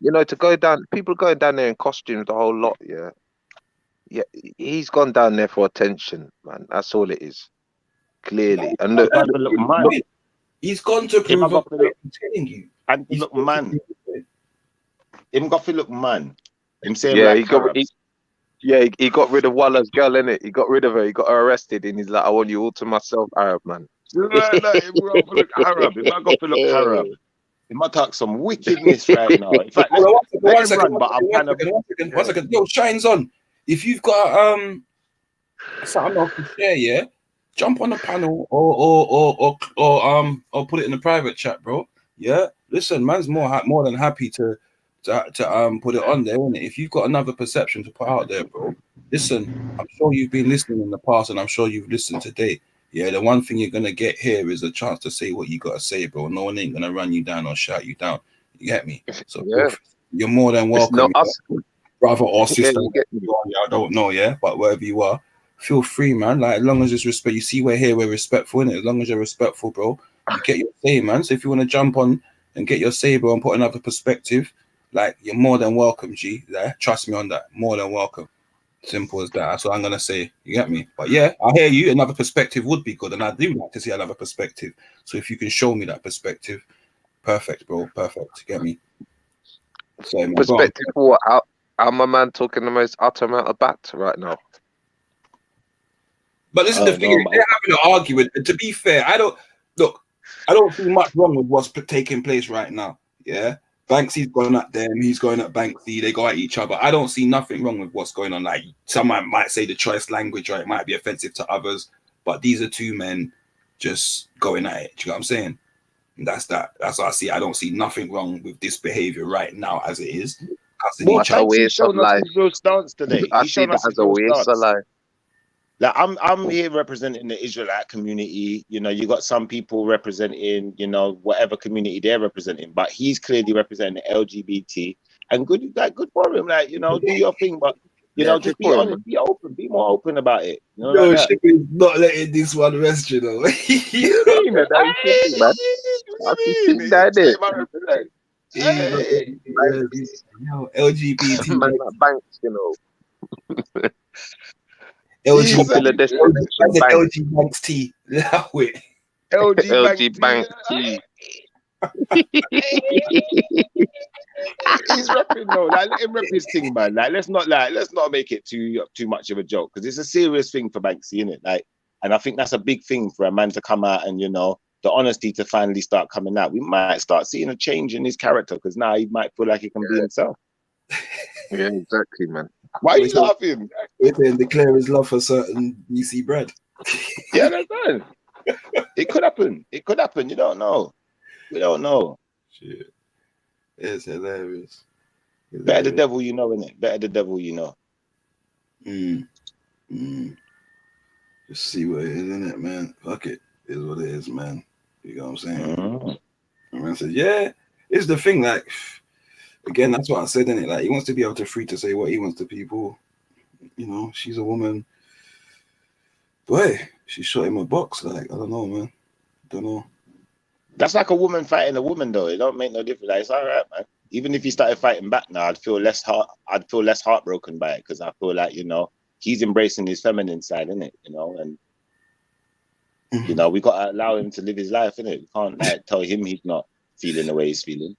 you know, to go down. People going down there in costumes, the whole lot, yeah. Yeah, he's gone down there for attention, man. That's all it is. Clearly, and look, he's gone to prove a point. I'm telling you. And look, man. Him got to look man. Him saying yeah, like he got rid of Walla's girl, innit? He got rid of her. He got her arrested, and he's like, I want you all to myself, Arab man. Him got to look Arab. Him got to look Arab. He might talk some wickedness right now. In fact, one second. Yo, Shine's on. If you've got something else to share, yeah, jump on the panel or put it in the private chat, bro. Yeah, listen, man's more than happy to put it on there, isn't it? If you've got another perception to put out there, bro, listen, I'm sure you've been listening in the past, and I'm sure you've listened today. Yeah, the one thing you're gonna get here is a chance to say what you gotta say, bro. No one ain't gonna run you down or shout you down. You get me? So you're more than welcome, brother or sister. I don't know, yeah, but wherever you are, feel free, man. Like, as long as it's respect, you see, we're here, we're respectful, innit? As long as you're respectful, bro, you get your say, man. So if you want to jump on and get your say, bro, and put another perspective, like, you're more than welcome, G. Like, trust me on that. More than welcome. Simple as that. That's what I'm gonna say. You get me? But yeah, I hear you. Another perspective would be good, and I do like to see another perspective. So if you can show me that perspective, perfect, bro. Perfect. You get me? Sorry, man, go on. Perspective for what? How my man talking the most utter amount of bat right now? But listen, Oh, the thing no, is, man. they're having an argument. And to be fair, I don't see much wrong with what's taking place right now. Yeah, Banksy's going at them, he's going at Banksy, they go at each other. I don't see nothing wrong with what's going on. Like, someone might say the choice language, or it might be offensive to others, but these are two men just going at it. Do you know what I'm saying? And that's that. That's what I see. I don't see nothing wrong with this behavior right now as it is. Cussing Well, each other. Banksy's shown us his real stance today. I He's see shown that us his as a real waste of stance. life. Like I'm here representing the Israelite community. You know, you got some people representing, you know, whatever community they're representing, but he's clearly representing the LGBT. And good for him. Like, you know, do your thing, but you know, just be for him, honest, be open, be more open about it. You know, No, like that. Shippy's not letting this one rest, you know. man. I see that it. Yo, LGBT. Man, that Banks, you know. LG Popular destination Banks. Banks. LG Banks T. Allow it. LG Banks Bank. T. He's rapping though. Like, let him rap his thing, man. Let's not make it too much of a joke, because it's a serious thing for Banksy, isn't it? Like, and I think that's a big thing for a man to come out and, you know, the honesty to finally start coming out. We might start seeing a change in his character, because now he might feel like he can be himself. Yeah, exactly, man. Why are you laughing? It and declare his love for certain BC bread. Yeah, that's fine. It could happen. It could happen. You don't know. We don't know. Shit. It's hilarious. Better the devil you know, innit? Better the devil you know. Just see what it is, innit, man? Fuck it. It is what it is, man. You know what I'm saying? And I said, yeah, it's the thing, like, again, that's what I said, innit? Like, he wants to be able to free to say what he wants to people. You know, she's a woman. Boy, she shot him a box. Like, I don't know, man. Don't know. That's like a woman fighting a woman, though. It don't make no difference. Like, it's all right, man. Even if he started fighting back now, I'd feel less heartbroken by it, because I feel like, you know, he's embracing his feminine side, innit? You know, and you know, we got to allow him to live his life, innit? We can't like tell him he's not feeling the way he's feeling.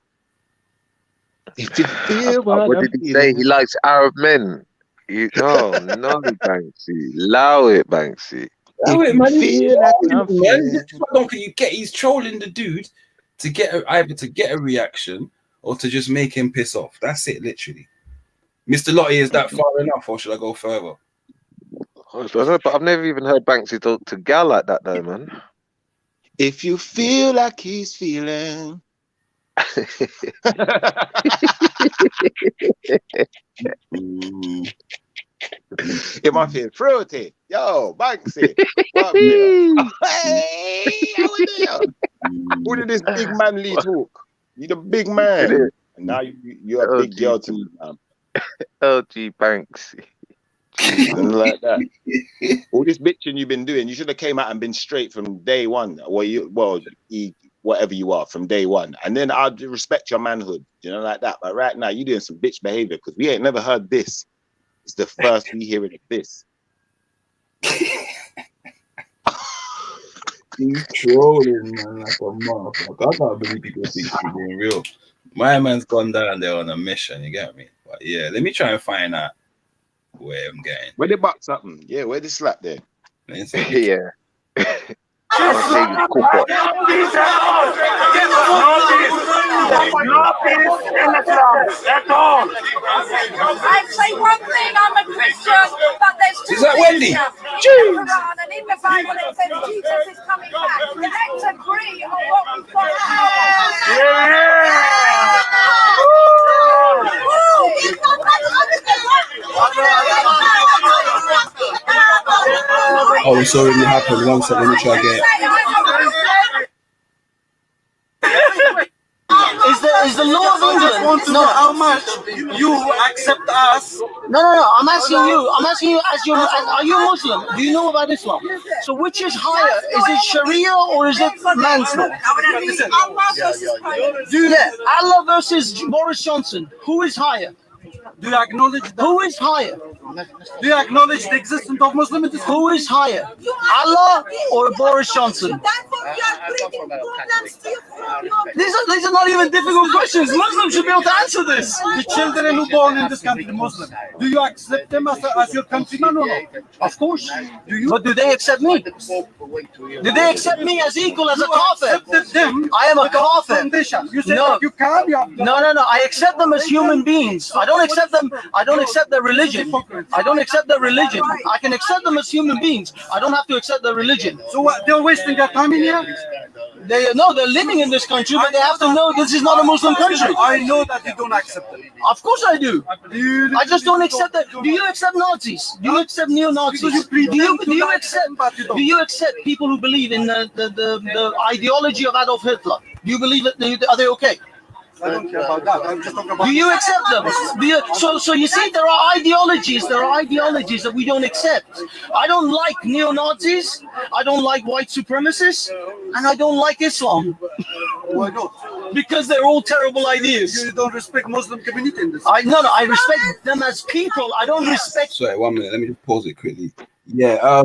If you feel what did he say? He likes Arab men. No, Banksy. Allow it, Banksy. Oh, wait, man, feel like I'm man. This is what don't you get. He's trolling the dude to get either to get a reaction or to just make him piss off. That's it, literally. Mr. Lottie, is that far enough, or should I go further? I don't know, but I've never even heard Banksy talk to gal like that, though, man. If you feel like he's feeling. It might feel fruity. Yo, Banksy. Hey, how are you? Who did this big manly talk? You the big man. And now you're a big girl to me, man. LG Banksy. Like that. All this bitching you've been doing, you should have came out and been straight from day one. Whatever you are from day one. And then I'd respect your manhood, you know, like that. But right now, you're doing some bitch behavior, because we ain't never heard this. It's the first we hearing of this. He's trolling, man, like a motherfucker. I can't believe people think he's being real. My man's gone down there on a mission, you get me? But yeah, let me try and find out where I'm going. Where the box something? Yeah, where the slap there? Yeah. I'd say one thing, I'm a Christian, but there's two Is that things Wendy? here. In the Quran and in the Bible it says Jesus is coming back. Let's agree on what we've got Oh, I'm sorry, it happened. 1 second, let me try again. Is the law of England want to know how much you accept us? No. I'm asking you. Are you Muslim? Do you know about Islam? So which is higher? Is it Sharia or is it manslaughter? Allah versus Boris Johnson. Who is higher? Do you acknowledge that? Who is higher? Do you acknowledge the existence of Muslims? Who is higher? Allah or Boris Johnson? These are not even difficult questions. Muslims should be able to answer this. The children who born in this country, Muslim, do you accept them as your countrymen or not? Of course. Do you? But do they accept me? Do they accept me as equal as a kafir? Them. I am a kafir. You say no. You can. No. I accept them as human beings. I don't accept them. I don't accept their religion. I don't accept their religion. I can accept them as human beings. I don't have to accept their religion. So what? They're wasting their time in here. They're living in this country, but they have to know this is not a Muslim country. I know that you don't accept them. Of course I do. I just don't accept that. Do you accept Nazis? Do you accept neo-Nazis? Do you accept people who believe in the ideology of Adolf Hitler? Do you believe it? Are they okay? I don't care about that. I'm just talking about. Do you accept them? So you see, there are ideologies. There are ideologies that we don't accept. I don't like neo-Nazis. I don't like white supremacists, and I don't like Islam. Why not? Because they're all terrible ideas. You don't respect Muslim community in this. I respect them as people. I don't respect. Sorry, 1 minute. Let me just pause it quickly. Yeah.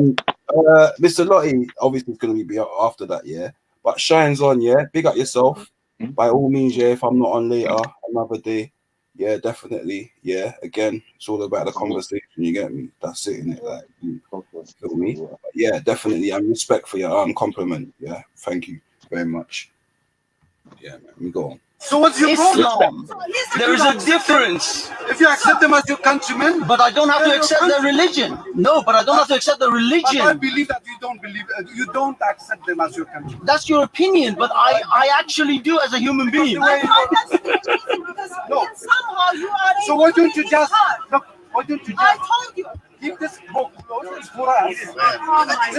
Mr. Lottie obviously is going to be after that. Yeah. But Shine's on. Yeah. Big up yourself. By all means, yeah, if I'm not on later, another day, yeah, definitely, yeah. Again, it's all about the conversation, you get me? That's it, innit? Like, you feel me? But yeah, definitely, and respect for your compliment, yeah. Thank you very much. Yeah, man, we go on. So what's your problem? There is a difference. If you accept them as your countrymen, but I don't have to accept their religion. No, but I don't have to accept their religion. I believe that you don't accept them as your countrymen. That's your opinion, but I actually do as a human being. No. Somehow you are. So why don't you just look? Why don't you just? I told you. Keep this book for us. This is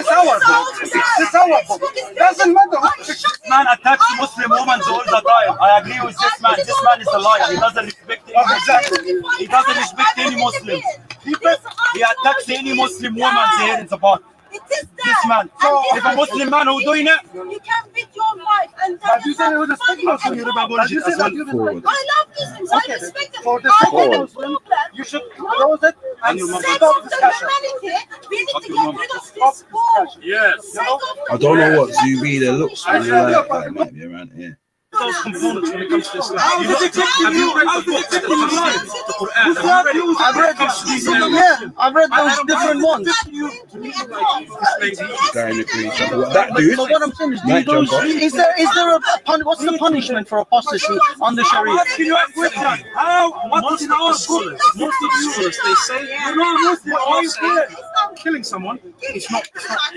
our book. This is our book. Doesn't matter. This man attacks Muslim women all the time. I agree with this man. This man is a liar. He doesn't respect any Muslim. He doesn't respect any Muslim. He attacks any Muslim woman here in the bar. This man. So if a Muslim man who's doing it, you can beat your wife and that you say you respect Muslims. I love Muslims. I respect them. For the second Muslim, you should close it and stop discussion. We need to get rid of this war. Yes. I don't know what Zubida looks like. That might be around here. Those components when it comes to Islam. Have you read the books that translate the Quran? I've read those different ones. That dude. So what I'm saying is, what's the punishment for apostasy on the Sharia? Most of the scholars, they say, killing someone, it's not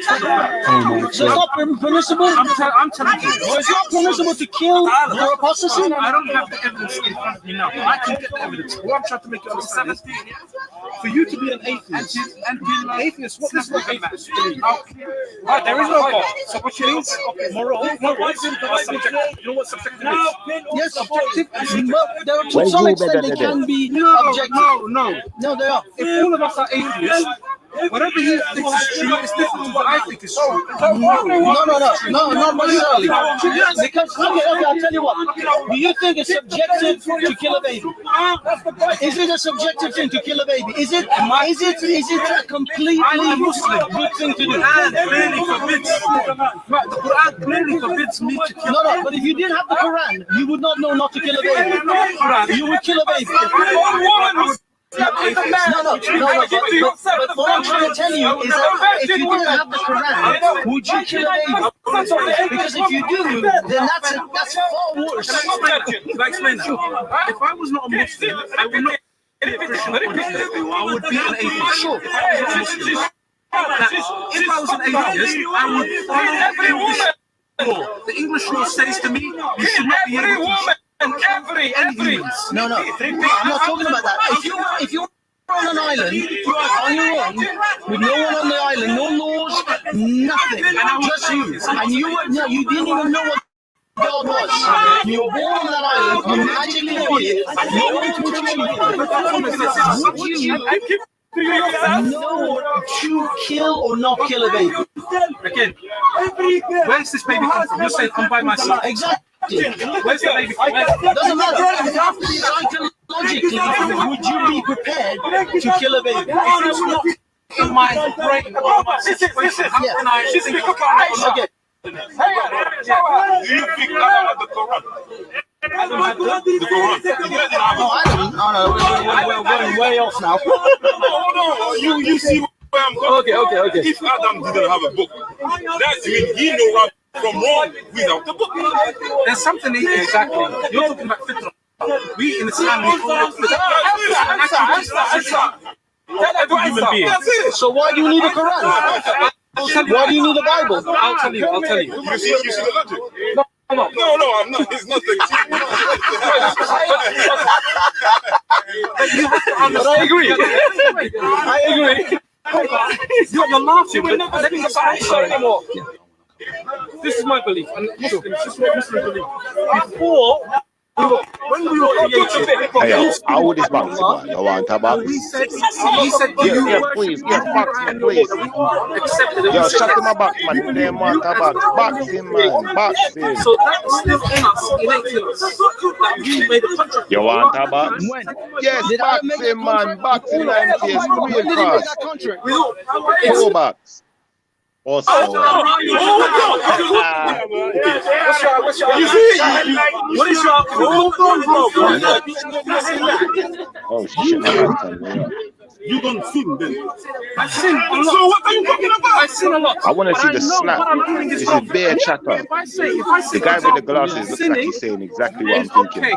so it's not permissible. I'm telling you, it's not permissible to kill for apostasy. I don't have the evidence in front of me now. I can get the evidence. What I'm trying to make you understand is, for you to be an atheist, atheist, what is an atheist? Right, there is no God. So what you mean? Moral, subjective. You know what subjective is? Yes, subjective. To some extent, they can be objective. No, they are. If all of us are atheists, whatever he thinks is true is different to what I think is true. No, not necessarily. Because I'll tell you what. Do you think it's subjective to kill a baby? Is it a subjective thing to kill a baby? Is it a completely good thing to do? The Quran clearly forbids me to kill. No, but if you didn't have the Quran, you would not know not to kill a baby. You would kill a baby. No, but what I'm trying to tell you is that if you didn't have the Quran, would you kill a baby? Because if you do, then that's far worse. Explain that. If I was not a Muslim, I would not be a Christian. I would be an atheist. Sure. If I was an atheist, I would follow every woman. The English law says to me, you should not be able to. Every no, I'm not talking about that. If you're on an island on your own with no one on the island, no laws, nothing, just you, and you didn't even know what God was. You were born on that island, you magically appeared, no one told you. Would you know to kill or not kill a baby? Again, where's this baby come from? You're saying I'm by myself. Exactly. Where's the baby? Doesn't matter. Psychologically, would you be prepared to kill a baby? If it's not in my brain or my situation, how can I think about it? Okay. Do you think Adam had the Quran? Adam had the Quran. We're going way off now. No, you see where I'm going. Okay. If Adam didn't have a book, that means he knew right from wrong without the book. There's something exactly. You're talking about fitra. We in Islam we call it fitra. Every human being. So why do you need a Quran? Why do you need a Bible? I'll tell you. You see the logic? No, I'm not. It's nothing. You have to understand. But I agree. You're laughing. Let me say anymore. This is my belief, and Muslims, this is what Muslims believe. Before, when we were created, Hey, how old is Bugsy, man? You want a box? he said, please, box me, please. Yo, shut him a box, man. They want a box. Box him, man. Box him. So that's still in us, innate in us, that we made a contract. You want a box? Yes, box him, man. Box him, man. Yes, real fast. Two box. Also. What is your Oh shit, You don't sin then. I sin a lot. So what are you talking about? I sin a lot. I want to see the snap. This is bare chatter. If I say The guy with the glasses looks like he's saying exactly what I'm thinking. okay,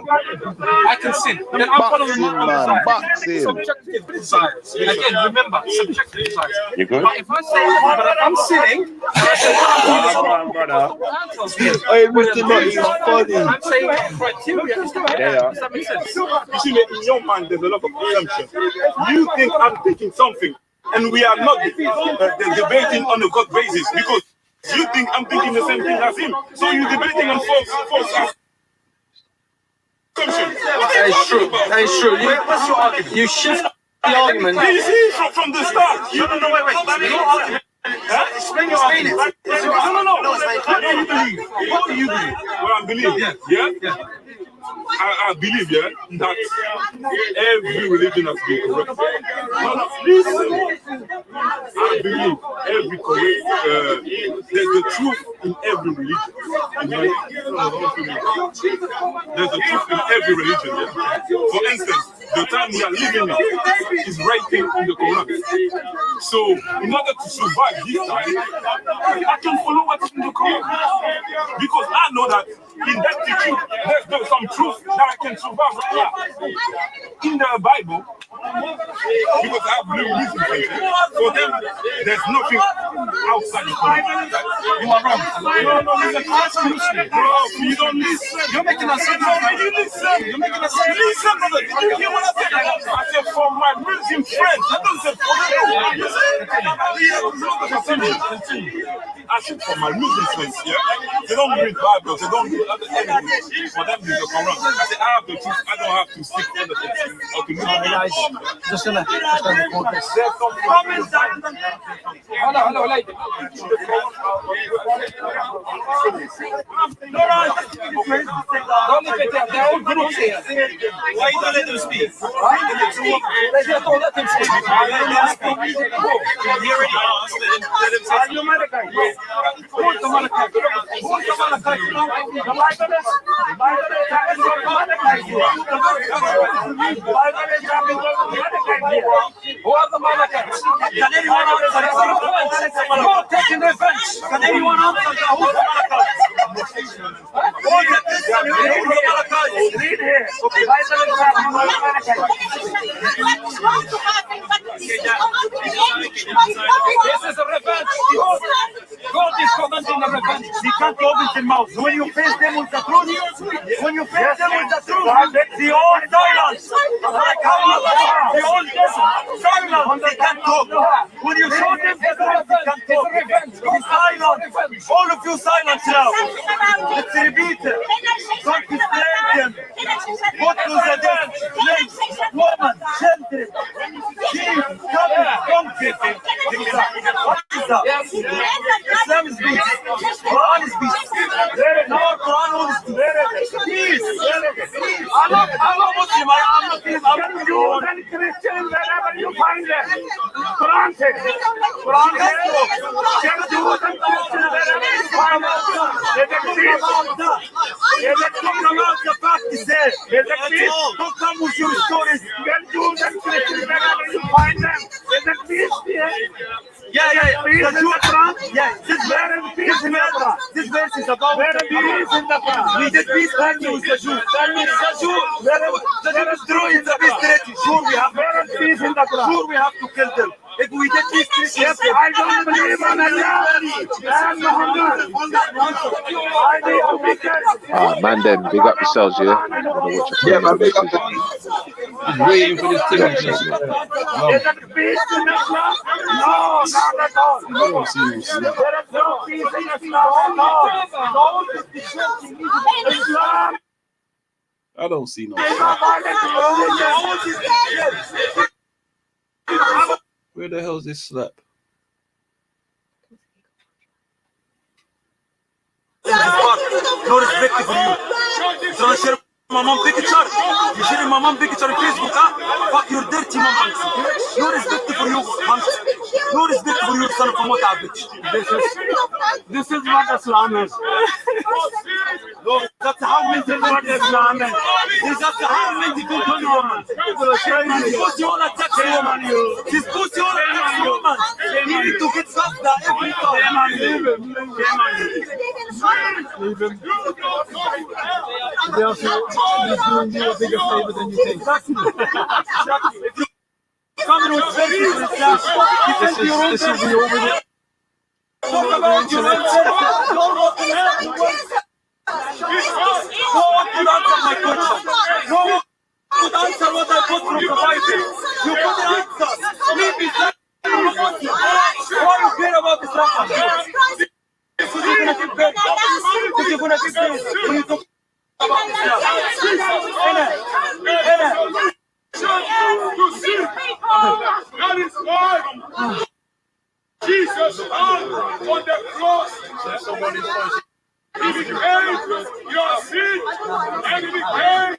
I can sin. Then I'm following my own desires. Boxing. Subjective desires. Again, remember, subjective desires. You good? But if I say, but if I'm sinning, brother. hey, Mr. Nutty, it's funny. I'm saying criteria is the right. Does that make sense? You see, in your mind, there's a lot of assumption. You think I'm thinking something, and we are not debating on a God basis because you think I'm thinking the same thing as him. So you're debating on false assumptions. That is true. That is true. What's your argument? You shift the argument. You see, from the start. No, wait. Your argument. Explain your argument. No. What do you believe? What do you believe? What I believe? Yeah. I believe, that every religion has been correct. No, listen. I believe every correct. There's the truth in every religion. There's the truth in every religion. For instance, the time we are living in is writing in the Quran. So, in order to survive this time, I can follow what's in the Quran because I know that in that teaching, there's some truth that I can survive right now. In the Bible, because I have lived with them, for them, there's nothing outside the Quran. You are wrong. No, listen. Bro, you don't listen. You're making us listen. You're making us listen, brother. Did you hear what I said? I said for my Muslim friends. I don't say for you. Continue. I said for my Muslim friends, they don't read Bible, they don't read other evidence. For them, it's the Quran. I say I have the truth. I don't have to stick to the things. Or to move Just gonna record this. There's some comments that. Hello, lady. Don't leave it there. They're all groups here. Why you don't let them speak? Don't let them speak. He already asked. Let him say. You're Malachi. Who's the Malachi? Who's the Malachi? The Bible is. Who are the Malachites? Can anyone answer? You're taking revenge. Can anyone answer? Who's the Malachites? Read here. This is a revenge. God is commanding a revenge. He can't open his mouth. When you face them with the truth, the old silence. The old silence. They can't talk. When you show them the truth, they can't talk. It's silent. All of you silent now. Let's repeat it. Don't display them. Put to the dead. Slaves, women, children, sheep, cattle, donkeys. What is that? Islam is peace. Quran is peace. No, Quran is peace. I'm not Muslim. I'm not Muslim. I'm not Jew. And Christian, wherever you find them. Quran says. Quran says. Jews and Christians, wherever you find them. about that. Let's talk about the fact is there. Don't come with your stories. Then do them wherever you find them. Yeah. This verse is about we did peace and you Sajou. Sajou destroying the peace treaty. Sure we have peace in the Quran. Sure we have to kill them. If we did peace treaty, yes, I don't believe on Allah. Man, then big up yourselves, yeah. Yeah, man, big up. Just waiting for this thing. Is that peace in Islam? No, not at all. I don't see no snap. There is no peace in Islam. No. Islam. I don't see no. Where the hell's this slap? No respect for you. So share my mom picture. You share my mom picture on Facebook, huh? Fuck your dirty mom. No respect for you, no respect for your son from what I bitch. This is what Islam is. No, that's how we think what Islam is. That's how we think what Islam is. This pussy all attacks woman. This pussy all attacks woman. You need to get stuff that every time. Leave him. They also he's doing you a bigger favor than you think. Coming with verses and stuff. This is the over there. Talk about your no one could answer my question. No one could answer what I put from the Bible. You couldn't answer. Leave me that. What do you care about this rapper? This is going to get better. This is going to get better. When you talk about this That is why Jesus hung on the cross. Somebody says, he became your sin, and he became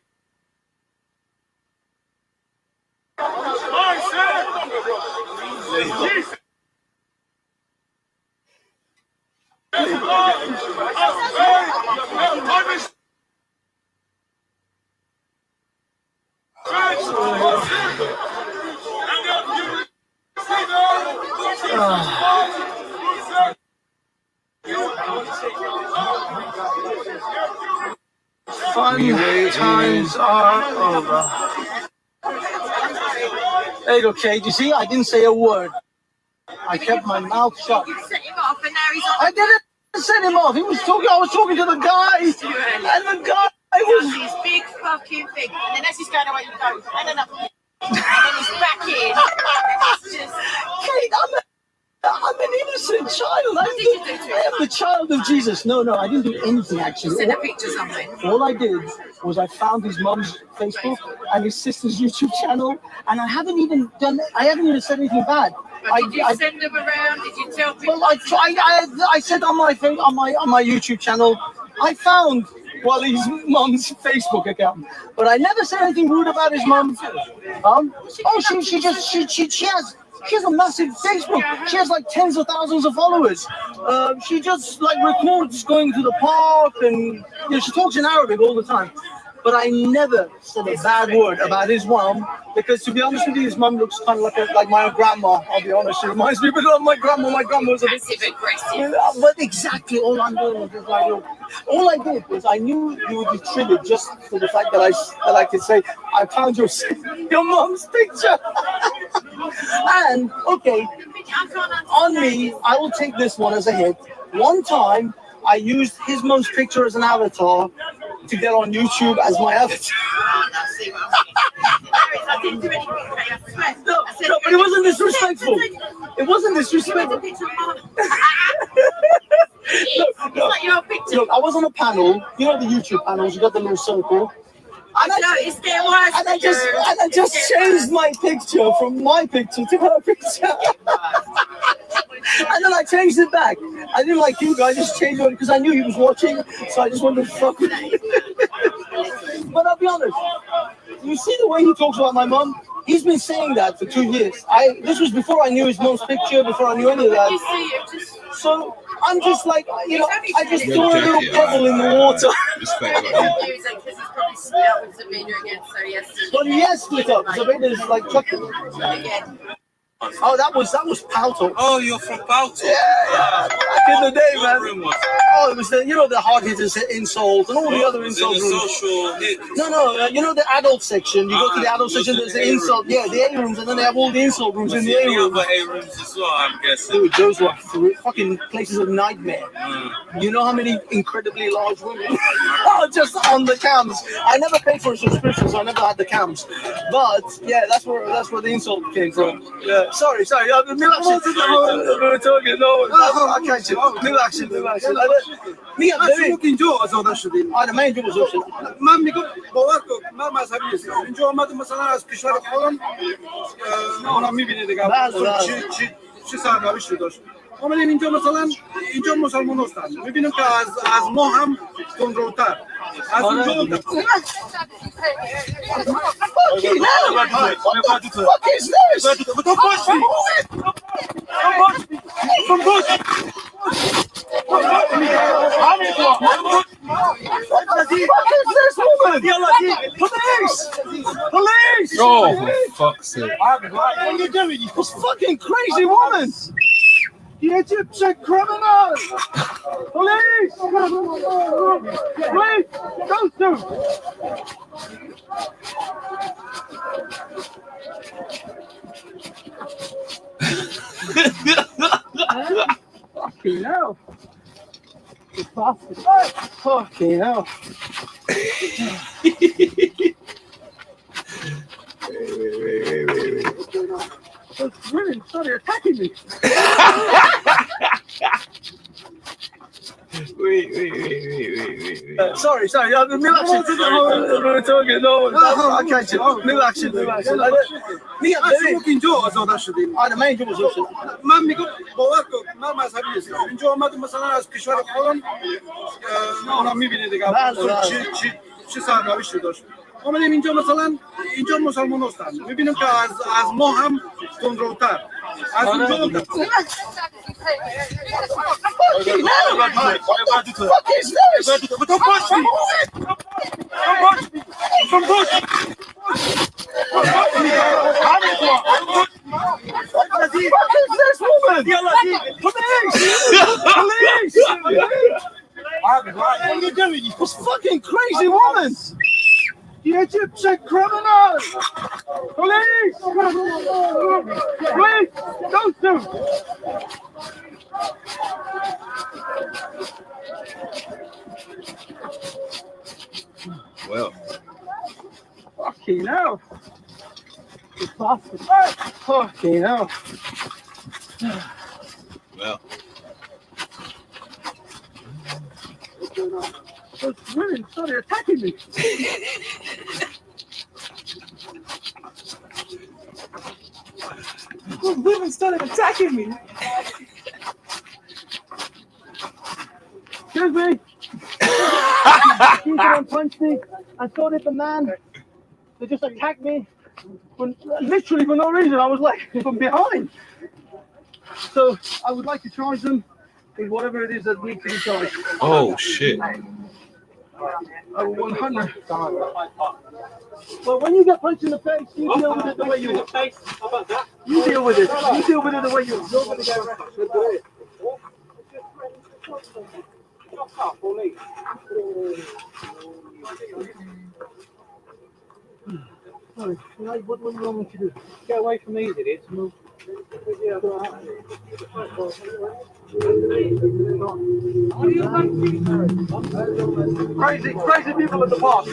my sin. Jesus. Fun times are over. There you go, Kate. You see, I didn't say a word. I kept my mouth shut. You set him off, and now he's on. I didn't set him off. He was talking. I was talking to the guy, and the guy was His big fucking thing. And then as he's going away, you go, and then he's back in. It's just. Kate, I'm an innocent child. What did you do to him? I am the child of Jesus. No, I didn't do anything actually. Send a picture something. All I did was I found his mom's Facebook and his sister's YouTube channel, and I haven't even said anything bad. But did you send them around? Did you tell people? Well, I said on my YouTube channel, I found Wally's mom's Facebook account, but I never said anything rude about his mom. She has a massive Facebook. She has like tens of thousands of followers. She just like records going to the park, and she talks in Arabic all the time. But I never said a bad word about his mom, because to be honest with you, his mom looks kind of like my grandma. I'll be honest, she reminds me a bit of my grandma. My grandma was a bit passive aggressive. But exactly all I'm doing is just like, all I did was I knew you would be triggered just for the fact that I could say I found your mom's picture. And okay, on me, I will take this one as a hit. One time, I used his mom's picture as an avatar to get on YouTube as my avatar. No, but it wasn't disrespectful. It wasn't disrespectful. Look, I was on a panel. You know the YouTube panels. You got the little circle. And I just changed my picture from my picture to her picture. And then I changed it back. I didn't like you guys, I just changed it because I knew he was watching, so I just wanted to fuck with him. But I'll be honest, you see the way he talks about my mom? He's been saying that for 2 years. This was before I knew his mom's picture, before I knew any of that. You see him just So I'm just like, you know, I just Red threw a little jacket, pebble in the alright, water. Respect that. He was like, because he's probably split up with Sabina again, so yes. But he has split up. Sabina's like chucked it. Again. Oh, that was Palto. Oh, you're from Palto. Yeah. Back in the day, man. Oh, it was the, you know, the hard hitters insult and all the other insult rooms. Social hit. No, you know the adult section. You go to the adult section. There's the insult. Yeah, the A rooms, and then they have all the insult rooms in the A rooms. A-rooms as well, I'm guessing. Dude, those were fucking places of nightmare. You know how many incredibly large women are just on the cams? I never paid for a subscription, so I never had the cams. But yeah, that's where the insult came from. Yeah. Sorry. We're talking. No, I can't. Relax. میگم ببین اینجا آزادش شدیم. آره من اینجا بزرگ شدم. من میگم باور کن من مذهبی نیستم. اینجا اومدم مثلا از کشور خودم اونا میبینه دیگه چی سرنوشتی داشت. اومدیم اینجا مثلا اینجا مسلمان هستن. میبینیم که از ما هم تندروتر. از اونجا Police! Oh, for fuck's sake. What are you doing? You fucking crazy woman! The Egyptian criminal! Police! Police! Don't do! Fucking hell. You bastard. Fucking hell. Wait. Those women started attacking me. Wait. Sorry. Relax. We're talking. No, I can't. Relax. میگم ببین اینجا آزادش شدیم. آره من اینجا بزرگ شدم. من میگم باور کن من مذهبی نیستم. اینجا اومدم مثلا از کشور خودم اونا میبینه دیگه چی سرنوشتی داشت. اومدیم اینجا مثلا اینجا مسلمان هستن. میبینیم که از ما هم تندروتر. از اونجا Police! What are you doing? You fucking crazy woman! The Egyptian criminal! Police! Police! Don't do! Well. Fucking hell. You bastard. Fucking hell. Well. Those women started attacking me. Those women started attacking me. Excuse me. She punched me. I thought it the man. They just attacked me. Literally for no reason. I was like from behind. So I would like to charge them with whatever it is that needs to be charged. Oh shit. 100. Well, when you get punched in the face, you deal with it the way you want. You deal with it. You deal with it the way you want. You're going to get arrested. Sorry, what do you want me to do? Get away from me, did it? Move. Crazy people at the park.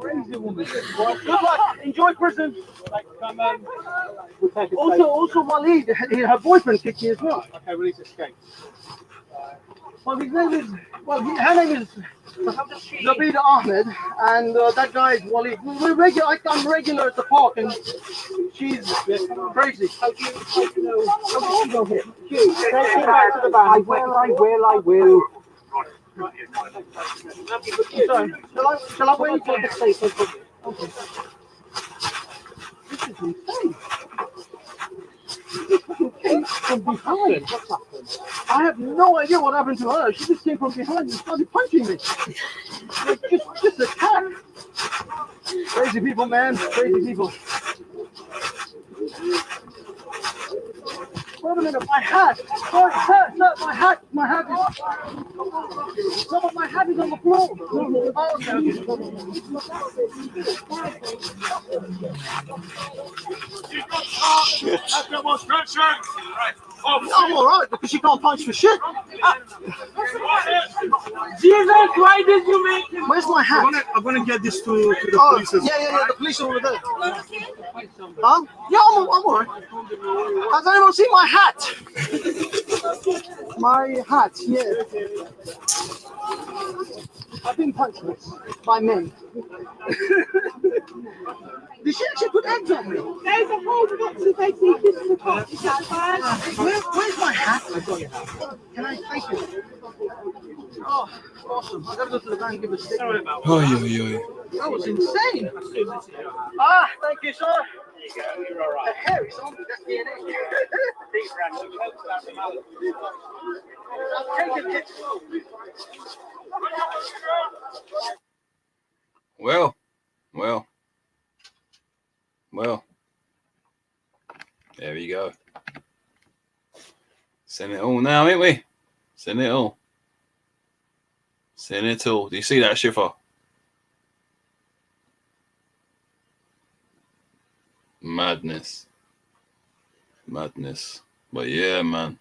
Crazy woman. Good luck. Enjoy prison. Also, Walid, her boyfriend kicked me as well. Okay, release escape. Well, her name is Zabida Ahmed, and that guy is Walid. I'm regular at the park, and she's crazy. How do you know? How did she go here? Take it back to the van. I will. Shall I wait for the safe? Okay. This is insane. came from behind. What's happened? I have no idea what happened to her. She just came from behind and started punching me. Like, just attack. Crazy people, man. Crazy people. Wait a minute, my hat. Sorry, sir, my hat is. No, but my hat is on the floor. Oh, That demonstration. I'm alright because she can't punch for shit. Jesus, why did you make him? Where's my hat? I'm gonna get this to the police. Yeah, the police are over there. Huh? Yeah, I'm alright. Has anyone seen my hat? My hat, yeah. I've been punched by men. Did she actually put eggs on me? There's a whole box of eggs in the box. Is that fine? Where's my hat? I got your hat. Can I thank you? Oh, awesome. I gotta go to the bank and give a stick. That was insane. Ah, thank you, sir. You're all right. The hair is on me. That's DNA. I'll take a picture. Well. There we go. Send it all now, ain't we? Send it all. Send it all. Do you see that, Schiffer? Madness. But yeah, man.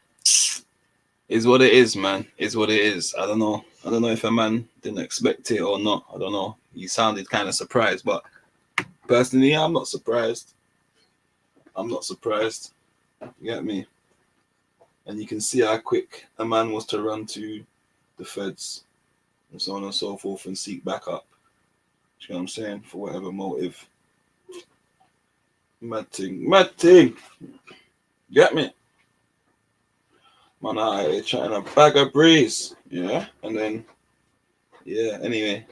Is what it is, man. Is what it is. I don't know if a man didn't expect it or not. I don't know. You sounded kind of surprised, but personally, I'm not surprised. You get me? And you can see how quick a man was to run to the feds and so on and so forth and seek backup. You know what I'm saying? For whatever motive. Mad thing. Get me? Man, I trying to bag a breeze. Yeah. And then, yeah, anyway.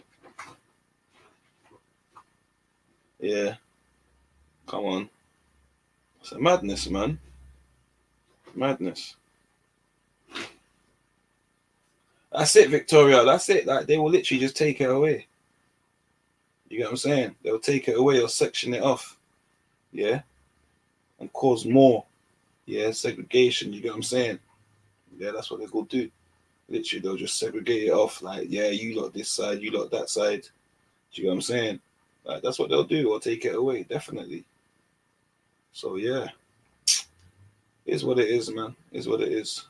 Yeah. Come on. It's a madness, man. Madness. That's it, Victoria. That's it. Like, they will literally just take it away. You get what I'm saying? They'll take it away or section it off. Yeah. And cause more. Yeah. Segregation. You get what I'm saying? Yeah, that's what they're going to do. Literally, they'll just segregate it off. Like, yeah, you lot this side, you lot that side. Do you get what I'm saying? Like, that's what they'll do, or take it away, definitely. So, yeah. Is what it is, man. Is what it is.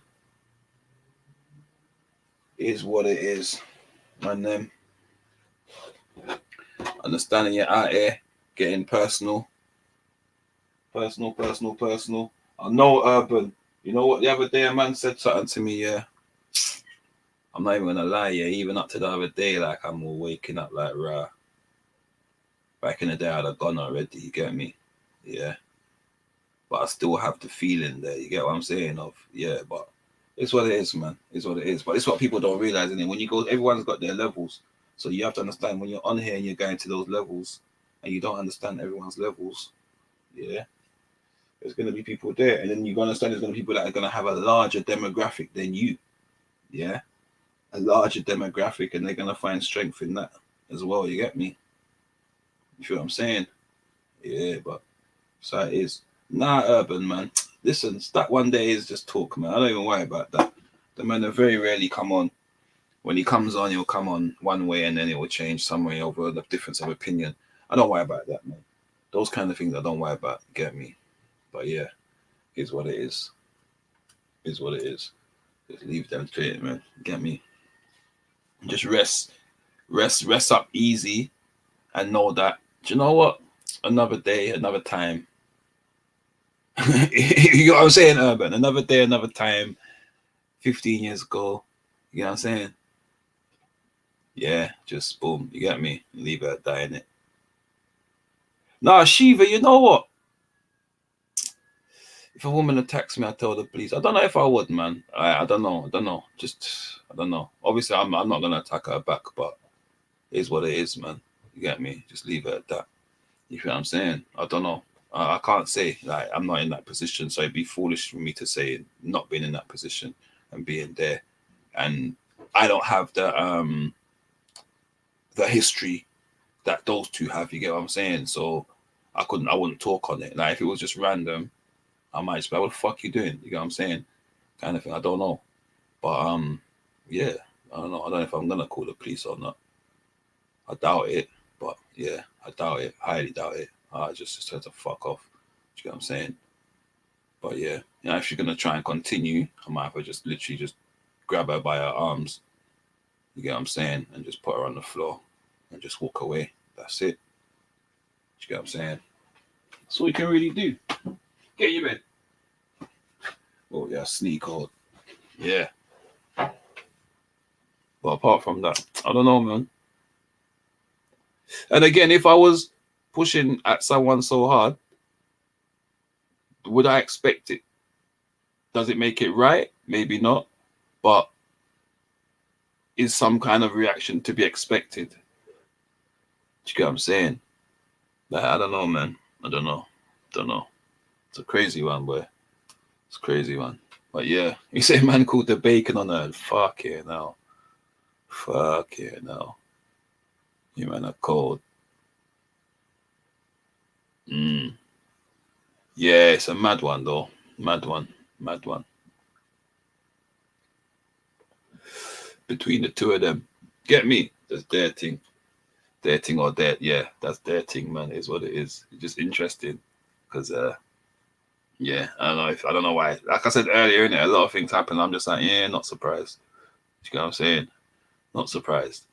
Is what it is. Man, understanding you're out here, getting personal. Personal. I know urban. You know what? The other day, a man said something to me, yeah. I'm not even gonna lie, yeah. Even up to the other day, like, I'm all waking up like, rah. Back in the day, I'd have gone already, you get me? Yeah. But I still have the feeling there, you get what I'm saying? Of, yeah, but it's what it is, man. It's what it is. But it's what people don't realize, isn't it? When you go, everyone's got their levels. So you have to understand when you're on here and you're going to those levels and you don't understand everyone's levels, yeah. There's going to be people there, and then you're going to understand there's going to be people that are going to have a larger demographic than you, yeah, a larger demographic, and they're going to find strength in that as well. You get me? You feel what I'm saying? Yeah, but so it is. Nah, urban man. Listen, that one day is just talk, man. I don't even worry about that. The man will very rarely come on. When he comes on, he'll come on one way, and then it will change some way over the difference of opinion. I don't worry about that, man. Those kind of things I don't worry about. Get me? But yeah, is what it is. Is what it is. Just leave them to it, man. Get me? Just rest up easy, and know that. Do you know what? Another day, another time. You know what I'm saying, Urban? Another day, another time. 15 years ago. You know what I'm saying? Yeah, just boom. You get me? Leave it at that, innit? Nah, Shiva, you know what? If a woman attacks me, I tell the police. I don't know if I would, man. I don't know. Just, I don't know. Obviously, I'm not going to attack her back, but it is what it is, man. You get me? Just leave it at that. You feel what I'm saying? I don't know. I can't say, like, I'm not in that position, so it'd be foolish for me to say not being in that position and being there. And I don't have the history that those two have. You get what I'm saying? So I wouldn't talk on it. Like, if it was just random, I might just be like, what the fuck you doing? You get what I'm saying? Kind of thing. I don't know. But yeah, I don't know. I don't know if I'm gonna call the police or not. I doubt it. But yeah, I doubt it. Highly doubt it. I just try to fuck off. You get what I'm saying? But yeah, if she's gonna try and continue, I might have to just literally just grab her by her arms. You get what I'm saying? And just put her on the floor and just walk away. That's it. You get what I'm saying? That's all you can really do. Get your bed. Oh yeah, sneak out. Yeah. But apart from that, I don't know, man. And again, if I was pushing at someone so hard, would I expect it? Does it make it right? Maybe not. But is some kind of reaction to be expected? Do you get what I'm saying? Like, I don't know, man. I don't know. It's a crazy one, boy. It's a crazy one. But yeah, you say man called the bacon on her. Fuck it now. Fuck it now. You man are cold. Yeah, it's a mad one though. Mad one. Between the two of them. Get me? That's their thing. Their thing or their, yeah, that's their thing, man. Is what it is. It's just interesting. Because yeah, I don't know why. Like I said earlier, innit, a lot of things happen. I'm just like, yeah, not surprised. You know what I'm saying? Not surprised.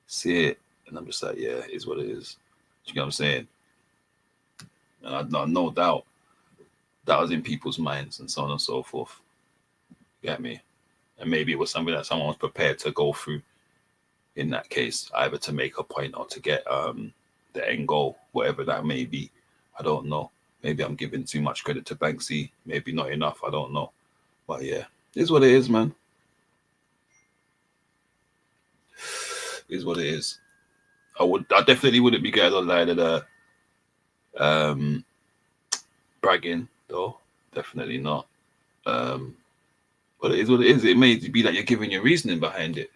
See it, and I'm just like, yeah, it is what it is. You know what I'm saying? And I no doubt that was in people's minds and so on and so forth. Get me? And maybe it was something that someone was prepared to go through in that case, either to make a point or to get the end goal, whatever that may be. I don't know. Maybe I'm giving too much credit to Banksy. Maybe not enough. I don't know. But yeah, it is what it is, man. It is what it is. I definitely wouldn't be getting online and bragging though. Definitely not. But it is what it is. It may be that you're giving your reasoning behind it.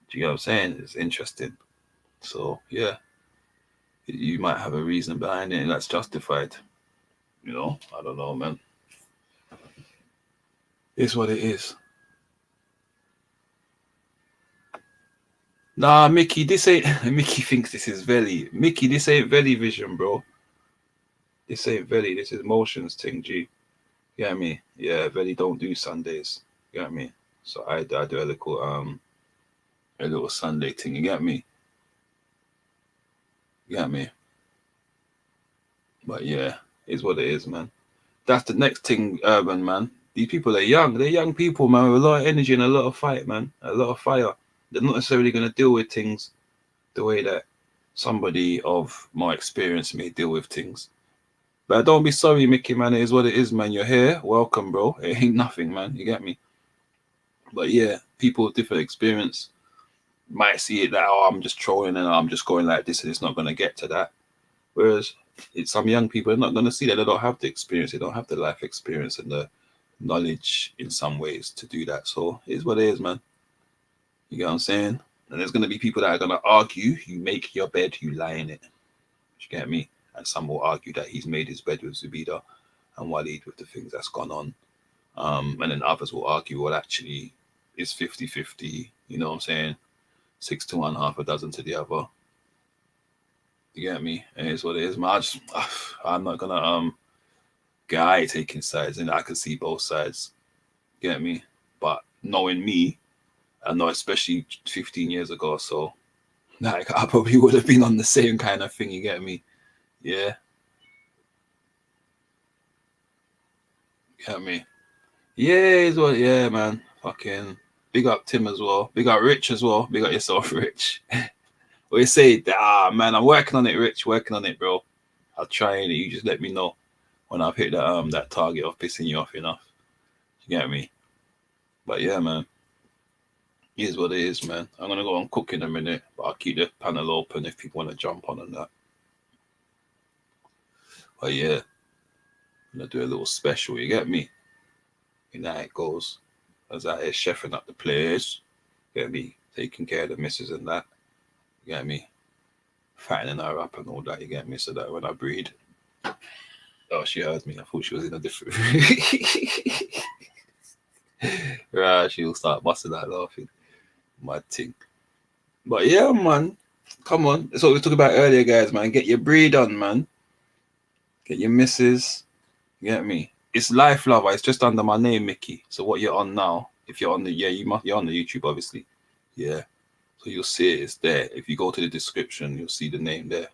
Do you get what I'm saying? It's interesting. So yeah, you might have a reason behind it and that's justified. You know, I don't know, man. It's what it is. Nah, Mickey, this ain't. Mickey thinks this is Veli. Mickey, this ain't Veli vision, bro. This ain't Veli. This is motions thing, G. You get me? Yeah, Veli don't do Sundays. You get me? So I do a little Sunday thing. You get me? You get me? But yeah, it's what it is, man. That's the next thing, Urban, man. These people are young. They're young people, man, with a lot of energy and a lot of fight, man. A lot of fire. They're not necessarily going to deal with things the way that somebody of more experience may deal with things. But don't be sorry, Mickey, man. It is what it is, man. You're here. Welcome, bro. It ain't nothing, man. You get me? But yeah, people with different experience might see it that, oh, I'm just trolling and I'm just going like this and it's not going to get to that. Whereas some young people are not going to see that. They don't have the experience. They don't have the life experience and the knowledge in some ways to do that. So it is what it is, man. You get what I'm saying? And there's going to be people that are going to argue, you make your bed, you lie in it. You get me? And some will argue that he's made his bed with Zubida and Waleed with the things that's gone on. And then others will argue, well, actually, it's 50-50. You know what I'm saying? 6 to 1, half a dozen to the other. You get me? And it's what it is, man. I'm not going to get taking sides. And I can see both sides. You get me? But knowing me, I know, especially 15 years ago or so, like, I probably would have been on the same kind of thing, you get me? Yeah. You get me? Yeah, well, yeah, man. Fucking big up Tim as well. Big up Rich as well. Big up yourself, Rich. We say, man, I'm working on it, Rich. Working on it, bro. I'll try it. You just let me know when I've hit that target of pissing you off enough. You get me? But yeah, man. Here's what it is, man. I'm gonna go and cook in a minute, but I'll keep the panel open if people want to jump on and that. But yeah, I'm gonna do a little special. You get me? You know how it goes. I was out here chefing up the place. Get me? Taking care of the missus and that. You get me? Fattening her up and all that. You get me? So that when I breed, oh, she heard me. I thought she was in a different. Right, she'll start busting out laughing. My thing. But yeah, man. Come on. That's what we were talking about earlier, guys, man. Get your breed on, man. Get your missus. You get me? It's Life Lover. It's just under my name, Mickey. So what you're on now, if you're on the you're on the YouTube, obviously. Yeah. So you'll see it. It's there. If you go to the description, you'll see the name there.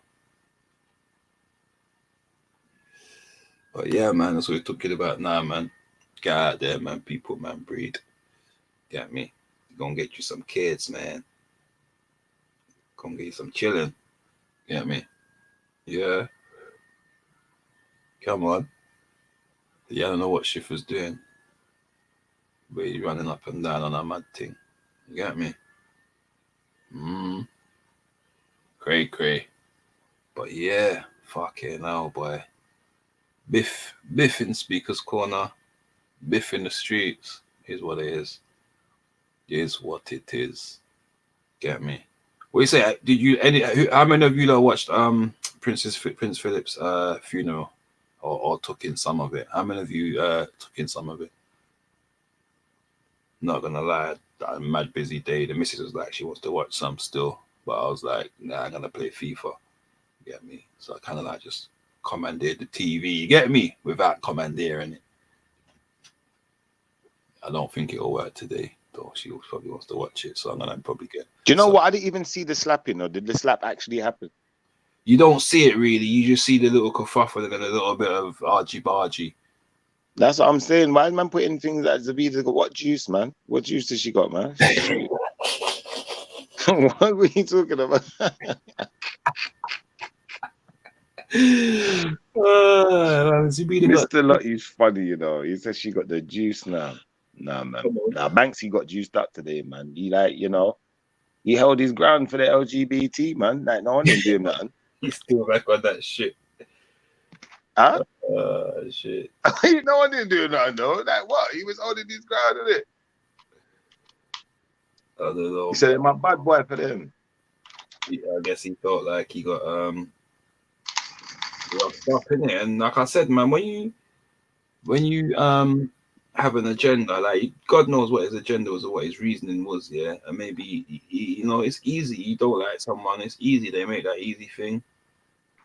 But yeah, man, that's what we're talking about now, man. Get out there, man. People, man, breed. Get me? You're gonna get you some kids, man. Come get you some chilling. Get me? Yeah. Come on. Yeah, I don't know what Schiffer's doing. But he's running up and down on a mad thing. You get me? Cray. But yeah, fucking hell, boy. Biff in Speaker's Corner. Biff in the streets. Is what it is. Is what it is. Get me? What you say? Did you how many of you that watched Prince Philip's funeral or took in some of it? How many of you took in some of it? Not gonna lie, a mad busy day. The missus was like, she wants to watch some still, but I was like, nah, I'm gonna play FIFA. You get me? So I kind of like just commandeered the TV. You get me? Without commandeering it. I don't think it'll work today, though. She probably wants to watch it, so I'm gonna probably get. Do you know what? I didn't even see the slapping, or did the slap actually happen? You don't see it really. You just see the little kerfuffle and a little bit of argy-bargy. That's what I'm saying. Why is man putting things like Zabida? What juice, man? What juice does she got, man? What were you talking about? Mr. Lottie's funny, you know. He says she got the juice now. Nah, man. Nah, Banksy got juiced up today, man. He like, you know, he held his ground for the LGBT, man. Like, no one didn't do him nothing. He's still back on that shit. Huh? Shit. No one didn't do nothing, though. Like, what? He was holding his ground, isn't it? I don't know. He said, my bad boy for them. I guess he felt like he got stuff in it. And like I said, man, when you have an agenda, like God knows what his agenda was or what his reasoning was, yeah. And maybe you know, it's easy. You don't like someone, it's easy. They make that easy thing.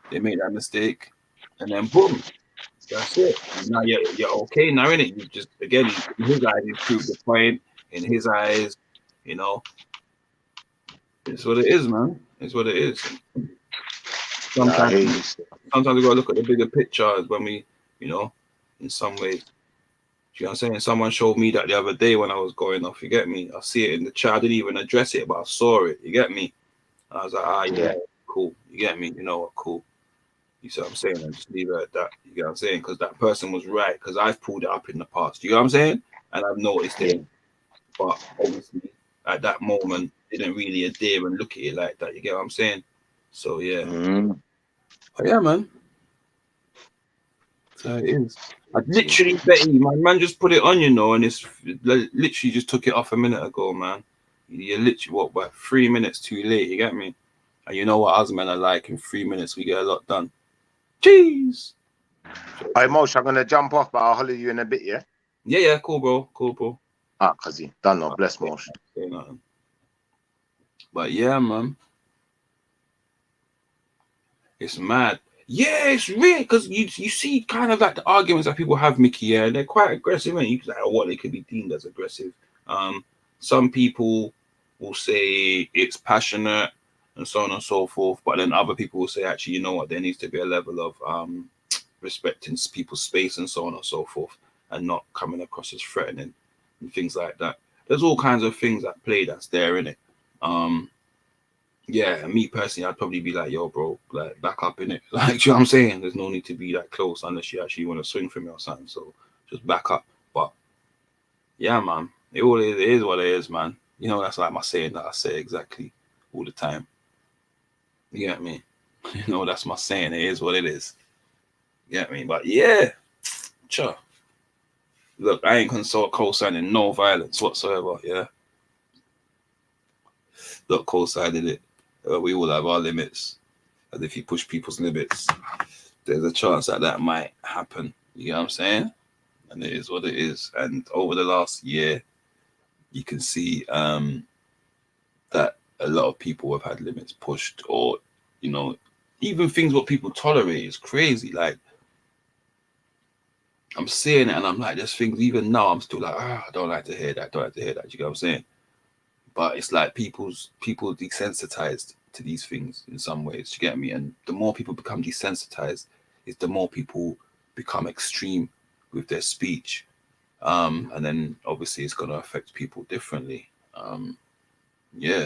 They make that mistake, and then boom, that's it. Now you're okay now, innit? You just again in his eyes, you proved the point. In his eyes, you know, it's what it is, man. It's what it is. Sometimes we gotta look at the bigger picture when we, you know, in some ways. You know what I'm saying? Someone showed me that the other day when I was going off, you get me? I see it in the chat. I didn't even address it, but I saw it. You get me? And I was like, yeah, cool. You get me? You know what? Cool. You see what I'm saying? And just leave it at that. You get what I'm saying? Because that person was right. Because I've pulled it up in the past. You know what I'm saying? And I've noticed it. But obviously, at that moment, didn't really adhere and look at it like that. You get what I'm saying? So, yeah. But yeah, man. So it is. I literally bet you, my man just put it on, you know, and it's literally just took it off a minute ago, man. You're literally, about 3 minutes too late, you get me? And you know what us men are like, in 3 minutes we get a lot done. Jeez. Hey, Mosh, I'm going to jump off, but I'll holler you in a bit, yeah? Yeah, cool, bro. Cool, bro. Cuzzy. Done, no. Bless, Mosh. But yeah, man. It's mad. Yeah, it's weird because you see kind of like the arguments that people have, Mickey. Yeah, they're quite aggressive, and you like what they could be deemed as aggressive. Some people will say it's passionate and so on and so forth, but then other people will say actually, you know what, there needs to be a level of respecting people's space and so on and so forth, and not coming across as threatening and things like that. There's all kinds of things at play that's there in it. Yeah, and me personally, I'd probably be like, yo, bro, like back up in it. Like, you know what I'm saying? There's no need to be that close unless you actually want to swing for me or something. So just back up. But yeah, man, it is what it is, man. You know, that's like my saying that I say exactly all the time. You get me? You know, that's my saying. It is what it is. You get me? But yeah, sure. Look, I ain't co-signing no violence whatsoever. Yeah. Look, co-signing it. We all have our limits, and if you push people's limits, there's a chance that might happen. You know what I'm saying? And it is what it is. And over the last year, you can see that a lot of people have had limits pushed, or even things what people tolerate is crazy. Like, I'm seeing it and I'm like, there's things even now I'm still like, I don't like to hear that. Don't like to hear that. You get what I'm saying? But it's like people desensitized to these things in some ways. You get me? And the more people become desensitized, is the more people become extreme with their speech. And then obviously it's gonna affect people differently. Yeah.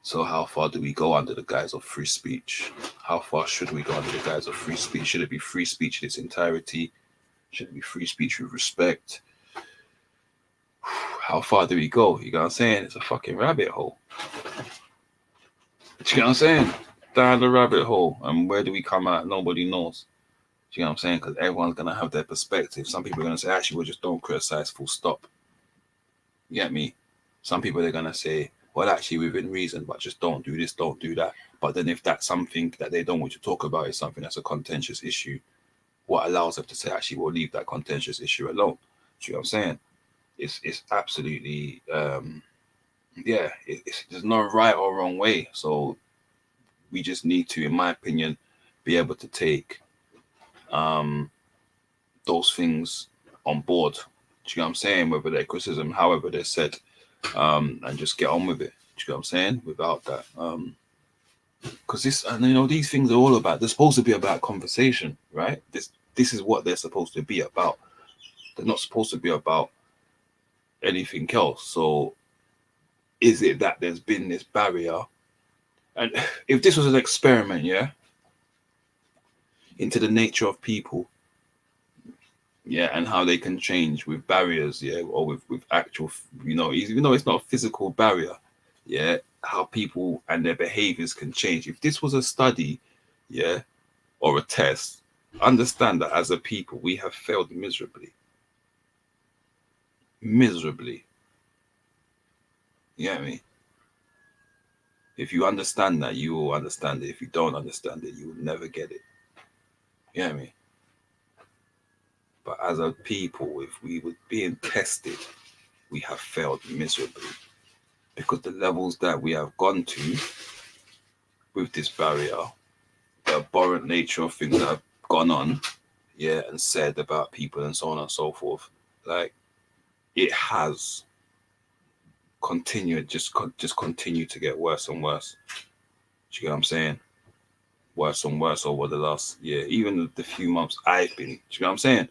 So how far do we go under the guise of free speech? How far should we go under the guise of free speech? Should it be free speech in its entirety? Should it be free speech with respect? How far do we go? You know what I'm saying? It's a fucking rabbit hole. You know what I'm saying? Down the rabbit hole. And where do we come out? Nobody knows. You know what I'm saying? Because everyone's going to have their perspective. Some people are going to say, actually, we just don't criticize, full stop. You get me? Some people are going to say, well, actually, within reason, but just don't do this, don't do that. But then if that's something that they don't want to talk about, is something that's a contentious issue, what allows them to say, actually, we'll leave that contentious issue alone. Do you know what I'm saying? It's absolutely, there's no right or wrong way. So we just need to, in my opinion, be able to take those things on board. Do you know what I'm saying? Whether they're criticism, however they're said, and just get on with it. Do you know what I'm saying? Without that, because these things are all about. They're supposed to be about conversation, right? This is what they're supposed to be about. They're not supposed to be about anything else. So, is it that there's been this barrier? And if this was an experiment, yeah, into the nature of people, yeah, and how they can change with barriers, yeah, or with actual, even though it's not a physical barrier, yeah, how people and their behaviors can change. If this was a study, yeah, or a test, understand that as a people, we have failed miserably. Miserably. You get me? If you understand that, you will understand it. If you don't understand it, you will never get it. You get me? But as a people, if we were being tested, we have failed miserably. Because the levels that we have gone to with this barrier, the abhorrent nature of things that have gone on, yeah, and said about people and so on and so forth, like, it has continued, just continue to get worse and worse. Do you get what I'm saying? Worse and worse over the last year, even the few months I've been. Do you know what I'm saying?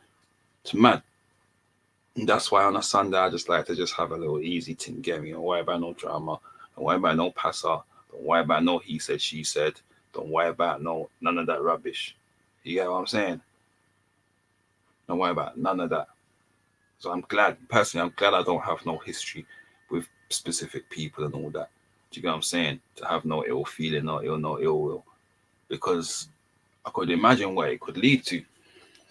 It's mad. And that's why on a Sunday I just like to just have a little easy thing, get me. Don't worry about no drama. Don't worry about no passer. Don't worry about no he said, she said. Don't worry about none of that rubbish. You get what I'm saying? Don't worry about none of that. So I'm glad I don't have no history with specific people and all that. Do you get what I'm saying? To have no ill feeling, no ill will. Because I could imagine what it could lead to. Do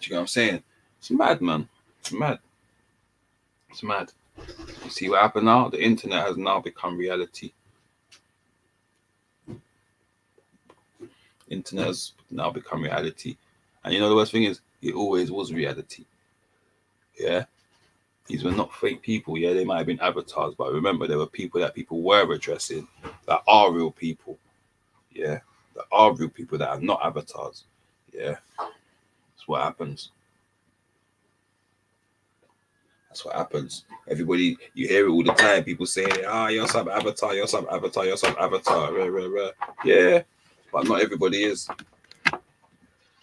you get what I'm saying? It's mad, man. It's mad. It's mad. You see what happened now? The internet has now become reality. Internet has now become reality. And you know the worst thing is, it always was reality. Yeah? These were not fake people. Yeah, they might have been avatars, but remember, there were people that people were addressing that are real people. Yeah? That are real people that are not avatars. Yeah? That's what happens. That's what happens. Everybody, you hear it all the time. People saying, you're some avatar, you're some avatar, you're some avatar. Rah, rah, rah. Yeah, but not everybody is.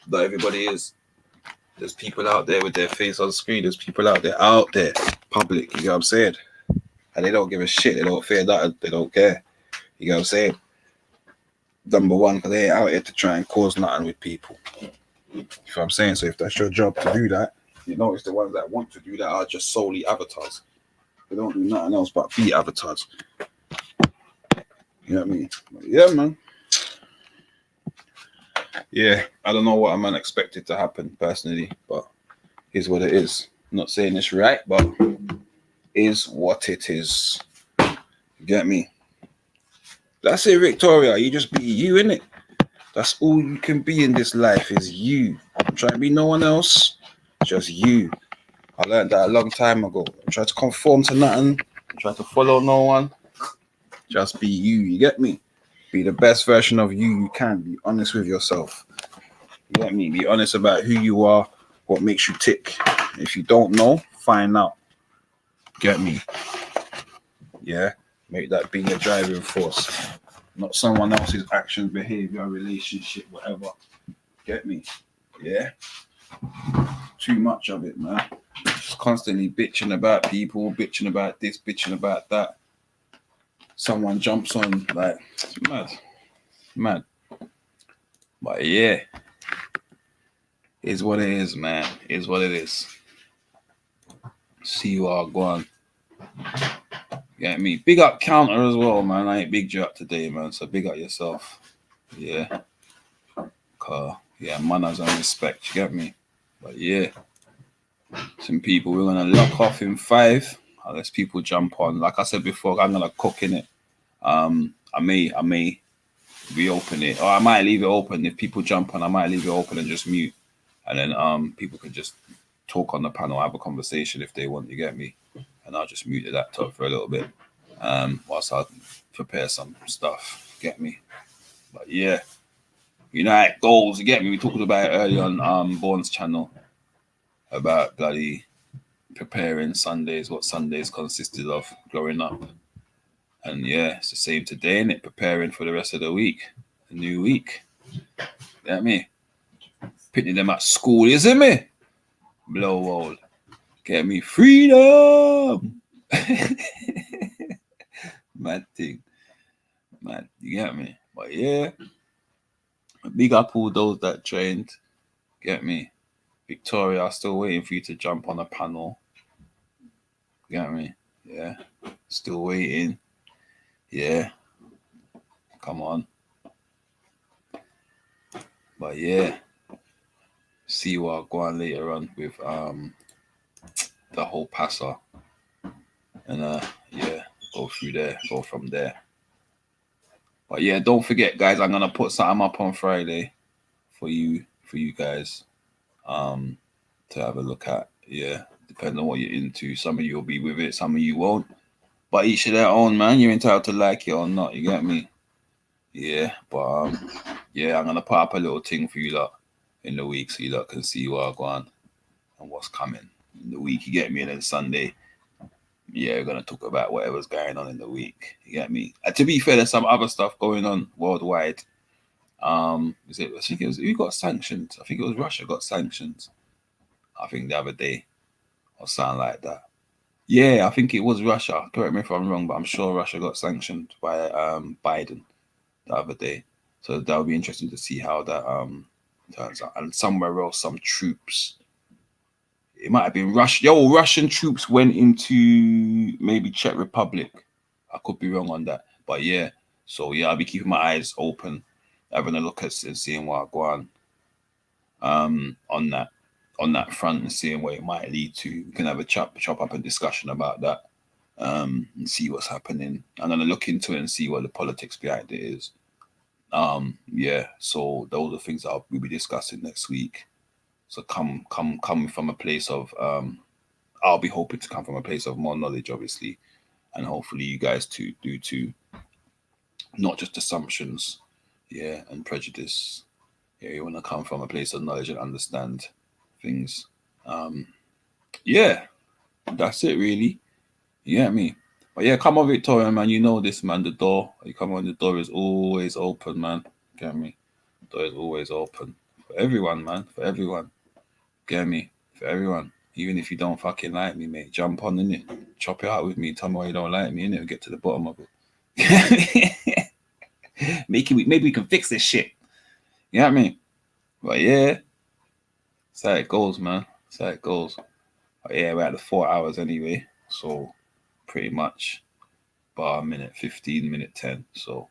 Not everybody is. There's people out there with their face on screen. There's people out there, public. You know what I'm saying? And they don't give a shit. They don't fear nothing. They don't care. You know what I'm saying? Number one, because they ain't out here to try and cause nothing with people. You know what I'm saying? So if that's your job to do that, you notice the ones that want to do that are just solely avatars. They don't do nothing else but be avatars. You know what I mean? But yeah, man. yeah, I don't know what a man expected to happen personally, but is what it is. Not saying it's right, but is what it is. You get me? That's it, Victoria. You just be you, innit? That's all you can be in this life is you. Don't try to be no one else, just you. I learned that a long time ago. Don't try to conform to nothing. Don't try to follow no one. Just be you. You get me? Be the best version of you can. Be honest with yourself. You get me? Be honest about who you are, what makes you tick. If you don't know, find out. Get me? Yeah? Make that be your driving force. Not someone else's actions, behavior, relationship, whatever. Get me? Yeah? Too much of it, man. Just constantly bitching about people, bitching about this, bitching about that. Someone jumps on, like, it's mad. Mad. But yeah. Is what it is, man. Is what it is. See you all going. Get me? Big up Counter as well, man. I ain't big you up today, man. So big up yourself. Yeah. Yeah, manners and respect. You get me? But yeah. Some people, we're gonna lock off in 5. Unless people jump on. Like I said before, I'm gonna cook in it. I may reopen it. Or I might leave it open. If people jump on, I might leave it open and just mute. And then people can just talk on the panel, have a conversation if they want, you get me? And I'll just mute the laptop for a little bit whilst I prepare some stuff, get me? But yeah, United goals, you get me? We talked about it earlier on Bourne's channel about bloody preparing Sundays, what Sundays consisted of growing up. And yeah, it's the same today, innit? Preparing for the rest of the week, the new week. Get me? Pitting them at school, you see me? Blow hole. Get me? Freedom! Mad thing. Man, you get me? But yeah, big up all those that trained. Get me? Victoria, I'm still waiting for you to jump on a panel. Get me? Yeah. Still waiting. Yeah. Come on. But yeah. See what I'll go on later on with the whole passer. And yeah, go through there, go from there. But yeah, don't forget, guys, I'm gonna put something up on Friday for you guys to have a look at. Yeah, depending on what you're into. Some of you will be with it, some of you won't. But each of their own, man. You're entitled to like it or not. You get me? Yeah, but yeah, I'm gonna put up a little thing for you lot in the week so you lot can see what I go on and what's coming in the week. You get me? And then Sunday, yeah, we're gonna talk about whatever's going on in the week. You get me? To be fair, there's some other stuff going on worldwide. I think it was who got sanctioned? I think it was Russia got sanctioned. I think the other day or something like that. Yeah, I think it was Russia. Correct me if I'm wrong, but I'm sure Russia got sanctioned by Biden the other day. So that would be interesting to see how that turns out. And somewhere else, some troops. It might have been Russia. Russian troops went into maybe Czech Republic. I could be wrong on that, but yeah. So yeah, I'll be keeping my eyes open, having a look at and seeing what I go on that front and seeing what it might lead to. We can have a chop up a discussion about that and see what's happening. I'm gonna look into it and see what the politics behind it is. Yeah, so those are things that we'll be discussing next week. So come from a place of I'll be hoping to come from a place of more knowledge, obviously, and hopefully you guys do too. Not just assumptions, yeah, and prejudice. Yeah, you want to come from a place of knowledge and understand things. Yeah, that's it really. You get me? But yeah, come on, Victoria, man. You know this, man. The door. You come on, the door is always open, man. Get me? The door is always open for everyone, man. For everyone. Get me? For everyone. Even if you don't fucking like me, mate, jump on in it. Chop it out with me. Tell me why you don't like me, innit? We'll get to the bottom of it. Maybe we can fix this shit. You know what I mean? But yeah, that's how it goes, man. That's how it goes. But yeah, we're at the 4 hours anyway. So pretty much bar minute 15, minute 10. So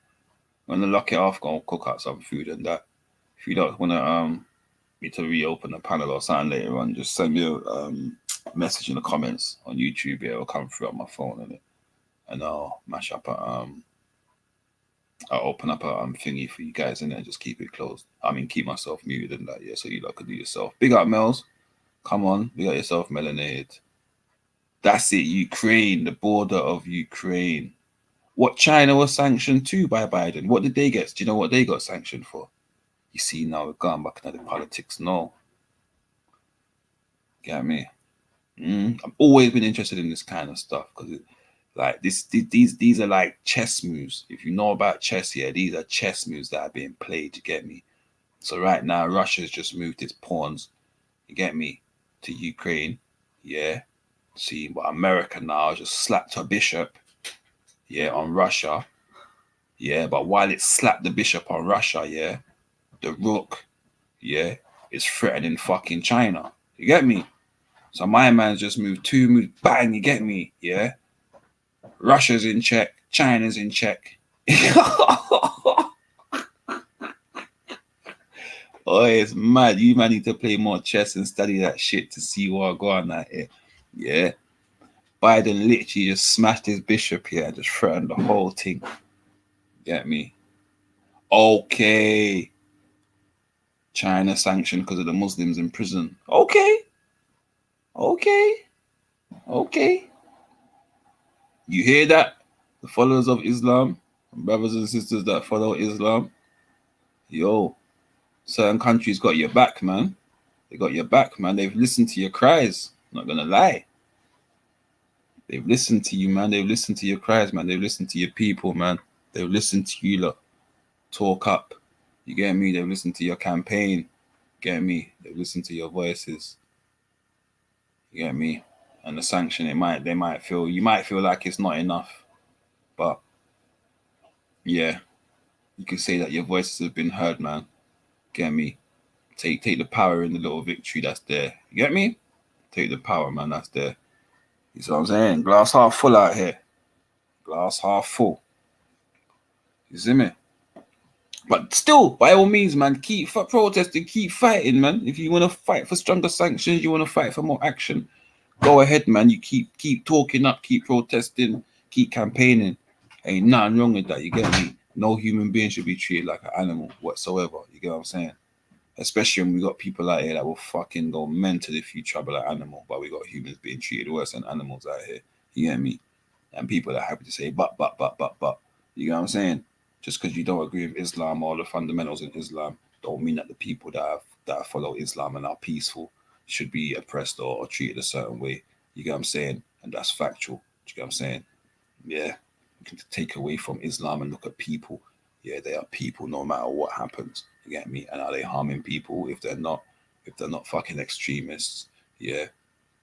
I'm gonna lock it off, go cook out some food and that. if you don't want to me to reopen the panel or something later on, just send me a message in the comments on YouTube. Yeah, it'll come through on my phone and I'll mash up I'll open up a thingy for you guys in there and just keep it closed. I mean, keep myself muted and that, yeah, so you lot could do yourself. Big up, Mels. Come on, big up yourself, Melanated. That's it, Ukraine, the border of Ukraine. What China was sanctioned to by Biden. What did they get? Do you know what they got sanctioned for? You see, now we're going back into the politics. No. Get me? I've always been interested in this kind of stuff because like these are like chess moves. If you know about chess, yeah, these are chess moves that are being played. You get me? So right now, Russia's just moved its pawns. You get me? To Ukraine, yeah. See, but America now just slapped a bishop, yeah, on Russia, yeah. But while it slapped the bishop on Russia, yeah, the rook, yeah, is threatening fucking China. You get me? So my man's just moved 2 moves, bang. You get me? Yeah. Russia's in check, China's in check. Oh, it's mad. You man need to play more chess and study that shit to see what go on out here. Yeah. Biden literally just smashed his bishop here and just threatened the whole thing. Get me? Okay. China sanctioned because of the Muslims in prison. Okay. Okay. Okay. You hear that? The followers of Islam, brothers and sisters that follow Islam, yo, certain countries got your back, man. They got your back, man. They've listened to your cries. Not gonna lie. They've listened to you, man. They've listened to your cries, man. They've listened to your people, man. They've listened to you lot. Talk up. You get me? They've listened to your campaign. Get me? They've listened to your voices. You get me? And the sanction, you might feel like it's not enough. But yeah, you can say that your voices have been heard, man. Get me? Take the power in the little victory that's there. You get me? Take the power, man, that's there. You see what I'm saying? Glass half full out here. Glass half full. You see me? But still, by all means, man, keep protesting, keep fighting, man. If you want to fight for stronger sanctions, you want to fight for more action, go ahead, man. You keep talking up, keep protesting, keep campaigning. Ain't nothing wrong with that. You get me? No human being should be treated like an animal whatsoever. You get what I'm saying? Especially when we got people out here that will fucking go mental if you trouble an animal. But we got humans being treated worse than animals out here. You get me? And people are happy to say, but. You get what I'm saying? Just because you don't agree with Islam or the fundamentals in Islam, don't mean that the people that follow Islam and are peaceful should be oppressed or treated a certain way. You get what I'm saying? And that's factual. You get what I'm saying? Yeah. You can take away from Islam and look at people. Yeah, they are people no matter what happens. You get me? And are they harming people if they're not fucking extremists? Yeah.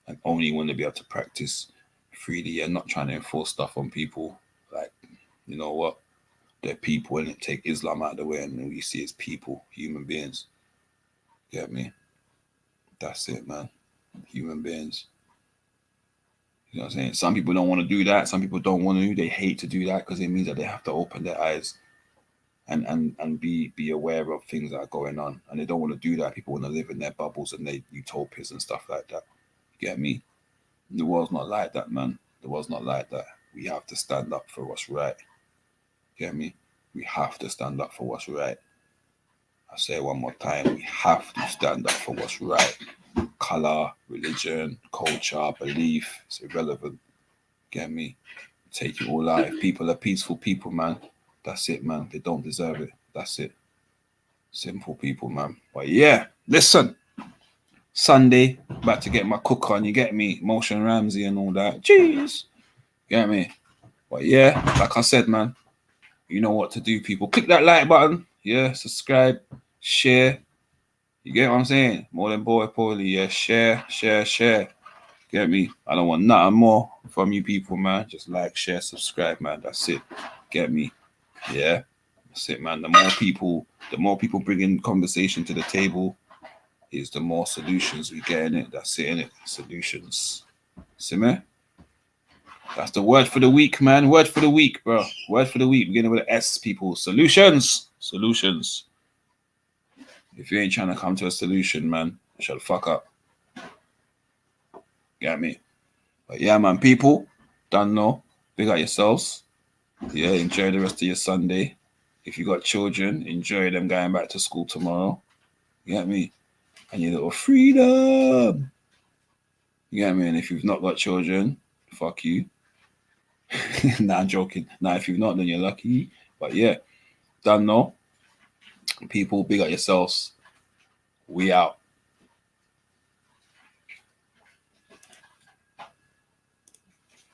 And only want to be able to practice freely and not trying to enforce stuff on people. Like, you know what? They're people and take Islam out of the way and we see as people, human beings. Get me? That's it, man. Human beings. You know what I'm saying? Some people don't want to do that. Some people don't want to. They hate to do that because it means that they have to open their eyes and be aware of things that are going on. And they don't want to do that. People want to live in their bubbles and their utopias and stuff like that. You get me? The world's not like that, man. The world's not like that. We have to stand up for what's right. Get me? We have to stand up for what's right. I say it one more time. We have to stand up for what's right. Color, religion, culture, belief, it's irrelevant. Get me? Take it all out. If people are peaceful people, man, that's it, man. They don't deserve it. That's it. Simple people, man. But yeah, listen. Sunday, about to get my cook on. You get me? Motion Ramsey and all that. Jeez. Get me? But yeah, like I said, man, you know what to do, people. Click that like button. Yeah, subscribe, share. You get what I'm saying? More than boy poorly. Yeah, share. Get me? I don't want nothing more from you people, man. Just like, share, subscribe, man. That's it. Get me? Yeah. That's it, man. The more people bringing conversation to the table is the more solutions we get in it. That's it, innit? Solutions. See me? That's the word for the week, man. Word for the week, bro. Word for the week. Beginning with an S, people. Solutions. If you ain't trying to come to a solution, man, shut the fuck up. Get me? But yeah, man, people, don't know. Big up yourselves. Yeah, enjoy the rest of your Sunday. If you got children, enjoy them going back to school tomorrow. You get me? And your little freedom. You get me? And if you've not got children, fuck you. Nah, I'm joking. Nah, if you've not, then you're lucky. But yeah, don't know. People, big up yourselves. We out.